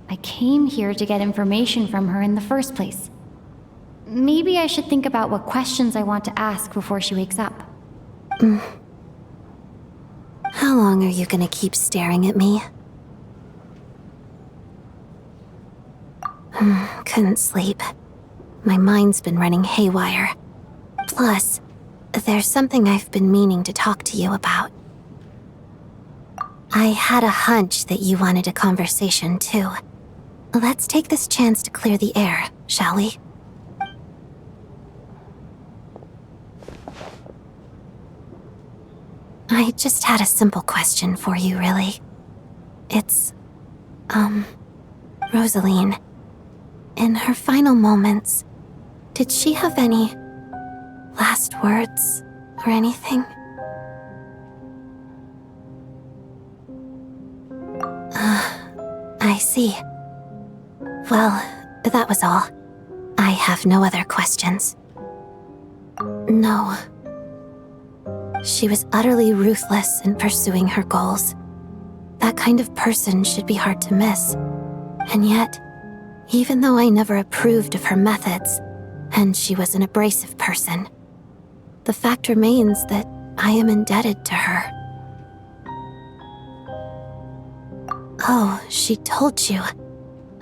I came here to get information from her in the first place. Maybe I should think about what questions I want to ask before she wakes up. How long are you gonna keep staring at me? Couldn't sleep. My mind's been running haywire. Plus, there's something I've been meaning to talk to you about. I had a hunch that you wanted a conversation too. Let's take this chance to clear the air, shall we? I just had a simple question for you, really. It's, Rosaline. In her final moments, did she have any last words or anything? I see. Well, that was all. I have no other questions. No. She was utterly ruthless in pursuing her goals. That kind of person should be hard to miss. And yet, even though I never approved of her methods, and she was an abrasive person, the fact remains that I am indebted to her. Oh, she told you.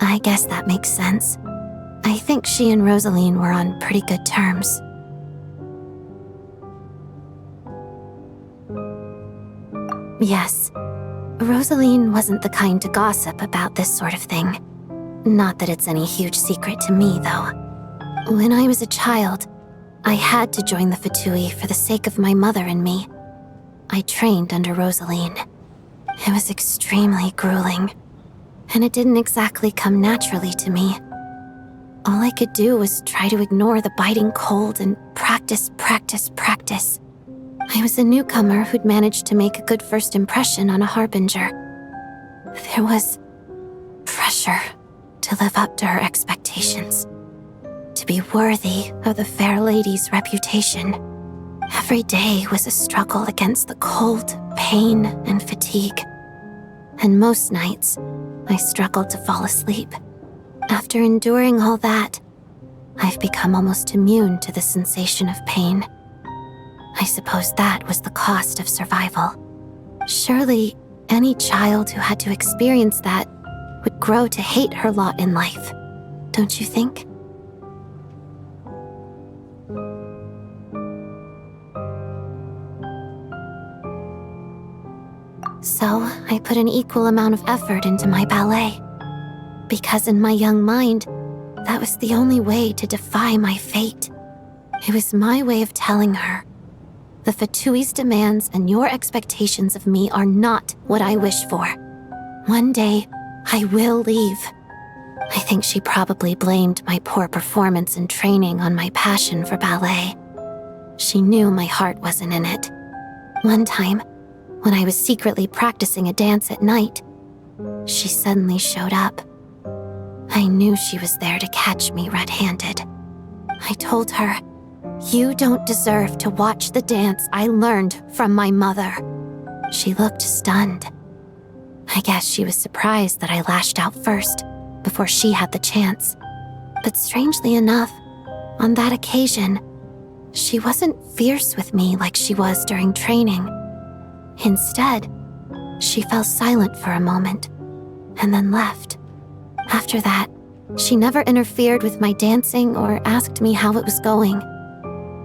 I guess that makes sense. I think she and Rosaline were on pretty good terms. Yes, Rosaline wasn't the kind to gossip about this sort of thing. Not that it's any huge secret to me, though. When I was a child, I had to join the Fatui for the sake of my mother and me. I trained under Rosaline. It was extremely grueling, and it didn't exactly come naturally to me. All I could do was try to ignore the biting cold and practice. I was a newcomer who'd managed to make a good first impression on a harbinger. There was pressure to live up to her expectations, to be worthy of the fair lady's reputation. Every day was a struggle against the cold, pain, and fatigue. And most nights, I struggled to fall asleep. After enduring all that, I've become almost immune to the sensation of pain. I suppose that was the cost of survival. Surely, any child who had to experience that would grow to hate her lot in life, don't you think? So, I put an equal amount of effort into my ballet. Because in my young mind, that was the only way to defy my fate. It was my way of telling her, the Fatui's demands and your expectations of me are not what I wish for. One day, I will leave. I think she probably blamed my poor performance in training on my passion for ballet. She knew my heart wasn't in it. One time, when I was secretly practicing a dance at night, she suddenly showed up. I knew she was there to catch me red-handed. I told her, "You don't deserve to watch the dance I learned from my mother." She looked stunned. I guess she was surprised that I lashed out first, before she had the chance. But strangely enough, on that occasion, she wasn't fierce with me like she was during training. Instead, she fell silent for a moment, and then left. After that, she never interfered with my dancing or asked me how it was going.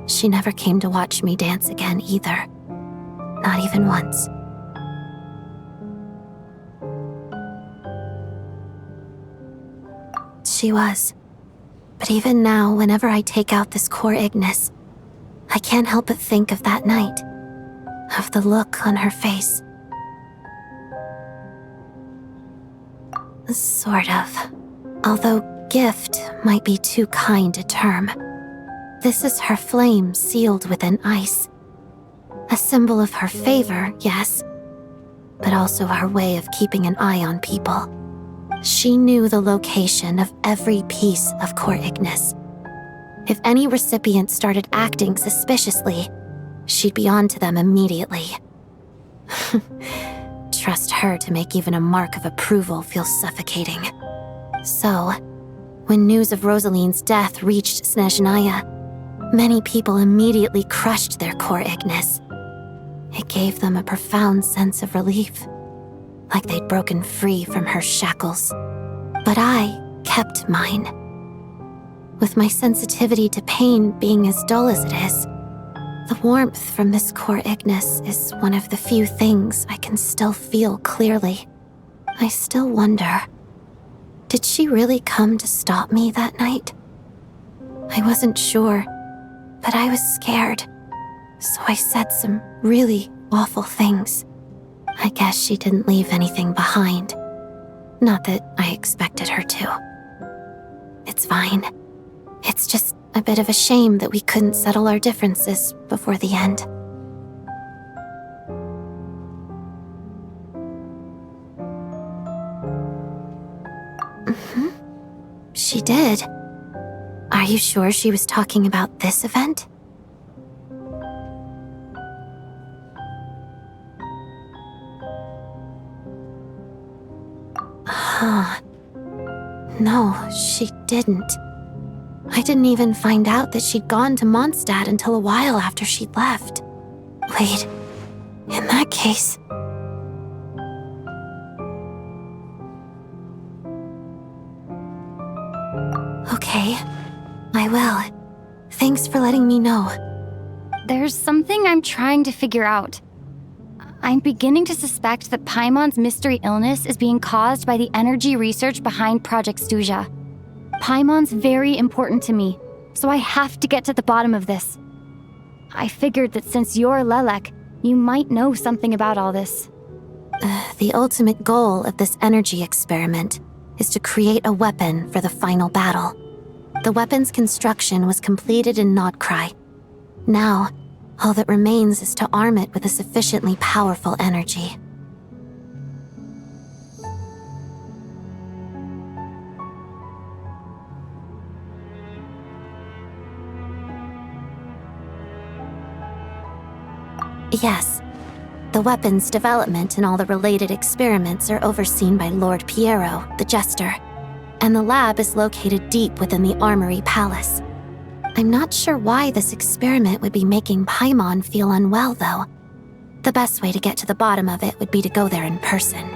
She never came to watch me dance again either. Not even once. She was. But even now, whenever I take out this core Ignis, I can't help but think of that night. Of the look on her face. Sort of. Although gift might be too kind a term. This is her flame sealed within ice. A symbol of her favor, yes, but also her way of keeping an eye on people. She knew the location of every piece of core Ignis. If any recipient started acting suspiciously, she'd be on to them immediately. Trust her to make even a mark of approval feel suffocating. So, when news of Rosaline's death reached Snezhnaya, many people immediately crushed their core Ignis. It gave them a profound sense of relief, like they'd broken free from her shackles. But I kept mine. With my sensitivity to pain being as dull as it is, the warmth from this core Ignis is one of the few things I can still feel clearly. I still wonder, did she really come to stop me that night? I wasn't sure, but I was scared, so I said some really awful things. I guess she didn't leave anything behind. Not that I expected her to. It's fine. It's just a bit of a shame that we couldn't settle our differences before the end. She did. Are you sure she was talking about this event? Huh. No, she didn't. I didn't even find out that she'd gone to Mondstadt until a while after she'd left. Wait, in that case... Okay, I will. Thanks for letting me know. There's something I'm trying to figure out. I'm beginning to suspect that Paimon's mystery illness is being caused by the energy research behind Project Stuja. Paimon's very important to me, so I have to get to the bottom of this. I figured that since you're Lelek, you might know something about all this. The ultimate goal of this energy experiment is to create a weapon for the final battle. The weapon's construction was completed in Nodcry. Now, all that remains is to arm it with a sufficiently powerful energy. Yes. The weapon's development and all the related experiments are overseen by Lord Piero, the Jester, and the lab is located deep within the Armory Palace. I'm not sure why this experiment would be making Paimon feel unwell, though. The best way to get to the bottom of it would be to go there in person.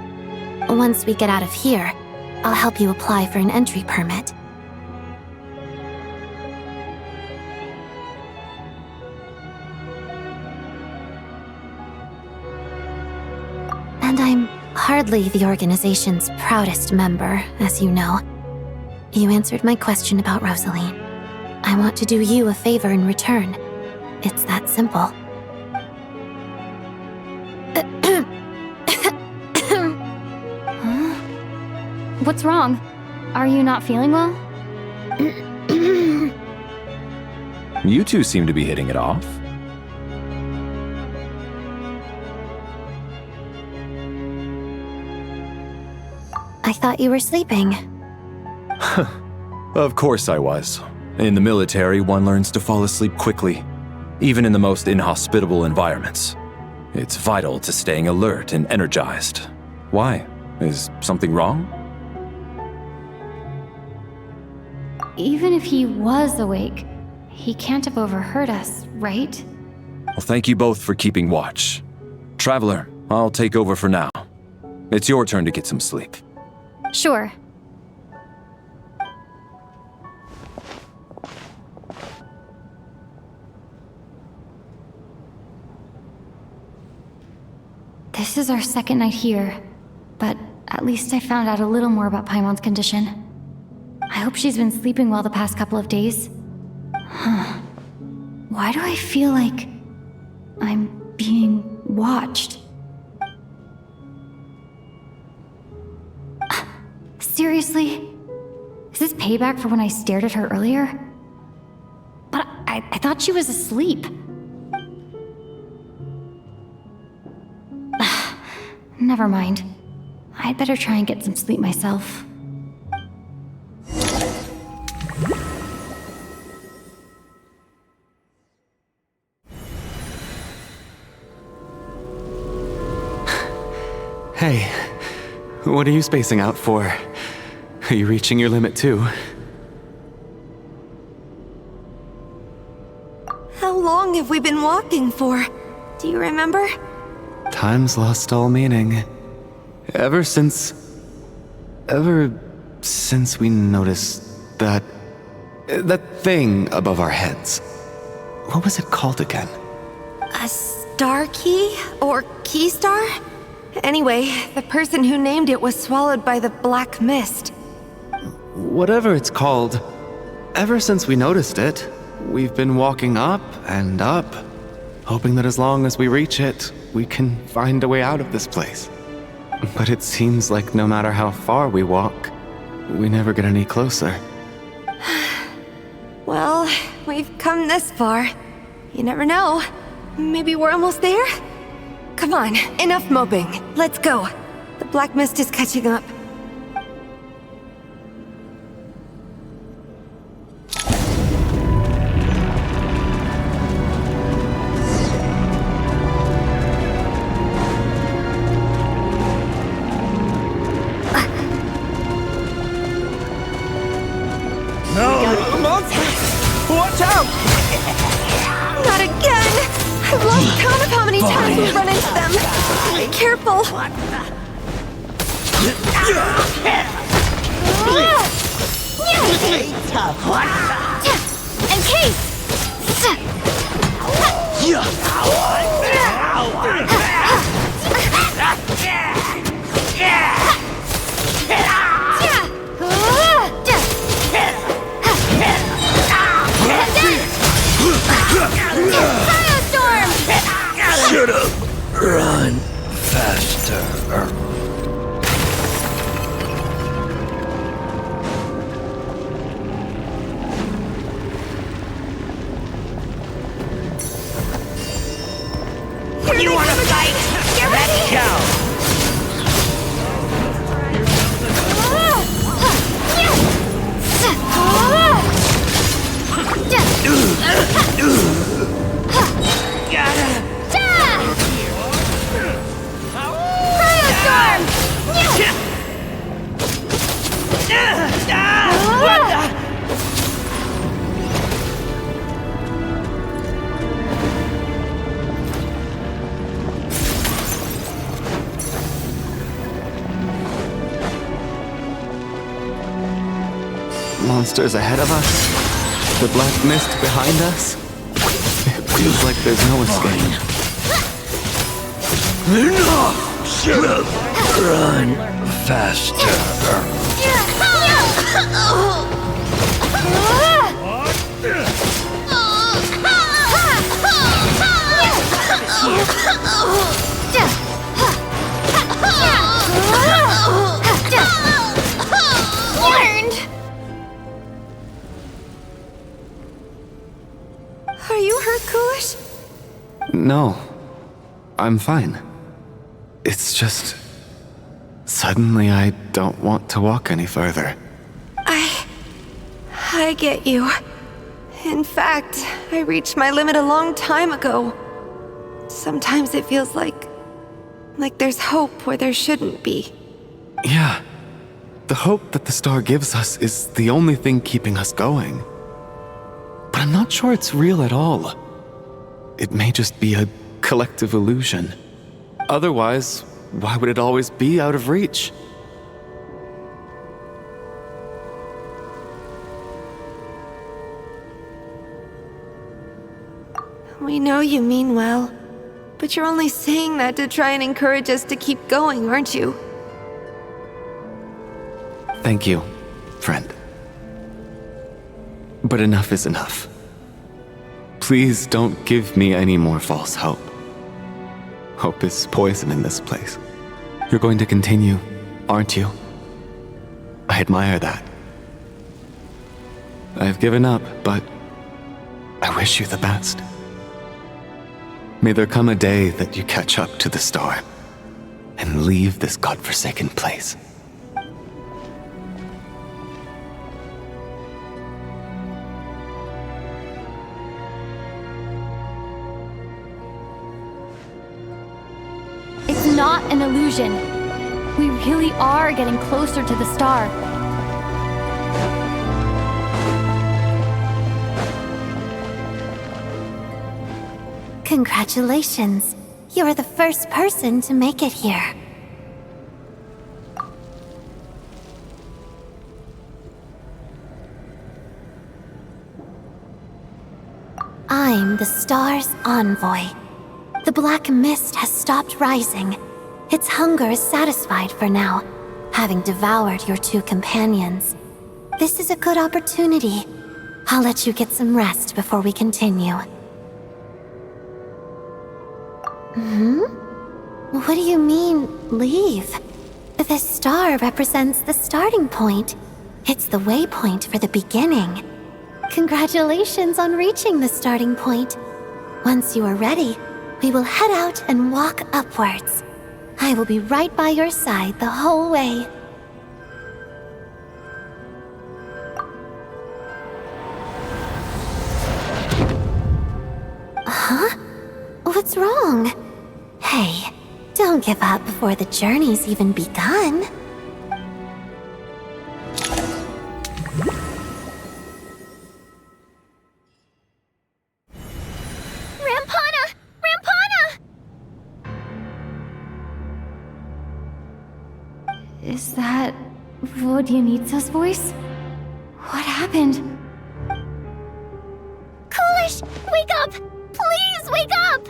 Once we get out of here, I'll help you apply for an entry permit. And I'm hardly the organization's proudest member, as you know. You answered my question about Rosaline. I want to do you a favor in return. It's that simple. Huh? What's wrong? Are you not feeling well? You two seem to be hitting it off. I thought you were sleeping. Of course I was. In the military, one learns to fall asleep quickly, even in the most inhospitable environments. It's vital to staying alert and energized. Why? Is something wrong? Even if he was awake, he can't have overheard us, right? Well, thank you both for keeping watch. Traveler, I'll take over for now. It's your turn to get some sleep. Sure. This is our second night here, but at least I found out a little more about Paimon's condition. I hope she's been sleeping well the past couple of days. Huh. Why do I feel like I'm being watched? Seriously? Is this payback for when I stared at her earlier? But I thought she was asleep. Never mind. I'd better try and get some sleep myself. Hey, what are you spacing out for? Are you reaching your limit too? How long have we been walking for? Do you remember? Time's lost all meaning. Ever since we noticed that thing above our heads. What was it called again? A star key? Or key star? Anyway, the person who named it was swallowed by the black mist. Whatever it's called, ever since we noticed it, we've been walking up and up, hoping that as long as we reach it, we can find a way out of this place. But it seems like no matter how far we walk, we never get any closer. Well, we've come this far. You never know. Maybe we're almost there? Come on, enough moping. Let's go. The black mist is catching up. Watch out! Not again! I've lost count of how many times we've run into them. Be careful! In case! Shut up! Run faster. You wanna fight? Get ready! Let's go! Monsters ahead of us? The black mist behind us? It feels like there's no escape. Enough! Shut up! Run faster. Are you hurt, Kulish? No. I'm fine. It's just... Suddenly I don't want to walk any further. I get you. In fact, I reached my limit a long time ago. Sometimes it feels like there's hope where there shouldn't be. Yeah. The hope that the star gives us is the only thing keeping us going. But I'm not sure it's real at all. It may just be a collective illusion. Otherwise, why would it always be out of reach? We know you mean well. But you're only saying that to try and encourage us to keep going, aren't you? Thank you, friend. But enough is enough. Please don't give me any more false hope. Hope is poison in this place. You're going to continue, aren't you? I admire that. I've given up, but I wish you the best. May there come a day that you catch up to the star and leave this godforsaken place. It's not an illusion. We really are getting closer to the star. Congratulations. You're the first person to make it here. I'm the star's envoy. The black mist has stopped rising. Its hunger is satisfied for now, having devoured your two companions. This is a good opportunity. I'll let you get some rest before we continue. What do you mean, leave? The star represents the starting point. It's the waypoint for the beginning. Congratulations on reaching the starting point. Once you are ready, we will head out and walk upwards. I will be right by your side the whole way. Huh? What's wrong? Hey, don't give up before the journey's even begun. Is that Vodyanitsa's voice? What happened? Coolish, wake up! Please wake up!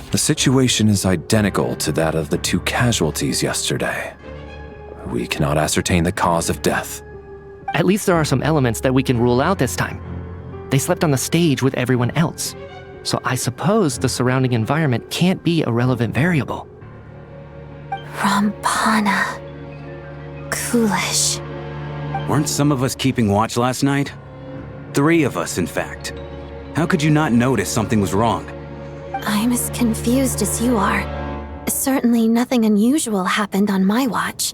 The situation is identical to that of the two casualties yesterday. We cannot ascertain the cause of death. At least there are some elements that we can rule out this time. They slept on the stage with everyone else, so I suppose the surrounding environment can't be a relevant variable. Rampana. Coolish. Weren't some of us keeping watch last night? 3 of us, in fact. How could you not notice something was wrong? I'm as confused as you are. Certainly nothing unusual happened on my watch.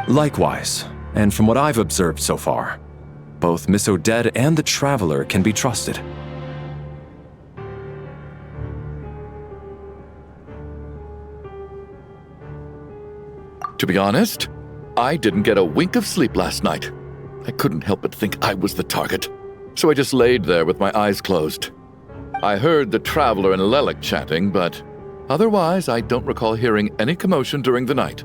Likewise, and from what I've observed so far, both Miss Odette and the Traveler can be trusted. To be honest, I didn't get a wink of sleep last night. I couldn't help but think I was the target, so I just laid there with my eyes closed. I heard the Traveler and Lelek chatting, but otherwise I don't recall hearing any commotion during the night.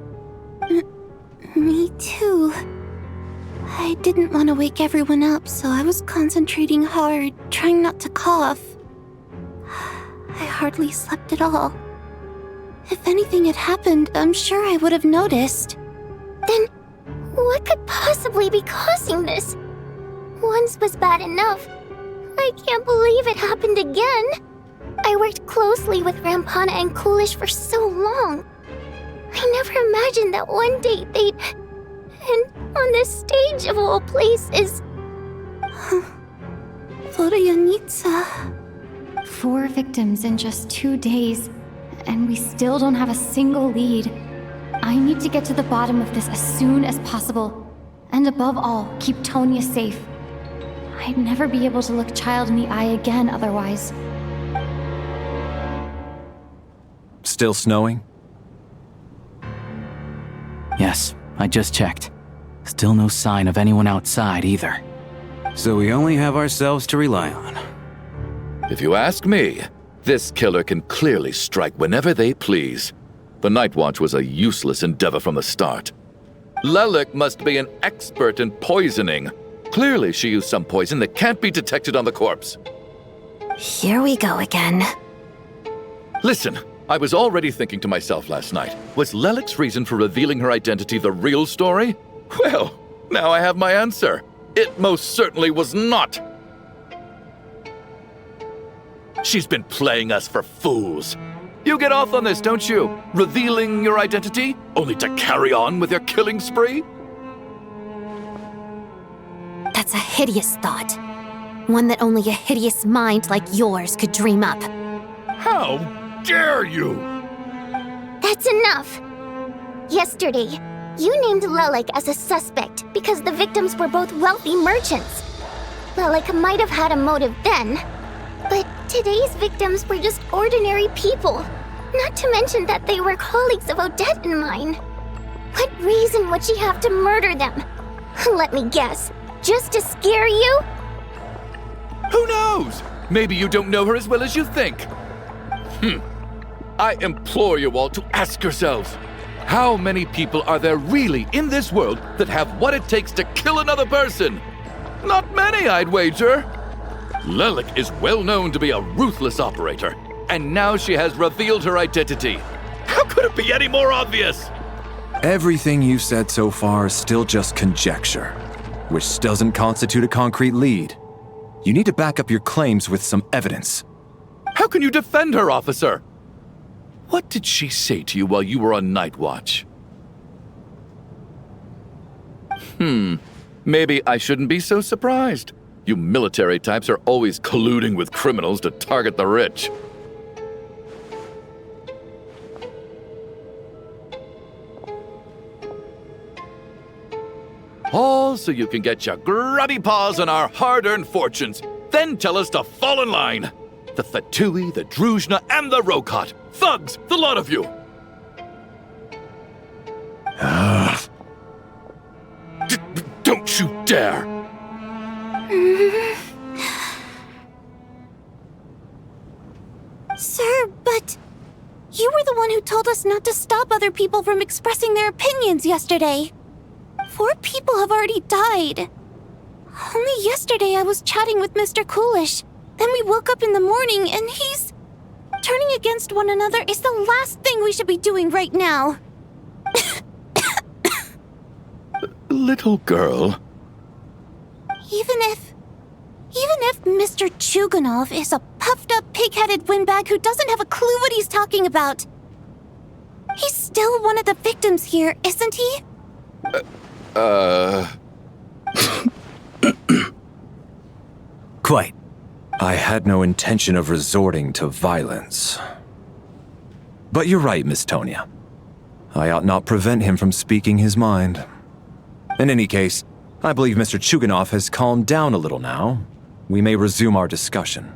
Me too. I didn't want to wake everyone up, so I was concentrating hard, trying not to cough. I hardly slept at all. If anything had happened, I'm sure I would have noticed. Then, what could possibly be causing this? Once was bad enough. I can't believe it happened again. I worked closely with Rampana and Coolish for so long. I never imagined that one day they'd... And on this stage of all places... Vodyanitsa. 4 victims in just 2 days, and we still don't have a single lead. I need to get to the bottom of this as soon as possible. And above all, keep Tonya safe. I'd never be able to look Child in the eye again otherwise. Still snowing? Yes, I just checked. Still no sign of anyone outside either. So we only have ourselves to rely on. If you ask me, this killer can clearly strike whenever they please. The Night Watch was a useless endeavor from the start. Lelik must be an expert in poisoning. Clearly she used some poison that can't be detected on the corpse. Here we go again. Listen, I was already thinking to myself last night, was Lelik's reason for revealing her identity the real story? Well, now I have my answer. It most certainly was not. She's been playing us for fools. You get off on this, don't you? Revealing your identity, only to carry on with your killing spree? That's a hideous thought. One that only a hideous mind like yours could dream up. How dare you? That's enough! Yesterday, you named Lelik as a suspect because the victims were both wealthy merchants. Lelik might have had a motive then, but today's victims were just ordinary people. Not to mention that they were colleagues of Odette and mine. What reason would she have to murder them? Let me guess, just to scare you? Who knows? Maybe you don't know her as well as you think. I implore you all to ask yourselves, how many people are there really in this world that have what it takes to kill another person? Not many, I'd wager. Lelik is well known to be a ruthless operator, and now she has revealed her identity. How could it be any more obvious? Everything you've said so far is still just conjecture, which doesn't constitute a concrete lead. You need to back up your claims with some evidence. How can you defend her, officer? What did she say to you while you were on Night Watch? Maybe I shouldn't be so surprised. You military types are always colluding with criminals to target the rich. All so you can get your grubby paws on our hard-earned fortunes, then tell us to fall in line. The Fatui, the Druzhna, and the Rokot. Thugs, the lot of you! Don't you dare! Sir, but you were the one who told us not to stop other people from expressing their opinions yesterday. 4 people have already died. Only yesterday I was chatting with Mr. Coolish. Then we woke up in the morning and he's... Turning against one another is the last thing we should be doing right now. Little girl. Even if Mr. Chuganov is a puffed-up, pig-headed windbag who doesn't have a clue what he's talking about, he's still one of the victims here, isn't he? Quite. I had no intention of resorting to violence. But you're right, Miss Tonya. I ought not prevent him from speaking his mind. In any case, I believe Mr. Chuganov has calmed down a little now. We may resume our discussion.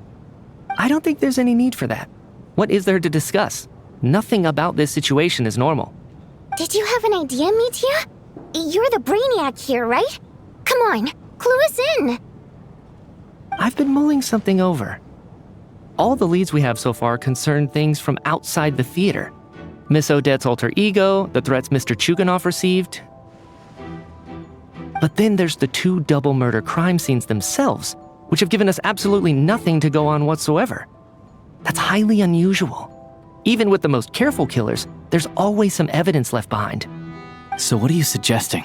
I don't think there's any need for that. What is there to discuss? Nothing about this situation is normal. Did you have an idea, Mitya? You're the brainiac here, right? Come on, clue us in. I've been mulling something over. All the leads we have so far concern things from outside the theater. Miss Odette's alter ego, the threats Mr. Chuganov received. But then there's the 2 double murder crime scenes themselves, which have given us absolutely nothing to go on whatsoever. That's highly unusual. Even with the most careful killers, there's always some evidence left behind. So what are you suggesting?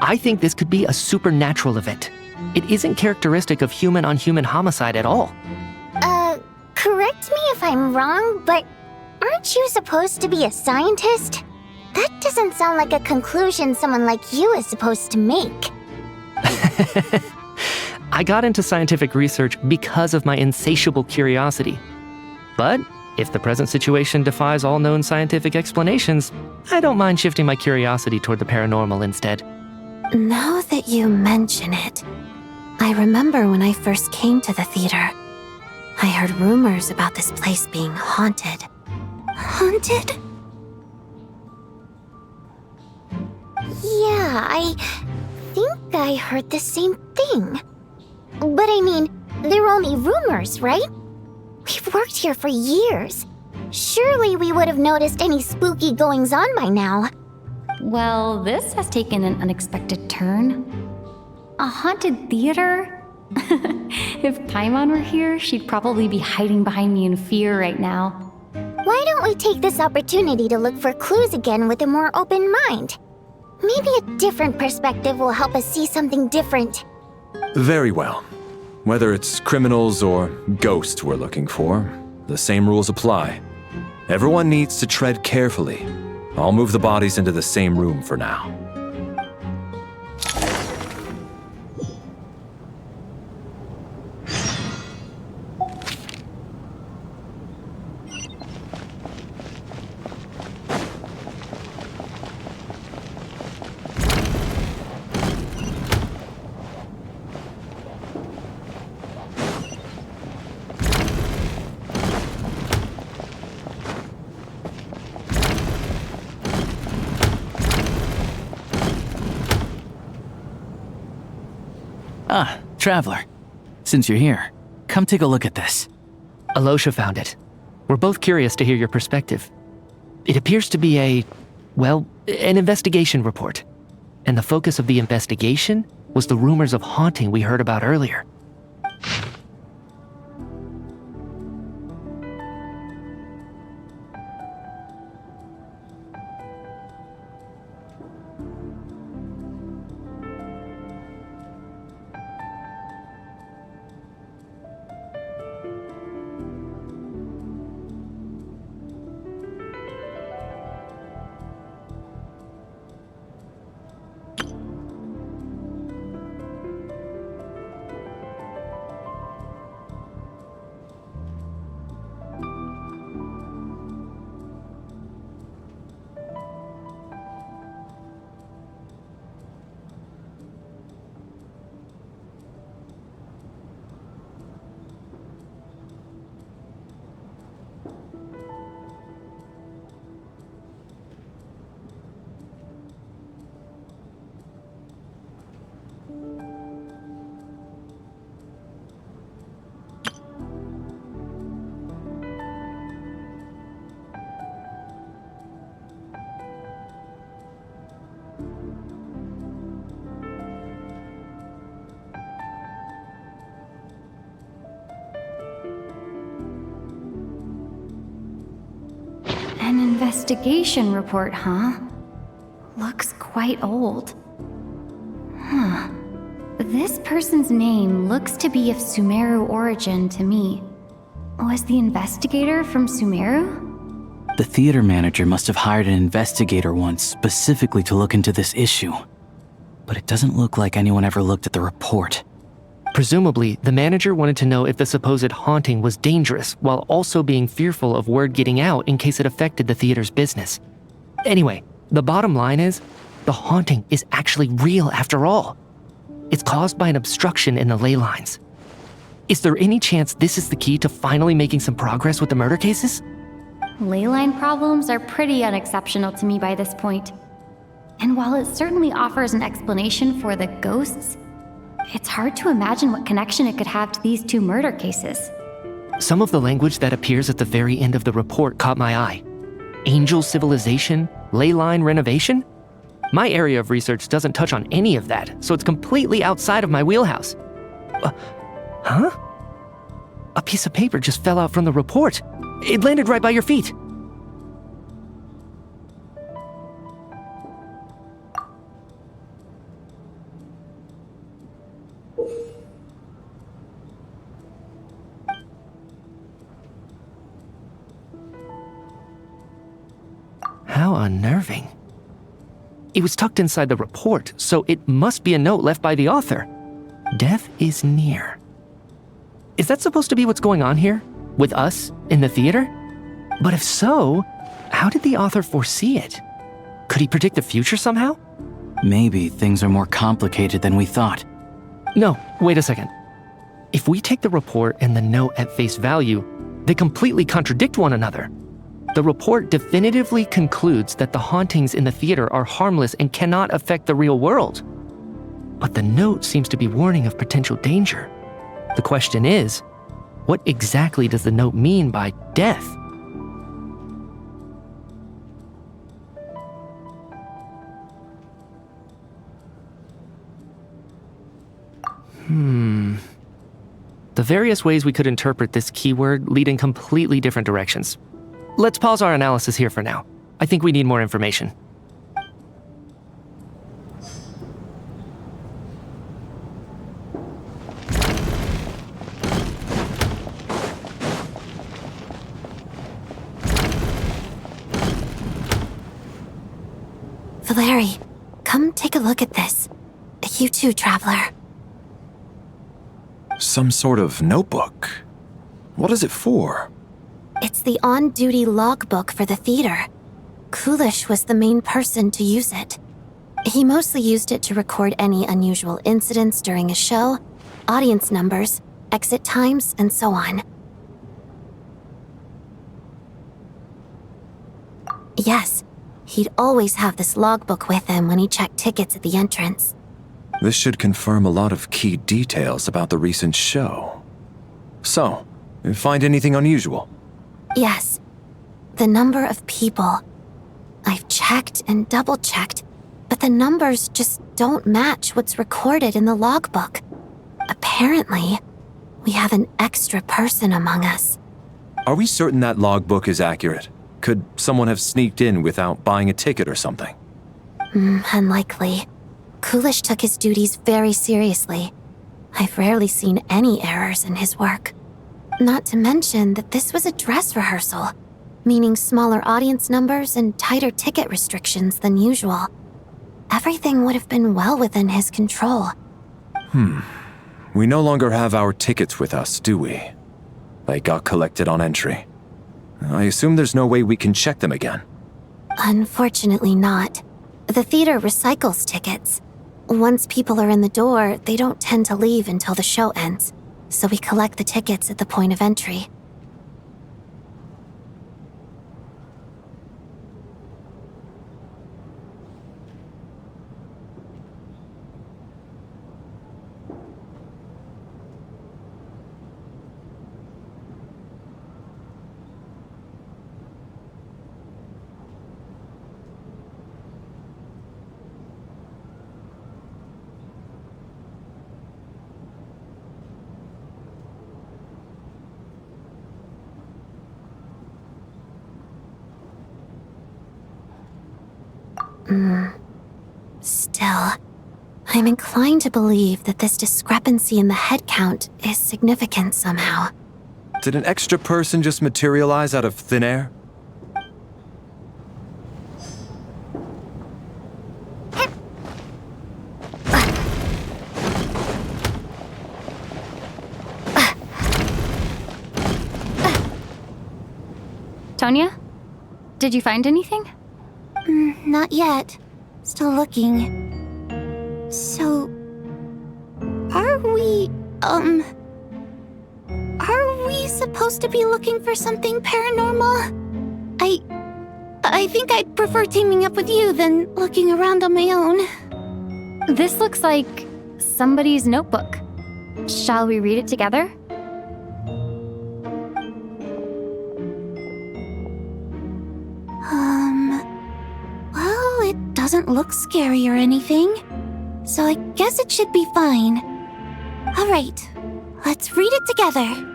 I think this could be a supernatural event. It isn't characteristic of human-on-human homicide at all. Correct me if I'm wrong, but aren't you supposed to be a scientist? That doesn't sound like a conclusion someone like you is supposed to make. I got into scientific research because of my insatiable curiosity. But if the present situation defies all known scientific explanations, I don't mind shifting my curiosity toward the paranormal instead. Now that you mention it, I remember when I first came to the theater. I heard rumors about this place being haunted. Haunted? Yeah, I think I heard the same thing. But I mean, they're only rumors, right? We've worked here for years. Surely we would have noticed any spooky goings-on by now. Well, this has taken an unexpected turn. A haunted theater? If Paimon were here, she'd probably be hiding behind me in fear right now. Why don't we take this opportunity to look for clues again with a more open mind? Maybe a different perspective will help us see something different. Very well. Whether it's criminals or ghosts we're looking for, the same rules apply. Everyone needs to tread carefully. I'll move the bodies into the same room for now. Ah, Traveler. Since you're here, come take a look at this. Alosha found it. We're both curious to hear your perspective. It appears to be an investigation report. And the focus of the investigation was the rumors of haunting we heard about earlier. An investigation report, huh? Looks quite old. Huh. This person's name looks to be of Sumeru origin to me. Was the investigator from Sumeru? The theater manager must have hired an investigator once specifically to look into this issue. But it doesn't look like anyone ever looked at the report. Presumably, the manager wanted to know if the supposed haunting was dangerous while also being fearful of word getting out in case it affected the theater's business. Anyway, the bottom line is, the haunting is actually real after all. It's caused by an obstruction in the ley lines. Is there any chance this is the key to finally making some progress with the murder cases? Ley line problems are pretty unexceptional to me by this point. And while it certainly offers an explanation for the ghosts, it's hard to imagine what connection it could have to these two murder cases. Some of the language that appears at the very end of the report caught my eye. Angel civilization, ley line renovation? My area of research doesn't touch on any of that, so it's completely outside of my wheelhouse. Huh? A piece of paper just fell out from the report. It landed right by your feet. How unnerving. It was tucked inside the report, so it must be a note left by the author. Death is near. Is that supposed to be what's going on here? With us, in the theater? But if so, how did the author foresee it? Could he predict the future somehow? Maybe things are more complicated than we thought. No, wait a second. If we take the report and the note at face value, they completely contradict one another. The report definitively concludes that the hauntings in the theater are harmless and cannot affect the real world. But the note seems to be warning of potential danger. The question is, what exactly does the note mean by death? The various ways we could interpret this keyword lead in completely different directions. Let's pause our analysis here for now. I think we need more information. Valeri, come take a look at this. You too, Traveler. Some sort of notebook. What is it for? It's the on-duty logbook for the theater. Kulish was the main person to use it. He mostly used it to record any unusual incidents during a show, audience numbers, exit times, and so on. Yes, he'd always have this logbook with him when he checked tickets at the entrance. This should confirm a lot of key details about the recent show. So, you find anything unusual? Yes. The number of people. I've checked and double-checked, but the numbers just don't match what's recorded in the logbook. Apparently, we have an extra person among us. Are we certain that logbook is accurate? Could someone have sneaked in without buying a ticket or something? Unlikely. Kulish took his duties very seriously. I've rarely seen any errors in his work. Not to mention that this was a dress rehearsal, meaning smaller audience numbers and tighter ticket restrictions than usual. Everything would have been well within his control. We no longer have our tickets with us, do we? They got collected on entry. I assume there's no way we can check them again. Unfortunately not. The theater recycles tickets. Once people are in the door, they don't tend to leave until the show ends, so we collect the tickets at the point of entry. Still, I'm inclined to believe that this discrepancy in the head count is significant somehow. Did an extra person just materialize out of thin air? Tonya? Did you find anything? Not yet. Still looking. So... Are we supposed to be looking for something paranormal? I think I'd prefer teaming up with you than looking around on my own. This looks like somebody's notebook. Shall we read it together? Well, it doesn't look scary or anything, so I guess it should be fine. All right, let's read it together.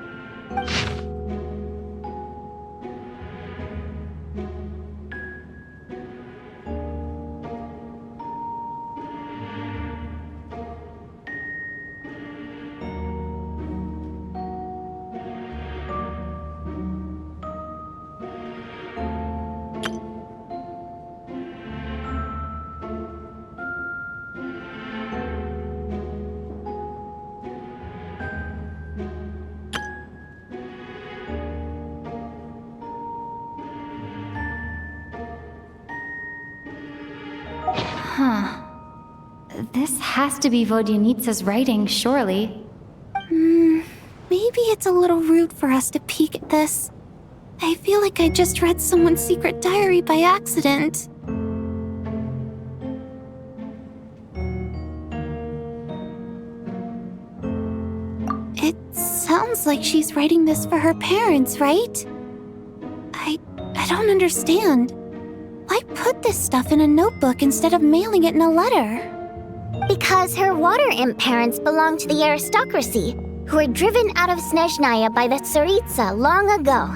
This has to be Vodyanitsa's writing, surely. Maybe it's a little rude for us to peek at this. I feel like I just read someone's secret diary by accident. It sounds like she's writing this for her parents, right? I don't understand. Why put this stuff in a notebook instead of mailing it in a letter? Because her water imp parents belong to the aristocracy, who were driven out of Snezhnaya by the Tsaritsa long ago.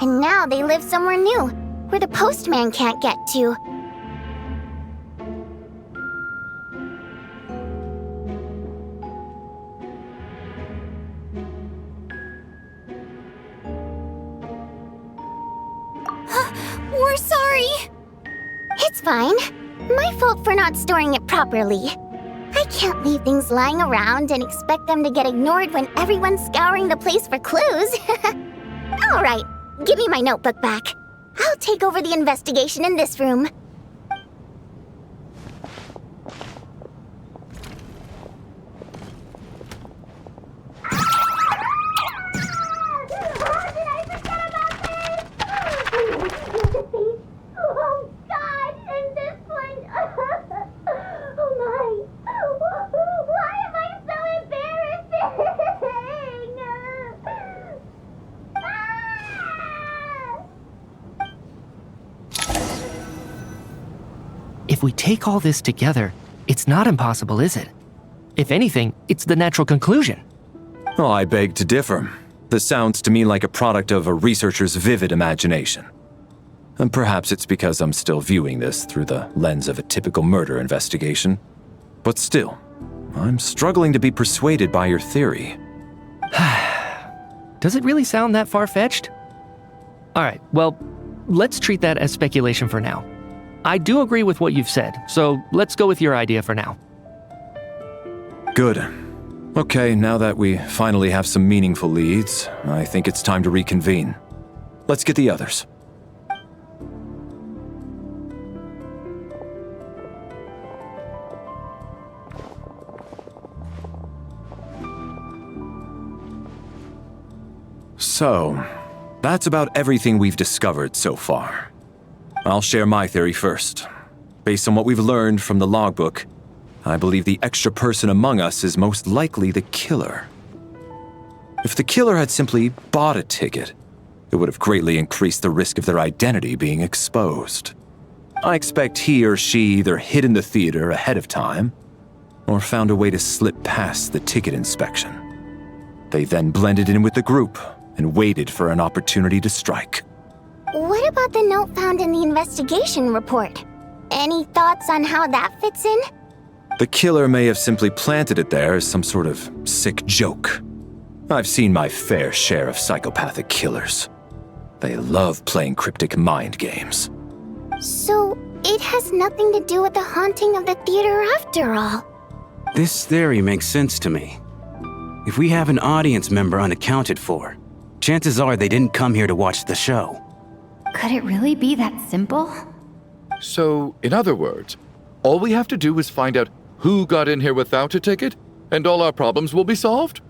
And now they live somewhere new, where the postman can't get to. We're sorry! It's fine. My fault for not storing it properly. I can't leave things lying around and expect them to get ignored when everyone's scouring the place for clues. Alright, give me my notebook back. I'll take over the investigation in this room. If we take all this together, it's not impossible, is it? If anything, it's the natural conclusion. Oh, I beg to differ. This sounds to me like a product of a researcher's vivid imagination. And perhaps it's because I'm still viewing this through the lens of a typical murder investigation. But still, I'm struggling to be persuaded by your theory. Does it really sound that far-fetched? Alright, well, let's treat that as speculation for now. I do agree with what you've said, so let's go with your idea for now. Good. Okay, now that we finally have some meaningful leads, I think it's time to reconvene. Let's get the others. So, that's about everything we've discovered so far. I'll share my theory first. Based on what we've learned from the logbook, I believe the extra person among us is most likely the killer. If the killer had simply bought a ticket, it would have greatly increased the risk of their identity being exposed. I expect he or she either hid in the theater ahead of time, or found a way to slip past the ticket inspection. They then blended in with the group and waited for an opportunity to strike. What about the note found in the investigation report? Any thoughts on how that fits in? The killer may have simply planted it there as some sort of sick joke. I've seen my fair share of psychopathic killers. They love playing cryptic mind games. So, it has nothing to do with the haunting of the theater after all. This theory makes sense to me. If we have an audience member unaccounted for, chances are they didn't come here to watch the show. Could it really be that simple? So, in other words, all we have to do is find out who got in here without a ticket, and all our problems will be solved?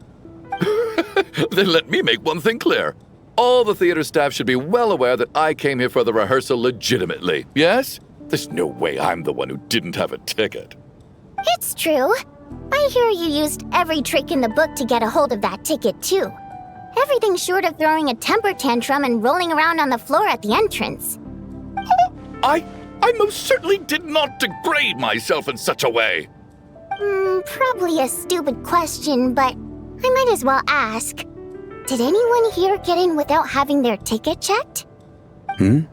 Then let me make one thing clear. All the theater staff should be well aware that I came here for the rehearsal legitimately, yes? There's no way I'm the one who didn't have a ticket. It's true. I hear you used every trick in the book to get a hold of that ticket, too. Everything short of throwing a temper tantrum and rolling around on the floor at the entrance. I most certainly did not degrade myself in such a way. Probably a stupid question, but I might as well ask. Did anyone here get in without having their ticket checked? Guess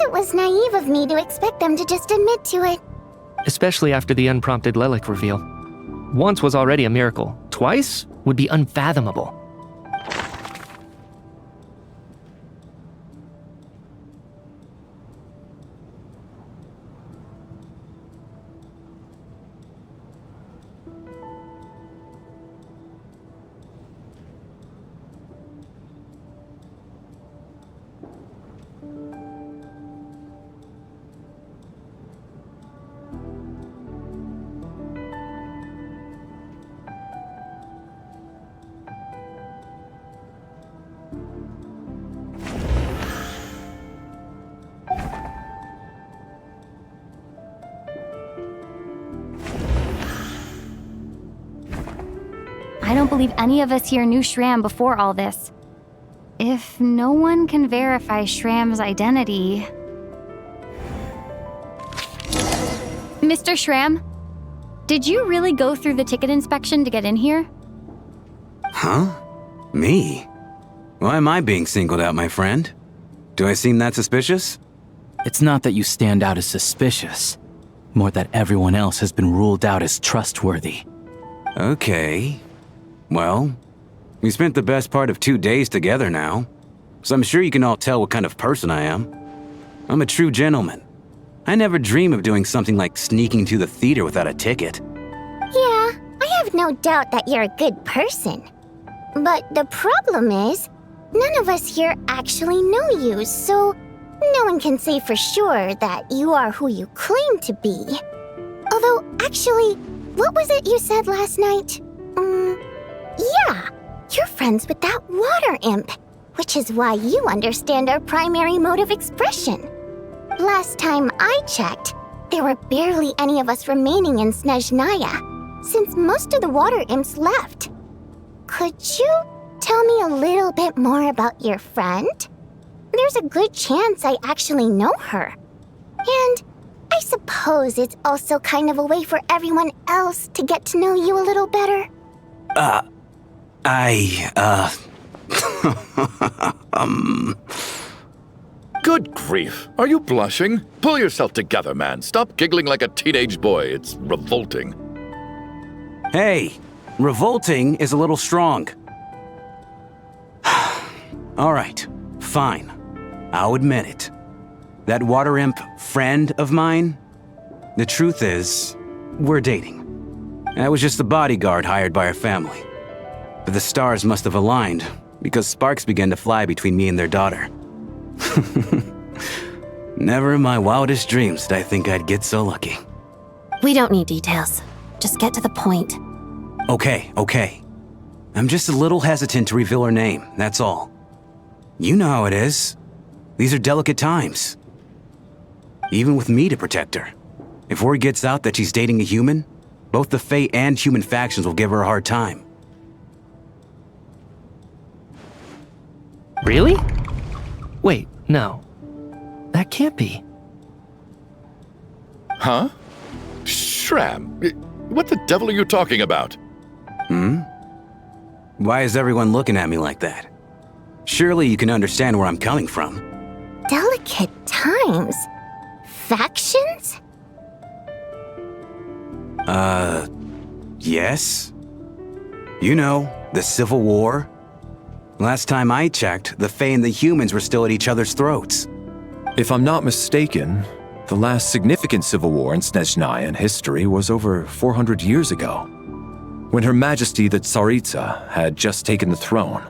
it was naive of me to expect them to just admit to it. Especially after the unprompted Lelik reveal. Once was already a miracle. Twice would be unfathomable. I don't believe any of us here knew Shram before all this. If no one can verify Shram's identity... Mr. Shram, did you really go through the ticket inspection to get in here? Huh? Me? Why am I being singled out, my friend? Do I seem that suspicious? It's not that you stand out as suspicious, more that everyone else has been ruled out as trustworthy. Okay. Well, we spent the best part of 2 days together now, so I'm sure you can all tell what kind of person I am. I'm a true gentleman. I never dream of doing something like sneaking to the theater without a ticket. Yeah, I have no doubt that you're a good person. But the problem is, none of us here actually know you, so no one can say for sure that you are who you claim to be. Although, actually, what was it you said last night? Yeah, you're friends with that water imp, which is why you understand our primary mode of expression. Last time I checked, there were barely any of us remaining in Snezhnaya, since most of the water imps left. Could you tell me a little bit more about your friend? There's a good chance I actually know her. And I suppose it's also kind of a way for everyone else to get to know you a little better. Good grief. Are you blushing? Pull yourself together, man. Stop giggling like a teenage boy. It's revolting. Hey, revolting is a little strong. All right, fine. I'll admit it. That water imp friend of mine, the truth is, we're dating. I was just the bodyguard hired by our family. But the stars must have aligned, because sparks began to fly between me and their daughter. Never in my wildest dreams did I think I'd get so lucky. We don't need details. Just get to the point. Okay. I'm just a little hesitant to reveal her name, that's all. You know how it is. These are delicate times. Even with me to protect her. If word gets out that she's dating a human, both the Fae and human factions will give her a hard time. Really? Wait, no. That can't be. Huh? Shram, what the devil are you talking about? Why is everyone looking at me like that? Surely you can understand where I'm coming from. Delicate times? Factions? Yes. You know, the Civil War. Last time I checked, the Fae and the humans were still at each other's throats. If I'm not mistaken, the last significant civil war in Snezhnayan history was over 400 years ago, when Her Majesty the Tsaritsa had just taken the throne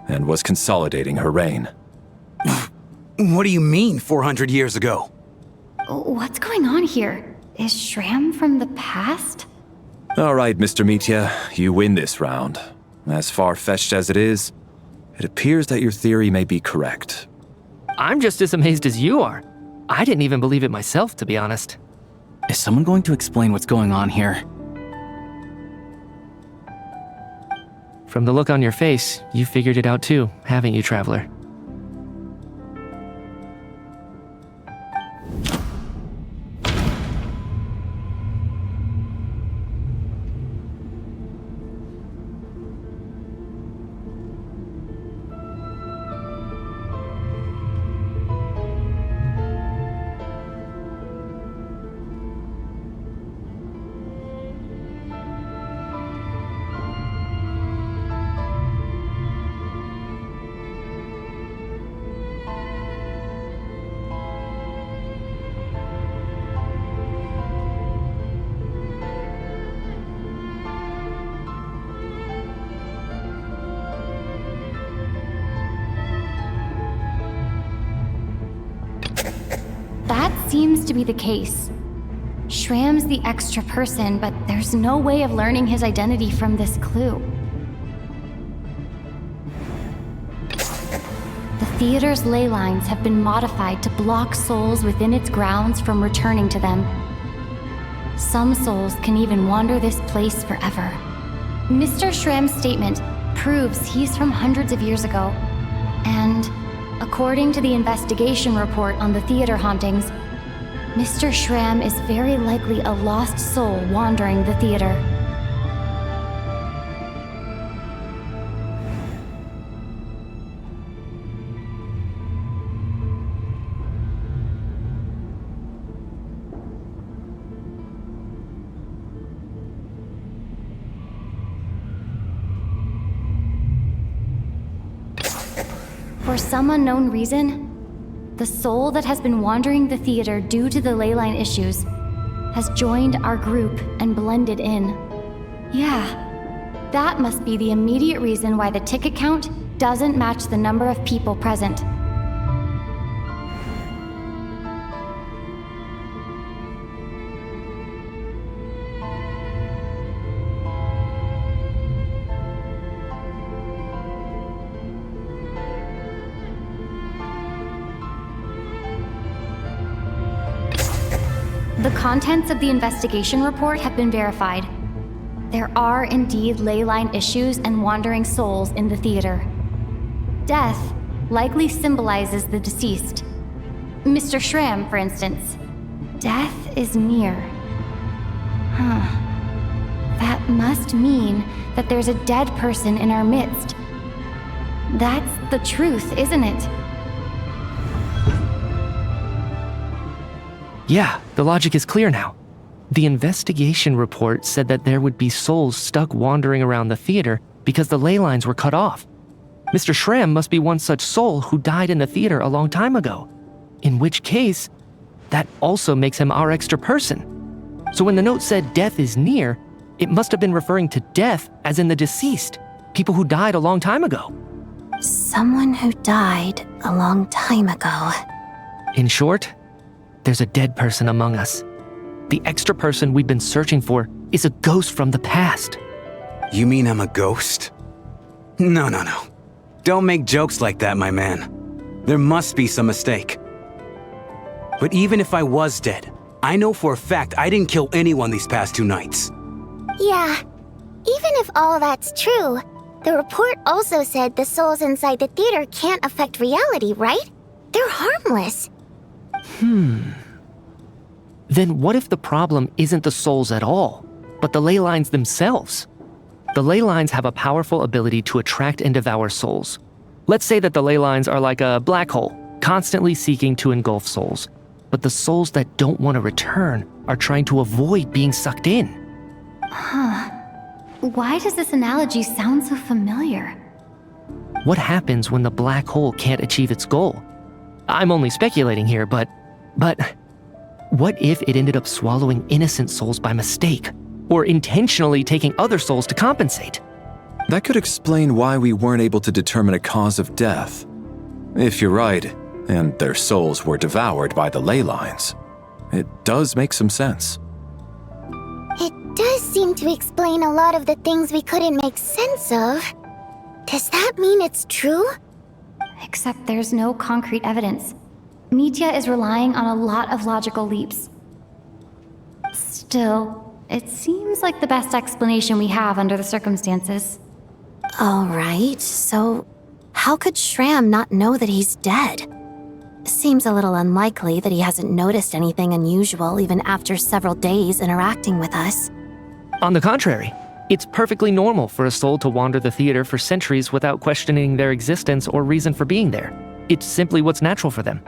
and was consolidating her reign. What do you mean, 400 years ago? What's going on here? Is Shram from the past? All right, Mr. Mitya, you win this round. As far-fetched as it is, it appears that your theory may be correct. I'm just as amazed as you are. I didn't even believe it myself, to be honest. Is someone going to explain what's going on here? From the look on your face, you figured it out too, haven't you, Traveler? Seems to be the case. Shram's the extra person, but there's no way of learning his identity from this clue. The theater's ley lines have been modified to block souls within its grounds from returning to them. Some souls can even wander this place forever. Mr. Schramm's statement proves he's from hundreds of years ago. And according to the investigation report on the theater hauntings, Mr. Schramm is very likely a lost soul wandering the theater. For some unknown reason, the soul that has been wandering the theater due to the ley line issues has joined our group and blended in. Yeah, that must be the immediate reason why the ticket count doesn't match the number of people present. The contents of the investigation report have been verified. There are indeed ley line issues and wandering souls in the theater. Death likely symbolizes the deceased. Mr. Schramm, for instance. Death is near. That must mean that there's a dead person in our midst. That's the truth, isn't it? Yeah, the logic is clear now. The investigation report said that there would be souls stuck wandering around the theater because the ley lines were cut off. Mr. Schramm must be one such soul who died in the theater a long time ago. In which case, that also makes him our extra person. So when the note said death is near, it must have been referring to death as in the deceased, people who died a long time ago. Someone who died a long time ago. In short, there's a dead person among us. The extra person we've been searching for is a ghost from the past. You mean I'm a ghost? No. Don't make jokes like that, my man. There must be some mistake. But even if I was dead, I know for a fact I didn't kill anyone these past 2 nights. Yeah, even if all that's true, the report also said the souls inside the theater can't affect reality, right? They're harmless. Then what if the problem isn't the souls at all, but the ley lines themselves? The ley lines have a powerful ability to attract and devour souls. Let's say that the ley lines are like a black hole, constantly seeking to engulf souls. But the souls that don't want to return are trying to avoid being sucked in. Why does this analogy sound so familiar? What happens when the black hole can't achieve its goal? I'm only speculating here, but what if it ended up swallowing innocent souls by mistake, or intentionally taking other souls to compensate? That could explain why we weren't able to determine a cause of death. If you're right, and their souls were devoured by the ley lines, it does make some sense. It does seem to explain a lot of the things we couldn't make sense of. Does that mean it's true? Except there's no concrete evidence. Mitya is relying on a lot of logical leaps. Still, it seems like the best explanation we have under the circumstances. All right, so how could Schramm not know that he's dead? Seems a little unlikely that he hasn't noticed anything unusual even after several days interacting with us. On the contrary, it's perfectly normal for a soul to wander the theater for centuries without questioning their existence or reason for being there. It's simply what's natural for them.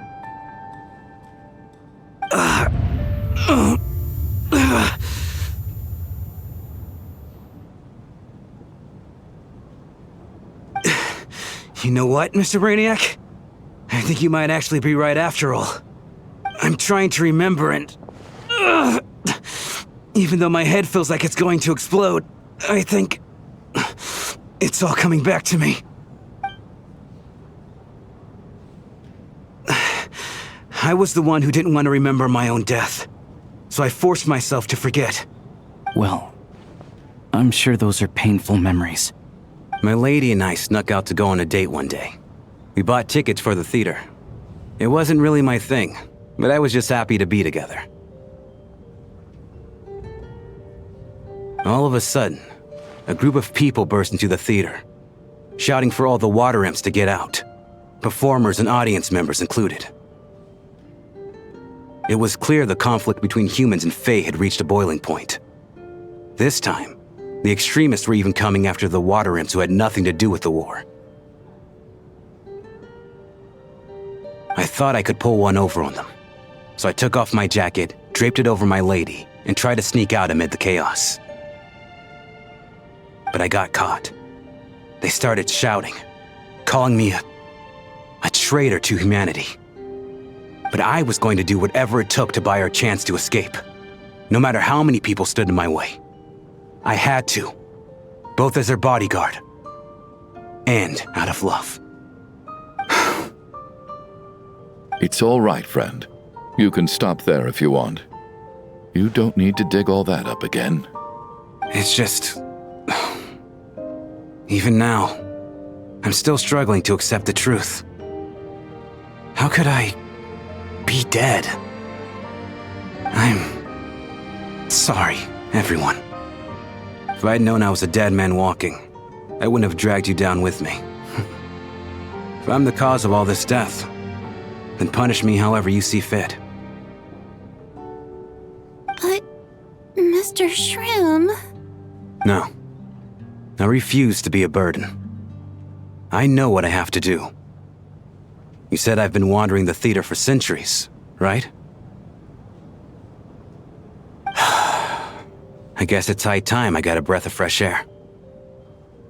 You know what, Mr. Brainiac? I think you might actually be right after all. I'm trying to remember and... even though my head feels like it's going to explode, I think... it's all coming back to me. I was the one who didn't want to remember my own death, so I forced myself to forget. Well, I'm sure those are painful memories. My lady and I snuck out to go on a date one day. We bought tickets for the theater. It wasn't really my thing, but I was just happy to be together. All of a sudden, a group of people burst into the theater, shouting for all the water imps to get out, performers and audience members included. It was clear the conflict between humans and Fae had reached a boiling point. This time, the extremists were even coming after the water imps who had nothing to do with the war. I thought I could pull one over on them, so I took off my jacket, draped it over my lady, and tried to sneak out amid the chaos. But I got caught. They started shouting, calling me a traitor to humanity. But I was going to do whatever it took to buy her a chance to escape, no matter how many people stood in my way. I had to, both as their bodyguard and out of love. It's all right, friend. You can stop there if you want. You don't need to dig all that up again. It's just... Even now, I'm still struggling to accept the truth. How could I be dead? I'm sorry, everyone. If I'd known I was a dead man walking, I wouldn't have dragged you down with me. If I'm the cause of all this death, then punish me however you see fit. But, Mr. Shroom... No. I refuse to be a burden. I know what I have to do. You said I've been wandering the theater for centuries, right? I guess it's high time I got a breath of fresh air.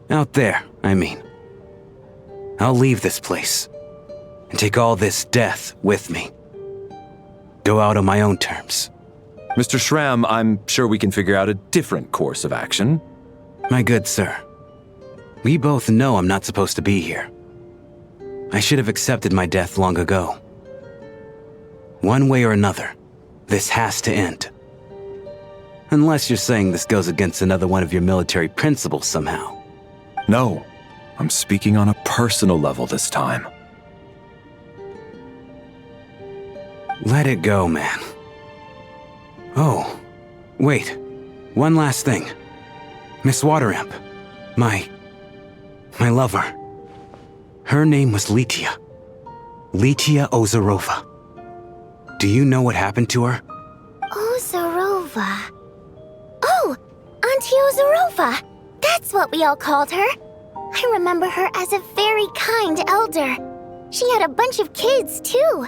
Out there, I mean. I'll leave this place and take all this death with me. Go out on my own terms. Mr. Shram, I'm sure we can figure out a different course of action. My good sir, we both know I'm not supposed to be here. I should have accepted my death long ago. One way or another, this has to end. Unless you're saying this goes against another one of your military principles somehow. No, I'm speaking on a personal level this time. Let it go, man. Oh, wait. One last thing. Miss Water Imp. My lover. Her name was Litia. Litia Ozarova. Do you know what happened to her? Ozarova. Oh, Auntie Ozarova. That's what we all called her. I remember her as a very kind elder. She had a bunch of kids, too.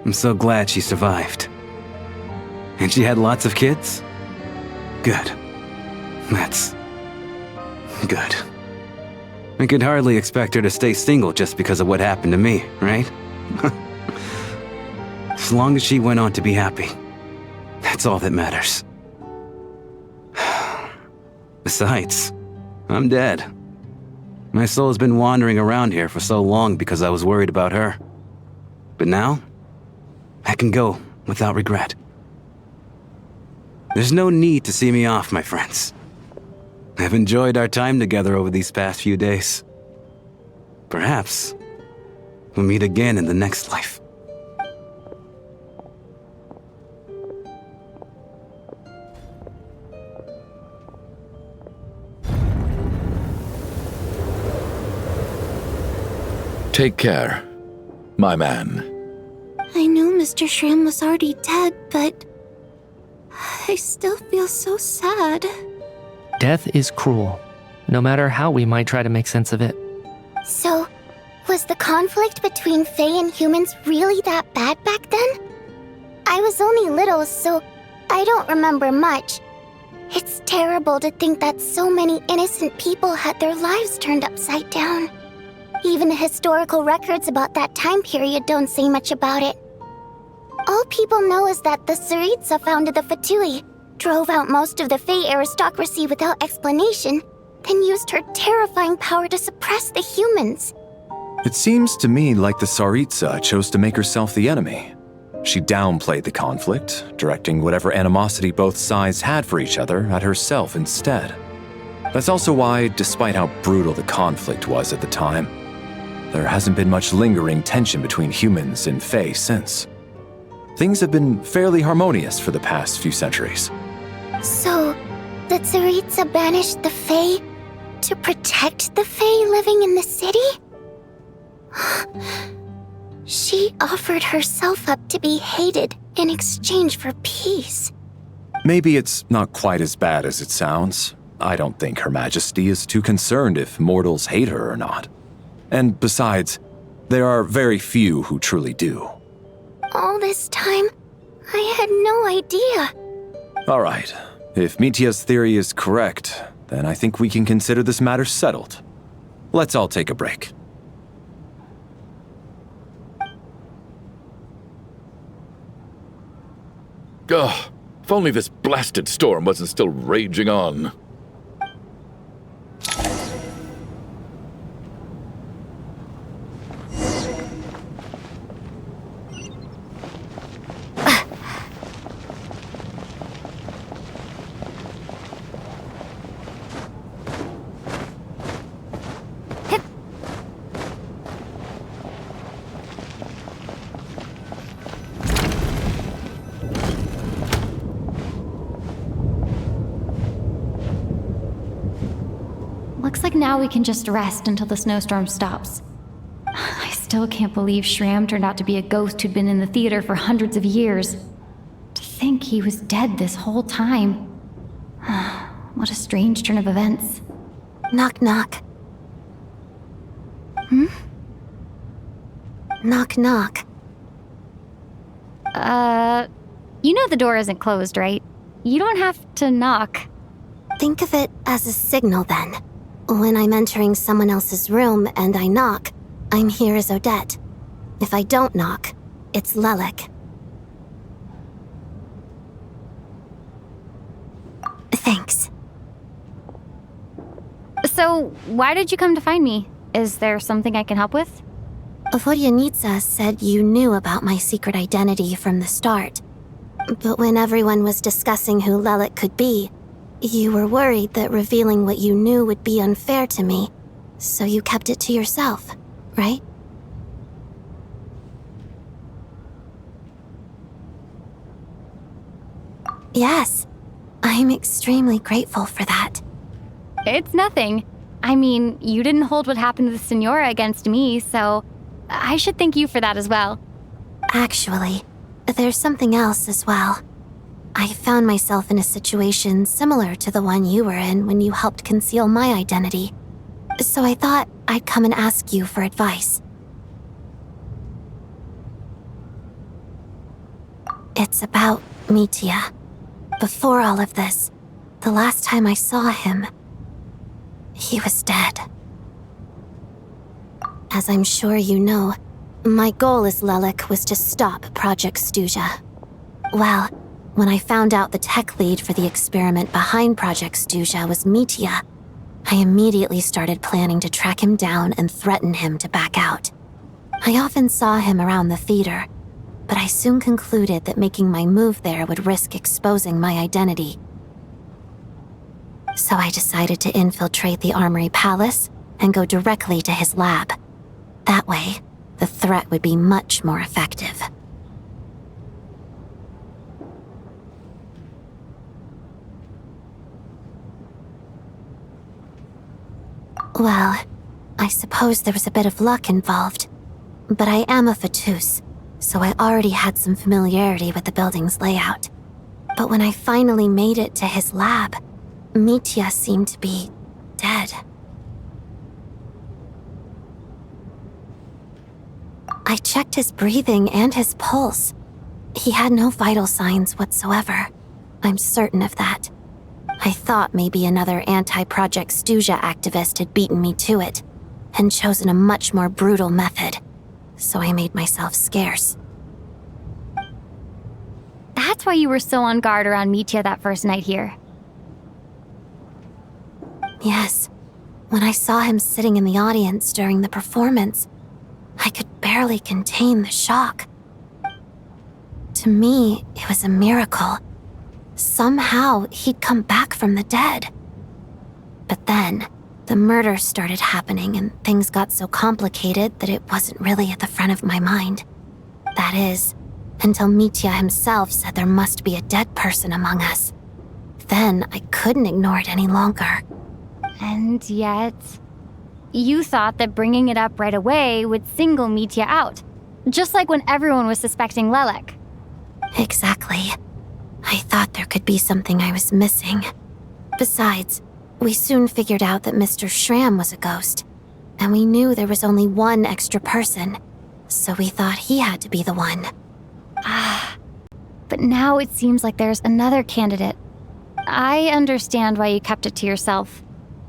I'm so glad she survived. And she had lots of kids? Good. That's... good. I could hardly expect her to stay single just because of what happened to me, right? As long as she went on to be happy, that's all that matters. Besides, I'm dead. My soul has been wandering around here for so long because I was worried about her. But now, I can go without regret. There's no need to see me off, my friends. I've enjoyed our time together over these past few days. Perhaps we'll meet again in the next life. Take care, my man. I knew Mr. Shrim was already dead, but... I still feel so sad. Death is cruel, no matter how we might try to make sense of it. So, was the conflict between Fae and humans really that bad back then? I was only little, so I don't remember much. It's terrible to think that so many innocent people had their lives turned upside down. Even the historical records about that time period don't say much about it. All people know is that the Tsaritsa founded the Fatui, drove out most of the Fae aristocracy without explanation, then used her terrifying power to suppress the humans. It seems to me like the Tsaritsa chose to make herself the enemy. She downplayed the conflict, directing whatever animosity both sides had for each other at herself instead. That's also why, despite how brutal the conflict was at the time, there hasn't been much lingering tension between humans and Fae since. Things have been fairly harmonious for the past few centuries. So, the Tsaritsa banished the Fae to protect the Fae living in the city? She offered herself up to be hated in exchange for peace. Maybe it's not quite as bad as it sounds. I don't think Her Majesty is too concerned if mortals hate her or not. And besides, there are very few who truly do. All this time, I had no idea. All right. If Mitya's theory is correct, then I think we can consider this matter settled. Let's all take a break. Ugh, if only this blasted storm wasn't still raging on. Looks like now we can just rest until the snowstorm stops. I still can't believe Shram turned out to be a ghost who'd been in the theater for hundreds of years. To think he was dead this whole time. What a strange turn of events. Knock, knock. Hmm? Knock, knock. You know the door isn't closed, right? You don't have to knock. Think of it as a signal then. When I'm entering someone else's room and I knock, I'm here as Odette. If I don't knock, it's Lelik. Thanks. So, why did you come to find me? Is there something I can help with? Vodyanitsa said you knew about my secret identity from the start. But when everyone was discussing who Lelik could be, you were worried that revealing what you knew would be unfair to me, so you kept it to yourself, right? Yes, I'm extremely grateful for that. It's nothing. I mean, you didn't hold what happened to the Senora against me, so I should thank you for that as well. Actually, there's something else as well. I found myself in a situation similar to the one you were in when you helped conceal my identity. So I thought I'd come and ask you for advice. It's about Mitya. Before all of this, the last time I saw him, he was dead. As I'm sure you know, my goal as Lelik was to stop Project Stuja. Well, when I found out the tech lead for the experiment behind Project Stuja was Mitya, I immediately started planning to track him down and threaten him to back out. I often saw him around the theater, but I soon concluded that making my move there would risk exposing my identity. So I decided to infiltrate the Armory Palace and go directly to his lab. That way, the threat would be much more effective. Well, I suppose there was a bit of luck involved. But I am a Fatus, so I already had some familiarity with the building's layout. But when I finally made it to his lab, Mitya seemed to be dead. I checked his breathing and his pulse. He had no vital signs whatsoever. I'm certain of that. I thought maybe another anti-Project Stuja activist had beaten me to it, and chosen a much more brutal method, so I made myself scarce. That's why you were so on guard around Mitya that first night here. Yes. When I saw him sitting in the audience during the performance, I could barely contain the shock. To me, it was a miracle. Somehow, he'd come back from the dead. But then, the murder started happening and things got so complicated that it wasn't really at the front of my mind. That is, until Mitya himself said there must be a dead person among us. then I couldn't ignore it any longer. And yet, you thought that bringing it up right away would single Mitya out, just like when everyone was suspecting Lelek. Exactly. I thought there could be something I was missing. Besides, we soon figured out that Mr. Schramm was a ghost, and we knew there was only one extra person, so we thought he had to be the one. But now it seems like there's another candidate. I understand why you kept it to yourself.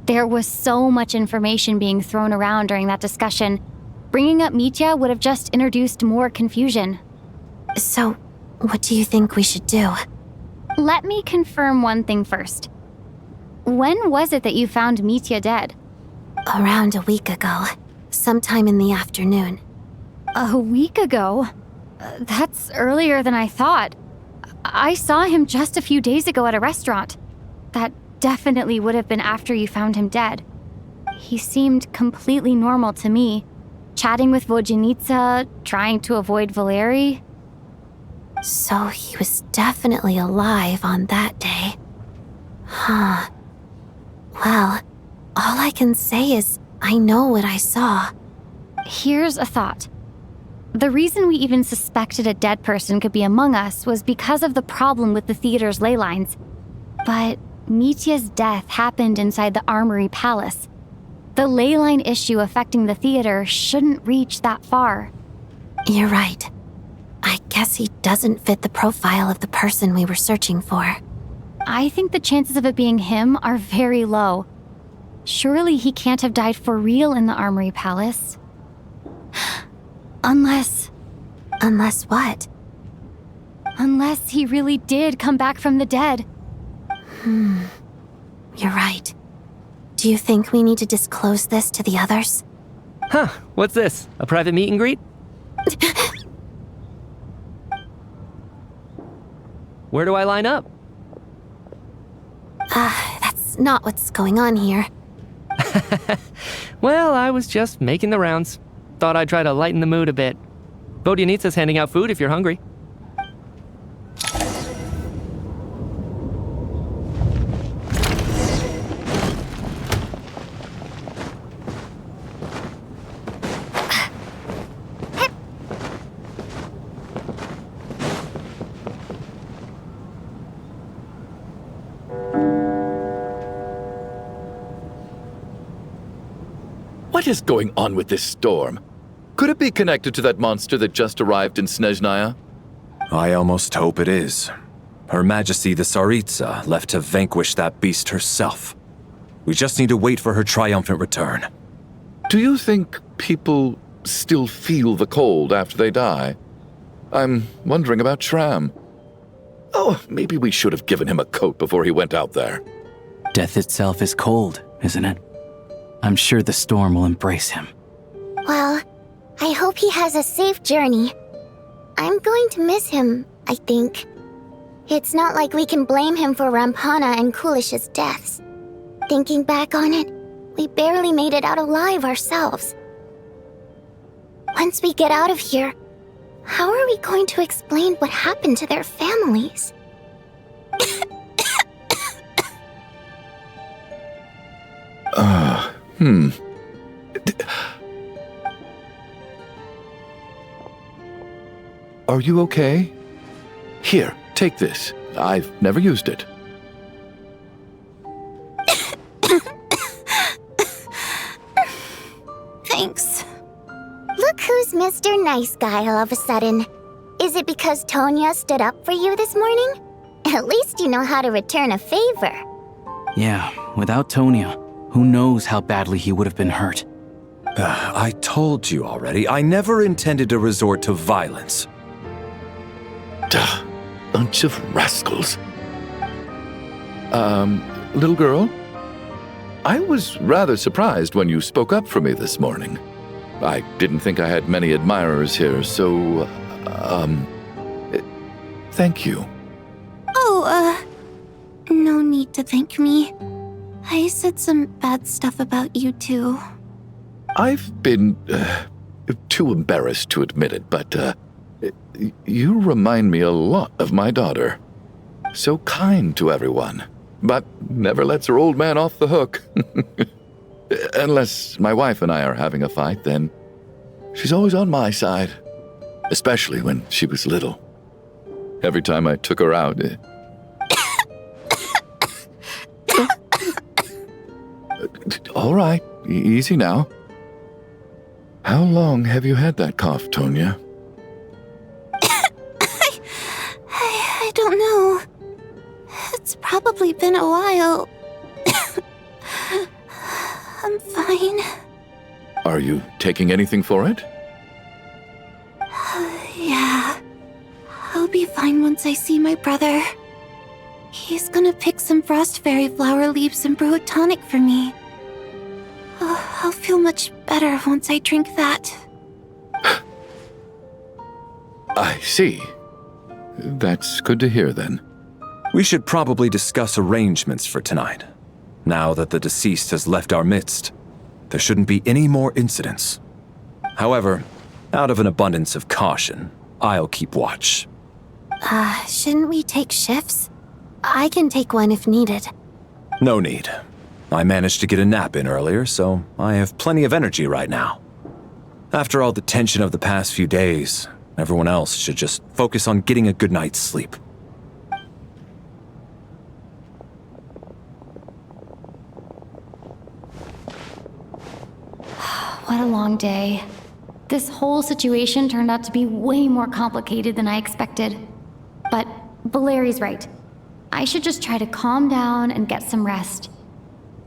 There was so much information being thrown around during that discussion. Bringing up Mitya would have just introduced more confusion. So, what do you think we should do? Let me confirm one thing first. When was it that you found Mitya dead? Around a week ago, sometime in the afternoon. A week ago? That's earlier than I thought. I saw him just a few days ago at a restaurant. That definitely would have been after you found him dead. He seemed completely normal to me, chatting with Vodyanitsa, trying to avoid Valeri. So he was definitely alive on that day. Huh. Well, all I can say is I know what I saw. Here's a thought. The reason we even suspected a dead person could be among us was because of the problem with the theater's ley lines. But Mitya's death happened inside the Armory Palace. The ley line issue affecting the theater shouldn't reach that far. You're right. I guess he doesn't fit the profile of the person we were searching for. I think the chances of it being him are very low. Surely he can't have died for real in the Armory Palace. Unless what? Unless he really did come back from the dead. You're right. Do you think we need to disclose this to the others? Huh, what's this? A private meet and greet? Where do I line up? That's not what's going on here. Well, I was just making the rounds. Thought I'd try to lighten the mood a bit. Vodyanitsa's handing out food if you're hungry. What is going on with this storm? Could it be connected to that monster that just arrived in Snezhnaya? I almost hope it is. Her Majesty the Tsaritsa left to vanquish that beast herself. We just need to wait for her triumphant return. Do you think people still feel the cold after they die? I'm wondering about Schramm. Oh, maybe we should have given him a coat before he went out there. Death itself is cold, isn't it? I'm sure the storm will embrace him. Well, I hope he has a safe journey. I'm going to miss him, I think. It's not like we can blame him for Rampana and Kulish's deaths. Thinking back on it, we barely made it out alive ourselves. Once we get out of here, how are we going to explain what happened to their families? Are you okay? Here, take this. I've never used it. Thanks. Look who's Mr. Nice Guy all of a sudden. Is it because Tonya stood up for you this morning? At least you know how to return a favor. Yeah, without Tonya, who knows how badly he would have been hurt. I told you already, I never intended to resort to violence. Duh, bunch of rascals. Little girl? I was rather surprised when you spoke up for me this morning. I didn't think I had many admirers here, so, thank you. Oh, no need to thank me. I said some bad stuff about you too. I've been, too embarrassed to admit it, but, you remind me a lot of my daughter. So kind to everyone. but never lets her old man off the hook. Unless my wife and I are having a fight, then she's always on my side. Especially when she was little. Every time I took her out... All right, easy now. How long have you had that cough, Tonya? I don't know. It's probably been a while. I'm fine. Are you taking anything for it? Yeah. I'll be fine once I see my brother. He's gonna pick some frost fairy flower leaves and brew a tonic for me. I'll feel much better once I drink that. I see. That's good to hear then. We should probably discuss arrangements for tonight. Now that the deceased has left our midst, there shouldn't be any more incidents. However, out of an abundance of caution, I'll keep watch. Shouldn't we take shifts? I can take one if needed. No need. I managed to get a nap in earlier, so I have plenty of energy right now. After all the tension of the past few days, everyone else should just focus on getting a good night's sleep. What a long day. This whole situation turned out to be way more complicated than I expected. But Valeri's right. I should just try to calm down and get some rest.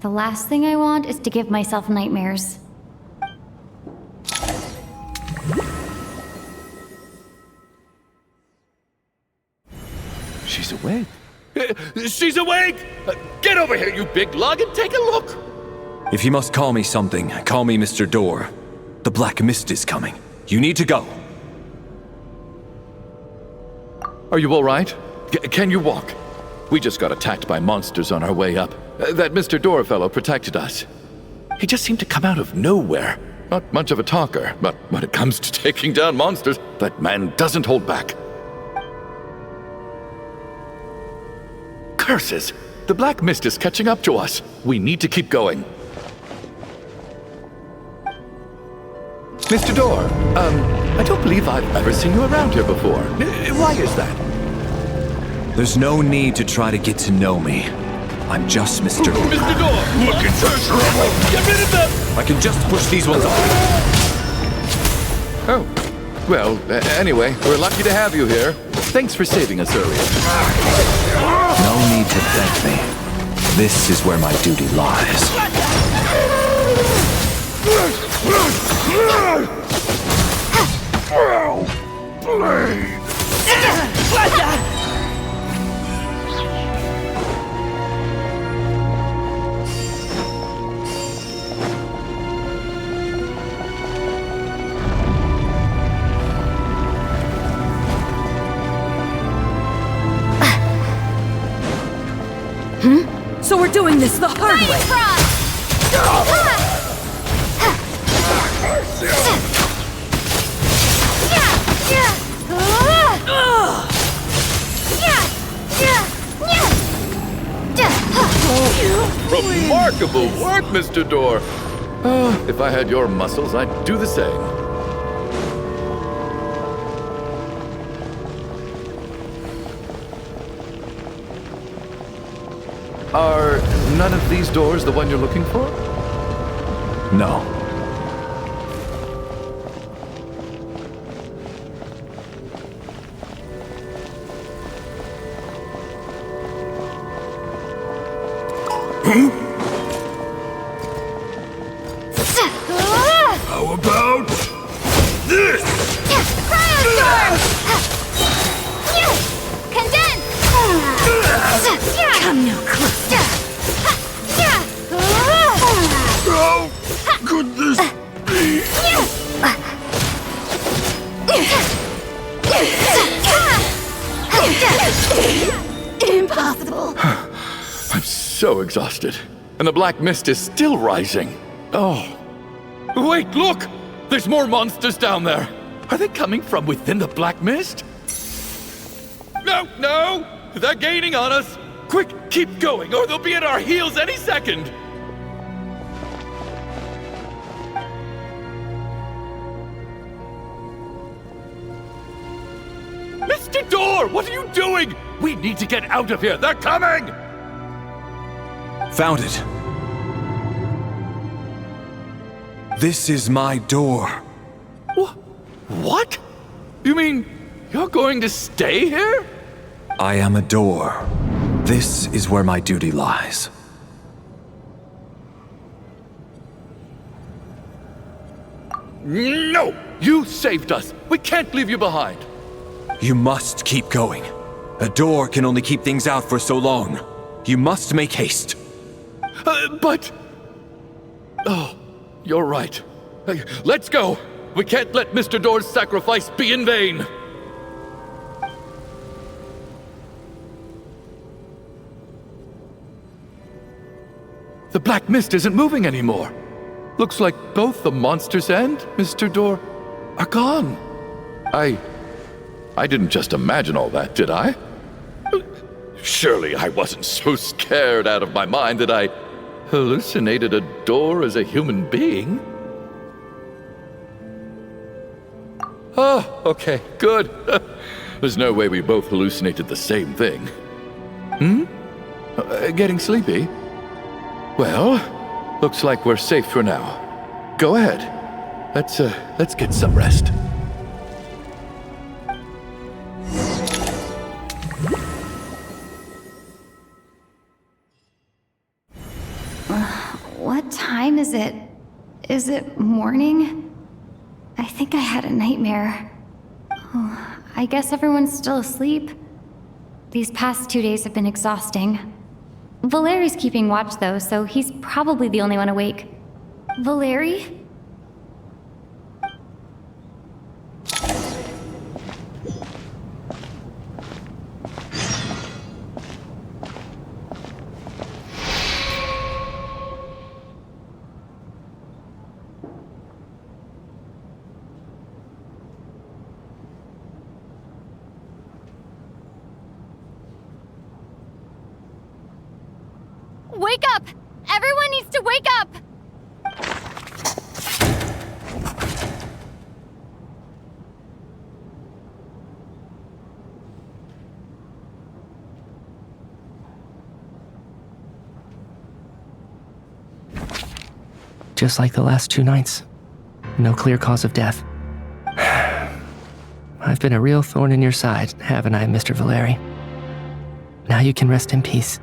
The last thing I want is to give myself nightmares. She's awake. She's awake! Get over here, you big lug, and take a look! If you must call me something, call me Mr. Door. The Black Mist is coming. You need to go. Are you all right? Can you walk? We just got attacked by monsters on our way up. That Mr. Door fellow protected us. He just seemed to come out of nowhere. Not much of a talker, but when it comes to taking down monsters, that man doesn't hold back. Curses! The Black Mist is catching up to us. We need to keep going. Mr. Door, I don't believe I've ever seen you around here before. Why is that? There's no need to try to get to know me. I'm just Mr. Door. Mr. Door! Looking for trouble! Get rid of them! I can just push these ones off. Oh. Well, anyway, we're lucky to have you here. Thanks for saving us earlier. No need to thank me. This is where my duty lies. So we're doing this the hard way. Remarkable work, Mr. Door. If I had your muscles, I'd do the same. Are none of these doors the one you're looking for? No. How about this? Cryostorm! Condense! Come no closer. How could this be? Impossible. I'm so exhausted. And the Black Mist is still rising. Oh. Wait, look! There's more monsters down there. Are they coming from within the Black Mist? No! They're gaining on us! Quick, keep going, or they'll be at our heels any second! Mr. Door, what are you doing? We need to get out of here. They're coming! Found it. This is my door. What? You mean you're going to stay here? I am a door. This is where my duty lies. No! You saved us. We can't leave you behind. You must keep going. A door can only keep things out for so long. You must make haste. But... Oh, you're right. Let's go. We can't let Mr. Door's sacrifice be in vain. The black mist isn't moving anymore. Looks like both the monsters and Mr. Door are gone. I didn't just imagine all that, did I? Surely I wasn't so scared out of my mind that I hallucinated a door as a human being. Oh, okay, good. There's no way we both hallucinated the same thing. Getting sleepy? Well, looks like we're safe for now. Go ahead. Let's get some rest. What time is it? Is it morning? I think I had a nightmare. Oh, I guess everyone's still asleep. These past 2 days have been exhausting. Valeri's keeping watch though, so he's probably the only one awake. Valeri? Wake up! Everyone needs to wake up! Just like the last 2 nights. No clear cause of death. I've been a real thorn in your side, haven't I, Mr. Valeri? Now you can rest in peace.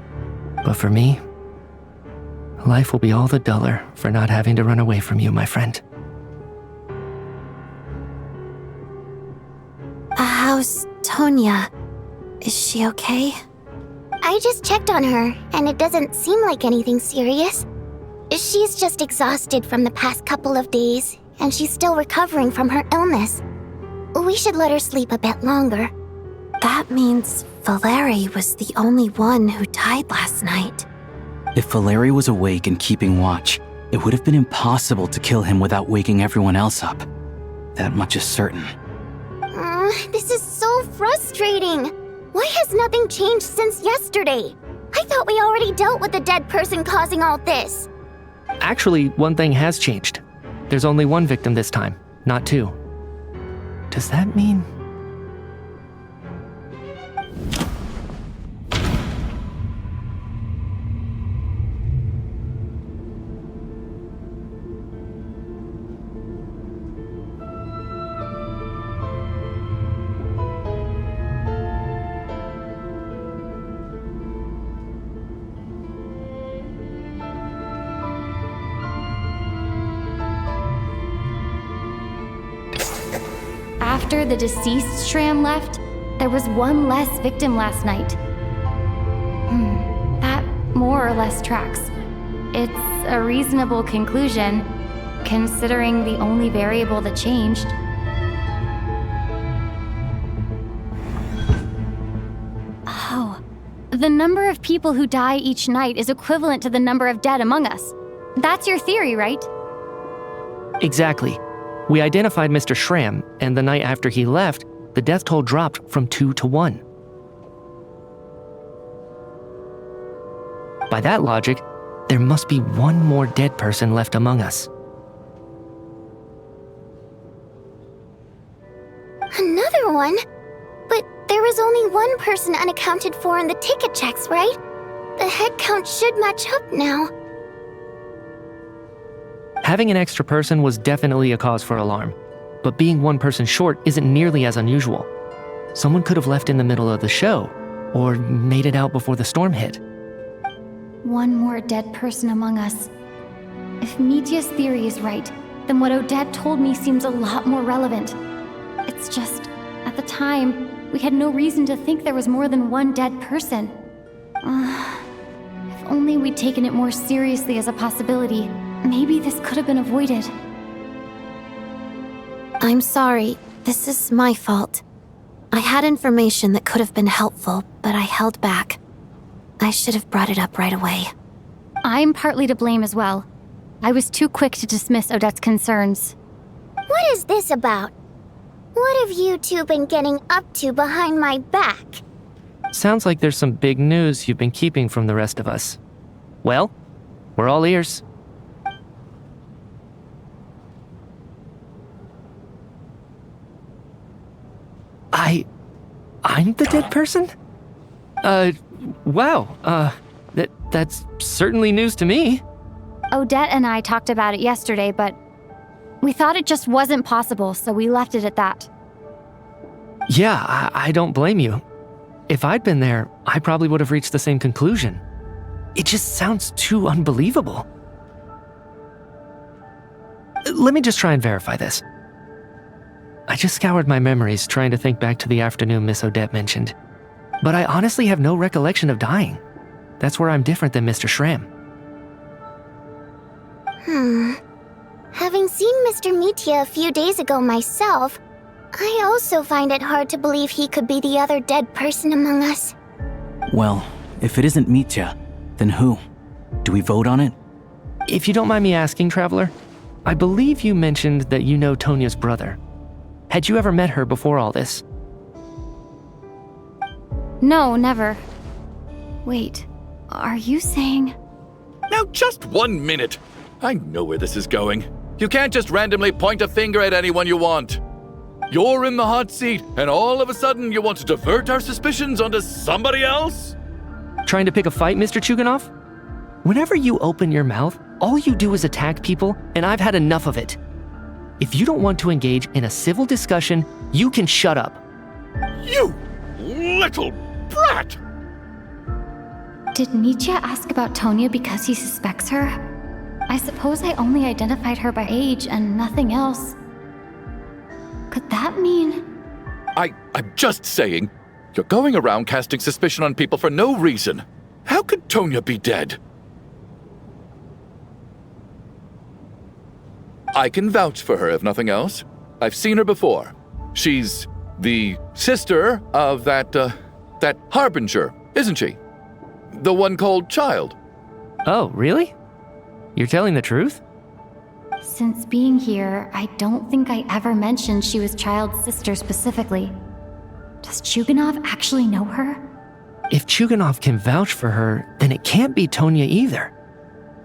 But for me, life will be all the duller for not having to run away from you, my friend. How's Tonya? Is she okay? I just checked on her, and it doesn't seem like anything serious. She's just exhausted from the past couple of days, and she's still recovering from her illness. We should let her sleep a bit longer. That means Valeri was the only one who died last night. If Valeri was awake and keeping watch, it would have been impossible to kill him without waking everyone else up. That much is certain. This is so frustrating. Why has nothing changed since yesterday? I thought we already dealt with the dead person causing all this. Actually, one thing has changed. There's only one victim this time, not 2. Does that mean... After the deceased Shram left, there was one less victim last night. That more or less tracks. It's a reasonable conclusion, considering the only variable that changed. Oh, the number of people who die each night is equivalent to the number of dead among us. That's your theory, right? Exactly. We identified Mr. Shram, and the night after he left, the death toll dropped from 2 to 1. By that logic, there must be one more dead person left among us. Another one? But there was only one person unaccounted for in the ticket checks, right? The head count should match up now. Having an extra person was definitely a cause for alarm, but being one person short isn't nearly as unusual. Someone could have left in the middle of the show, or made it out before the storm hit. One more dead person among us. If Mitya's theory is right, then what Odette told me seems a lot more relevant. It's just, at the time, we had no reason to think there was more than one dead person. If only we'd taken it more seriously as a possibility, maybe this could have been avoided. I'm sorry. This is my fault. I had information that could have been helpful, but I held back. I should have brought it up right away. I'm partly to blame as well. I was too quick to dismiss Odette's concerns. What is this about? What have you two been getting up to behind my back? Sounds like there's some big news you've been keeping from the rest of us. Well, we're all ears. I'm the dead person? Wow, that's certainly news to me. Odette and I talked about it yesterday, but we thought it just wasn't possible, so we left it at that. Yeah, I don't blame you. If I'd been there, I probably would have reached the same conclusion. It just sounds too unbelievable. Let me just try and verify this. I just scoured my memories trying to think back to the afternoon Miss Odette mentioned. But I honestly have no recollection of dying. That's where I'm different than Mr. Schramm. Having seen Mr. Mitya a few days ago myself, I also find it hard to believe he could be the other dead person among us. Well, if it isn't Mitya, then who? Do we vote on it? If you don't mind me asking, Traveler, I believe you mentioned that you know Tonya's brother. Had you ever met her before all this? No, never. Wait, are you saying... Now just 1 minute. I know where this is going. You can't just randomly point a finger at anyone you want. You're in the hot seat, and all of a sudden you want to divert our suspicions onto somebody else? Trying to pick a fight, Mr. Chuganov? Whenever you open your mouth, all you do is attack people, and I've had enough of it. If you don't want to engage in a civil discussion, you can shut up. You little brat! Did Mitya ask about Tonya because he suspects her? I suppose I only identified her by age and nothing else. Could that mean... I'm just saying, you're going around casting suspicion on people for no reason. How could Tonya be dead? I can vouch for her, if nothing else. I've seen her before. She's the sister of that Harbinger, isn't she? The one called Child. Oh, really? You're telling the truth? Since being here, I don't think I ever mentioned she was Child's sister specifically. Does Chuganov actually know her? If Chuganov can vouch for her, then it can't be Tonya either.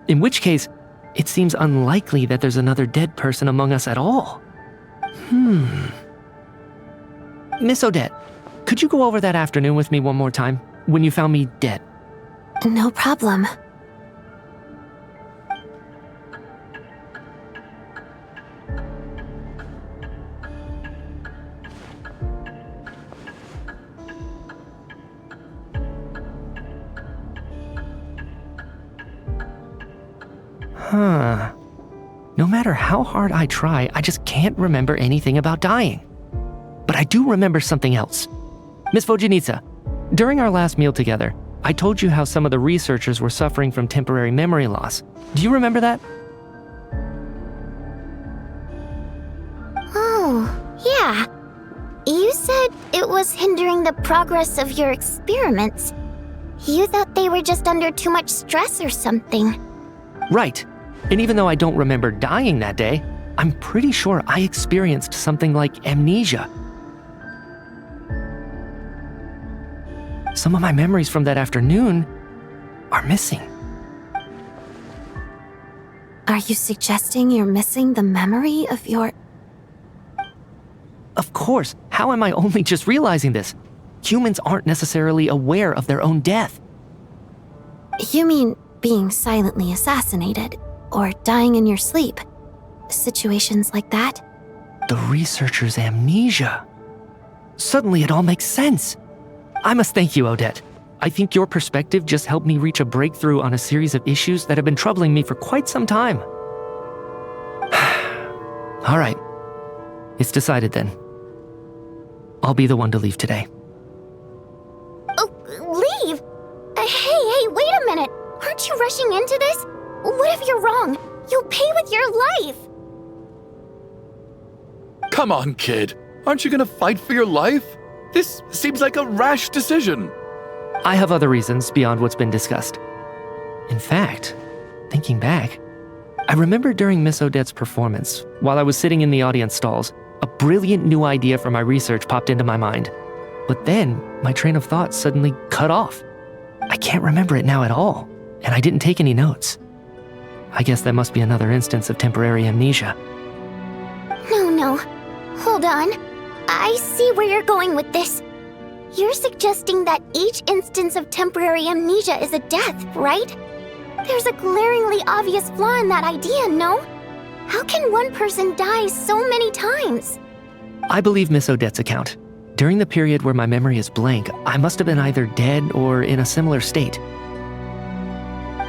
In which case, it seems unlikely that there's another dead person among us at all. Miss Odette, could you go over that afternoon with me one more time, when you found me dead? No problem. No matter how hard I try, I just can't remember anything about dying. But I do remember something else. Miss Vojanitsa, during our last meal together, I told you how some of the researchers were suffering from temporary memory loss. Do you remember that? Oh, yeah. You said it was hindering the progress of your experiments. You thought they were just under too much stress or something. Right. And even though I don't remember dying that day, I'm pretty sure I experienced something like amnesia. Some of my memories from that afternoon are missing. Are you suggesting you're missing the memory of your... Of course, how am I only just realizing this? Humans aren't necessarily aware of their own death. You mean being silently assassinated, or dying in your sleep? Situations like that? The researcher's amnesia. Suddenly it all makes sense. I must thank you, Odette. I think your perspective just helped me reach a breakthrough on a series of issues that have been troubling me for quite some time. All right. It's decided then. I'll be the one to leave today. Oh, leave? Hey, wait a minute. Aren't you rushing into this? What if you're wrong? You'll pay with your life. Come on, kid. Aren't you gonna fight for your life? This seems like a rash decision. I have other reasons beyond what's been discussed. In fact, thinking back, I remember during Miss Odette's performance, while I was sitting in the audience stalls, a brilliant new idea for my research popped into my mind. But then, my train of thought suddenly cut off. I can't remember it now at all, and I didn't take any notes. I guess that must be another instance of temporary amnesia. No. Hold on. I see where you're going with this. You're suggesting that each instance of temporary amnesia is a death, right? There's a glaringly obvious flaw in that idea, no? How can one person die so many times? I believe Miss Odette's account. During the period where my memory is blank, I must have been either dead or in a similar state.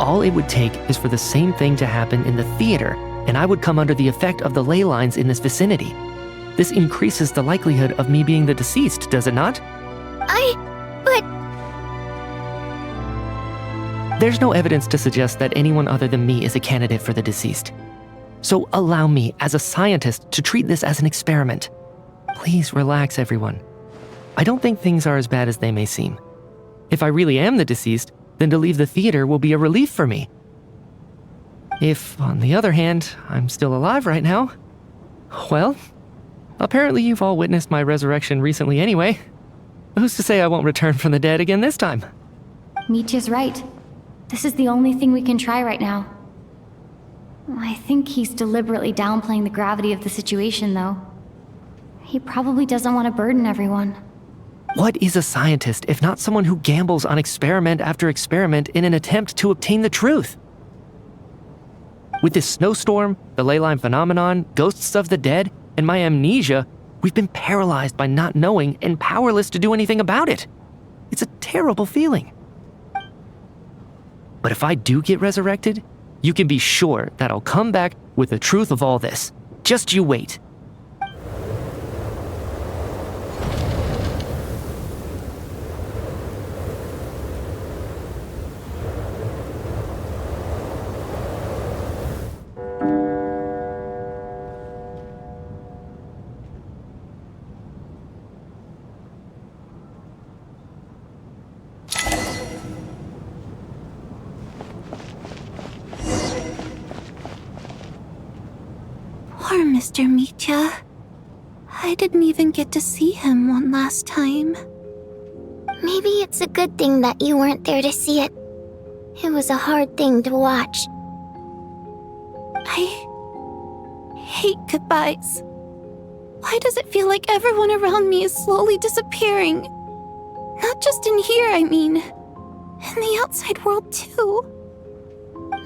All it would take is for the same thing to happen in the theater, and I would come under the effect of the ley lines in this vicinity. This increases the likelihood of me being the deceased, does it not? But... There's no evidence to suggest that anyone other than me is a candidate for the deceased. So allow me, as a scientist, to treat this as an experiment. Please relax, everyone. I don't think things are as bad as they may seem. If I really am the deceased, then to leave the theater will be a relief for me. If, on the other hand, I'm still alive right now, well, apparently you've all witnessed my resurrection recently anyway. Who's to say I won't return from the dead again this time? Mitya's right. This is the only thing we can try right now. I think he's deliberately downplaying the gravity of the situation, though. He probably doesn't want to burden everyone. What is a scientist if not someone who gambles on experiment after experiment in an attempt to obtain the truth? With this snowstorm, the ley line phenomenon, ghosts of the dead, and my amnesia, we've been paralyzed by not knowing and powerless to do anything about it. It's a terrible feeling. But if I do get resurrected, you can be sure that I'll come back with the truth of all this. Just you wait. Poor Mr. Mitya. I didn't even get to see him one last time. Maybe it's a good thing that you weren't there to see it. It was a hard thing to watch. I hate goodbyes. Why does it feel like everyone around me is slowly disappearing? Not just in here, I mean. In the outside world, too.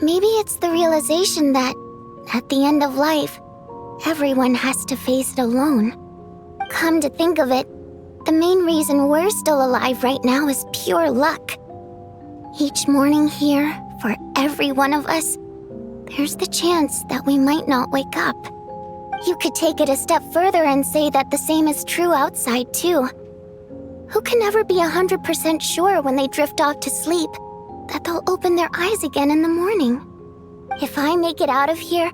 Maybe it's the realization that, at the end of life, everyone has to face it alone. Come to think of it, the main reason we're still alive right now is pure luck. Each morning here, for every one of us, there's the chance that we might not wake up. You could take it a step further and say that the same is true outside, too. Who can never be 100% sure when they drift off to sleep that they'll open their eyes again in the morning? If I make it out of here,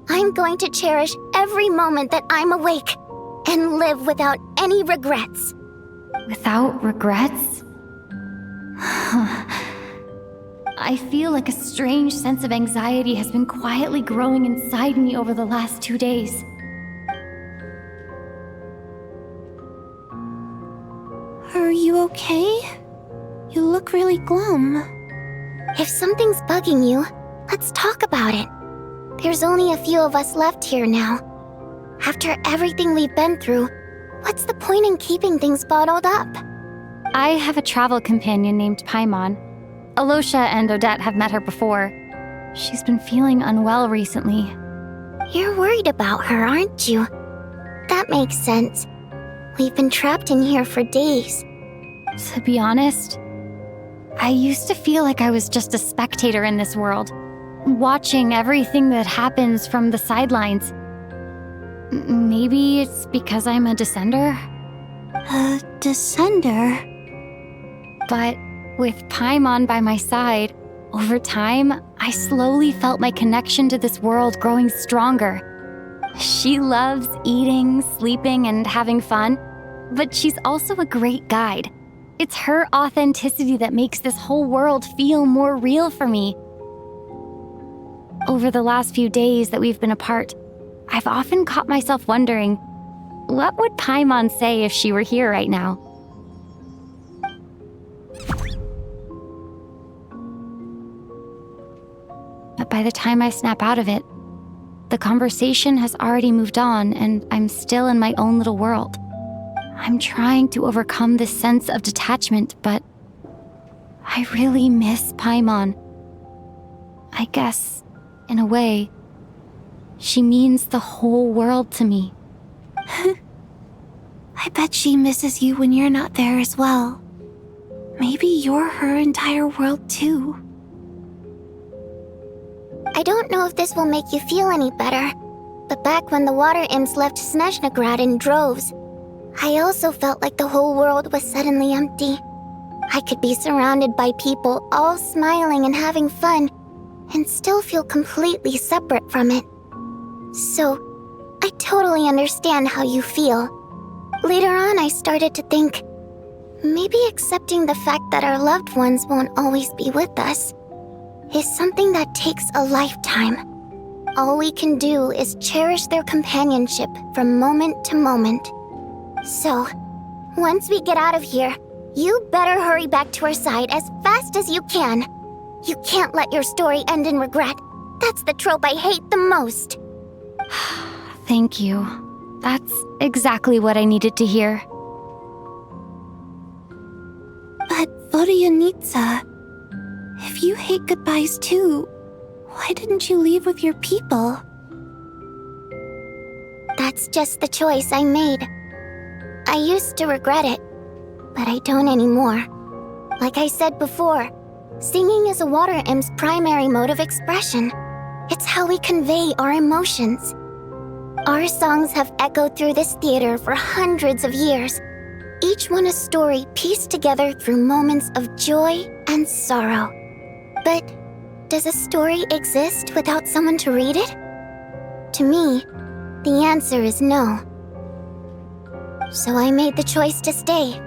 I'm going to cherish every moment that I'm awake and live without any regrets. Without regrets? I feel like a strange sense of anxiety has been quietly growing inside me over the last 2 days. Are you okay? You look really glum. If something's bugging you, let's talk about it. There's only a few of us left here now. After everything we've been through, what's the point in keeping things bottled up? I have a travel companion named Paimon. Alosha and Odette have met her before. She's been feeling unwell recently. You're worried about her, aren't you? That makes sense. We've been trapped in here for days. To be honest, I used to feel like I was just a spectator in this world, watching everything that happens from the sidelines. Maybe it's because I'm a descender? A descender? But with Paimon by my side, over time, I slowly felt my connection to this world growing stronger. She loves eating, sleeping, and having fun, but she's also a great guide. It's her authenticity that makes this whole world feel more real for me. Over the last few days that we've been apart, I've often caught myself wondering, what would Paimon say if she were here right now? But by the time I snap out of it, the conversation has already moved on and I'm still in my own little world. I'm trying to overcome this sense of detachment, but I really miss Paimon. I guess, in a way, she means the whole world to me. I bet she misses you when you're not there as well. Maybe you're her entire world too. I don't know if this will make you feel any better, but back when the water imps left Snezhnograd in droves, I also felt like the whole world was suddenly empty. I could be surrounded by people all smiling and having fun, and still feel completely separate from it. So, I totally understand how you feel. Later on, I started to think, maybe accepting the fact that our loved ones won't always be with us is something that takes a lifetime. All we can do is cherish their companionship from moment to moment. So, once we get out of here, you better hurry back to our side as fast as you can. You can't let your story end in regret. That's the trope I hate the most. Thank you. That's exactly what I needed to hear. But Vodianitsa, if you hate goodbyes too, why didn't you leave with your people? That's just the choice I made. I used to regret it, but I don't anymore. Like I said before, singing is a water imp's primary mode of expression. It's how we convey our emotions. Our songs have echoed through this theater for hundreds of years, each one a story pieced together through moments of joy and sorrow. But does a story exist without someone to read it? To me, the answer is no. So I made the choice to stay.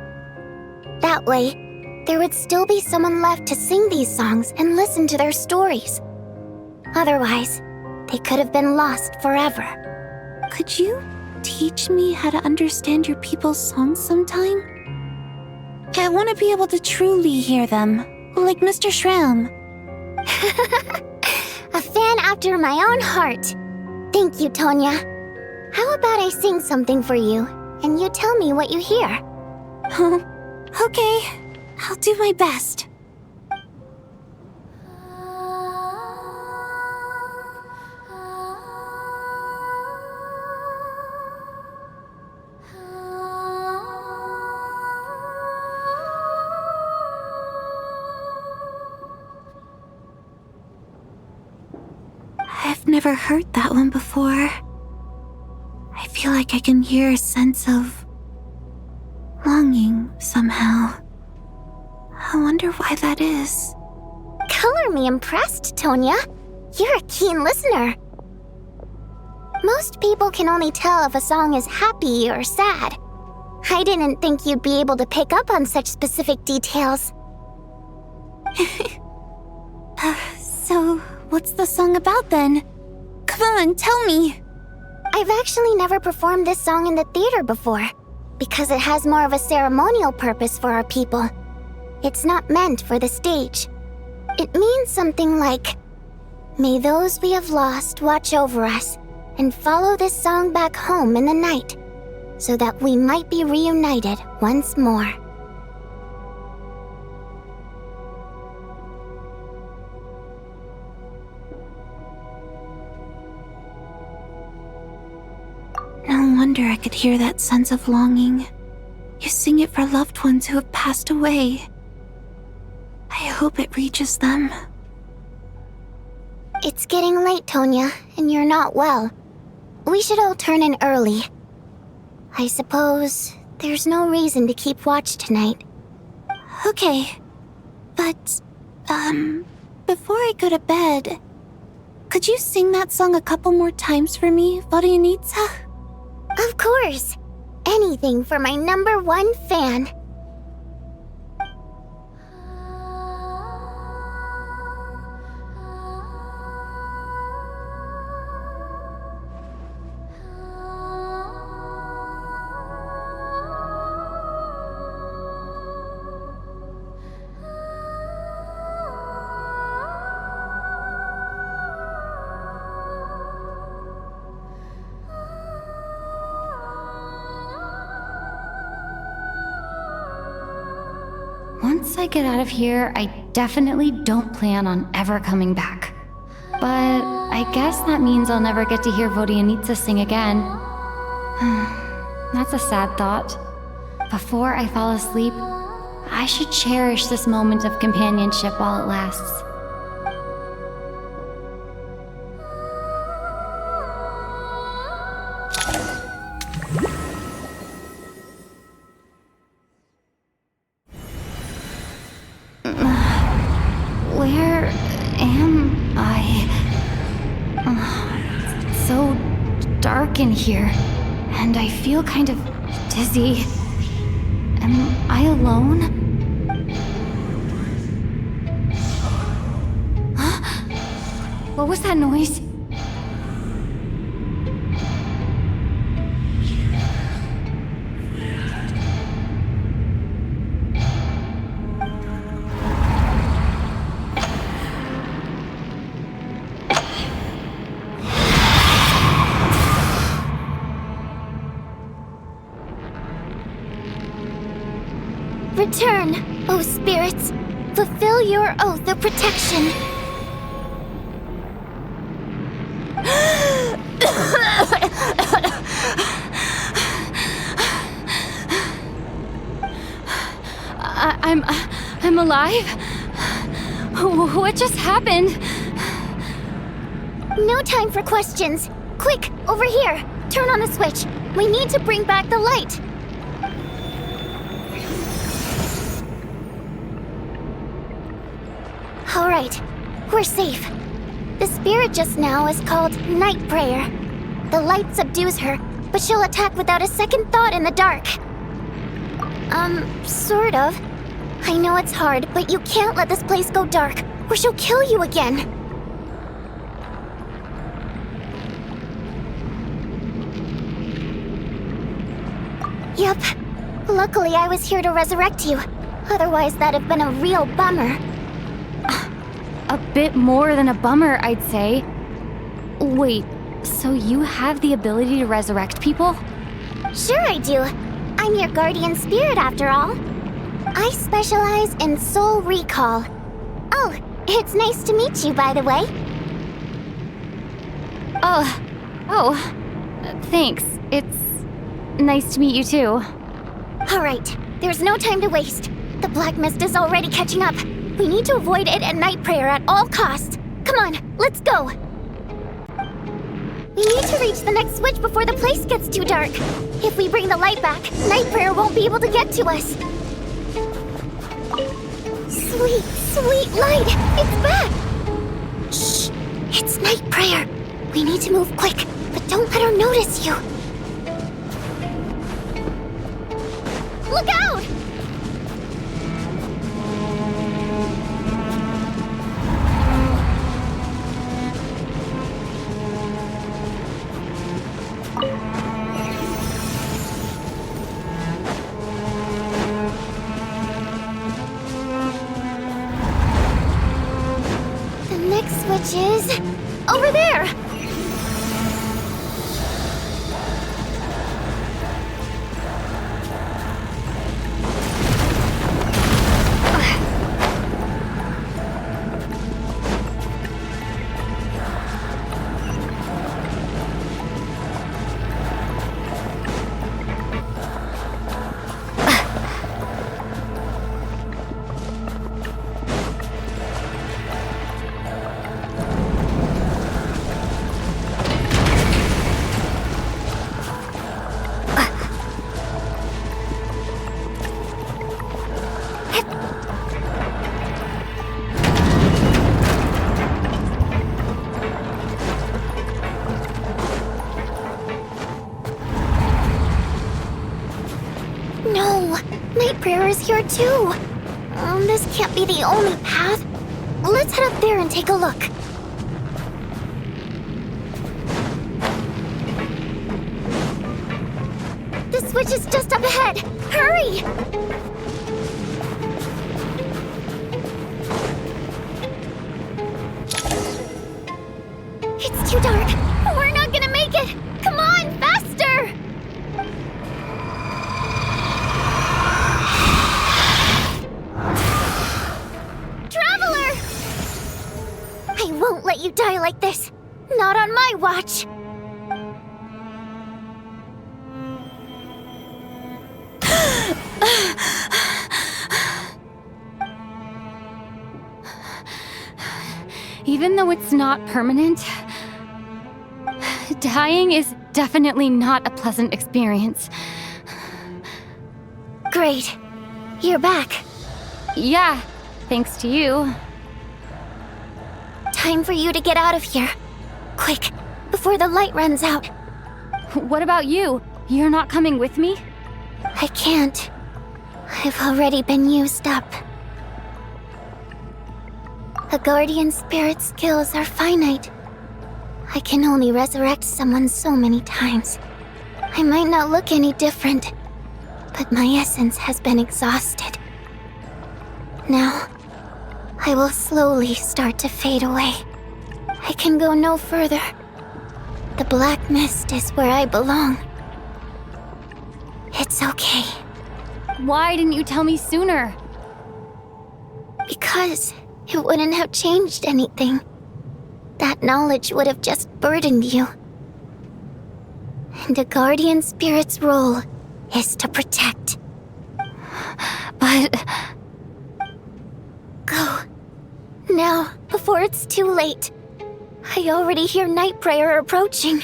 That way, there would still be someone left to sing these songs and listen to their stories. Otherwise, they could have been lost forever. Could you teach me how to understand your people's songs sometime? I want to be able to truly hear them, like Mr. Shram. A fan after my own heart. Thank you, Tonya. How about I sing something for you, and you tell me what you hear? Okay, I'll do my best. I've never heard that one before. I feel like I can hear a sense of longing somehow. I wonder why that is. Color me impressed, Tonya. You're a keen listener. Most people can only tell if a song is happy or sad. I didn't think you'd be able to pick up on such specific details. So, what's the song about then? Come on, tell me! I've actually never performed this song in the theater before, because it has more of a ceremonial purpose for our people. It's not meant for the stage. It means something like, May those we have lost watch over us and follow this song back home in the night, so that we might be reunited once more. No wonder I could hear that sense of longing. You sing it for loved ones who have passed away. I hope it reaches them. It's getting late, Tonya, and you're not well. We should all turn in early. I suppose there's no reason to keep watch tonight. Okay, but, before I go to bed, could you sing that song a couple more times for me, Vodyanitsa? Of course! Anything for my #1 fan. Once I get out of here, I definitely don't plan on ever coming back. But I guess that means I'll never get to hear Vodyanitsa sing again. That's a sad thought. Before I fall asleep, I should cherish this moment of companionship while it lasts. Where am I? It's so dark in here, and I feel kind of dizzy. Am I alone? Huh? What was that noise? Return, O spirits. Fulfill your oath of protection. I'm alive? What just happened? No time for questions. Quick, over here. Turn on the switch. We need to bring back the light. All right, we're safe. The spirit just now is called Night Prayer. The light subdues her, but she'll attack without a second thought in the dark. Sort of. I know it's hard, but you can't let this place go dark, or she'll kill you again. Yep. Luckily, I was here to resurrect you. Otherwise, that'd have been a real bummer. A bit more than a bummer, I'd say. Wait, so you have the ability to resurrect people? Sure I do. I'm your guardian spirit after all. I specialize in soul recall. Oh, it's nice to meet you, by the way. Thanks. It's nice to meet you too. All right, there's no time to waste. The black mist is already catching up. We need to avoid it and Night Prayer at all costs. Come on, let's go. We need to reach the next switch before the place gets too dark. If we bring the light back, Night Prayer won't be able to get to us. Sweet, sweet light! It's back! Shh! It's Night Prayer. We need to move quick, but don't let her notice you. Look out! which is over there. No, Night Prayer is here too. This can't be the only path. Let's head up there and take a look. The switch is just up ahead. Hurry! It's too dark. We're not gonna make it. Come on, faster! Traveler! I won't let you die like this. Not on my watch. Even though it's not permanent, dying is definitely not a pleasant experience. Great. You're back. Yeah, thanks to you. Time for you to get out of here. Quick, before the light runs out. What about you? You're not coming with me? I can't. I've already been used up. A guardian spirit's skills are finite. I can only resurrect someone so many times. I might not look any different, but my essence has been exhausted. Now, I will slowly start to fade away. I can go no further. The black mist is where I belong. It's okay. Why didn't you tell me sooner? Because it wouldn't have changed anything. That knowledge would have just burdened you. And a guardian spirit's role is to protect. But... Go. Now, before it's too late. I already hear Night Prayer approaching.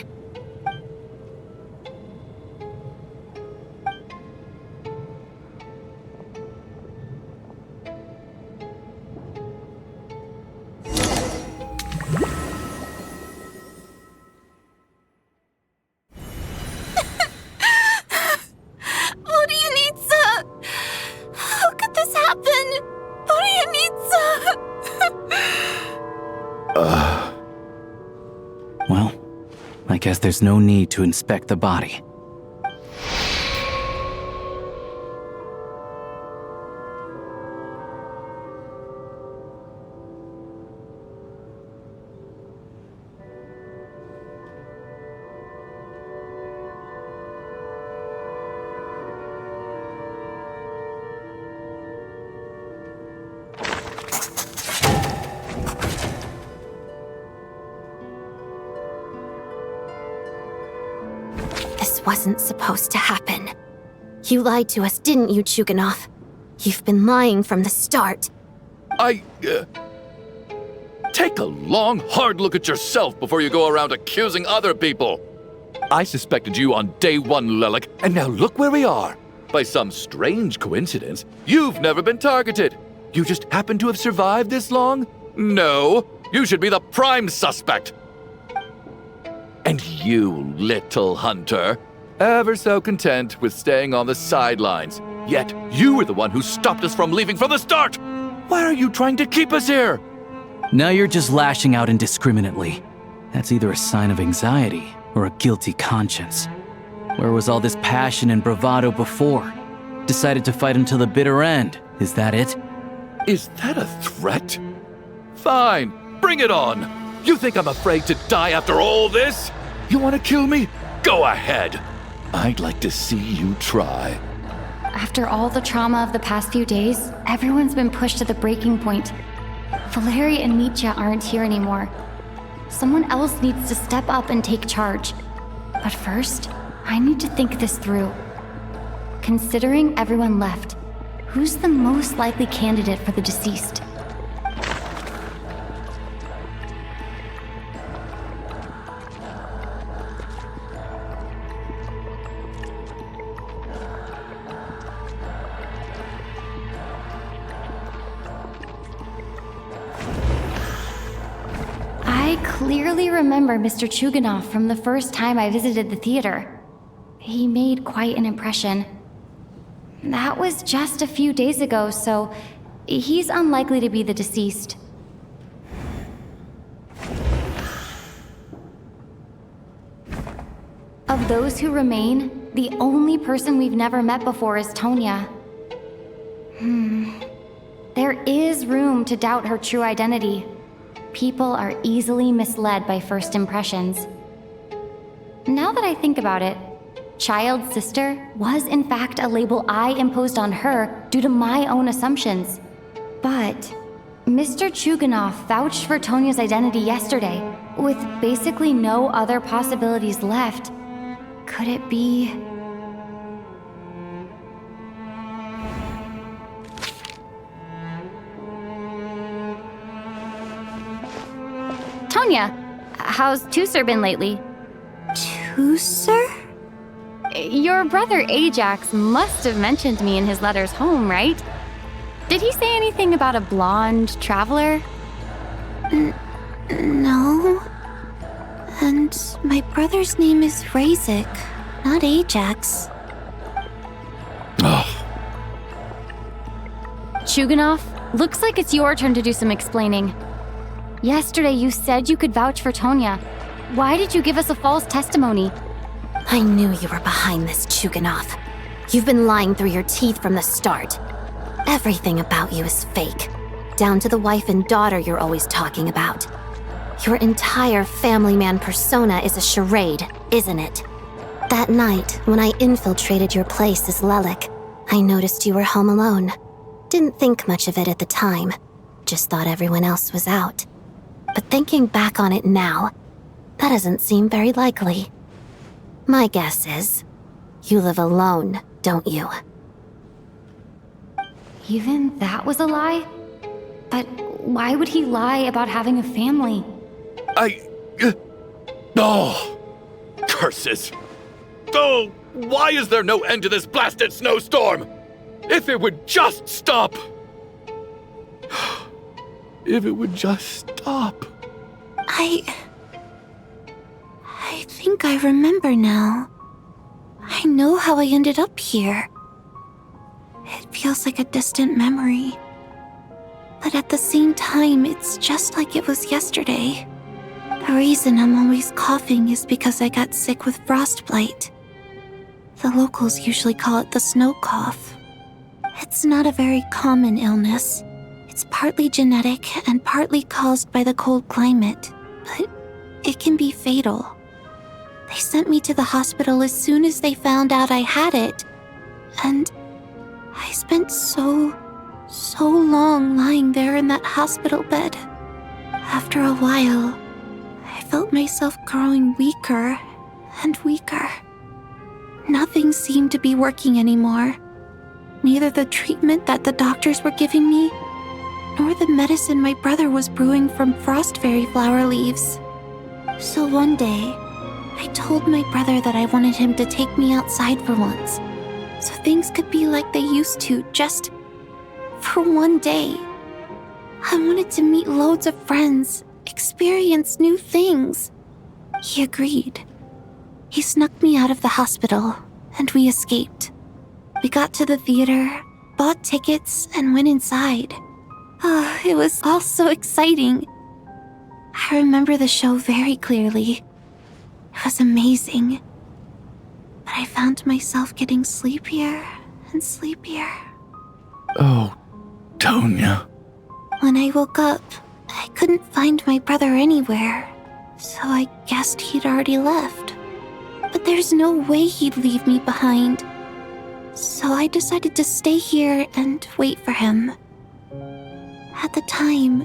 Well, I guess there's no need to inspect the body. This wasn't supposed to happen. You lied to us, didn't you, Chuganov? You've been lying from the start. Take a long, hard look at yourself before you go around accusing other people. I suspected you on day one, Lelik, and now look where we are. By some strange coincidence, you've never been targeted. You just happen to have survived this long? No, you should be the prime suspect. And you, little hunter, ever so content with staying on the sidelines. Yet, you were the one who stopped us from leaving from the start! Why are you trying to keep us here? Now you're just lashing out indiscriminately. That's either a sign of anxiety or a guilty conscience. Where was all this passion and bravado before? Decided to fight until the bitter end. Is that it? Is that a threat? Fine, bring it on. You think I'm afraid to die after all this? You want to kill me? Go ahead. I'd like to see you try. After all the trauma of the past few days, everyone's been pushed to the breaking point. Valeri and Mitya aren't here anymore. Someone else needs to step up and take charge. But first, I need to think this through. Considering everyone left, who's the most likely candidate for the deceased? I clearly remember Mr. Chuganov from the first time I visited the theater. He made quite an impression. That was just a few days ago, so he's unlikely to be the deceased. Of those who remain, the only person we've never met before is Tonya. There is room to doubt her true identity. People are easily misled by first impressions. Now that I think about it, child sister was in fact a label I imposed on her due to my own assumptions. But Mr. Chuganov vouched for Tonya's identity yesterday, with basically no other possibilities left. Could it be... Tonya, how's Tusser been lately? Tusser? Your brother Ajax must have mentioned me in his letters home, right? Did he say anything about a blonde traveler? No. And my brother's name is Razik, not Ajax. Chuganov, looks like it's your turn to do some explaining. Yesterday you said you could vouch for Tonya. Why did you give us a false testimony? I knew you were behind this, Chuganov. You've been lying through your teeth from the start. Everything about you is fake, down to the wife and daughter you're always talking about. Your entire family man persona is a charade, isn't it? That night, when I infiltrated your place as Lelik, I noticed you were home alone. Didn't think much of it at the time, just thought everyone else was out. But thinking back on it now, that doesn't seem very likely. My guess is, you live alone, don't you? Even that was a lie? But why would he lie about having a family? Curses! Oh, why is there no end to this blasted snowstorm? If it would just stop! If it would just stop. I think I remember now. I know how I ended up here. It feels like a distant memory. But at the same time, it's just like it was yesterday. The reason I'm always coughing is because I got sick with frostbite. The locals usually call it the snow cough. It's not a very common illness. It's partly genetic and partly caused by the cold climate, but it can be fatal. They sent me to the hospital as soon as they found out I had it. And I spent so long lying there in that hospital bed. After a while, I felt myself growing weaker and weaker. Nothing seemed to be working anymore. Neither the treatment that the doctors were giving me, nor the medicine my brother was brewing from frost fairy flower leaves. So one day, I told my brother that I wanted him to take me outside for once, so things could be like they used to, just for one day. I wanted to meet loads of friends, experience new things. He agreed. He snuck me out of the hospital, and we escaped. We got to the theater, bought tickets, and went inside. It was all so exciting. I remember the show very clearly. It was amazing. But I found myself getting sleepier and sleepier. Oh, Tonya. When I woke up, I couldn't find my brother anywhere, so I guessed he'd already left. But there's no way he'd leave me behind. So I decided to stay here and wait for him. At the time,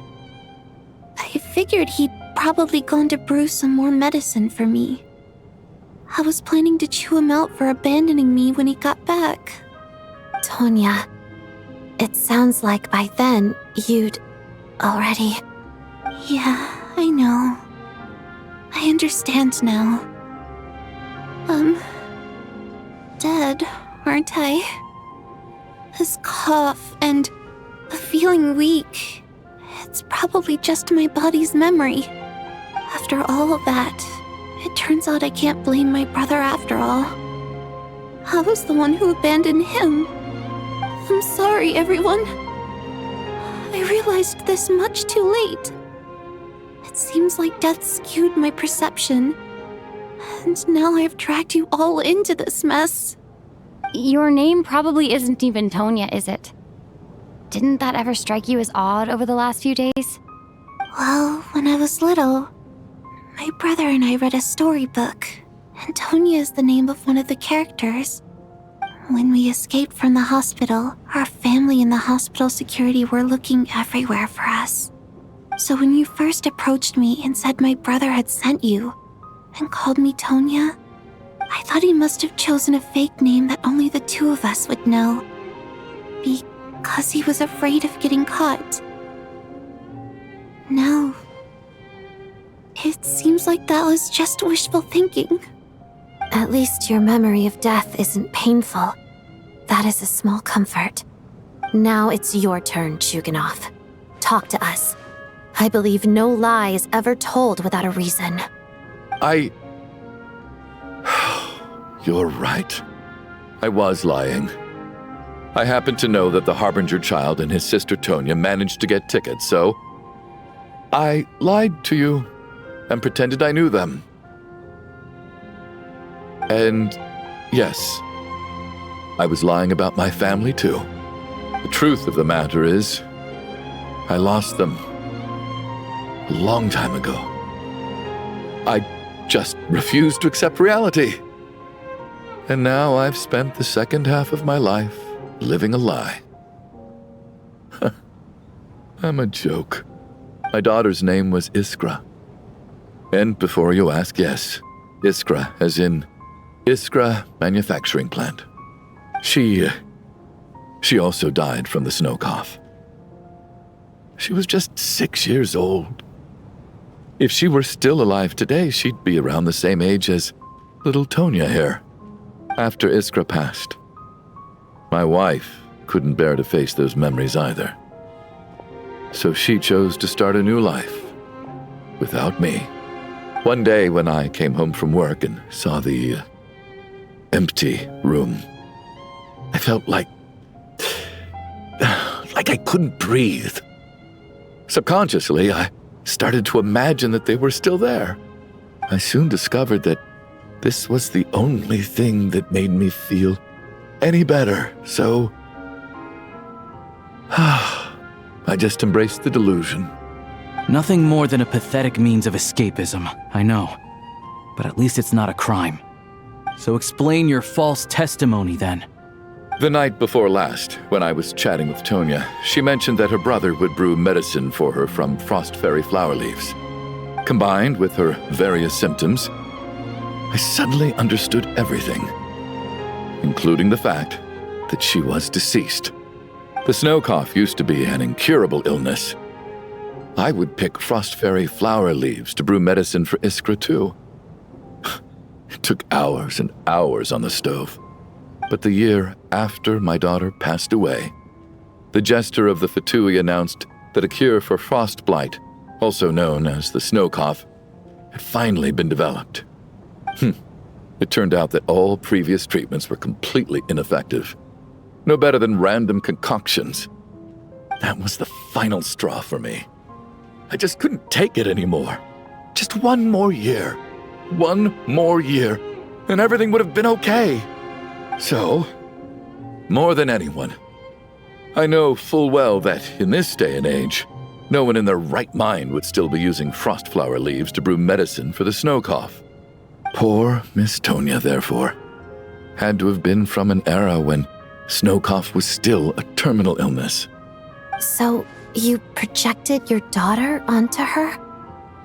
I figured he'd probably gone to brew some more medicine for me. I was planning to chew him out for abandoning me when he got back. Tonya, it sounds like by then you'd already... Yeah, I know. I understand now. Dead, aren't I? This cough and the feeling weak, it's probably just my body's memory. After all of that, it turns out I can't blame my brother after all. I was the one who abandoned him. I'm sorry, everyone. I realized this much too late. It seems like death skewed my perception. And now I've dragged you all into this mess. Your name probably isn't even Tonya, is it? Didn't that ever strike you as odd over the last few days? Well, when I was little, my brother and I read a storybook, and Tonya is the name of one of the characters. When we escaped from the hospital, our family and the hospital security were looking everywhere for us. So when you first approached me and said my brother had sent you, and called me Tonya, I thought he must have chosen a fake name that only the two of us would know. Because he was afraid of getting caught. Now, it seems like that was just wishful thinking. At least your memory of death isn't painful. That is a small comfort. Now it's your turn, Chuganov. Talk to us. I believe no lie is ever told without a reason. You're right. I was lying. I happened to know that the Harbinger child and his sister Tonya managed to get tickets, so I lied to you and pretended I knew them. And yes, I was lying about my family too. The truth of the matter is, I lost them a long time ago. I just refused to accept reality. And now I've spent the second half of my life living a lie. I'm a joke. My daughter's name was Iskra. And before you ask, yes, Iskra, as in Iskra Manufacturing Plant. She also died from the snow cough. She was just 6 years old. If she were still alive today, she'd be around the same age as little Tonya here. After Iskra passed, my wife couldn't bear to face those memories either. So she chose to start a new life without me. One day when I came home from work and saw the empty room, I felt like I couldn't breathe. Subconsciously, I started to imagine that they were still there. I soon discovered that this was the only thing that made me feel any better, so I just embraced the delusion. Nothing more than a pathetic means of escapism, I know. But at least it's not a crime. So explain your false testimony then. The night before last, when I was chatting with Tonya, she mentioned that her brother would brew medicine for her from frost fairy flower leaves. Combined with her various symptoms, I suddenly understood everything, including the fact that she was deceased. The snow cough used to be an incurable illness. I would pick frost fairy flower leaves to brew medicine for Iskra too. It took hours and hours on the stove. But the year after my daughter passed away, the jester of the Fatui announced that a cure for frost blight, also known as the snow cough, had finally been developed. It turned out that all previous treatments were completely ineffective. No better than random concoctions. That was the final straw for me. I just couldn't take it anymore. Just one more year. One more year, and everything would have been okay. So, more than anyone, I know full well that in this day and age, No one in their right mind would still be using frost flower leaves to brew medicine for the snow cough. Poor Miss Tonya, therefore, had to have been from an era when snow cough was still a terminal illness. So, you projected your daughter onto her?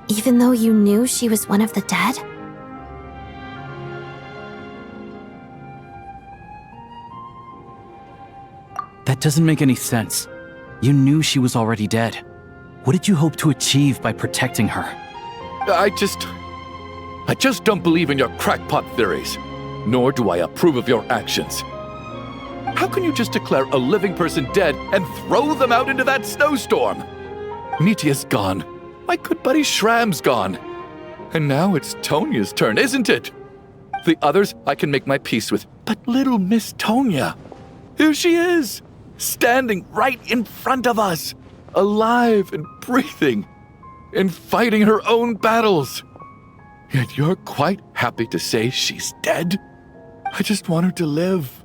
Even though you knew she was one of the dead? That doesn't make any sense. You knew she was already dead. What did you hope to achieve by protecting her? I just don't believe in your crackpot theories, nor do I approve of your actions. How can you just declare a living person dead and throw them out into that snowstorm? Nitia's gone. My good buddy Shram's gone. And now it's Tonya's turn, isn't it? The others I can make my peace with, but little Miss Tonya, here she is, standing right in front of us, alive and breathing, and fighting her own battles. Yet you're quite happy to say she's dead? I just want her to live.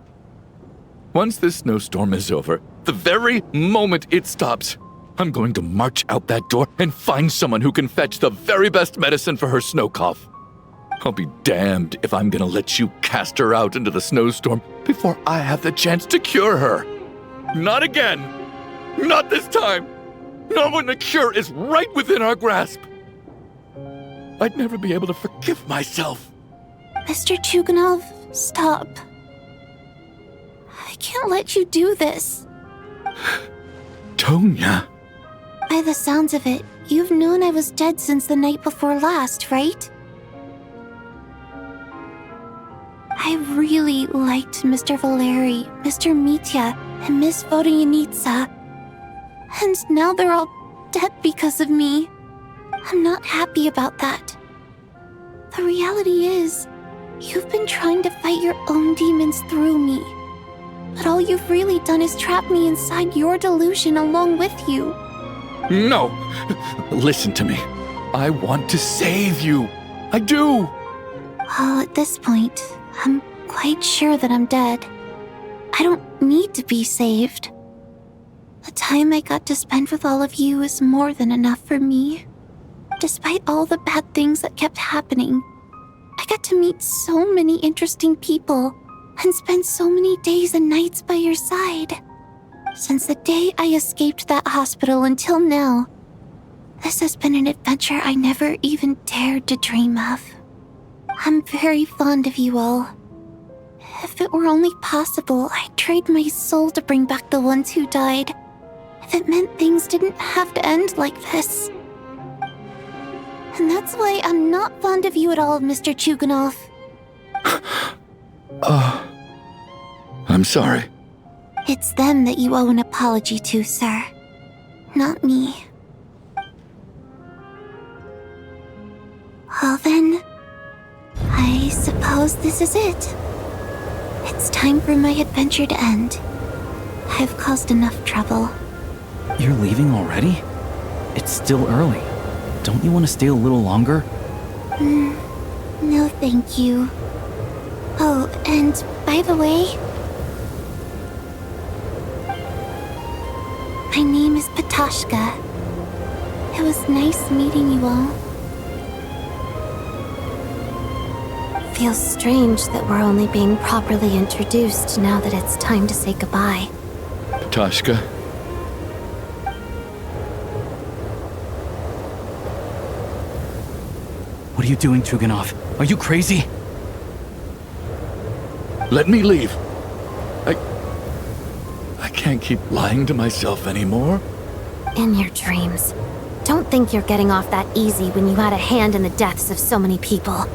Once this snowstorm is over, the very moment it stops, I'm going to march out that door and find someone who can fetch the very best medicine for her snow cough. I'll be damned if I'm gonna let you cast her out into the snowstorm before I have the chance to cure her. Not again! Not this time! Not when the cure is right within our grasp! I'd never be able to forgive myself. Mr. Chuganov, stop. I can't let you do this. Tonya. By the sounds of it, you've known I was dead since the night before last, right? I really liked Mr. Valeri, Mr. Mitya, and Miss Vodoyanitsa. And now they're all dead because of me. I'm not happy about that. The reality is, you've been trying to fight your own demons through me. But all you've really done is trap me inside your delusion along with you. No! Listen to me. I want to save you. I do! Well, at this point, I'm quite sure that I'm dead. I don't need to be saved. The time I got to spend with all of you is more than enough for me. Despite all the bad things that kept happening, I got to meet so many interesting people and spend so many days and nights by your side. Since the day I escaped that hospital until now, this has been an adventure I never even dared to dream of. I'm very fond of you all. If it were only possible, I'd trade my soul to bring back the ones who died. If it meant things didn't have to end like this. And that's why I'm not fond of you at all, Mr. Chuganov. I'm sorry. It's them that you owe an apology to, sir. Not me. Well then, I suppose this is it. It's time for my adventure to end. I've caused enough trouble. You're leaving already? It's still early. Don't you want to stay a little longer? No thank you. Oh, and by the way, my name is Patashka. It was nice meeting you all. Feels strange that we're only being properly introduced now that it's time to say goodbye. Patashka. What are you doing, Chuganov? Are you crazy? Let me leave. I can't keep lying to myself anymore. In your dreams. Don't think you're getting off that easy when you had a hand in the deaths of so many people.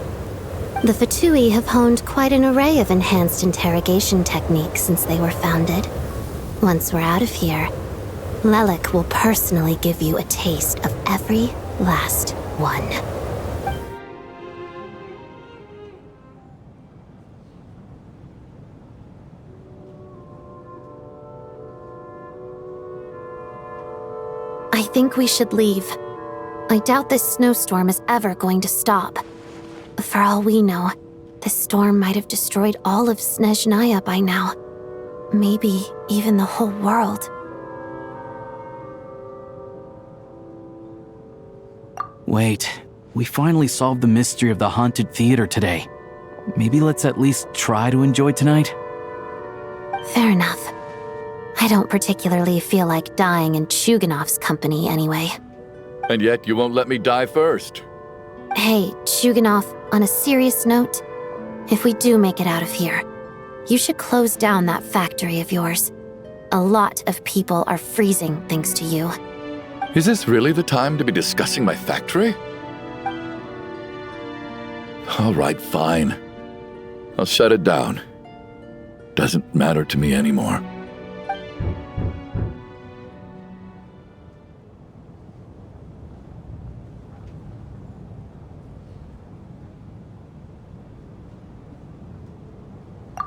The Fatui have honed quite an array of enhanced interrogation techniques since they were founded. Once we're out of here, Lelik will personally give you a taste of every last one. I think we should leave. I doubt this snowstorm is ever going to stop. For all we know, this storm might have destroyed all of Snezhnaya by now. Maybe even the whole world. Wait, we finally solved the mystery of the haunted theater today. Maybe let's at least try to enjoy tonight? Fair enough. I don't particularly feel like dying in Chuganov's company anyway. And yet you won't let me die first. Hey, Chuganov, on a serious note, if we do make it out of here, you should close down that factory of yours. A lot of people are freezing thanks to you. Is this really the time to be discussing my factory? All right, fine. I'll shut it down. Doesn't matter to me anymore.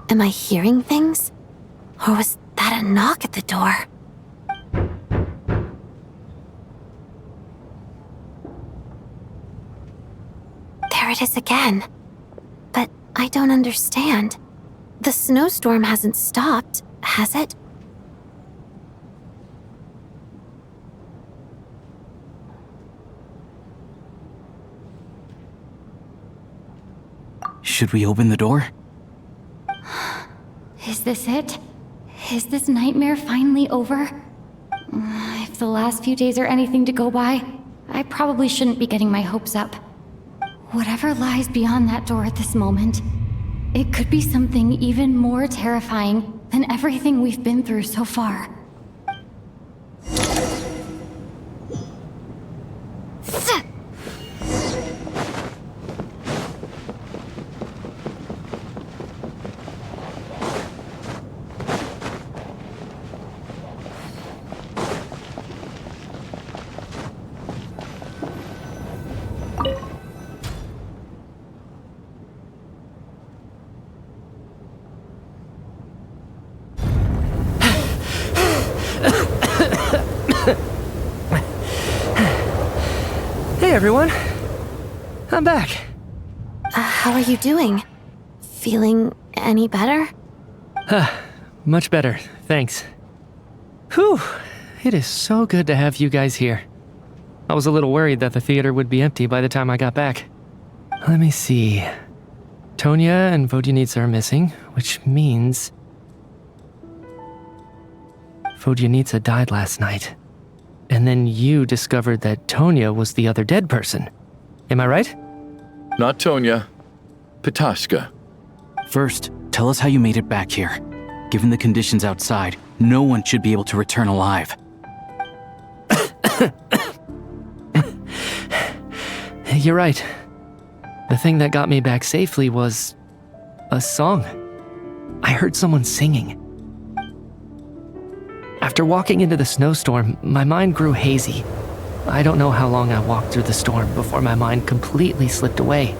Am I hearing things? Or was that a knock at the door? There it is again. But I don't understand. The snowstorm hasn't stopped, has it? Should we open the door? Is this it? Is this nightmare finally over? If the last few days are anything to go by, I probably shouldn't be getting my hopes up. Whatever lies beyond that door at this moment, it could be something even more terrifying than everything we've been through so far. Hey everyone, I'm back. How are you doing? Feeling any better? Much better, thanks. Whew, it is so good to have you guys here. I was a little worried that the theater would be empty by the time I got back. Let me see. Tonya and Vodyanitsa are missing, which means Vodyanitsa died last night. And then you discovered that Tonya was the other dead person. Am I right? Not Tonya. Pitashka. First, tell us how you made it back here. Given the conditions outside, no one should be able to return alive. You're right. The thing that got me back safely was a song. I heard someone singing. After walking into the snowstorm, my mind grew hazy. I don't know how long I walked through the storm before my mind completely slipped away.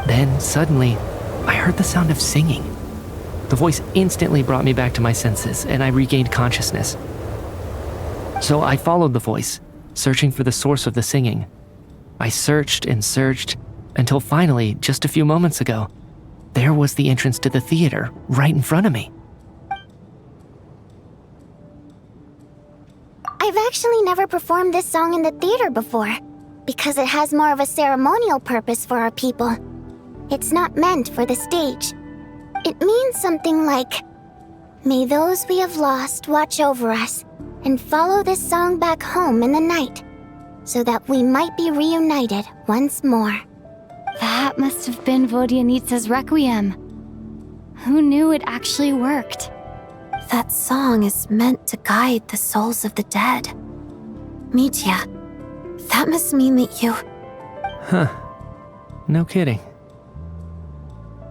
Then, suddenly, I heard the sound of singing. The voice instantly brought me back to my senses, and I regained consciousness. So I followed the voice, searching for the source of the singing. I searched and searched, until finally, just a few moments ago, there was the entrance to the theater, right in front of me. I've actually never performed this song in the theater before, because it has more of a ceremonial purpose for our people. It's not meant for the stage. It means something like, "May those we have lost watch over us, and follow this song back home in the night, so that we might be reunited once more." That must have been Vodyanitsa's Requiem. Who knew it actually worked? That song is meant to guide the souls of the dead. Mitya, that must mean that you... Huh. No kidding.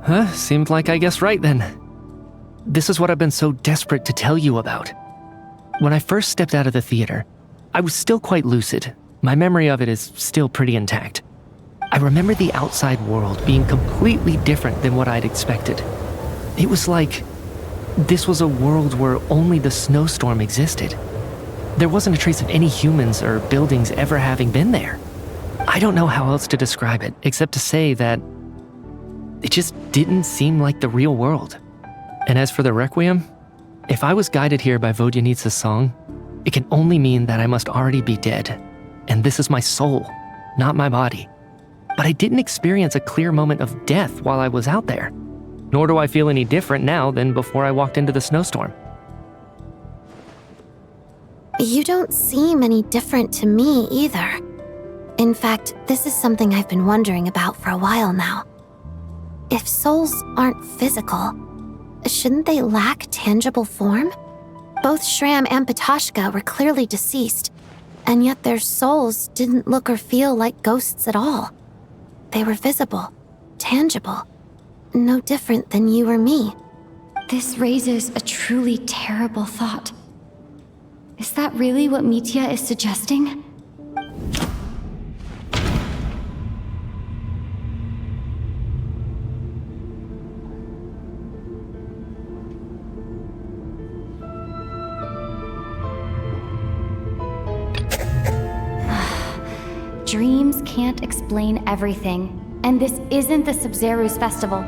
Huh, seemed like I guessed right then. This is what I've been so desperate to tell you about. When I first stepped out of the theater, I was still quite lucid. My memory of it is still pretty intact. I remember the outside world being completely different than what I'd expected. It was like this was a world where only the snowstorm existed. There wasn't a trace of any humans or buildings ever having been there. I don't know how else to describe it, except to say that it just didn't seem like the real world. And as for the Requiem, if I was guided here by Vodyanitsa's song, It can only mean that I must already be dead, and this is my soul, not my body. But I didn't experience a clear moment of death while I was out there, nor do I feel any different now than before I walked into the snowstorm. You don't seem any different to me either. In fact, this is something I've been wondering about for a while now. If souls aren't physical, shouldn't they lack tangible form? Both Shram and Patoshka were clearly deceased, and yet their souls didn't look or feel like ghosts at all. They were visible, tangible, no different than you or me. This raises a truly terrible thought. Is that really what Mitya is suggesting? Dreams can't explain everything, and this isn't the Sub-Zeru's festival.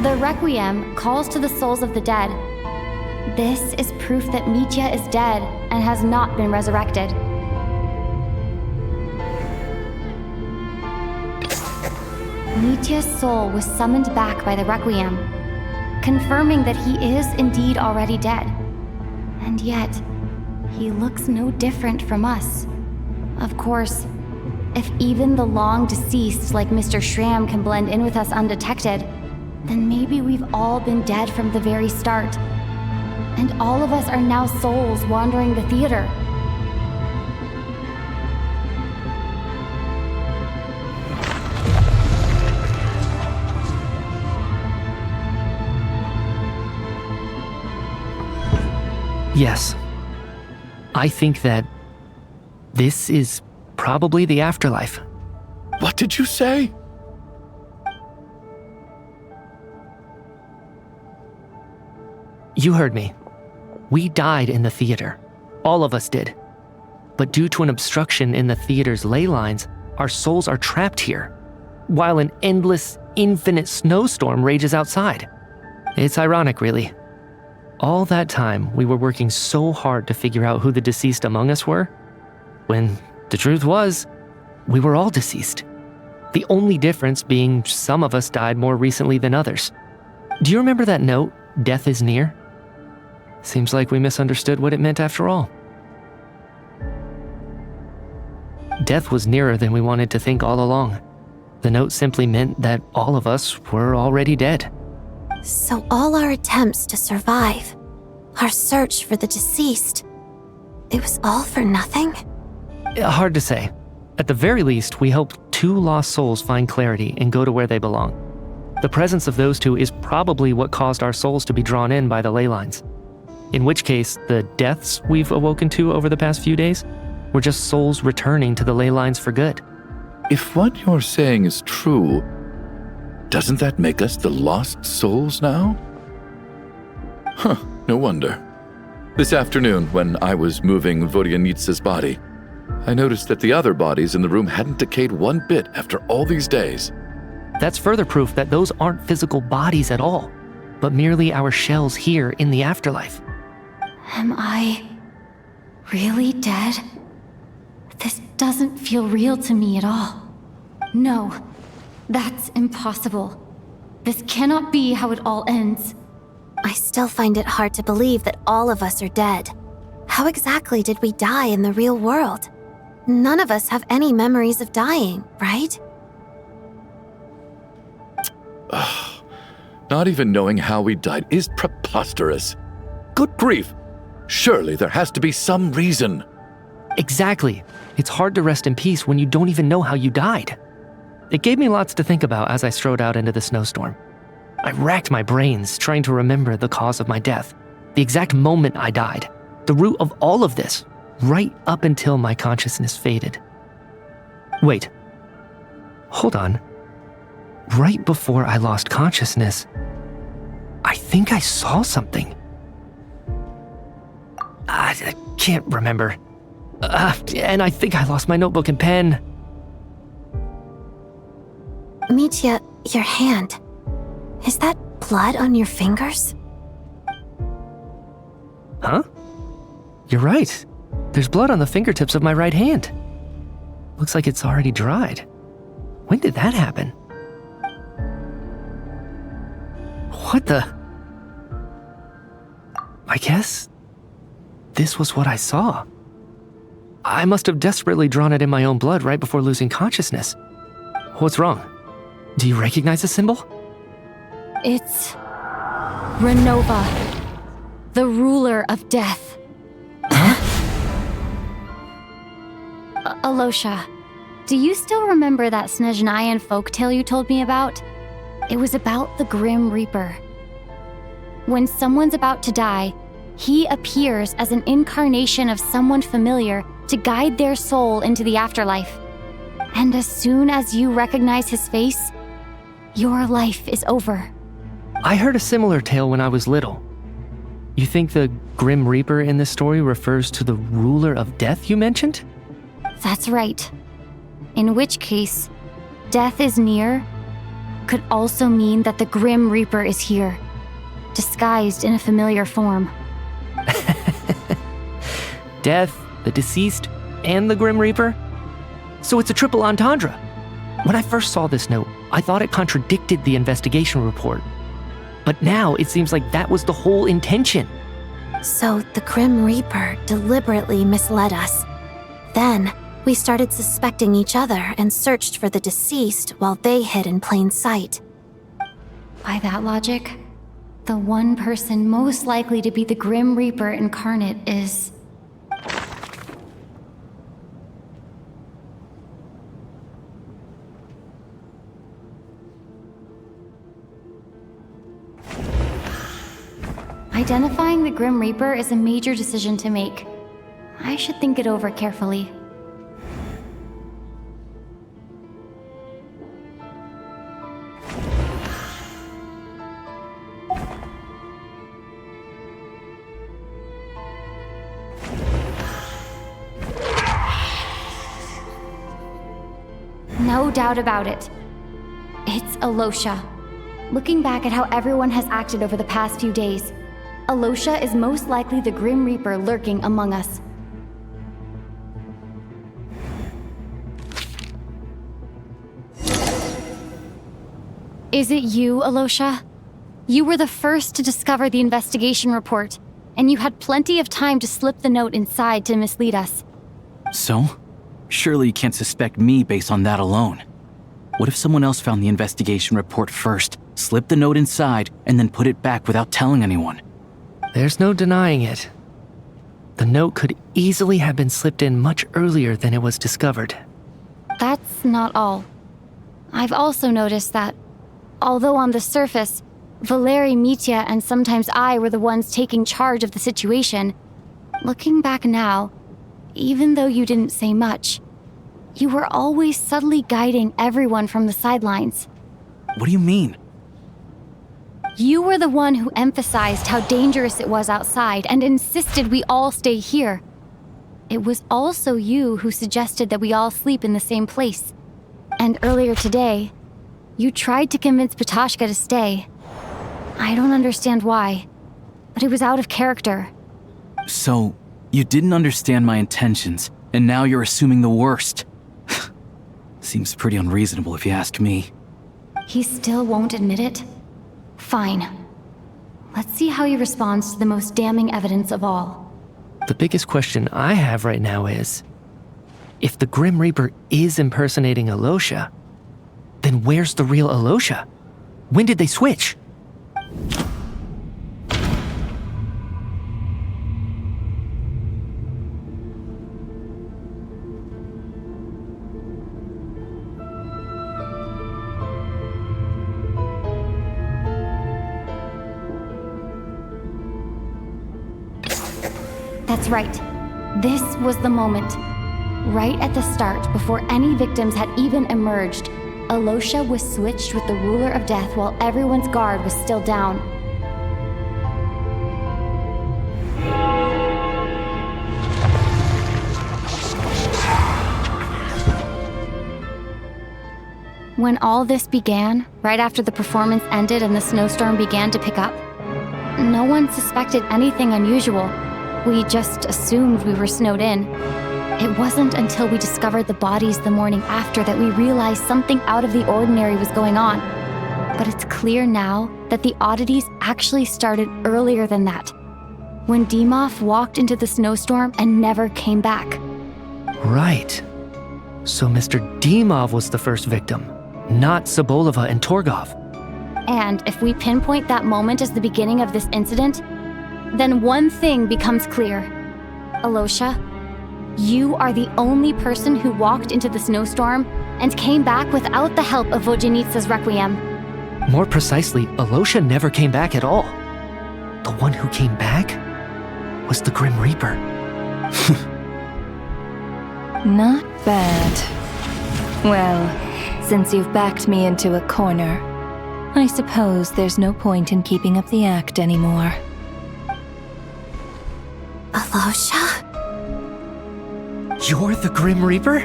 The Requiem calls to the souls of the dead. This is proof that Mitya is dead and has not been resurrected. Mitya's soul was summoned back by the Requiem, confirming that he is indeed already dead. And yet, he looks no different from us. Of course, if even the long deceased like Mr. Shram can blend in with us undetected, then maybe we've all been dead from the very start. And all of us are now souls wandering the theater. Yes. I think that this is probably the afterlife. What did you say? You heard me. We died in the theater. All of us did. But due to an obstruction in the theater's ley lines, our souls are trapped here, while an endless, infinite snowstorm rages outside. It's ironic, really. All that time, we were working so hard to figure out who the deceased among us were, when the truth was, we were all deceased. The only difference being some of us died more recently than others. Do you remember that note, "Death is near"? Seems like we misunderstood what it meant after all. Death was nearer than we wanted to think all along. The note simply meant that all of us were already dead. So all our attempts to survive, our search for the deceased, it was all for nothing? Hard to say. At the very least, we helped 2 lost souls find clarity and go to where they belong. The presence of those 2 is probably what caused our souls to be drawn in by the ley lines. In which case, the deaths we've awoken to over the past few days were just souls returning to the ley lines for good. If what you're saying is true, doesn't that make us the lost souls now? Huh, no wonder. This afternoon, when I was moving Vodyanitsa's body, I noticed that the other bodies in the room hadn't decayed one bit after all these days. That's further proof that those aren't physical bodies at all, but merely our shells here in the afterlife. Am I really dead? This doesn't feel real to me at all. No, that's impossible. This cannot be how it all ends. I still find it hard to believe that all of us are dead. How exactly did we die in the real world? None of us have any memories of dying, right? Not even knowing how we died is preposterous. Good grief! Surely there has to be some reason. Exactly. It's hard to rest in peace when you don't even know how you died. It gave me lots to think about as I strode out into the snowstorm. I racked my brains trying to remember the cause of my death, the exact moment I died, the root of all of this, right up until my consciousness faded. Wait. Hold on. Right before I lost consciousness, I think I saw something. I can't remember. And I think I lost my notebook and pen. Mitya, your hand. Is that blood on your fingers? Huh? You're right. There's blood on the fingertips of my right hand. Looks like it's already dried. When did that happen? What the? I guess this was what I saw. I must have desperately drawn it in my own blood right before losing consciousness. What's wrong? Do you recognize the symbol? It's Renova, the ruler of death. Alosha, do you still remember that Snezhnayan folktale you told me about? It was about the Grim Reaper. When someone's about to die, he appears as an incarnation of someone familiar to guide their soul into the afterlife. And as soon as you recognize his face, your life is over. I heard a similar tale when I was little. You think the Grim Reaper in this story refers to the ruler of death you mentioned? That's right. In which case, death is near could also mean that the Grim Reaper is here, disguised in a familiar form. Death, the deceased, and the Grim Reaper? So it's a triple entendre. When I first saw this note, I thought it contradicted the investigation report. But now it seems like that was the whole intention. So the Grim Reaper deliberately misled us. Then, we started suspecting each other and searched for the deceased while they hid in plain sight. By that logic, the one person most likely to be the Grim Reaper incarnate is... Identifying the Grim Reaper is a major decision to make. I should think it over carefully. No doubt about it. It's Alosha. Looking back at how everyone has acted over the past few days, Alosha is most likely the Grim Reaper lurking among us. Is it you, Alosha? You were the first to discover the investigation report, and you had plenty of time to slip the note inside to mislead us. So? Surely you can't suspect me based on that alone. What if someone else found the investigation report first, slipped the note inside, and then put it back without telling anyone? There's no denying it. The note could easily have been slipped in much earlier than it was discovered. That's not all. I've also noticed that, although on the surface, Valeri, Mitya, and sometimes I were the ones taking charge of the situation, looking back now, even though you didn't say much, you were always subtly guiding everyone from the sidelines. What do you mean? You were the one who emphasized how dangerous it was outside and insisted we all stay here. It was also you who suggested that we all sleep in the same place. And earlier today, you tried to convince Patoshka to stay. I don't understand why, but it was out of character. So, you didn't understand my intentions, and now you're assuming the worst. Seems pretty unreasonable if you ask me. He still won't admit it? Fine. Let's see how he responds to the most damning evidence of all. The biggest question I have right now is, if the Grim Reaper is impersonating Alosha, then where's the real Alosha? When did they switch? That's right. This was the moment. Right at the start, before any victims had even emerged, Alosha was switched with the ruler of death while everyone's guard was still down. When all this began, right after the performance ended and the snowstorm began to pick up, no one suspected anything unusual. We just assumed we were snowed in. It wasn't until we discovered the bodies the morning after that we realized something out of the ordinary was going on. But it's clear now that the oddities actually started earlier than that, when Dimov walked into the snowstorm and never came back. Right. So Mr. Dimov was the first victim, not Sobolova and Torgov. And if we pinpoint that moment as the beginning of this incident, then one thing becomes clear. Alosha, you are the only person who walked into the snowstorm and came back without the help of Vojanitsa's Requiem. More precisely, Alosha never came back at all. The one who came back was the Grim Reaper. Not bad. Well, since you've backed me into a corner, I suppose there's no point in keeping up the act anymore. Alosha? You're the Grim Reaper?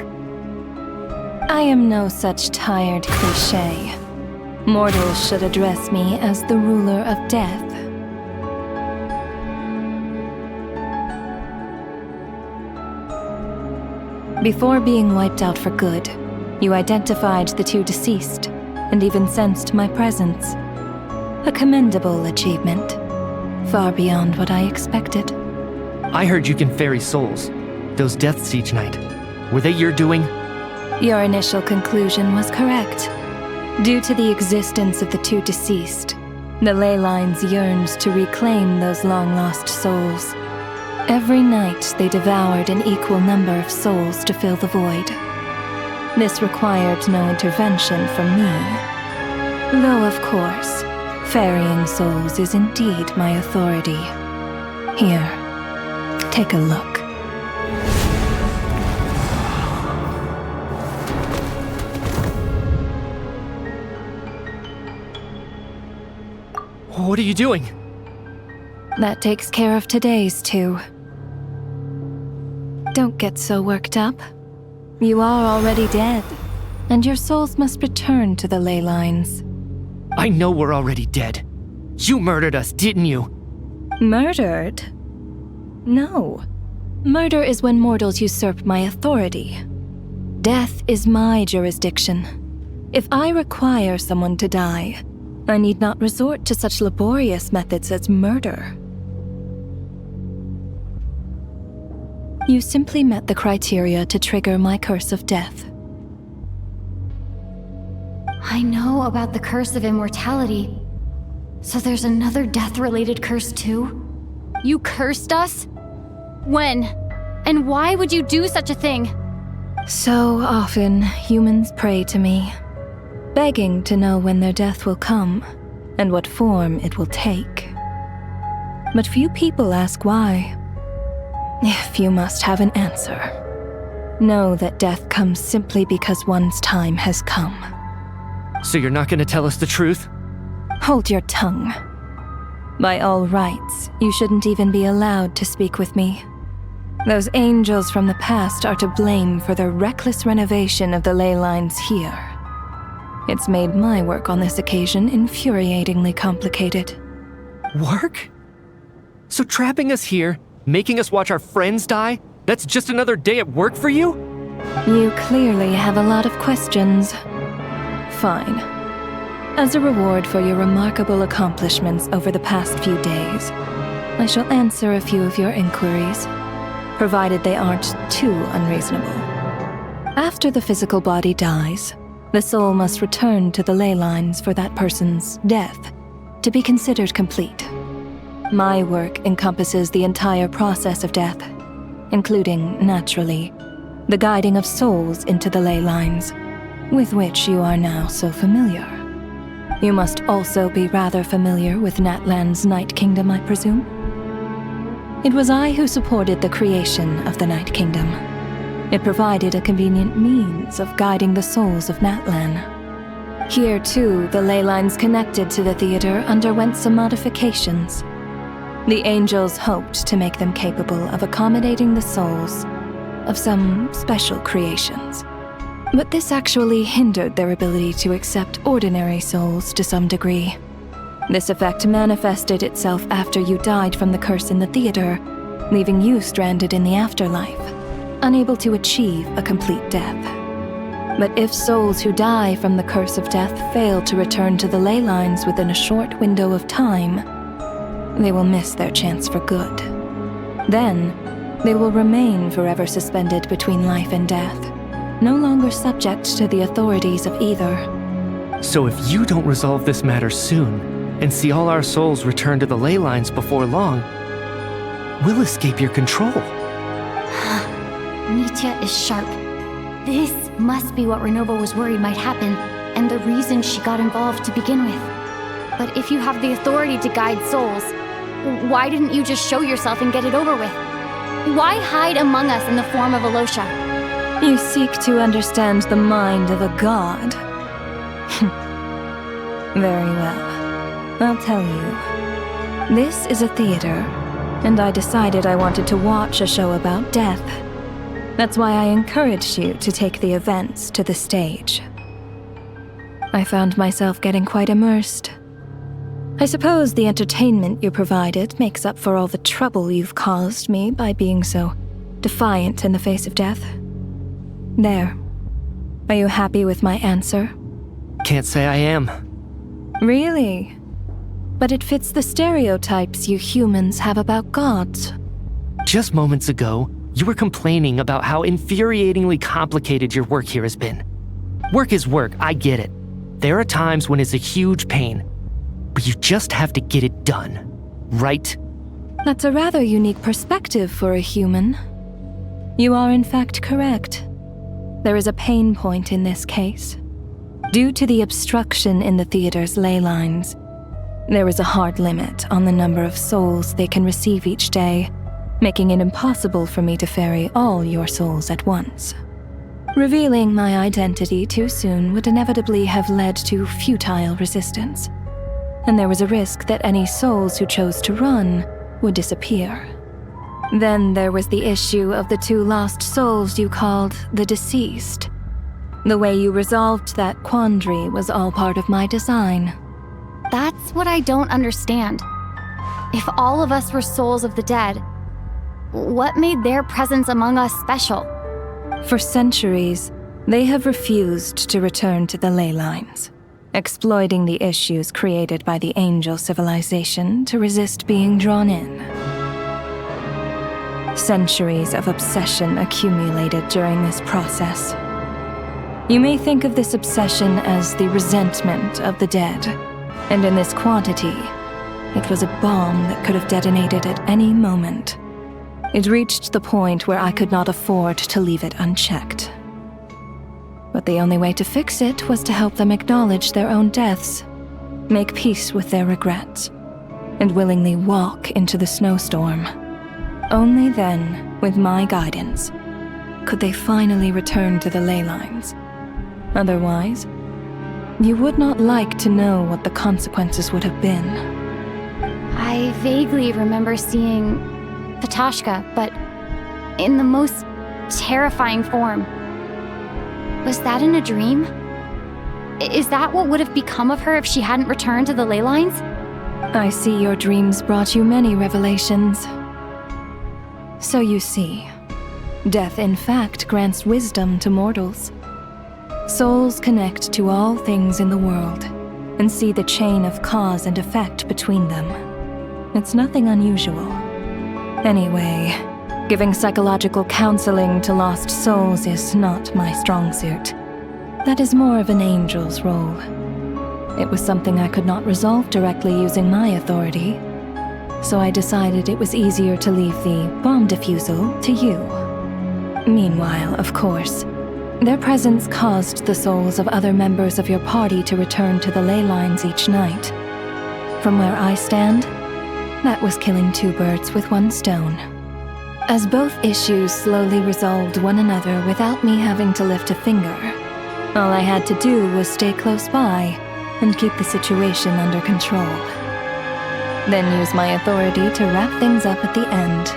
I am no such tired cliché. Mortals should address me as the ruler of death. Before being wiped out for good, you identified the two deceased, and even sensed my presence. A commendable achievement, far beyond what I expected. I heard you can ferry souls. Those deaths each night. Were they your doing? Your initial conclusion was correct. Due to the existence of the two deceased, the ley lines yearned to reclaim those long-lost souls. Every night they devoured an equal number of souls to fill the void. This required no intervention from me. Though, of course, ferrying souls is indeed my authority. Here, take a look. What are you doing? That takes care of today's too. Don't get so worked up. You are already dead, and your souls must return to the ley lines. I know we're already dead. You murdered us, didn't you? Murdered? No. Murder is when mortals usurp my authority. Death is my jurisdiction. If I require someone to die, I need not resort to such laborious methods as murder. You simply met the criteria to trigger my curse of death. I know about the curse of immortality. So there's another death-related curse too? You cursed us? When? And why would you do such a thing? So often, humans pray to me, begging to know when their death will come, and what form it will take. But few people ask why. If you must have an answer, know that death comes simply because one's time has come. So you're not gonna tell us the truth? Hold your tongue. By all rights, you shouldn't even be allowed to speak with me. Those angels from the past are to blame for the reckless renovation of the ley lines here. It's made my work on this occasion infuriatingly complicated. Work? So trapping us here, making us watch our friends die, that's just another day at work for you? You clearly have a lot of questions. Fine. As a reward for your remarkable accomplishments over the past few days, I shall answer a few of your inquiries, provided they aren't too unreasonable. After the physical body dies, the soul must return to the ley lines for that person's death to be considered complete. My work encompasses the entire process of death, including, naturally, the guiding of souls into the ley lines, with which you are now so familiar. You must also be rather familiar with Natlan's Night Kingdom, I presume? It was I who supported the creation of the Night Kingdom. It provided a convenient means of guiding the souls of Natlan. Here, too, the ley lines connected to the theater underwent some modifications. The angels hoped to make them capable of accommodating the souls of some special creations. But this actually hindered their ability to accept ordinary souls to some degree. This effect manifested itself after you died from the curse in the theater, leaving you stranded in the afterlife, unable to achieve a complete death. But if souls who die from the curse of death fail to return to the ley lines within a short window of time, they will miss their chance for good. Then, they will remain forever suspended between life and death, no longer subject to the authorities of either. So if you don't resolve this matter soon, and see all our souls return to the ley lines before long, we'll escape your control. Mitya is sharp. This must be what Renova was worried might happen, and the reason she got involved to begin with. But if you have the authority to guide souls, why didn't you just show yourself and get it over with? Why hide among us in the form of Alosha? You seek to understand the mind of a god. Very well. I'll tell you. This is a theater, and I decided I wanted to watch a show about death. That's why I encouraged you to take the events to the stage. I found myself getting quite immersed. I suppose the entertainment you provided makes up for all the trouble you've caused me by being so defiant in the face of death. There. Are you happy with my answer? Can't say I am. Really? But it fits the stereotypes you humans have about gods. Just moments ago, you were complaining about how infuriatingly complicated your work here has been. Work is work, I get it. There are times when it's a huge pain, but you just have to get it done, right? That's a rather unique perspective for a human. You are in fact correct. There is a pain point in this case. Due to the obstruction in the theater's ley lines, there is a hard limit on the number of souls they can receive each day, making it impossible for me to ferry all your souls at once. Revealing my identity too soon would inevitably have led to futile resistance, and there was a risk that any souls who chose to run would disappear. Then there was the issue of the 2 lost souls you called the deceased. The way you resolved that quandary was all part of my design. That's what I don't understand. If all of us were souls of the dead, what made their presence among us special? For centuries, they have refused to return to the ley lines, exploiting the issues created by the angel civilization to resist being drawn in. Centuries of obsession accumulated during this process. You may think of this obsession as the resentment of the dead, and in this quantity, it was a bomb that could have detonated at any moment. It reached the point where I could not afford to leave it unchecked. But the only way to fix it was to help them acknowledge their own deaths, make peace with their regrets, and willingly walk into the snowstorm. Only then, with my guidance, could they finally return to the ley lines. Otherwise, you would not like to know what the consequences would have been. I vaguely remember seeing Patashka, but in the most terrifying form. Was that in a dream? Is that what would have become of her if she hadn't returned to the ley lines? I see your dreams brought you many revelations. So you see, death in fact grants wisdom to mortals. Souls connect to all things in the world and see the chain of cause and effect between them. It's nothing unusual. Anyway, giving psychological counseling to lost souls is not my strong suit. That is more of an angel's role. It was something I could not resolve directly using my authority, so I decided it was easier to leave the bomb defusal to you. Meanwhile, of course, their presence caused the souls of other members of your party to return to the ley lines each night. From where I stand, that was killing 2 birds with 1 stone. As both issues slowly resolved one another without me having to lift a finger, all I had to do was stay close by and keep the situation under control. Then use my authority to wrap things up at the end.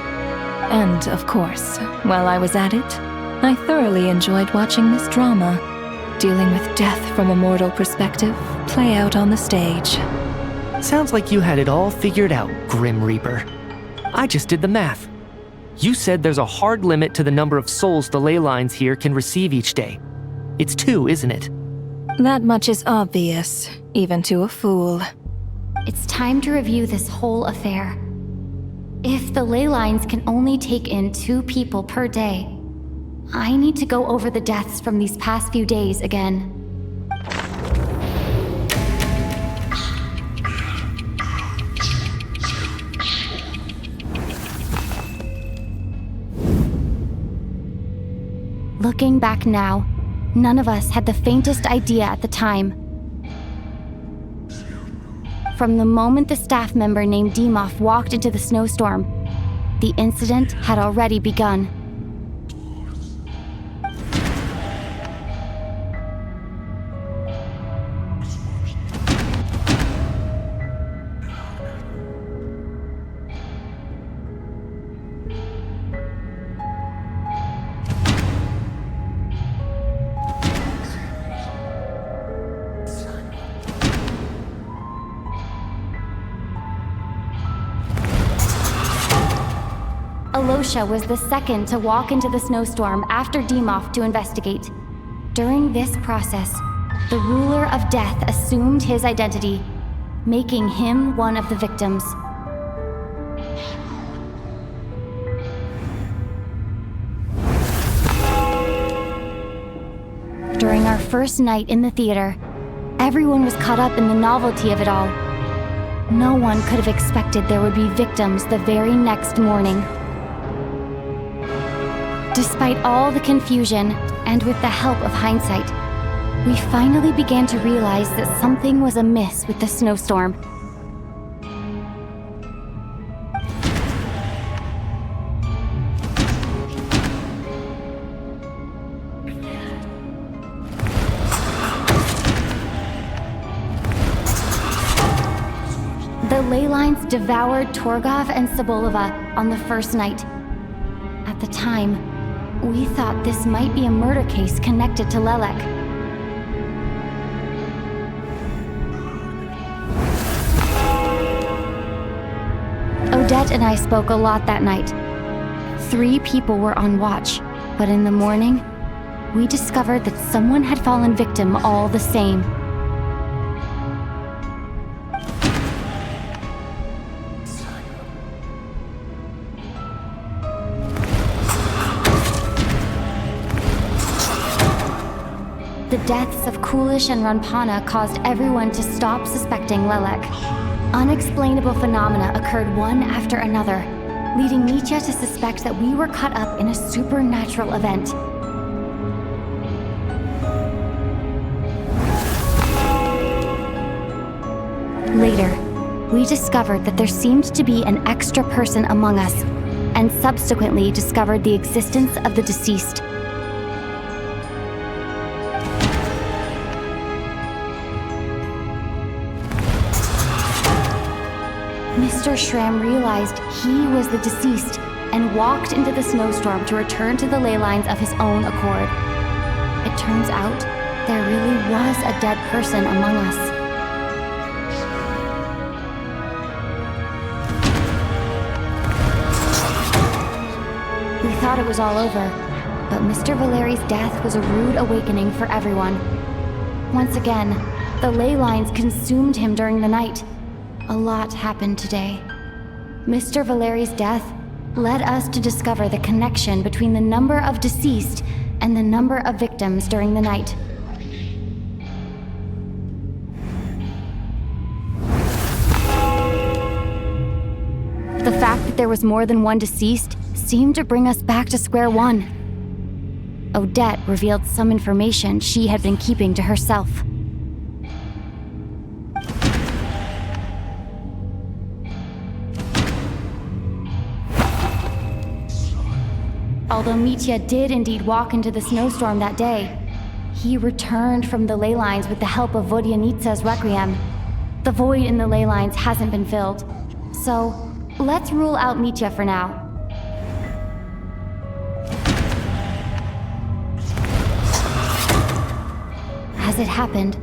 And, of course, while I was at it, I thoroughly enjoyed watching this drama, dealing with death from a mortal perspective, play out on the stage. Sounds like you had it all figured out, Grim Reaper. I just did the math. You said there's a hard limit to the number of souls the ley lines here can receive each day. It's 2, isn't it? That much is obvious, even to a fool. It's time to review this whole affair. If the ley lines can only take in 2 people per day, I need to go over the deaths from these past few days again. Looking back now, none of us had the faintest idea at the time. From the moment the staff member named Demoff walked into the snowstorm, the incident had already begun. Alosha was the second to walk into the snowstorm after Demoff to investigate. During this process, the ruler of death assumed his identity, making him one of the victims. During our first night in the theater, everyone was caught up in the novelty of it all. No one could have expected there would be victims the very next morning. Despite all the confusion, and with the help of hindsight, we finally began to realize that something was amiss with the snowstorm. The ley lines devoured Torgov and Sobolova on the first night. At the time, we thought this might be a murder case connected to Lelek. Odette and I spoke a lot that night. 3 people were on watch, but in the morning, we discovered that someone had fallen victim all the same. The deaths of Kulish and Ranpana caused everyone to stop suspecting Lelek. Unexplainable phenomena occurred one after another, leading Mitya to suspect that we were caught up in a supernatural event. Later, we discovered that there seemed to be an extra person among us, and subsequently discovered the existence of the deceased. Mr. Schramm realized he was the deceased and walked into the snowstorm to return to the ley lines of his own accord. It turns out there really was a dead person among us. We thought it was all over, but Mr. Valeri's death was a rude awakening for everyone. Once again, the ley lines consumed him during the night. A lot happened today. Mr. Valeri's death led us to discover the connection between the number of deceased and the number of victims during the night. The fact that there was more than one deceased seemed to bring us back to square one. Odette revealed some information she had been keeping to herself. Although Mitya did indeed walk into the snowstorm that day, he returned from the ley lines with the help of Vodyanitsa's requiem. The void in the ley lines hasn't been filled, so let's rule out Mitya for now. As it happened,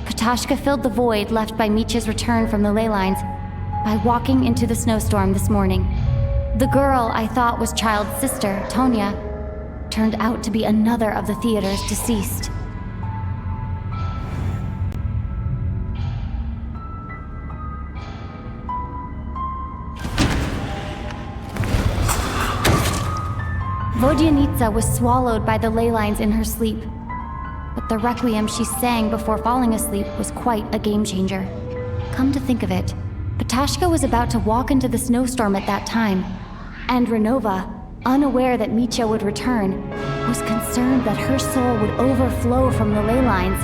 Patashka filled the void left by Mitya's return from the ley lines by walking into the snowstorm this morning. The girl I thought was Child's sister, Tonya, turned out to be another of the theater's deceased. Vodyanitsa was swallowed by the ley lines in her sleep, but the requiem she sang before falling asleep was quite a game changer. Come to think of it, Ptashka was about to walk into the snowstorm at that time, and Renova, unaware that Mitya would return, was concerned that her soul would overflow from the ley lines.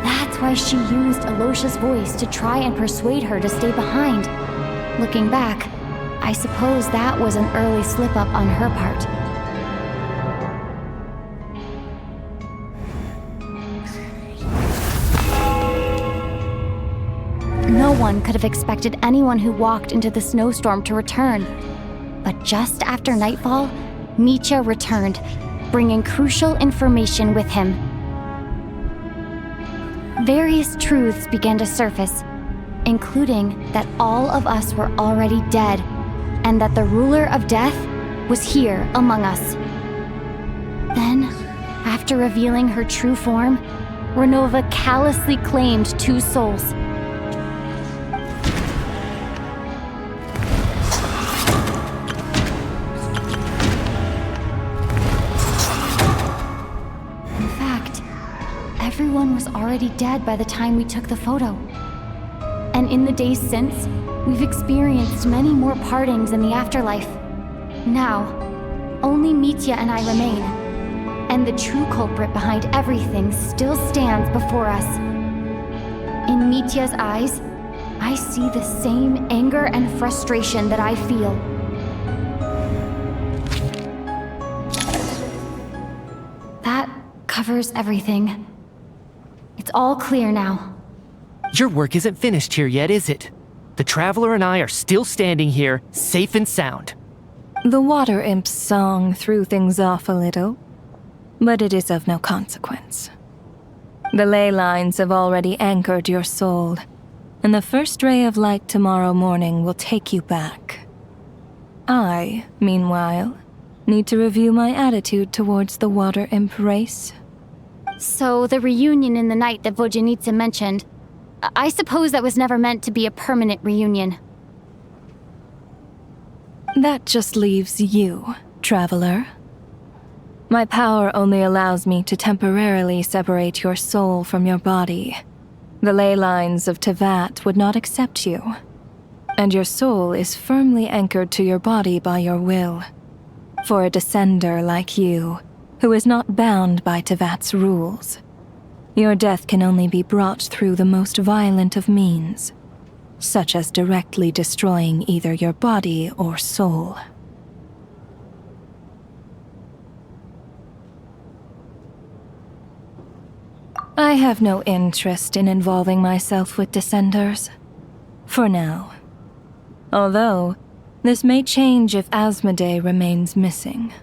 That's why she used Alosha's voice to try and persuade her to stay behind. Looking back, I suppose that was an early slip-up on her part. No one could have expected anyone who walked into the snowstorm to return. But just after nightfall, Mitya returned, bringing crucial information with him. Various truths began to surface, including that all of us were already dead, and that the ruler of death was here among us. Then, after revealing her true form, Renova callously claimed 2 souls. Everyone was already dead by the time we took the photo. And in the days since, we've experienced many more partings in the afterlife. Now, only Mitya and I remain, and the true culprit behind everything still stands before us. In Mitya's eyes, I see the same anger and frustration that I feel. That covers everything. It's all clear now. Your work isn't finished here yet, is it? The Traveler and I are still standing here, safe and sound. The Water Imp's song threw things off a little, but it is of no consequence. The ley lines have already anchored your soul, and the first ray of light tomorrow morning will take you back. I, meanwhile, need to review my attitude towards the Water Imp race. So the reunion in the night that Vodyanitsa mentioned, I suppose that was never meant to be a permanent reunion. That just leaves you, Traveler. My power only allows me to temporarily separate your soul from your body. The ley lines of Tevat would not accept you, and your soul is firmly anchored to your body by your will. For a descender like you, who is not bound by Tevat's rules, your death can only be brought through the most violent of means, such as directly destroying either your body or soul. I have no interest in involving myself with Descenders, for now. Although, this may change if Asmodee remains missing,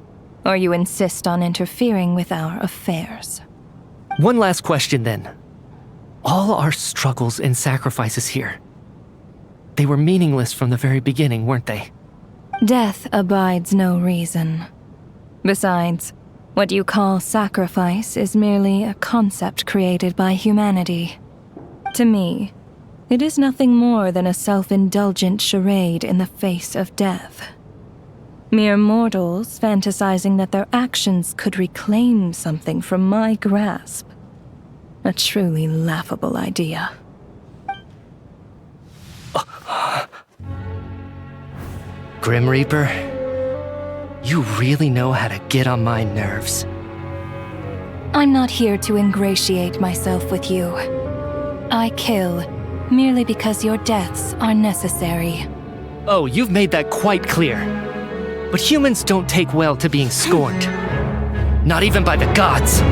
or you insist on interfering with our affairs. One last question then. All our struggles and sacrifices here, they were meaningless from the very beginning, weren't they? Death abides no reason. Besides, what you call sacrifice is merely a concept created by humanity. To me, it is nothing more than a self-indulgent charade in the face of death. Mere mortals fantasizing that their actions could reclaim something from my grasp. A truly laughable idea. Grim Reaper, you really know how to get on my nerves. I'm not here to ingratiate myself with you. I kill merely because your deaths are necessary. Oh, you've made that quite clear. But humans don't take well to being scorned. Not even by the gods.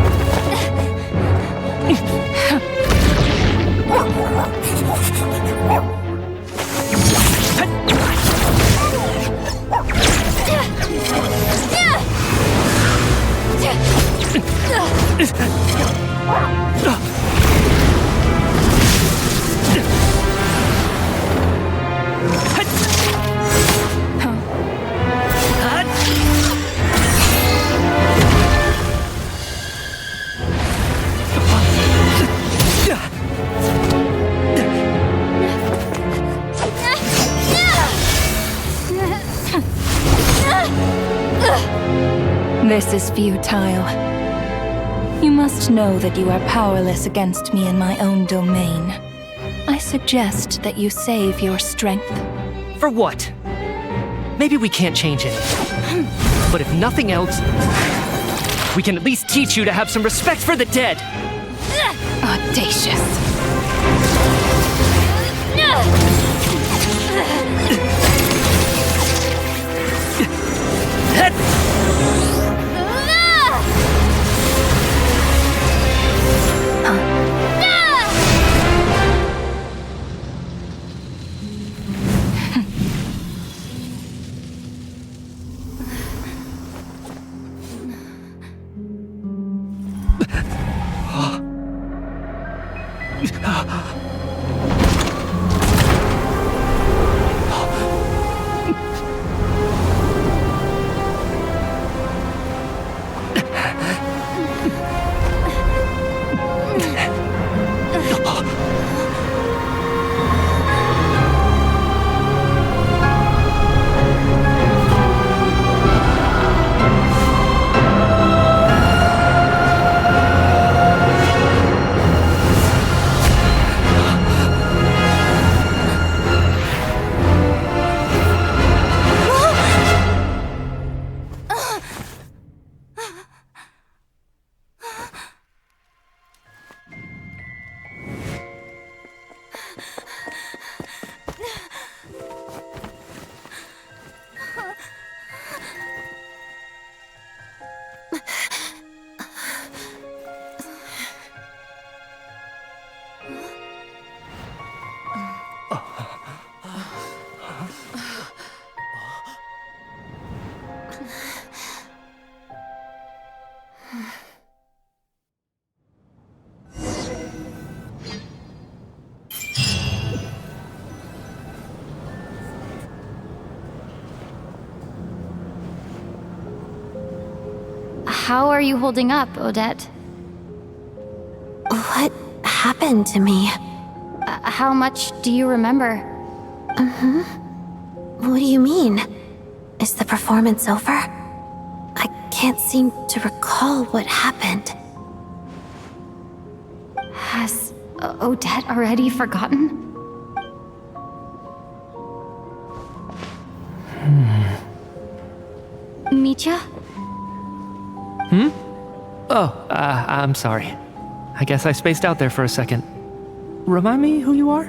This is futile. You must know that you are powerless against me in my own domain. I suggest that you save your strength. For what? Maybe we can't change it. But if nothing else, we can at least teach you to have some respect for the dead. Audacious. How are you holding up, Odette? What happened to me? How much do you remember? What do you mean? Is the performance over? I can't seem to recall what happened. Has Odette already forgotten? Mitya? Oh, I'm sorry. I guess I spaced out there for a second. Remind me who you are?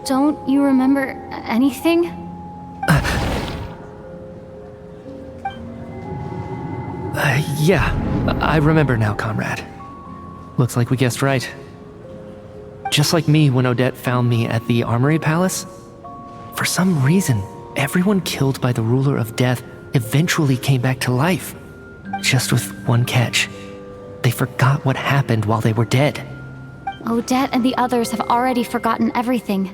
Don't you remember anything? Yeah, I remember now, comrade. Looks like we guessed right. Just like me when Odette found me at the Armory Palace, for some reason, everyone killed by the Ruler of Death eventually came back to life. Just with one catch. They forgot what happened while they were dead. Odette and the others have already forgotten everything.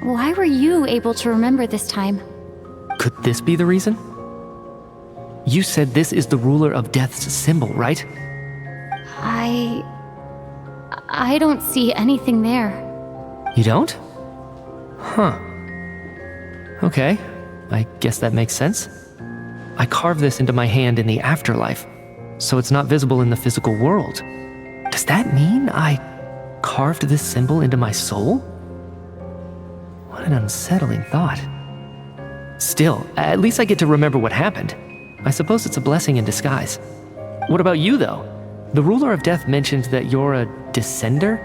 Why were you able to remember this time? Could this be the reason? You said this is the Ruler of Death's symbol, right? I don't see anything there. You don't? Huh. Okay, I guess that makes sense. I carved this into my hand in the afterlife, so it's not visible in the physical world. Does that mean I carved this symbol into my soul? What an unsettling thought. Still, at least I get to remember what happened. I suppose it's a blessing in disguise. What about you, though? The Ruler of Death mentioned that you're a descender?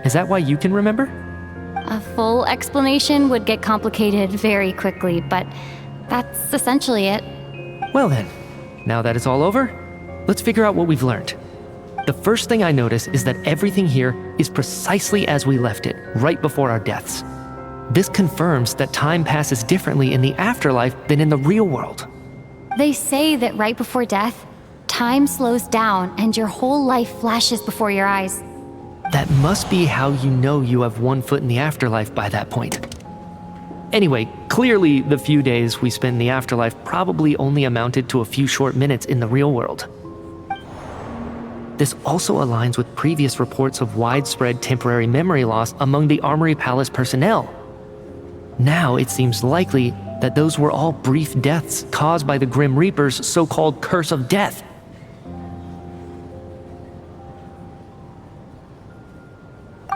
Is that why you can remember? A full explanation would get complicated very quickly, but that's essentially it. Well then, now that it's all over, let's figure out what we've learned. The first thing I notice is that everything here is precisely as we left it, right before our deaths. This confirms that time passes differently in the afterlife than in the real world. They say that right before death, time slows down and your whole life flashes before your eyes. That must be how you know you have one foot in the afterlife by that point. Anyway, clearly the few days we spent in the afterlife probably only amounted to a few short minutes in the real world. This also aligns with previous reports of widespread temporary memory loss among the Armory Palace personnel. Now it seems likely that those were all brief deaths caused by the Grim Reaper's so-called curse of death.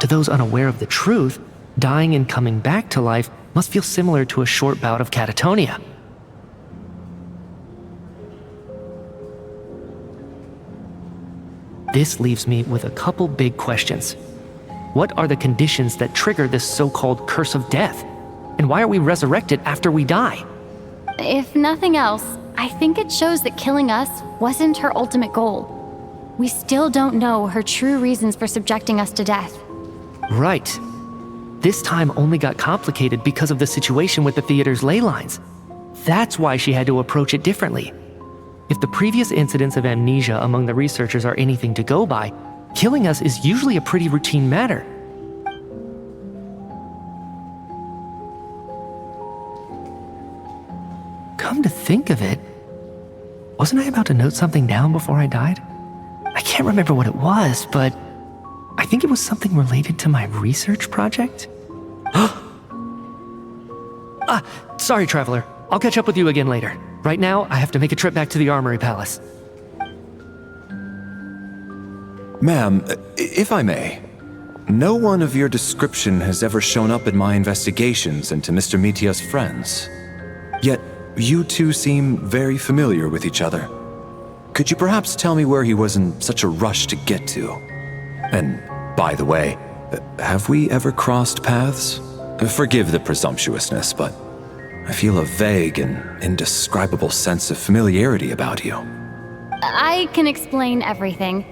To those unaware of the truth, dying and coming back to life must feel similar to a short bout of catatonia. This leaves me with a couple big questions. What are the conditions that trigger this so-called curse of death? And why are we resurrected after we die? If nothing else, I think it shows that killing us wasn't her ultimate goal. We still don't know her true reasons for subjecting us to death. Right. This time only got complicated because of the situation with the theater's ley lines. That's why she had to approach it differently. If the previous incidents of amnesia among the researchers are anything to go by, killing us is usually a pretty routine matter. Come to think of it, wasn't I about to note something down before I died? I can't remember what it was, but I think it was something related to my research project? Sorry, Traveler. I'll catch up with you again later. Right now, I have to make a trip back to the Armory Palace. Ma'am, if I may, no one of your description has ever shown up in my investigations into Mr. Mitia's friends. Yet, you two seem very familiar with each other. Could you perhaps tell me where he was in such a rush to get to? And, by the way, have we ever crossed paths? Forgive the presumptuousness, but I feel a vague and indescribable sense of familiarity about you. I can explain everything.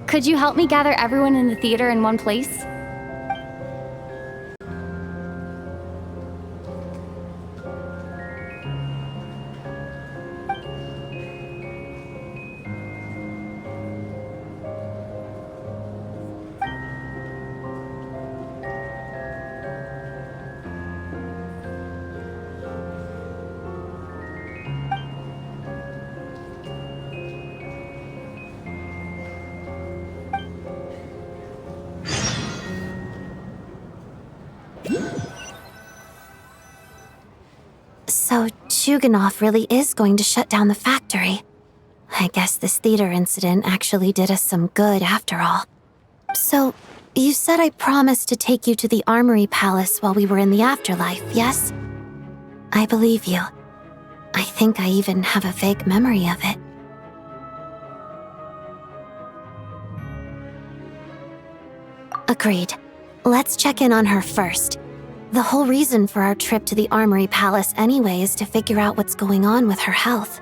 Could you help me gather everyone in the theater in one place? So Chuganov really is going to shut down the factory. I guess this theater incident actually did us some good after all. So, you said I promised to take you to the Armory Palace while we were in the afterlife, yes? I believe you. I think I even have a vague memory of it. Agreed. Let's check in on her first. The whole reason for our trip to the Armory Palace anyway is to figure out what's going on with her health.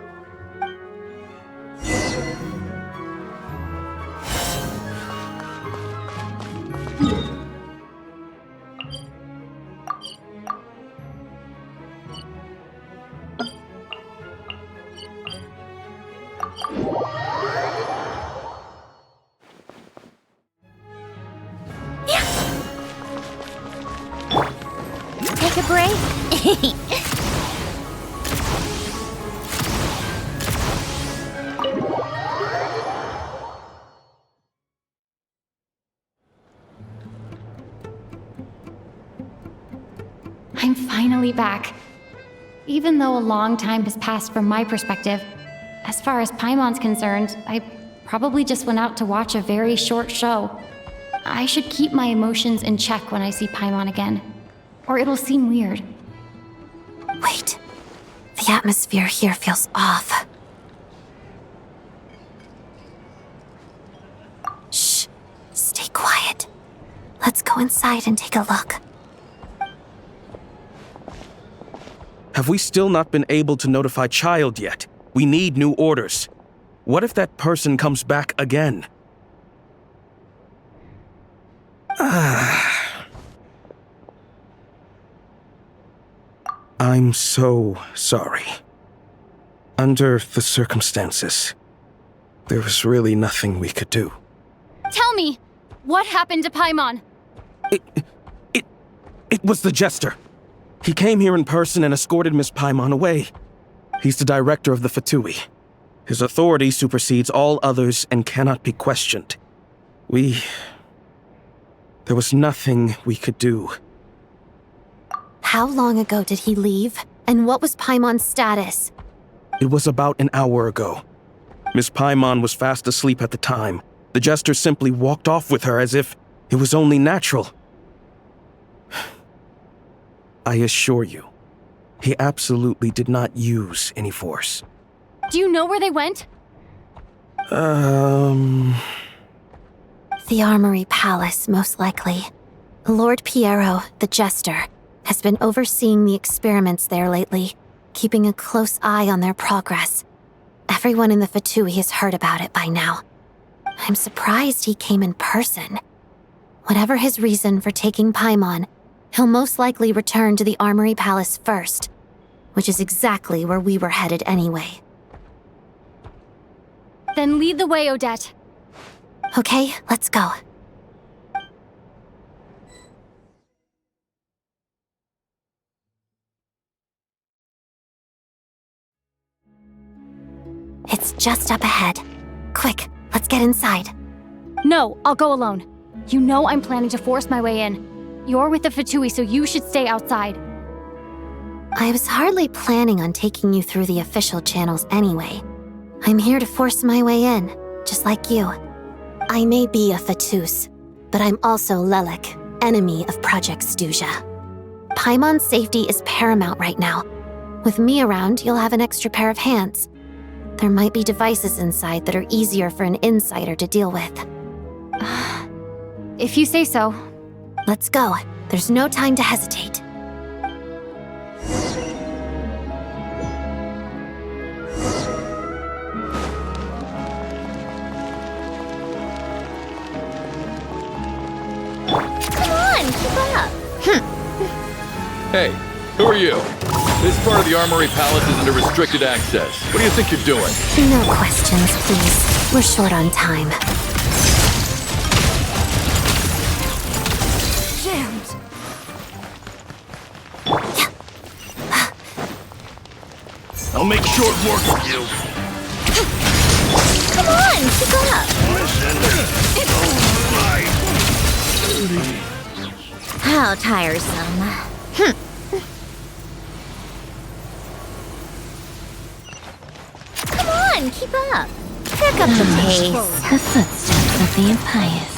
Take a break? I'm finally back. Even though a long time has passed from my perspective, as far as Paimon's concerned, I probably just went out to watch a very short show. I should keep my emotions in check when I see Paimon again, or it'll seem weird. Wait. The atmosphere here feels off. Shh. Stay quiet. Let's go inside and take a look. Have we still not been able to notify Child yet? We need new orders. What if that person comes back again? I'm so sorry. Under the circumstances, there was really nothing we could do. Tell me, what happened to Paimon? It was the Jester. He came here in person and escorted Miss Paimon away. He's the director of the Fatui. His authority supersedes all others and cannot be questioned. There was nothing we could do. How long ago did he leave? And what was Paimon's status? It was about an hour ago. Miss Paimon was fast asleep at the time. The jester simply walked off with her as if it was only natural. I assure you, he absolutely did not use any force. Do you know where they went? The Armory Palace, most likely. Lord Piero, the jester, has been overseeing the experiments there lately, keeping a close eye on their progress. Everyone in the Fatui has heard about it by now. I'm surprised he came in person. Whatever his reason for taking Paimon, he'll most likely return to the Armory Palace first, which is exactly where we were headed anyway. Then lead the way, Odette. Okay, let's go. It's just up ahead. Quick, let's get inside. No, I'll go alone. You know I'm planning to force my way in. You're with the Fatui, so you should stay outside. I was hardly planning on taking you through the official channels anyway. I'm here to force my way in, just like you. I may be a Fatus, but I'm also Lelek, enemy of Project Stuja. Paimon's safety is paramount right now. With me around, you'll have an extra pair of hands. There might be devices inside that are easier for an insider to deal with. If you say so. Let's go. There's no time to hesitate. Come on, keep up. Hey, who are you? This part of the Armory Palace is under restricted access. What do you think you're doing? No questions, please. We're short on time. Jammed. I'll make short work of you. Come on, keep up. How tiresome. Come on, keep up. Pick up the pace. The footsteps of the impious.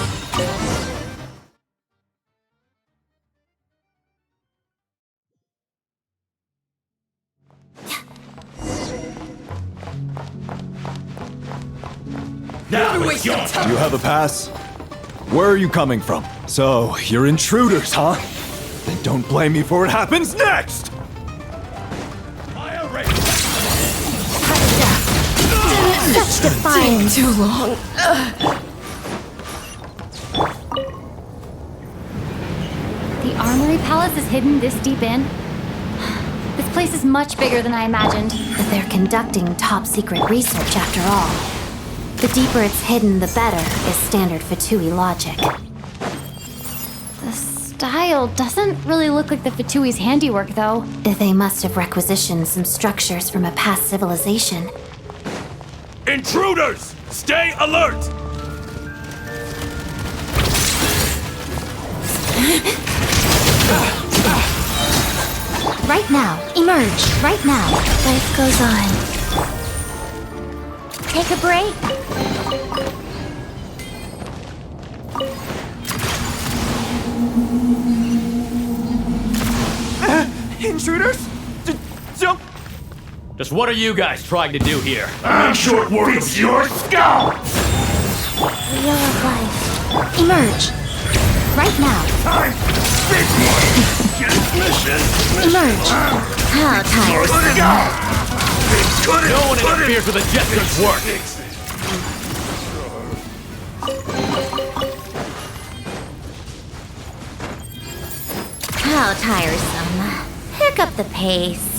Now it's your turn. You have a pass? Where are you coming from? So, you're intruders, huh? Then don't blame me for what happens next! Such defiance. Too long. The Armory Palace is hidden this deep in? This place is much bigger than I imagined. But they're conducting top-secret research after all. The deeper it's hidden, the better, is standard Fatui logic. The style doesn't really look like the Fatui's handiwork, though. They must have requisitioned some structures from a past civilization. Intruders! Stay alert! Right now. Emerge. Right now. Life goes on. Take a break. Intruders? Don't... Just what are you guys trying to do here? I'm short work of your skull! Wheel of life. Emerge. Right now. Time! Big one! Get mission! Emerge. How tiresome. No one interferes with a jester's work! How tiresome. Pick up the pace.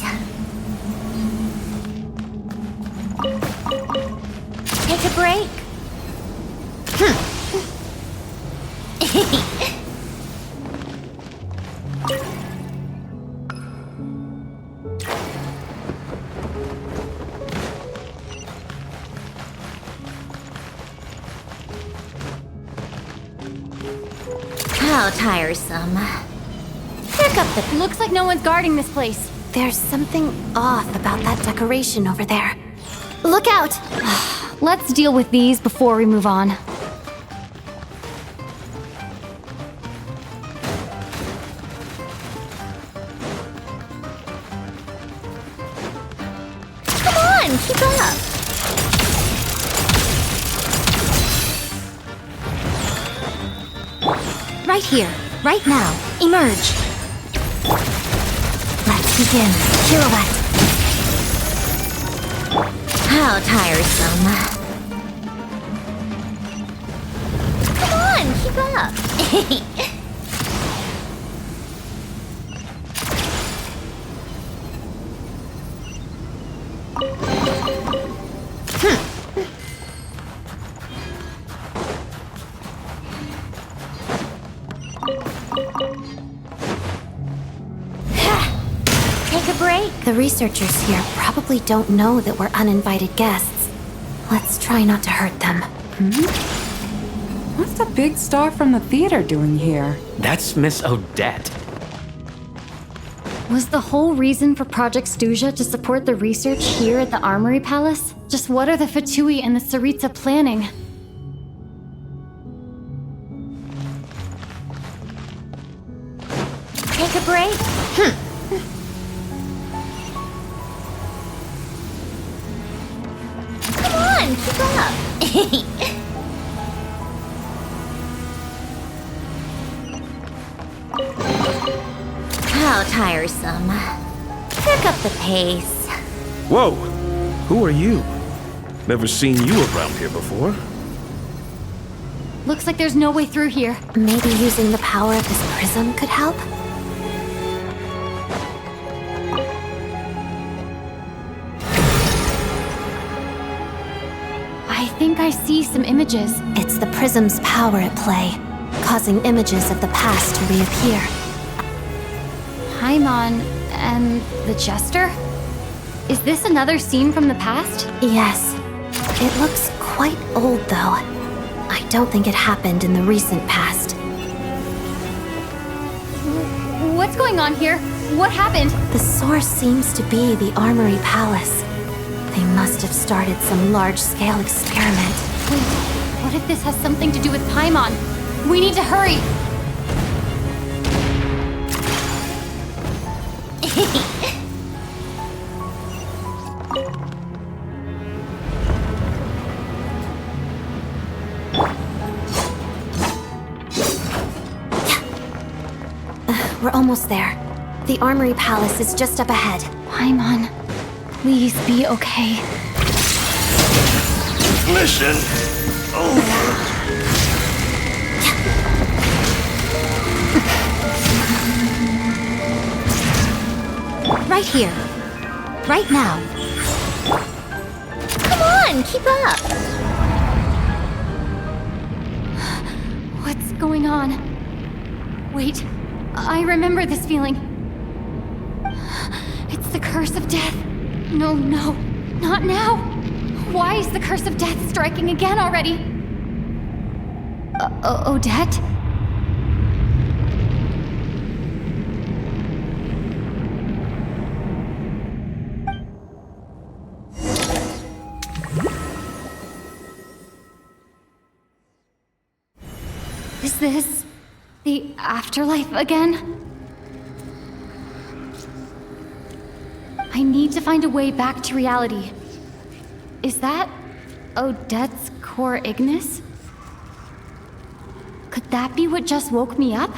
Take a break. How tiresome. Pick up the... Looks like no one's guarding this place. There's something off about that decoration over there. Look out! Let's deal with these before we move on. Come on, keep up! Right here, right now. Emerge. Let's begin. Pirouette. How tiresome. Come on, keep up. Take a break. The researchers here probably don't know that we're uninvited guests. Let's try not to hurt them. What's the big star from the theater doing here? That's Miss Odette. Was the whole reason for Project Stuja to support the research here at the Armory Palace? Just what are the Fatui and the Tsaritsa planning? Take a break. Come on, keep up. How tiresome. Pick up the pace. Whoa! Who are you? Never seen you around here before. Looks like there's no way through here. Maybe using the power of this prism could help? I think I see some images. It's the prism's power at play, causing images of the past to reappear. Paimon and the Jester? Is this another scene from the past? Yes. It looks quite old, though. I don't think it happened in the recent past. What's going on here? What happened? The source seems to be the Armory Palace. They must have started some large-scale experiment. Wait, what if this has something to do with Paimon? We need to hurry! We're almost there. The Armory Palace is just up ahead. Paimon, please be okay. Mission over. Right here. Right now. Come on, keep up. What's going on? Wait, I remember this feeling. It's the curse of death. No, not now. Why is the curse of death striking again already? Odette? Is this the afterlife again? I need to find a way back to reality. Is that Odette's core Ignis? Could that be what just woke me up?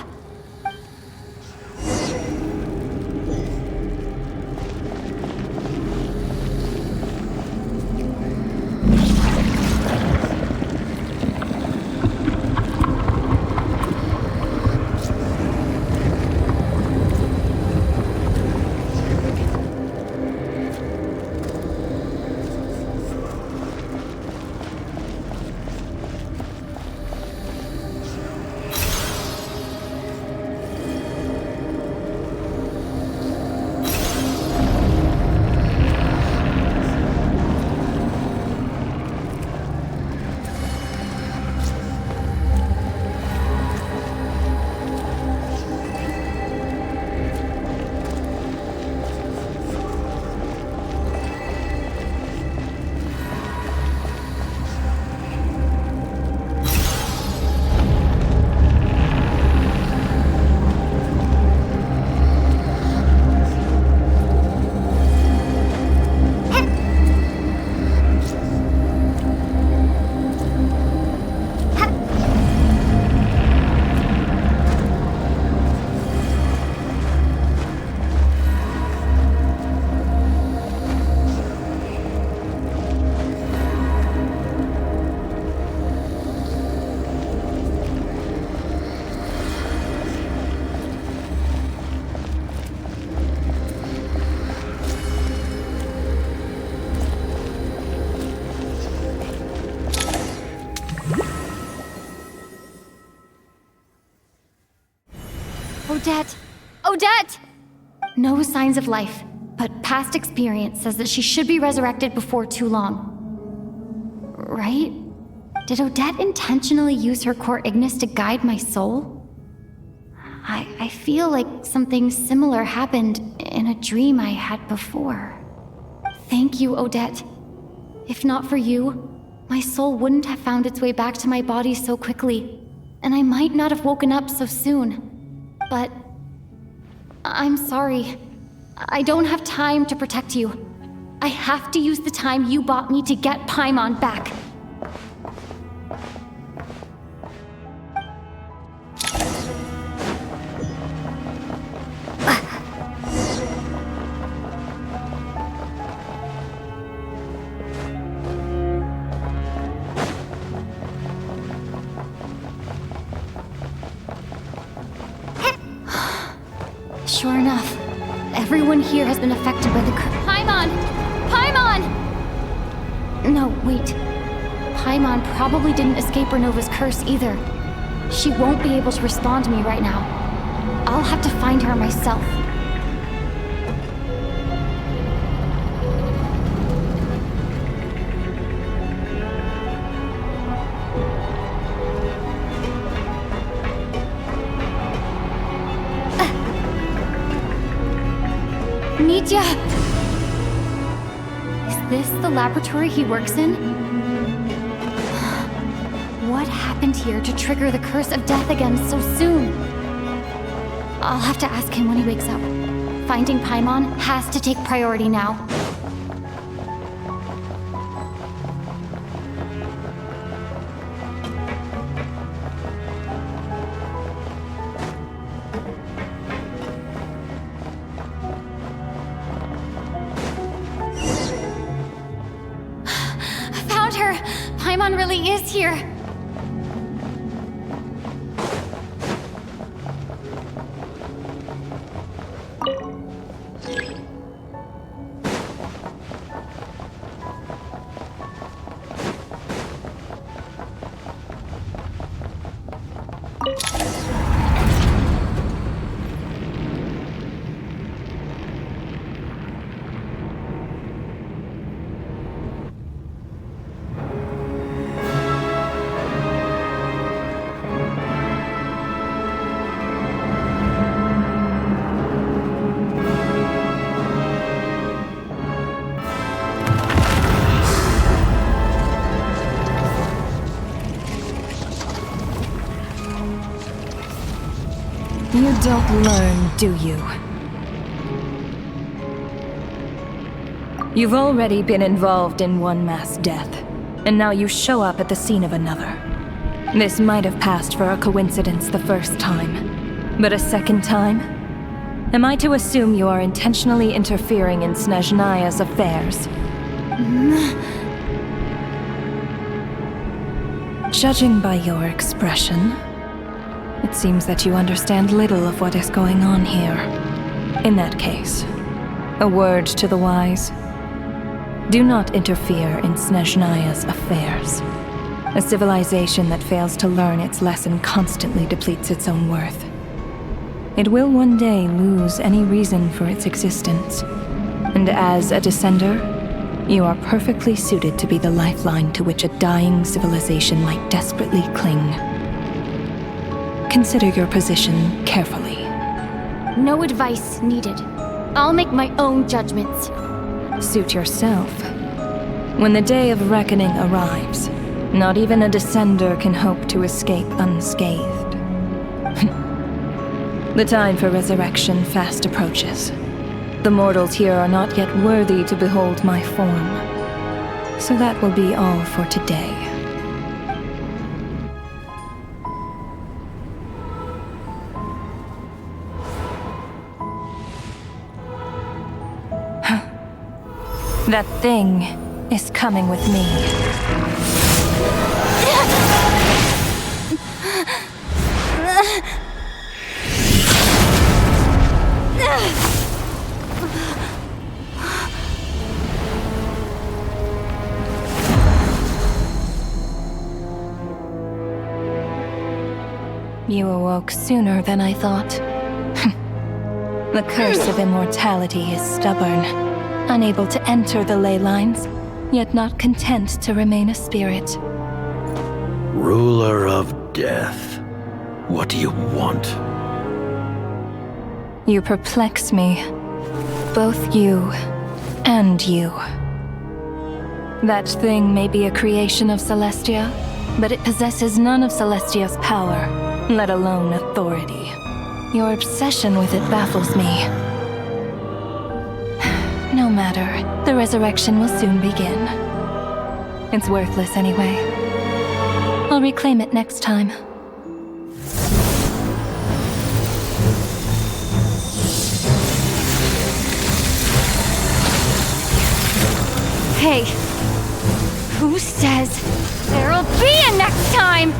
Odette! Odette! No signs of life, but past experience says that she should be resurrected before too long. Right? Did Odette intentionally use her core Ignis to guide my soul? I feel like something similar happened in a dream I had before. Thank you, Odette. If not for you, my soul wouldn't have found its way back to my body so quickly, and I might not have woken up so soon. But I'm sorry. I don't have time to protect you. I have to use the time you bought me to get Paimon back. Sure enough, everyone here has been affected by the Paimon! Paimon! No, wait. Paimon probably didn't escape Renova's curse either. She won't be able to respond to me right now. I'll have to find her myself. Mitya! Is this the laboratory he works in? What happened here to trigger the curse of death again so soon? I'll have to ask him when he wakes up. Finding Paimon has to take priority now. Paimon really is here! You don't learn, do you? You've already been involved in one mass death, and now you show up at the scene of another. This might have passed for a coincidence the first time, but a second time? Am I to assume you are intentionally interfering in Snezhnaya's affairs? Judging by your expression, it seems that you understand little of what is going on here. In that case, a word to the wise. Do not interfere in Snezhnaya's affairs. A civilization that fails to learn its lesson constantly depletes its own worth. It will one day lose any reason for its existence. And as a descender, you are perfectly suited to be the lifeline to which a dying civilization might desperately cling. Consider your position carefully. No advice needed. I'll make my own judgments. Suit yourself. When the day of reckoning arrives, not even a descender can hope to escape unscathed. The time for resurrection fast approaches. The mortals here are not yet worthy to behold my form. So that will be all for today. That thing is coming with me. You awoke sooner than I thought. The curse of immortality is stubborn, unable to enter the ley lines, yet not content to remain a spirit. Ruler of Death. What do you want? You perplex me. Both you and you. That thing may be a creation of Celestia, but it possesses none of Celestia's power, let alone authority. Your obsession with it baffles me. No matter, the resurrection will soon begin. It's worthless anyway. I'll reclaim it next time. Hey, who says there'll be a next time?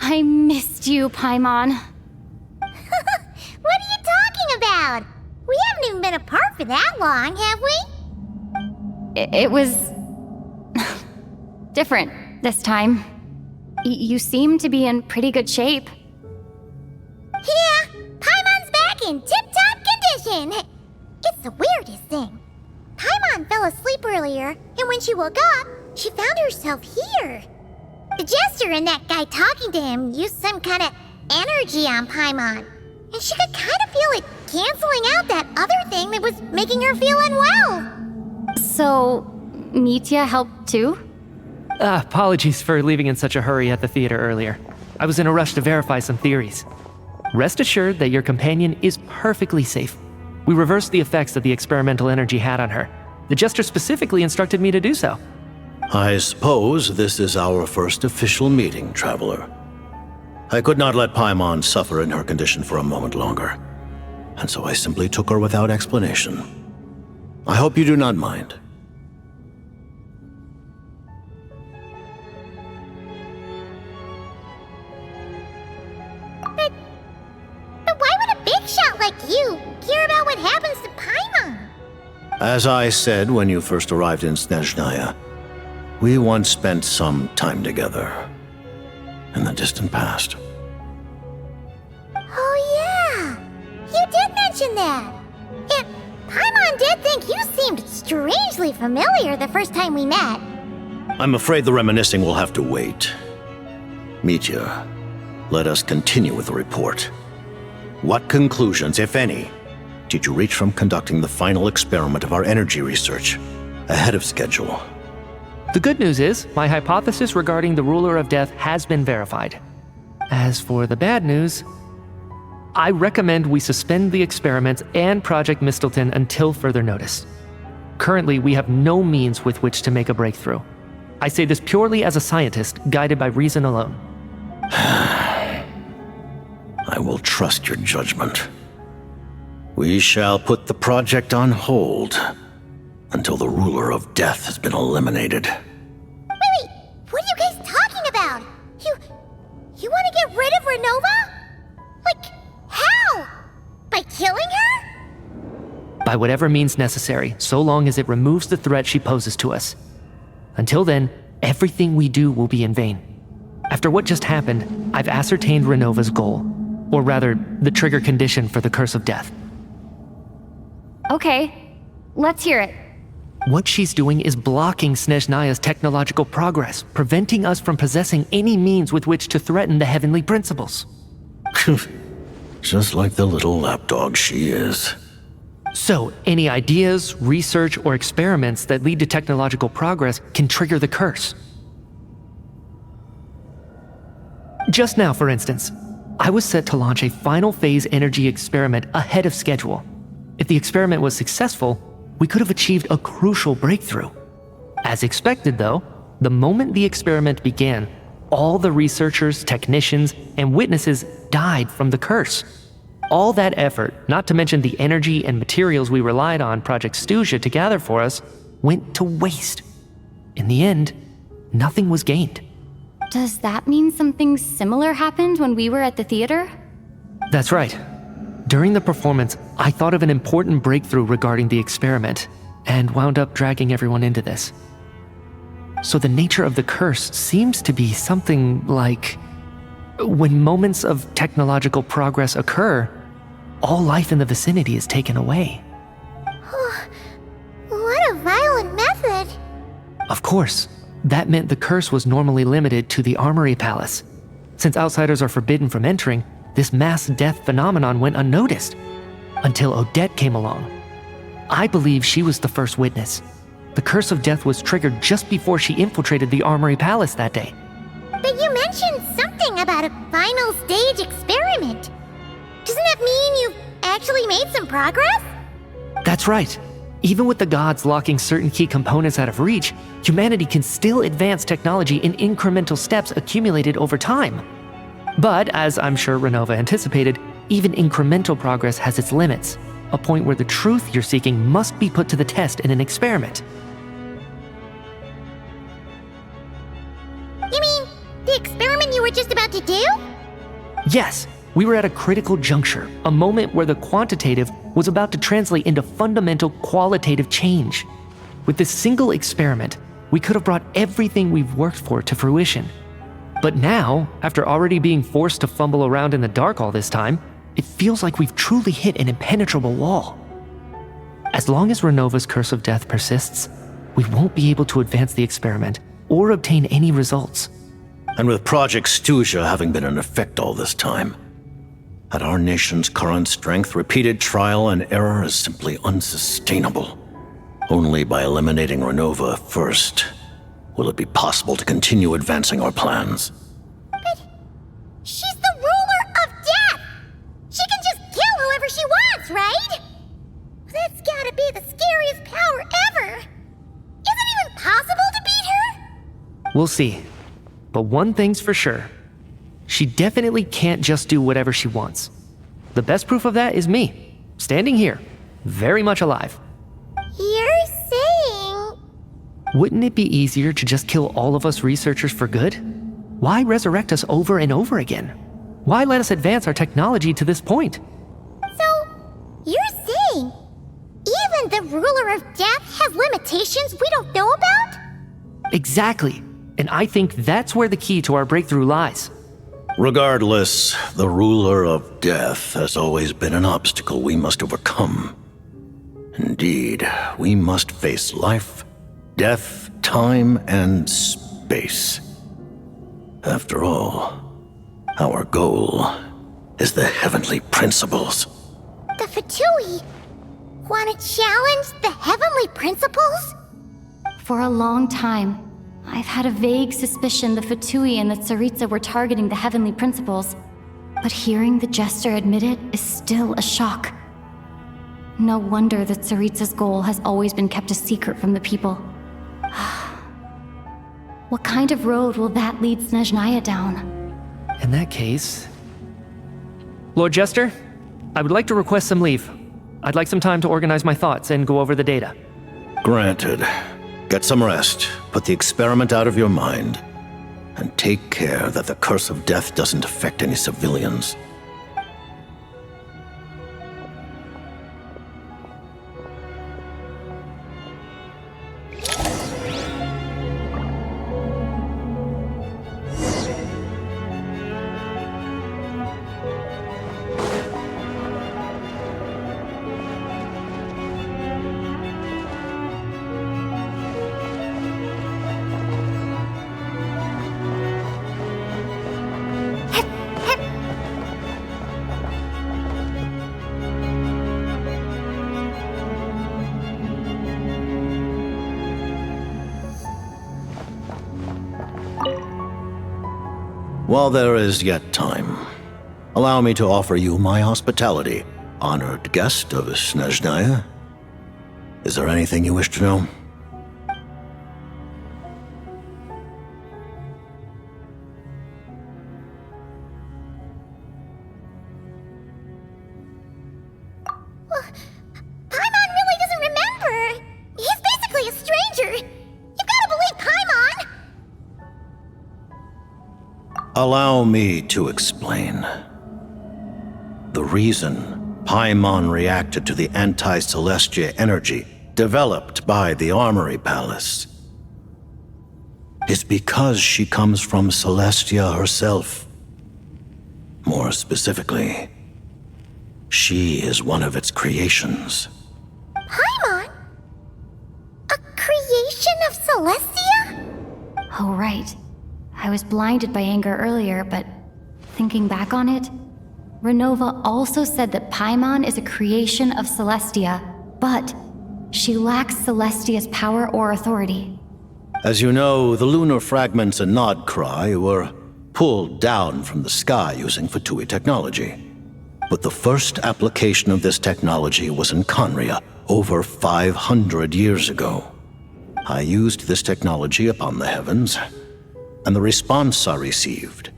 I missed you, Paimon. What are you talking about? We haven't even been apart for that long, have we? It was different this time. You seem to be in pretty good shape. Yeah, Paimon's back in tip-top condition. It's the weirdest thing. Paimon fell asleep earlier, and when she woke up, she found herself here. The jester and that guy talking to him used some kind of energy on Paimon, and she could kind of feel it canceling out that other thing that was making her feel unwell. So, Mitya helped too? Apologies for leaving in such a hurry at the theater earlier. I was in a rush to verify some theories. Rest assured that your companion is perfectly safe. We reversed the effects that the experimental energy had on her. The jester specifically instructed me to do so. I suppose this is our first official meeting, Traveler. I could not let Paimon suffer in her condition for a moment longer, and so I simply took her without explanation. I hope you do not mind. But why would a big shot like you care about what happens to Paimon? As I said when you first arrived in Snezhnaya, we once spent some time together in the distant past. Oh yeah, you did mention that. And Paimon did think you seemed strangely familiar the first time we met. I'm afraid the reminiscing will have to wait. Mitya, let us continue with the report. What conclusions, if any, did you reach from conducting the final experiment of our energy research ahead of schedule? The good news is, my hypothesis regarding the Ruler of Death has been verified. As for the bad news, I recommend we suspend the experiments and Project Mistleton until further notice. Currently, we have no means with which to make a breakthrough. I say this purely as a scientist, guided by reason alone. I will trust your judgment. We shall put the project on hold until the ruler of death has been eliminated. Wait, what are you guys talking about? You want to get rid of Renova? Like, how? By killing her? By whatever means necessary, so long as it removes the threat she poses to us. Until then, everything we do will be in vain. After what just happened, I've ascertained Renova's goal. Or rather, the trigger condition for the Curse of Death. Okay, let's hear it. What she's doing is blocking Snezhnaya's technological progress, preventing us from possessing any means with which to threaten the heavenly principles. Just like the little lapdog she is. So, any ideas, research, or experiments that lead to technological progress can trigger the curse. Just now, for instance, I was set to launch a final phase energy experiment ahead of schedule. If the experiment was successful, we could have achieved a crucial breakthrough. As expected, though, the moment the experiment began, all the researchers, technicians, and witnesses died from the curse. All that effort, not to mention the energy and materials we relied on Project Stuja to gather for us, went to waste. In the end, nothing was gained. Does that mean something similar happened when we were at the theater? That's right. During the performance, I thought of an important breakthrough regarding the experiment, and wound up dragging everyone into this. So the nature of the curse seems to be something like, when moments of technological progress occur, all life in the vicinity is taken away. What a violent method! Of course, that meant the curse was normally limited to the Armory Palace. Since outsiders are forbidden from entering, this mass death phenomenon went unnoticed, until Odette came along. I believe she was the first witness. The Curse of Death was triggered just before she infiltrated the Armory Palace that day. But you mentioned something about a final stage experiment. Doesn't that mean you've actually made some progress? That's right. Even with the gods locking certain key components out of reach, humanity can still advance technology in incremental steps accumulated over time. But, as I'm sure Renova anticipated, even incremental progress has its limits, a point where the truth you're seeking must be put to the test in an experiment. You mean the experiment you were just about to do? Yes, we were at a critical juncture, a moment where the quantitative was about to translate into fundamental qualitative change. With this single experiment, we could have brought everything we've worked for to fruition. But now, after already being forced to fumble around in the dark all this time, it feels like we've truly hit an impenetrable wall. As long as Renova's Curse of Death persists, we won't be able to advance the experiment or obtain any results. And with Project Stuja having been in effect all this time, at our nation's current strength, repeated trial and error is simply unsustainable. Only by eliminating Renova first will it be possible to continue advancing our plans. But she's the ruler of death! She can just kill whoever she wants, right? That's gotta be the scariest power ever! Is it even possible to beat her? We'll see. But one thing's for sure. She definitely can't just do whatever she wants. The best proof of that is me, standing here, very much alive. You're saying... Wouldn't it be easier to just kill all of us researchers for good? Why resurrect us over and over again? Why let us advance our technology to this point? So, you're saying even the ruler of death has limitations we don't know about? Exactly. And I think that's where the key to our breakthrough lies. Regardless, the ruler of death has always been an obstacle we must overcome. Indeed, we must face life, death, time, and space. After all, our goal is the heavenly principles. The Fatui want to challenge the heavenly principles? For a long time, I've had a vague suspicion the Fatui and the Tsaritsa were targeting the heavenly principles, but hearing the Jester admit it is still a shock. No wonder the Tsaritsa's goal has always been kept a secret from the people. What kind of road will that lead Snezhnaya down? In that case... Lord Jester, I would like to request some leave. I'd like some time to organize my thoughts and go over the data. Granted. Get some rest, put the experiment out of your mind, and take care that the curse of death doesn't affect any civilians. While there is yet time, allow me to offer you my hospitality, honored guest of Snezhnaya. Is there anything you wish to know? Paimon really doesn't remember! He's basically a stranger! You've gotta believe Paimon! Allow me to explain. The reason Paimon reacted to the anti-Celestia energy developed by the Armory Palace is because she comes from Celestia herself. More specifically, she is one of its creations. Paimon? A creation of Celestia? Oh, right. I was blinded by anger earlier, but thinking back on it, Renova also said that Paimon is a creation of Celestia, but she lacks Celestia's power or authority. As you know, the lunar fragments in Nodcry were pulled down from the sky using Fatui technology. But the first application of this technology was in Conria over 500 years ago. I used this technology upon the heavens, and the response I received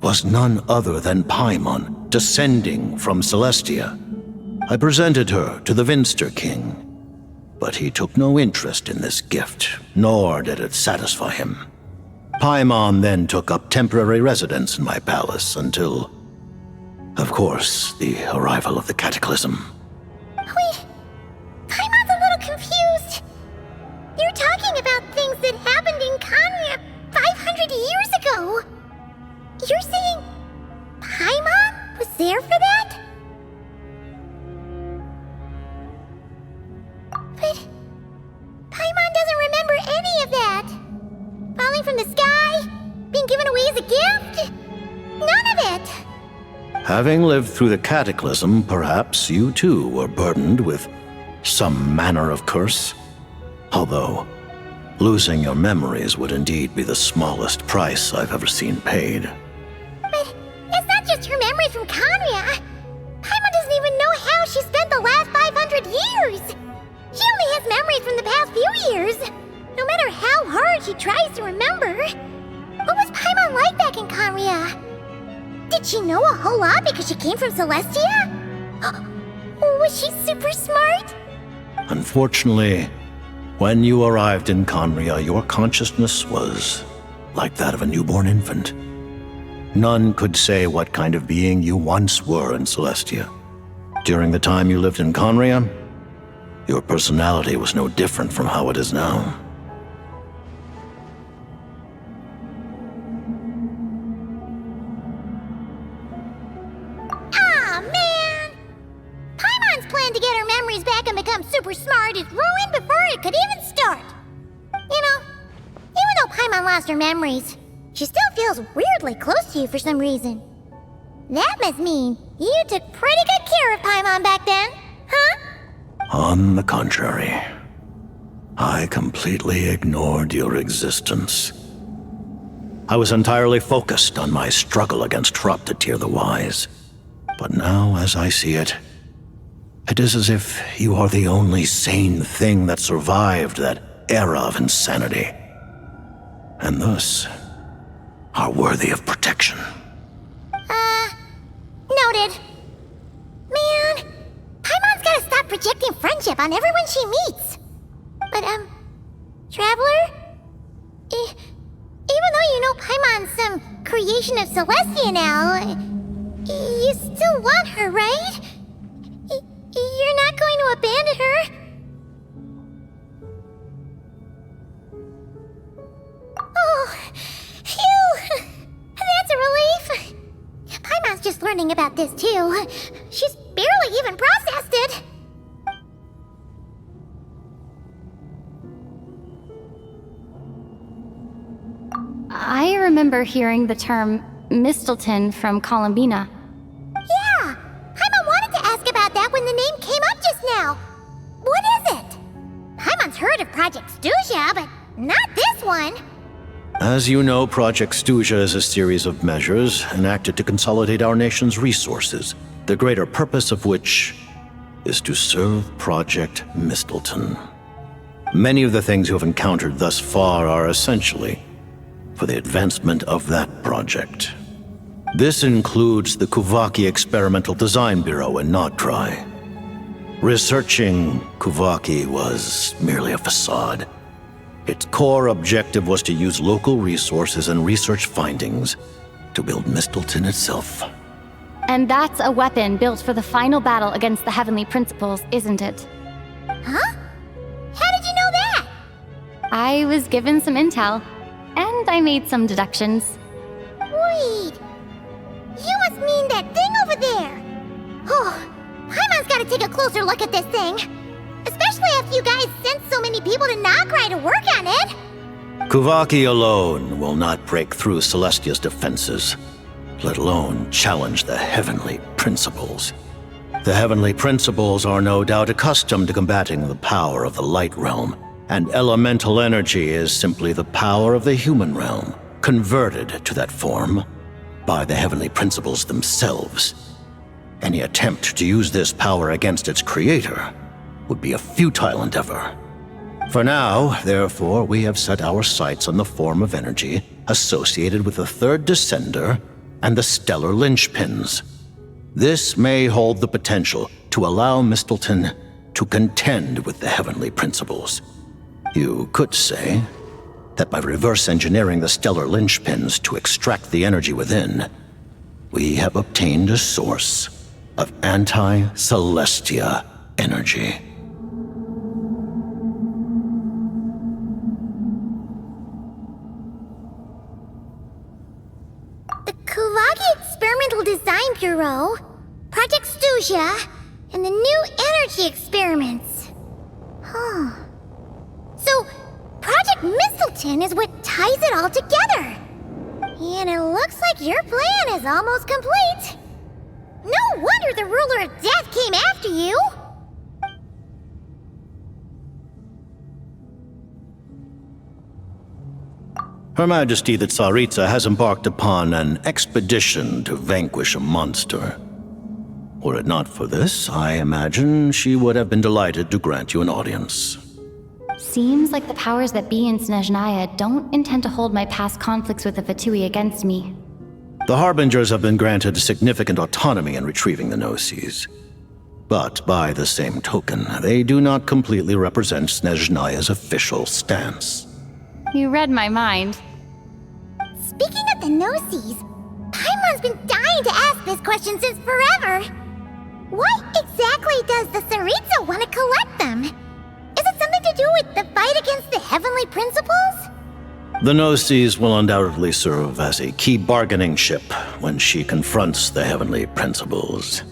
was none other than Paimon descending from Celestia. I presented her to the Vinster King, but he took no interest in this gift, nor did it satisfy him. Paimon then took up temporary residence in my palace until, of course, the arrival of the Cataclysm. Wait, Paimon's a little confused. You're talking about things that happened in Conria 500 years ago. You're saying Paimon was there for that? But Paimon doesn't remember any of that. Falling from the sky? Being given away as a gift? None of it! Having lived through the Cataclysm, perhaps you too were burdened with some manner of curse. Although, losing your memories would indeed be the smallest price I've ever seen paid. But it's not just her memory from Conria. Paimon doesn't even know how she spent the last 500 years. She only has memories from the past few years. No matter how hard she tries to remember. What was Paimon like back in Conria? Did she know a whole lot because she came from Celestia? Was she super smart? Unfortunately, when you arrived in Conria, your consciousness was like that of a newborn infant. None could say what kind of being you once were in Celestia. During the time you lived in Conria, your personality was no different from how it is now. Aw, man! Paimon's plan to get her memories back and become super smart is ruined before it could even start. You know, even though Paimon lost her memories, she still feels weirdly close to you for some reason. That must mean you took pretty good care of Paimon back then, huh? On the contrary, I completely ignored your existence. I was entirely focused on my struggle against Troptatir the Wise. But now, as I see it, it is as if you are the only sane thing that survived that era of insanity, and thus are worthy of protection. expecting friendship on everyone she meets. But, Traveler? Even though you know Paimon's some creation of Celestia now, you still want her, right? You're not going to abandon her? Oh, phew! That's a relief. Paimon's just learning about this too. She's barely even processed it. I remember hearing the term Mistleton from Columbina. Yeah! Paimon wanted to ask about that when the name came up just now. What is it? Paimon's heard of Project Stuja, but not this one. As you know, Project Stuja is a series of measures enacted to consolidate our nation's resources, the greater purpose of which is to serve Project Mistleton. Many of the things you have encountered thus far are essentially for the advancement of that project. This includes the Kuvaki Experimental Design Bureau in Notdry. Researching Kuvaki was merely a facade. Its core objective was to use local resources and research findings to build Mistleton itself. And that's a weapon built for the final battle against the Heavenly Principles, isn't it? Huh? How did you know that? I was given some intel, and I made some deductions. Wait! You must mean that thing over there! Oh, Paimon's gotta take a closer look at this thing. Especially after you guys sent so many people to Notdry to work on it! Kuvaki alone will not break through Celestia's defenses, let alone challenge the Heavenly Principles. The Heavenly Principles are no doubt accustomed to combating the power of the Light Realm, and elemental energy is simply the power of the human realm, converted to that form by the Heavenly Principles themselves. Any attempt to use this power against its creator would be a futile endeavor. For now, therefore, we have set our sights on the form of energy associated with the Third Descender and the Stellar Linchpins. This may hold the potential to allow Mistleton to contend with the Heavenly Principles. You could say that by reverse engineering the Stellar Linchpins to extract the energy within, we have obtained a source of anti-Celestia energy. The Kuvaki Experimental Design Bureau, Project Stuja, and the new energy experiments. Huh. So, Project Mistleton is what ties it all together. And it looks like your plan is almost complete. No wonder the Ruler of Death came after you! Her Majesty the Tsaritsa has embarked upon an expedition to vanquish a monster. Were it not for this, I imagine she would have been delighted to grant you an audience. Seems like the powers that be in Snezhnaya don't intend to hold my past conflicts with the Fatui against me. The Harbingers have been granted significant autonomy in retrieving the Gnosis. But by the same token, they do not completely represent Snezhnaya's official stance. You read my mind. Speaking of the Gnosis, Paimon's been dying to ask this question since forever. Why exactly does the Tsaritsa want to collect them? Is it something to do with the fight against the Heavenly Principles? The Gnosis will undoubtedly serve as a key bargaining chip when she confronts the Heavenly Principles.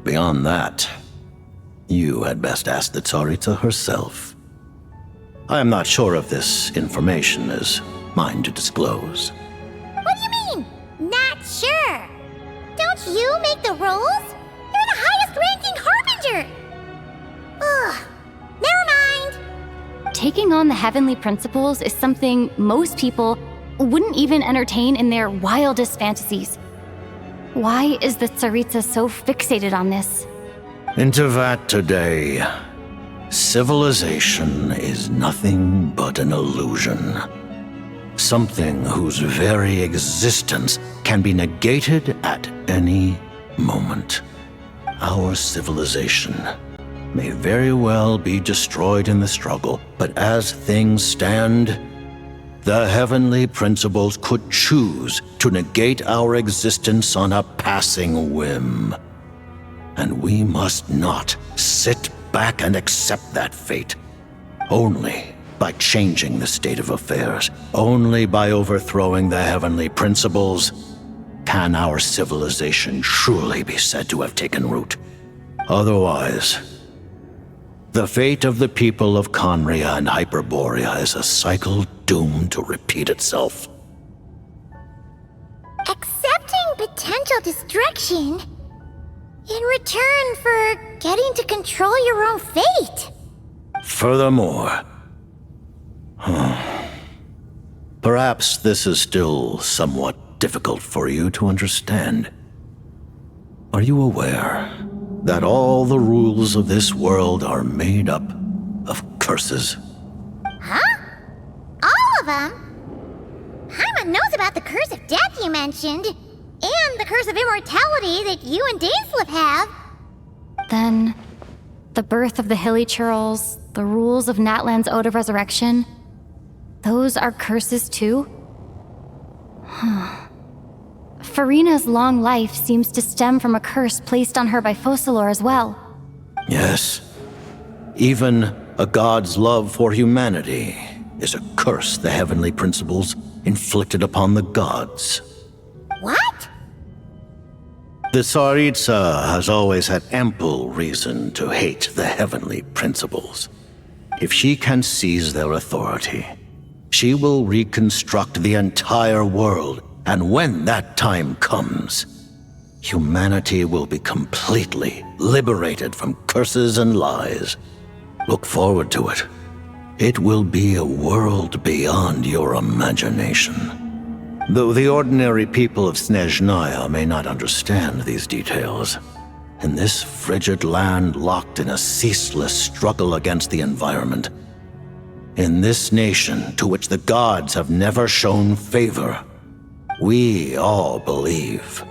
Beyond that, you had best ask the Tsaritsa herself. I am not sure if this information is mine to disclose. What do you mean, not sure? Don't you make the rules? You're the highest-ranking Harbinger! Ugh, never mind. Taking on the Heavenly Principles is something most people wouldn't even entertain in their wildest fantasies. Why is the Tsaritsa so fixated on this? In Tevat today, civilization is nothing but an illusion. Something whose very existence can be negated at any moment. Our civilization may very well be destroyed in the struggle, but as things stand, the heavenly principles could choose to negate our existence on a passing whim. And we must not sit back and accept that fate. Only by changing the state of affairs, only by overthrowing the heavenly principles, can our civilization truly be said to have taken root. Otherwise, the fate of the people of Conria and Hyperborea is a cycle doomed to repeat itself. Accepting potential destruction in return for getting to control your own fate. Furthermore, perhaps this is still somewhat difficult for you to understand. Are you aware that all the rules of this world are made up of curses? Huh? All of them? Paimon knows about the curse of death you mentioned, and the curse of immortality that you and Dainsleif have. Then, the birth of the Hilly Churls, the rules of Natlan's Ode of Resurrection, those are curses too? Farina's long life seems to stem from a curse placed on her by Focalor as well. Yes. Even a god's love for humanity is a curse the heavenly principles inflicted upon the gods. What? The Tsaritsa has always had ample reason to hate the heavenly principles. If she can seize their authority, she will reconstruct the entire world, and when that time comes, humanity will be completely liberated from curses and lies. Look forward to it. It will be a world beyond your imagination. Though the ordinary people of Snezhnaya may not understand these details, in this frigid land locked in a ceaseless struggle against the environment, in this nation to which the gods have never shown favor, we all believe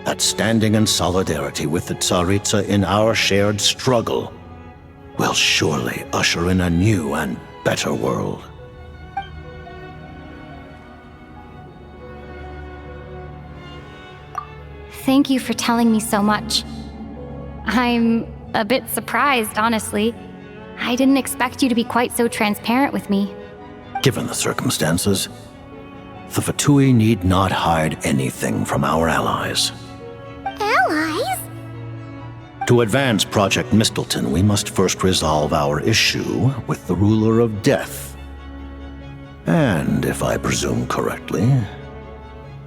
that standing in solidarity with the Tsaritsa in our shared struggle will surely usher in a new and better world. Thank you for telling me so much. I'm a bit surprised, honestly. I didn't expect you to be quite so transparent with me. Given the circumstances, the Fatui need not hide anything from our allies. Allies? To advance Project Mistleton, we must first resolve our issue with the ruler of death. And if I presume correctly,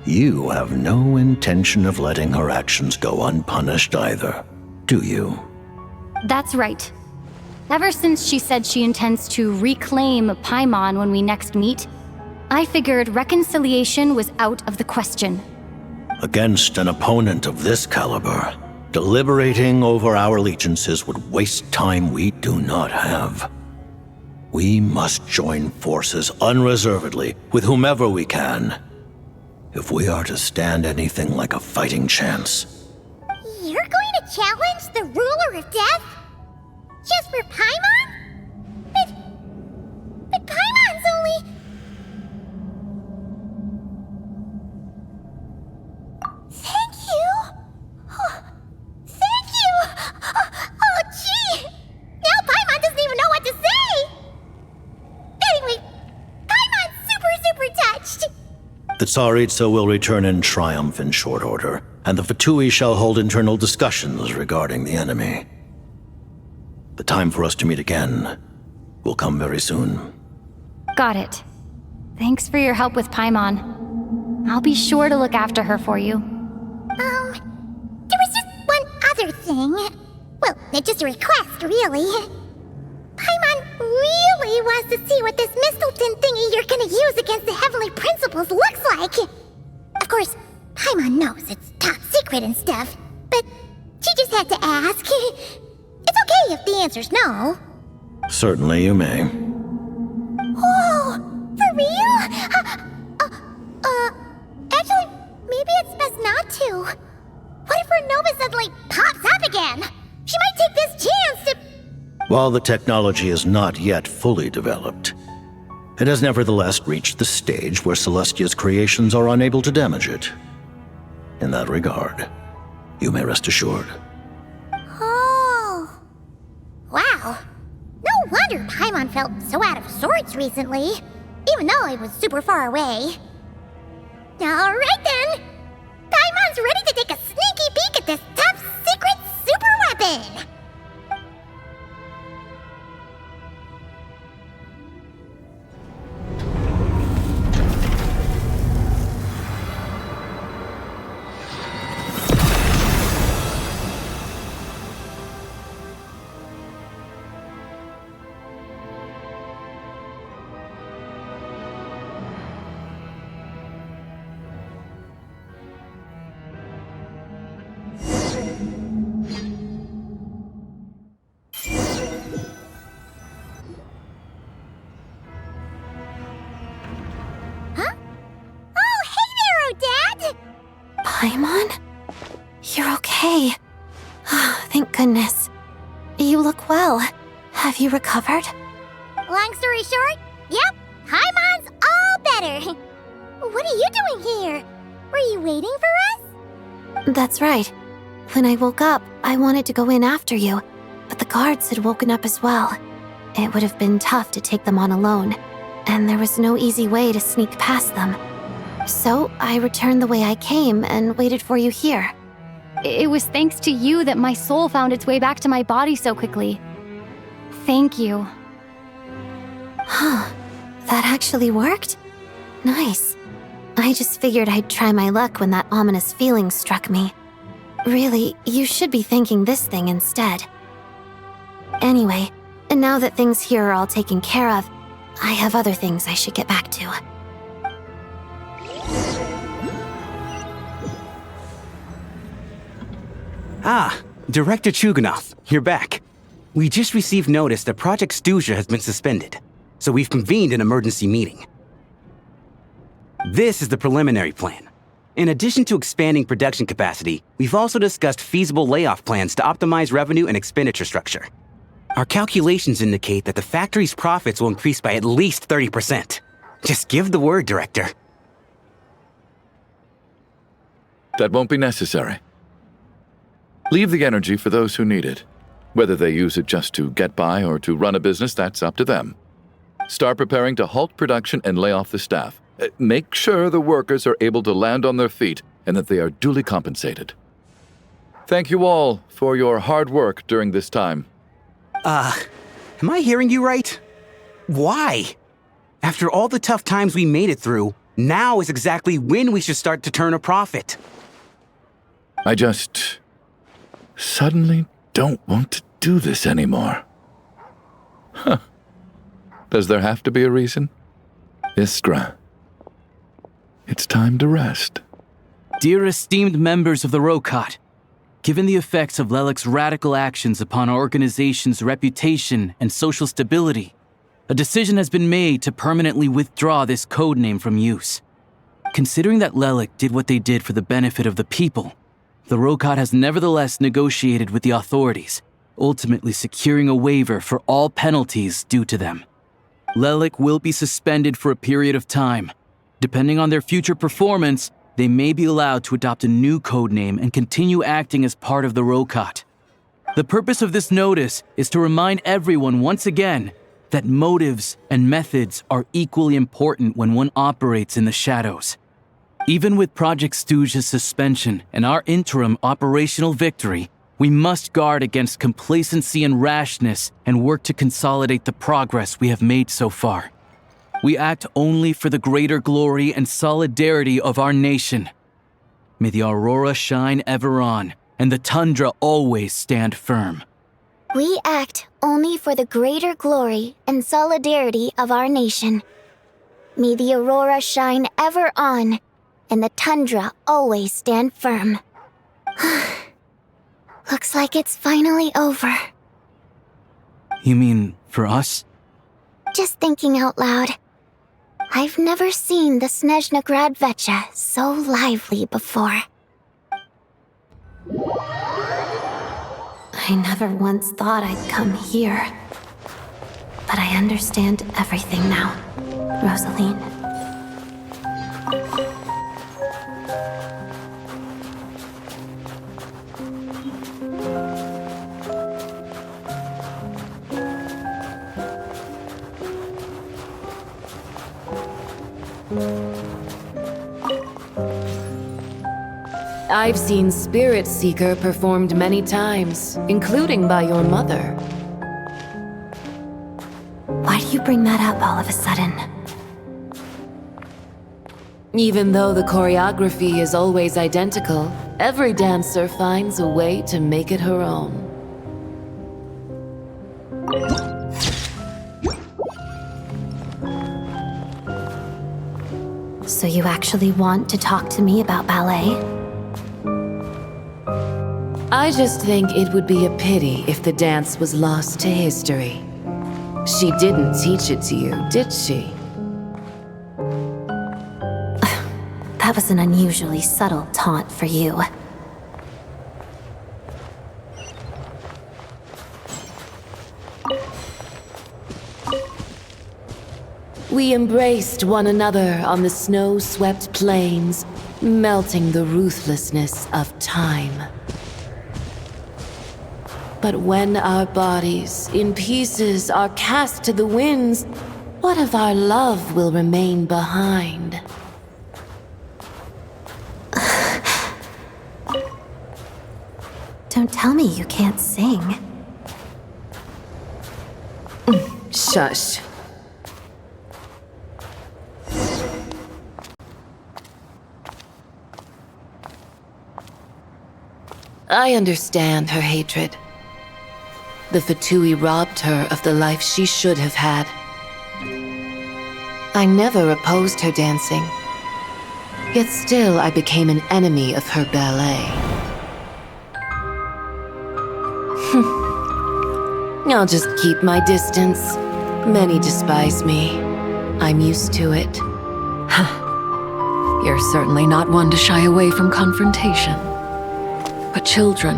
you have no intention of letting her actions go unpunished either, do you? That's right. Ever since she said she intends to reclaim Paimon when we next meet, I figured reconciliation was out of the question. Against an opponent of this caliber, deliberating over our allegiances would waste time we do not have. We must join forces unreservedly with whomever we can, if we are to stand anything like a fighting chance. You're going to challenge the ruler of death? Just for Paimon? But Paimon's only... Thank you! Thank you! Oh, gee! Now Paimon doesn't even know what to say! Anyway, Paimon's super touched! The Tsaritsa will return in triumph in short order, and the Fatui shall hold internal discussions regarding the enemy. The time for us to meet again will come very soon. Got it. Thanks for your help with Paimon. I'll be sure to look after her for you. There was just one other thing. Well, it's just a request, really. Paimon really wants to see what this Mistleton thingy you're gonna use against the Heavenly Principles looks like. Of course, Paimon knows it's top secret and stuff, but she just had to ask. It's okay if the answer's no. Certainly you may. Whoa, for real? Actually, maybe it's best not to. What if her Nova suddenly pops up again? She might take this chance to... While the technology is not yet fully developed, it has nevertheless reached the stage where Celestia's creations are unable to damage it. In that regard, you may rest assured. Oh. Wow. No wonder Paimon felt so out of sorts recently, even though it was super far away. Alright then! Paimon's ready to take a sneaky peek at this top secret super weapon! Paimon? You're okay. Thank goodness. You look well. Have you recovered? Long story short, yep, Paimon's all better. What are you doing here? Were you waiting for us? That's right. When I woke up, I wanted to go in after you, but the guards had woken up as well. It would have been tough to take them on alone, and there was no easy way to sneak past them. So I returned the way I came and waited for you here. It was thanks to you that my soul found its way back to my body so quickly. Thank you. Huh. That actually worked? Nice. I just figured I'd try my luck when that ominous feeling struck me. Really, you should be thanking this thing instead. Anyway, now that things here are all taken care of, I have other things I should get back to. Ah, Director Chuganov, you're back. We just received notice that Project Stuja has been suspended, so we've convened an emergency meeting. This is the preliminary plan. In addition to expanding production capacity, we've also discussed feasible layoff plans to optimize revenue and expenditure structure. Our calculations indicate that the factory's profits will increase by at least 30%. Just give the word, Director. That won't be necessary. Leave the energy for those who need it. Whether they use it just to get by or to run a business, that's up to them. Start preparing to halt production and lay off the staff. Make sure the workers are able to land on their feet and that they are duly compensated. Thank you all for your hard work during this time. Am I hearing you right? Why? After all the tough times we made it through, now is exactly when we should start to turn a profit. I just suddenly don't want to do this anymore. Huh. Does there have to be a reason? Iskra, it's time to rest. Dear esteemed members of the Rokot, given the effects of Lelik's radical actions upon our organization's reputation and social stability, a decision has been made to permanently withdraw this codename from use. Considering that Lelik did what they did for the benefit of the people, the Rokot has nevertheless negotiated with the authorities, ultimately securing a waiver for all penalties due to them. Lelik will be suspended for a period of time. Depending on their future performance, they may be allowed to adopt a new codename and continue acting as part of the Rokot. The purpose of this notice is to remind everyone once again that motives and methods are equally important when one operates in the shadows. Even with Project Stuja's suspension and our interim operational victory, we must guard against complacency and rashness and work to consolidate the progress we have made so far. We act only for the greater glory and solidarity of our nation. May the aurora shine ever on, and the tundra always stand firm. We act only for the greater glory and solidarity of our nation. May the aurora shine ever on, and the tundra always stand firm. Looks like it's finally over. You mean for us? Just thinking out loud. I've never seen the Snezhna Gradvecha so lively before. I never once thought I'd come here. But I understand everything now, Rosaline. I've seen Spirit Seeker performed many times, including by your mother. Why do you bring that up all of a sudden? Even though the choreography is always identical, every dancer finds a way to make it her own. So you actually want to talk to me about ballet? I just think it would be a pity if the dance was lost to history. She didn't teach it to you, did she? That was an unusually subtle taunt for you. We embraced one another on the snow-swept plains, melting the ruthlessness of time. But when our bodies, in pieces, are cast to the winds, what of our love will remain behind? Don't tell me you can't sing. Shush. I understand her hatred. The Fatui robbed her of the life she should have had. I never opposed her dancing. Yet still I became an enemy of her ballet. I'll just keep my distance. Many despise me. I'm used to it. You're certainly not one to shy away from confrontation. But children,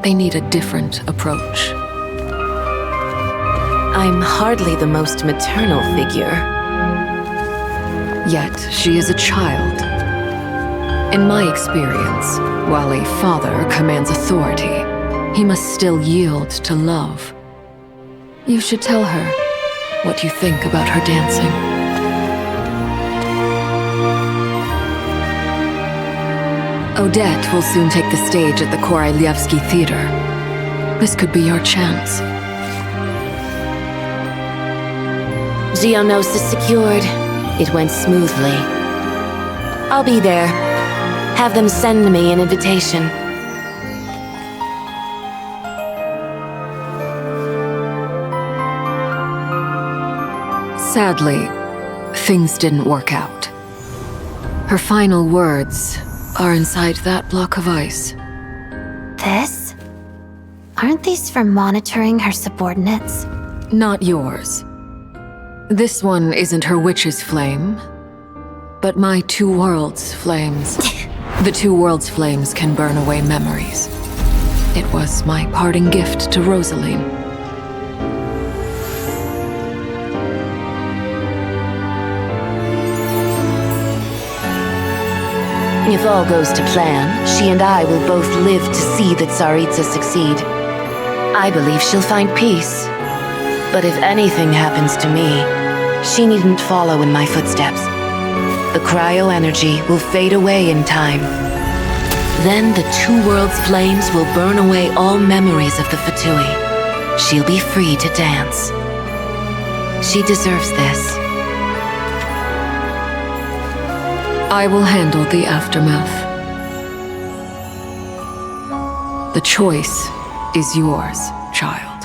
they need a different approach. I'm hardly the most maternal figure. Yet, she is a child. In my experience, while a father commands authority, he must still yield to love. You should tell her what you think about her dancing. Odette will soon take the stage at the Koralyevsky Theater. This could be your chance. Geonosis secured. It went smoothly. I'll be there. Have them send me an invitation. Sadly, things didn't work out. Her final words are inside that block of ice. This? Aren't these for monitoring her subordinates? Not yours. This one isn't her witch's flame, but my two worlds' flames. The two worlds' flames can burn away memories. It was my parting gift to Rosaline. If all goes to plan, she and I will both live to see the Tsaritsa succeed. I believe she'll find peace. But if anything happens to me, she needn't follow in my footsteps. The cryo-energy will fade away in time. Then the two worlds' flames will burn away all memories of the Fatui. She'll be free to dance. She deserves this. I will handle the aftermath. The choice is yours, child.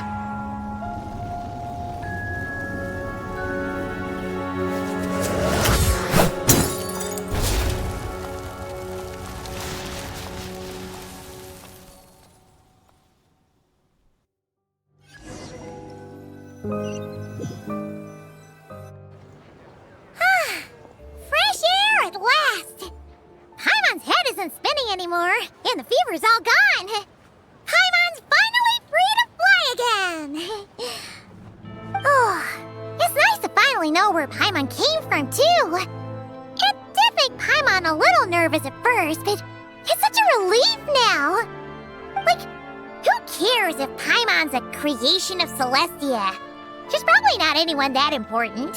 Fresh air at last! Paimon's head isn't spinning anymore, and the fever's all gone. Paimon's finally free! again! Oh, it's nice to finally know where Paimon came from, too. It did make Paimon a little nervous at first, but it's such a relief now. Like, who cares if Paimon's a creation of Celestia? She's probably not anyone that important.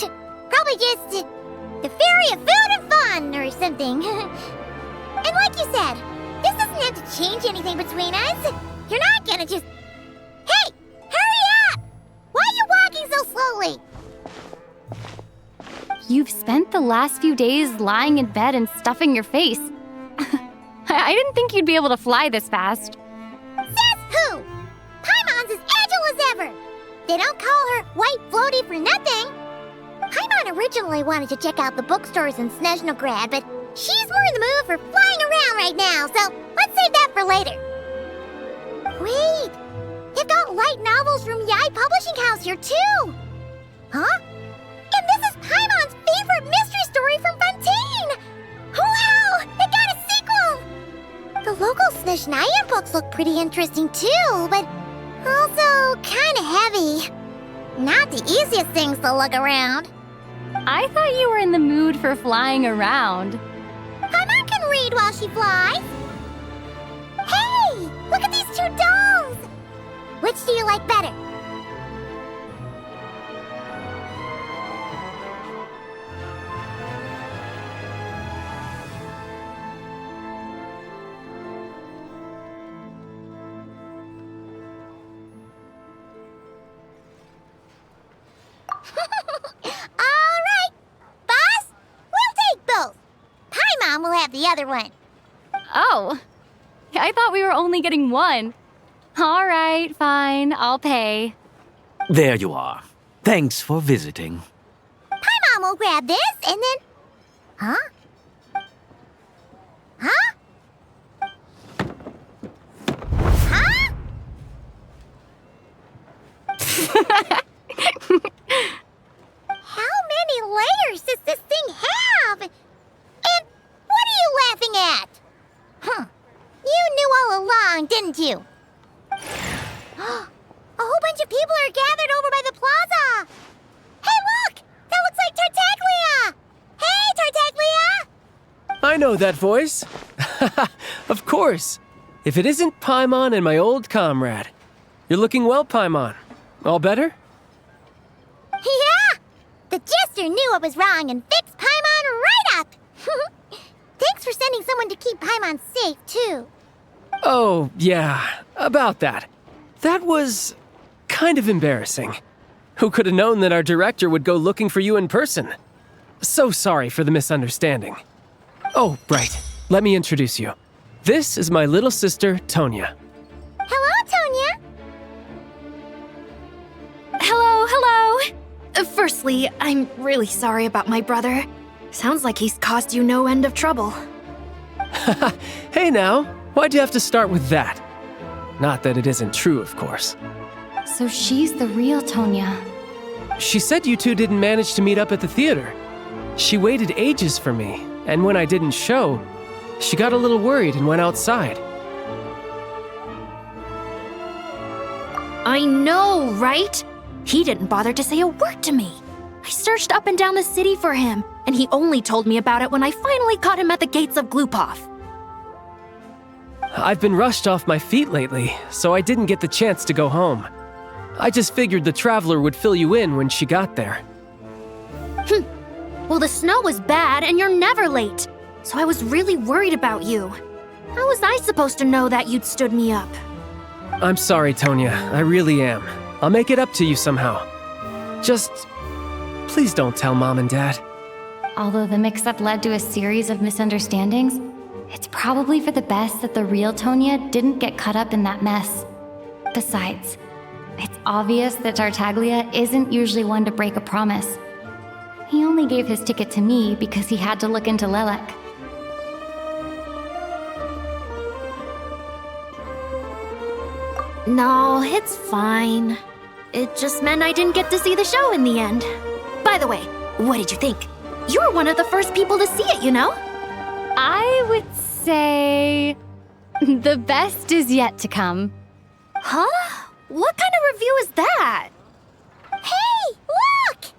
Probably just the fairy of food and fun or something. And like you said, this doesn't have to change anything between us. You're not gonna just... Hey! Hurry up! Why are you walking so slowly? You've spent the last few days lying in bed and stuffing your face. I didn't think you'd be able to fly this fast. Says who? Paimon's as agile as ever. They don't call her White Floaty for nothing. Paimon originally wanted to check out the bookstores in Snezhnograd, but she's more in the mood for flying around right now, so let's save that for later. Wait, they've got light novels from VII Publishing House here too. Huh? And this is Paimon's favorite mystery story from Fontaine! Wow! It got a sequel! The local Snezhnaya books look pretty interesting too, but also kinda heavy. Not the easiest things to lug around. I thought you were in the mood for flying around. Paimon can read while she flies. Hey! Look at these two dolls! Which do you like better? All right, boss, we'll take both. Paimon will have the other one. Oh, I thought we were only getting one. All right, fine, I'll pay. There you are. Thanks for visiting. Paimon will grab this and then... Huh? Huh? Huh? How many layers does this thing have? And what are you laughing at? Huh. You knew all along, didn't you? A whole bunch of people are gathered over by the plaza. Hey, look! That looks like Tartaglia! Hey, Tartaglia! I know that voice. Of course. If it isn't Paimon and my old comrade. You're looking well, Paimon. All better? Yeah! The jester knew I was wrong and fixed Paimon right up! Thanks for sending someone to keep Paimon safe, too. Oh, yeah. About that. That was... kind of embarrassing. Who could have known that our director would go looking for you in person? So sorry for the misunderstanding. Oh, right. Let me introduce you. This is my little sister, Tonya. Hello, Tonya! Hello. Firstly, I'm really sorry about my brother. Sounds like he's caused you no end of trouble. Hey now, why'd you have to start with that? Not that it isn't true, of course. So she's the real Tonya. She said you two didn't manage to meet up at the theater. She waited ages for me, and when I didn't show, she got a little worried and went outside. I know, right? He didn't bother to say a word to me. I searched up and down the city for him, and he only told me about it when I finally caught him at the gates of Glupov. I've been rushed off my feet lately, so I didn't get the chance to go home. I just figured the Traveler would fill you in when she got there. Well, the snow was bad, and you're never late. So I was really worried about you. How was I supposed to know that you'd stood me up? I'm sorry, Tonya. I really am. I'll make it up to you somehow. Just... please don't tell Mom and Dad. Although the mix-up led to a series of misunderstandings, it's probably for the best that the real Tonya didn't get caught up in that mess. Besides, it's obvious that Tartaglia isn't usually one to break a promise. He only gave his ticket to me because he had to look into Lelek. No, it's fine. It just meant I didn't get to see the show in the end. By the way, what did you think? You were one of the first people to see it, you know? I would say... the best is yet to come. Huh? What kind of review is that? Hey, look!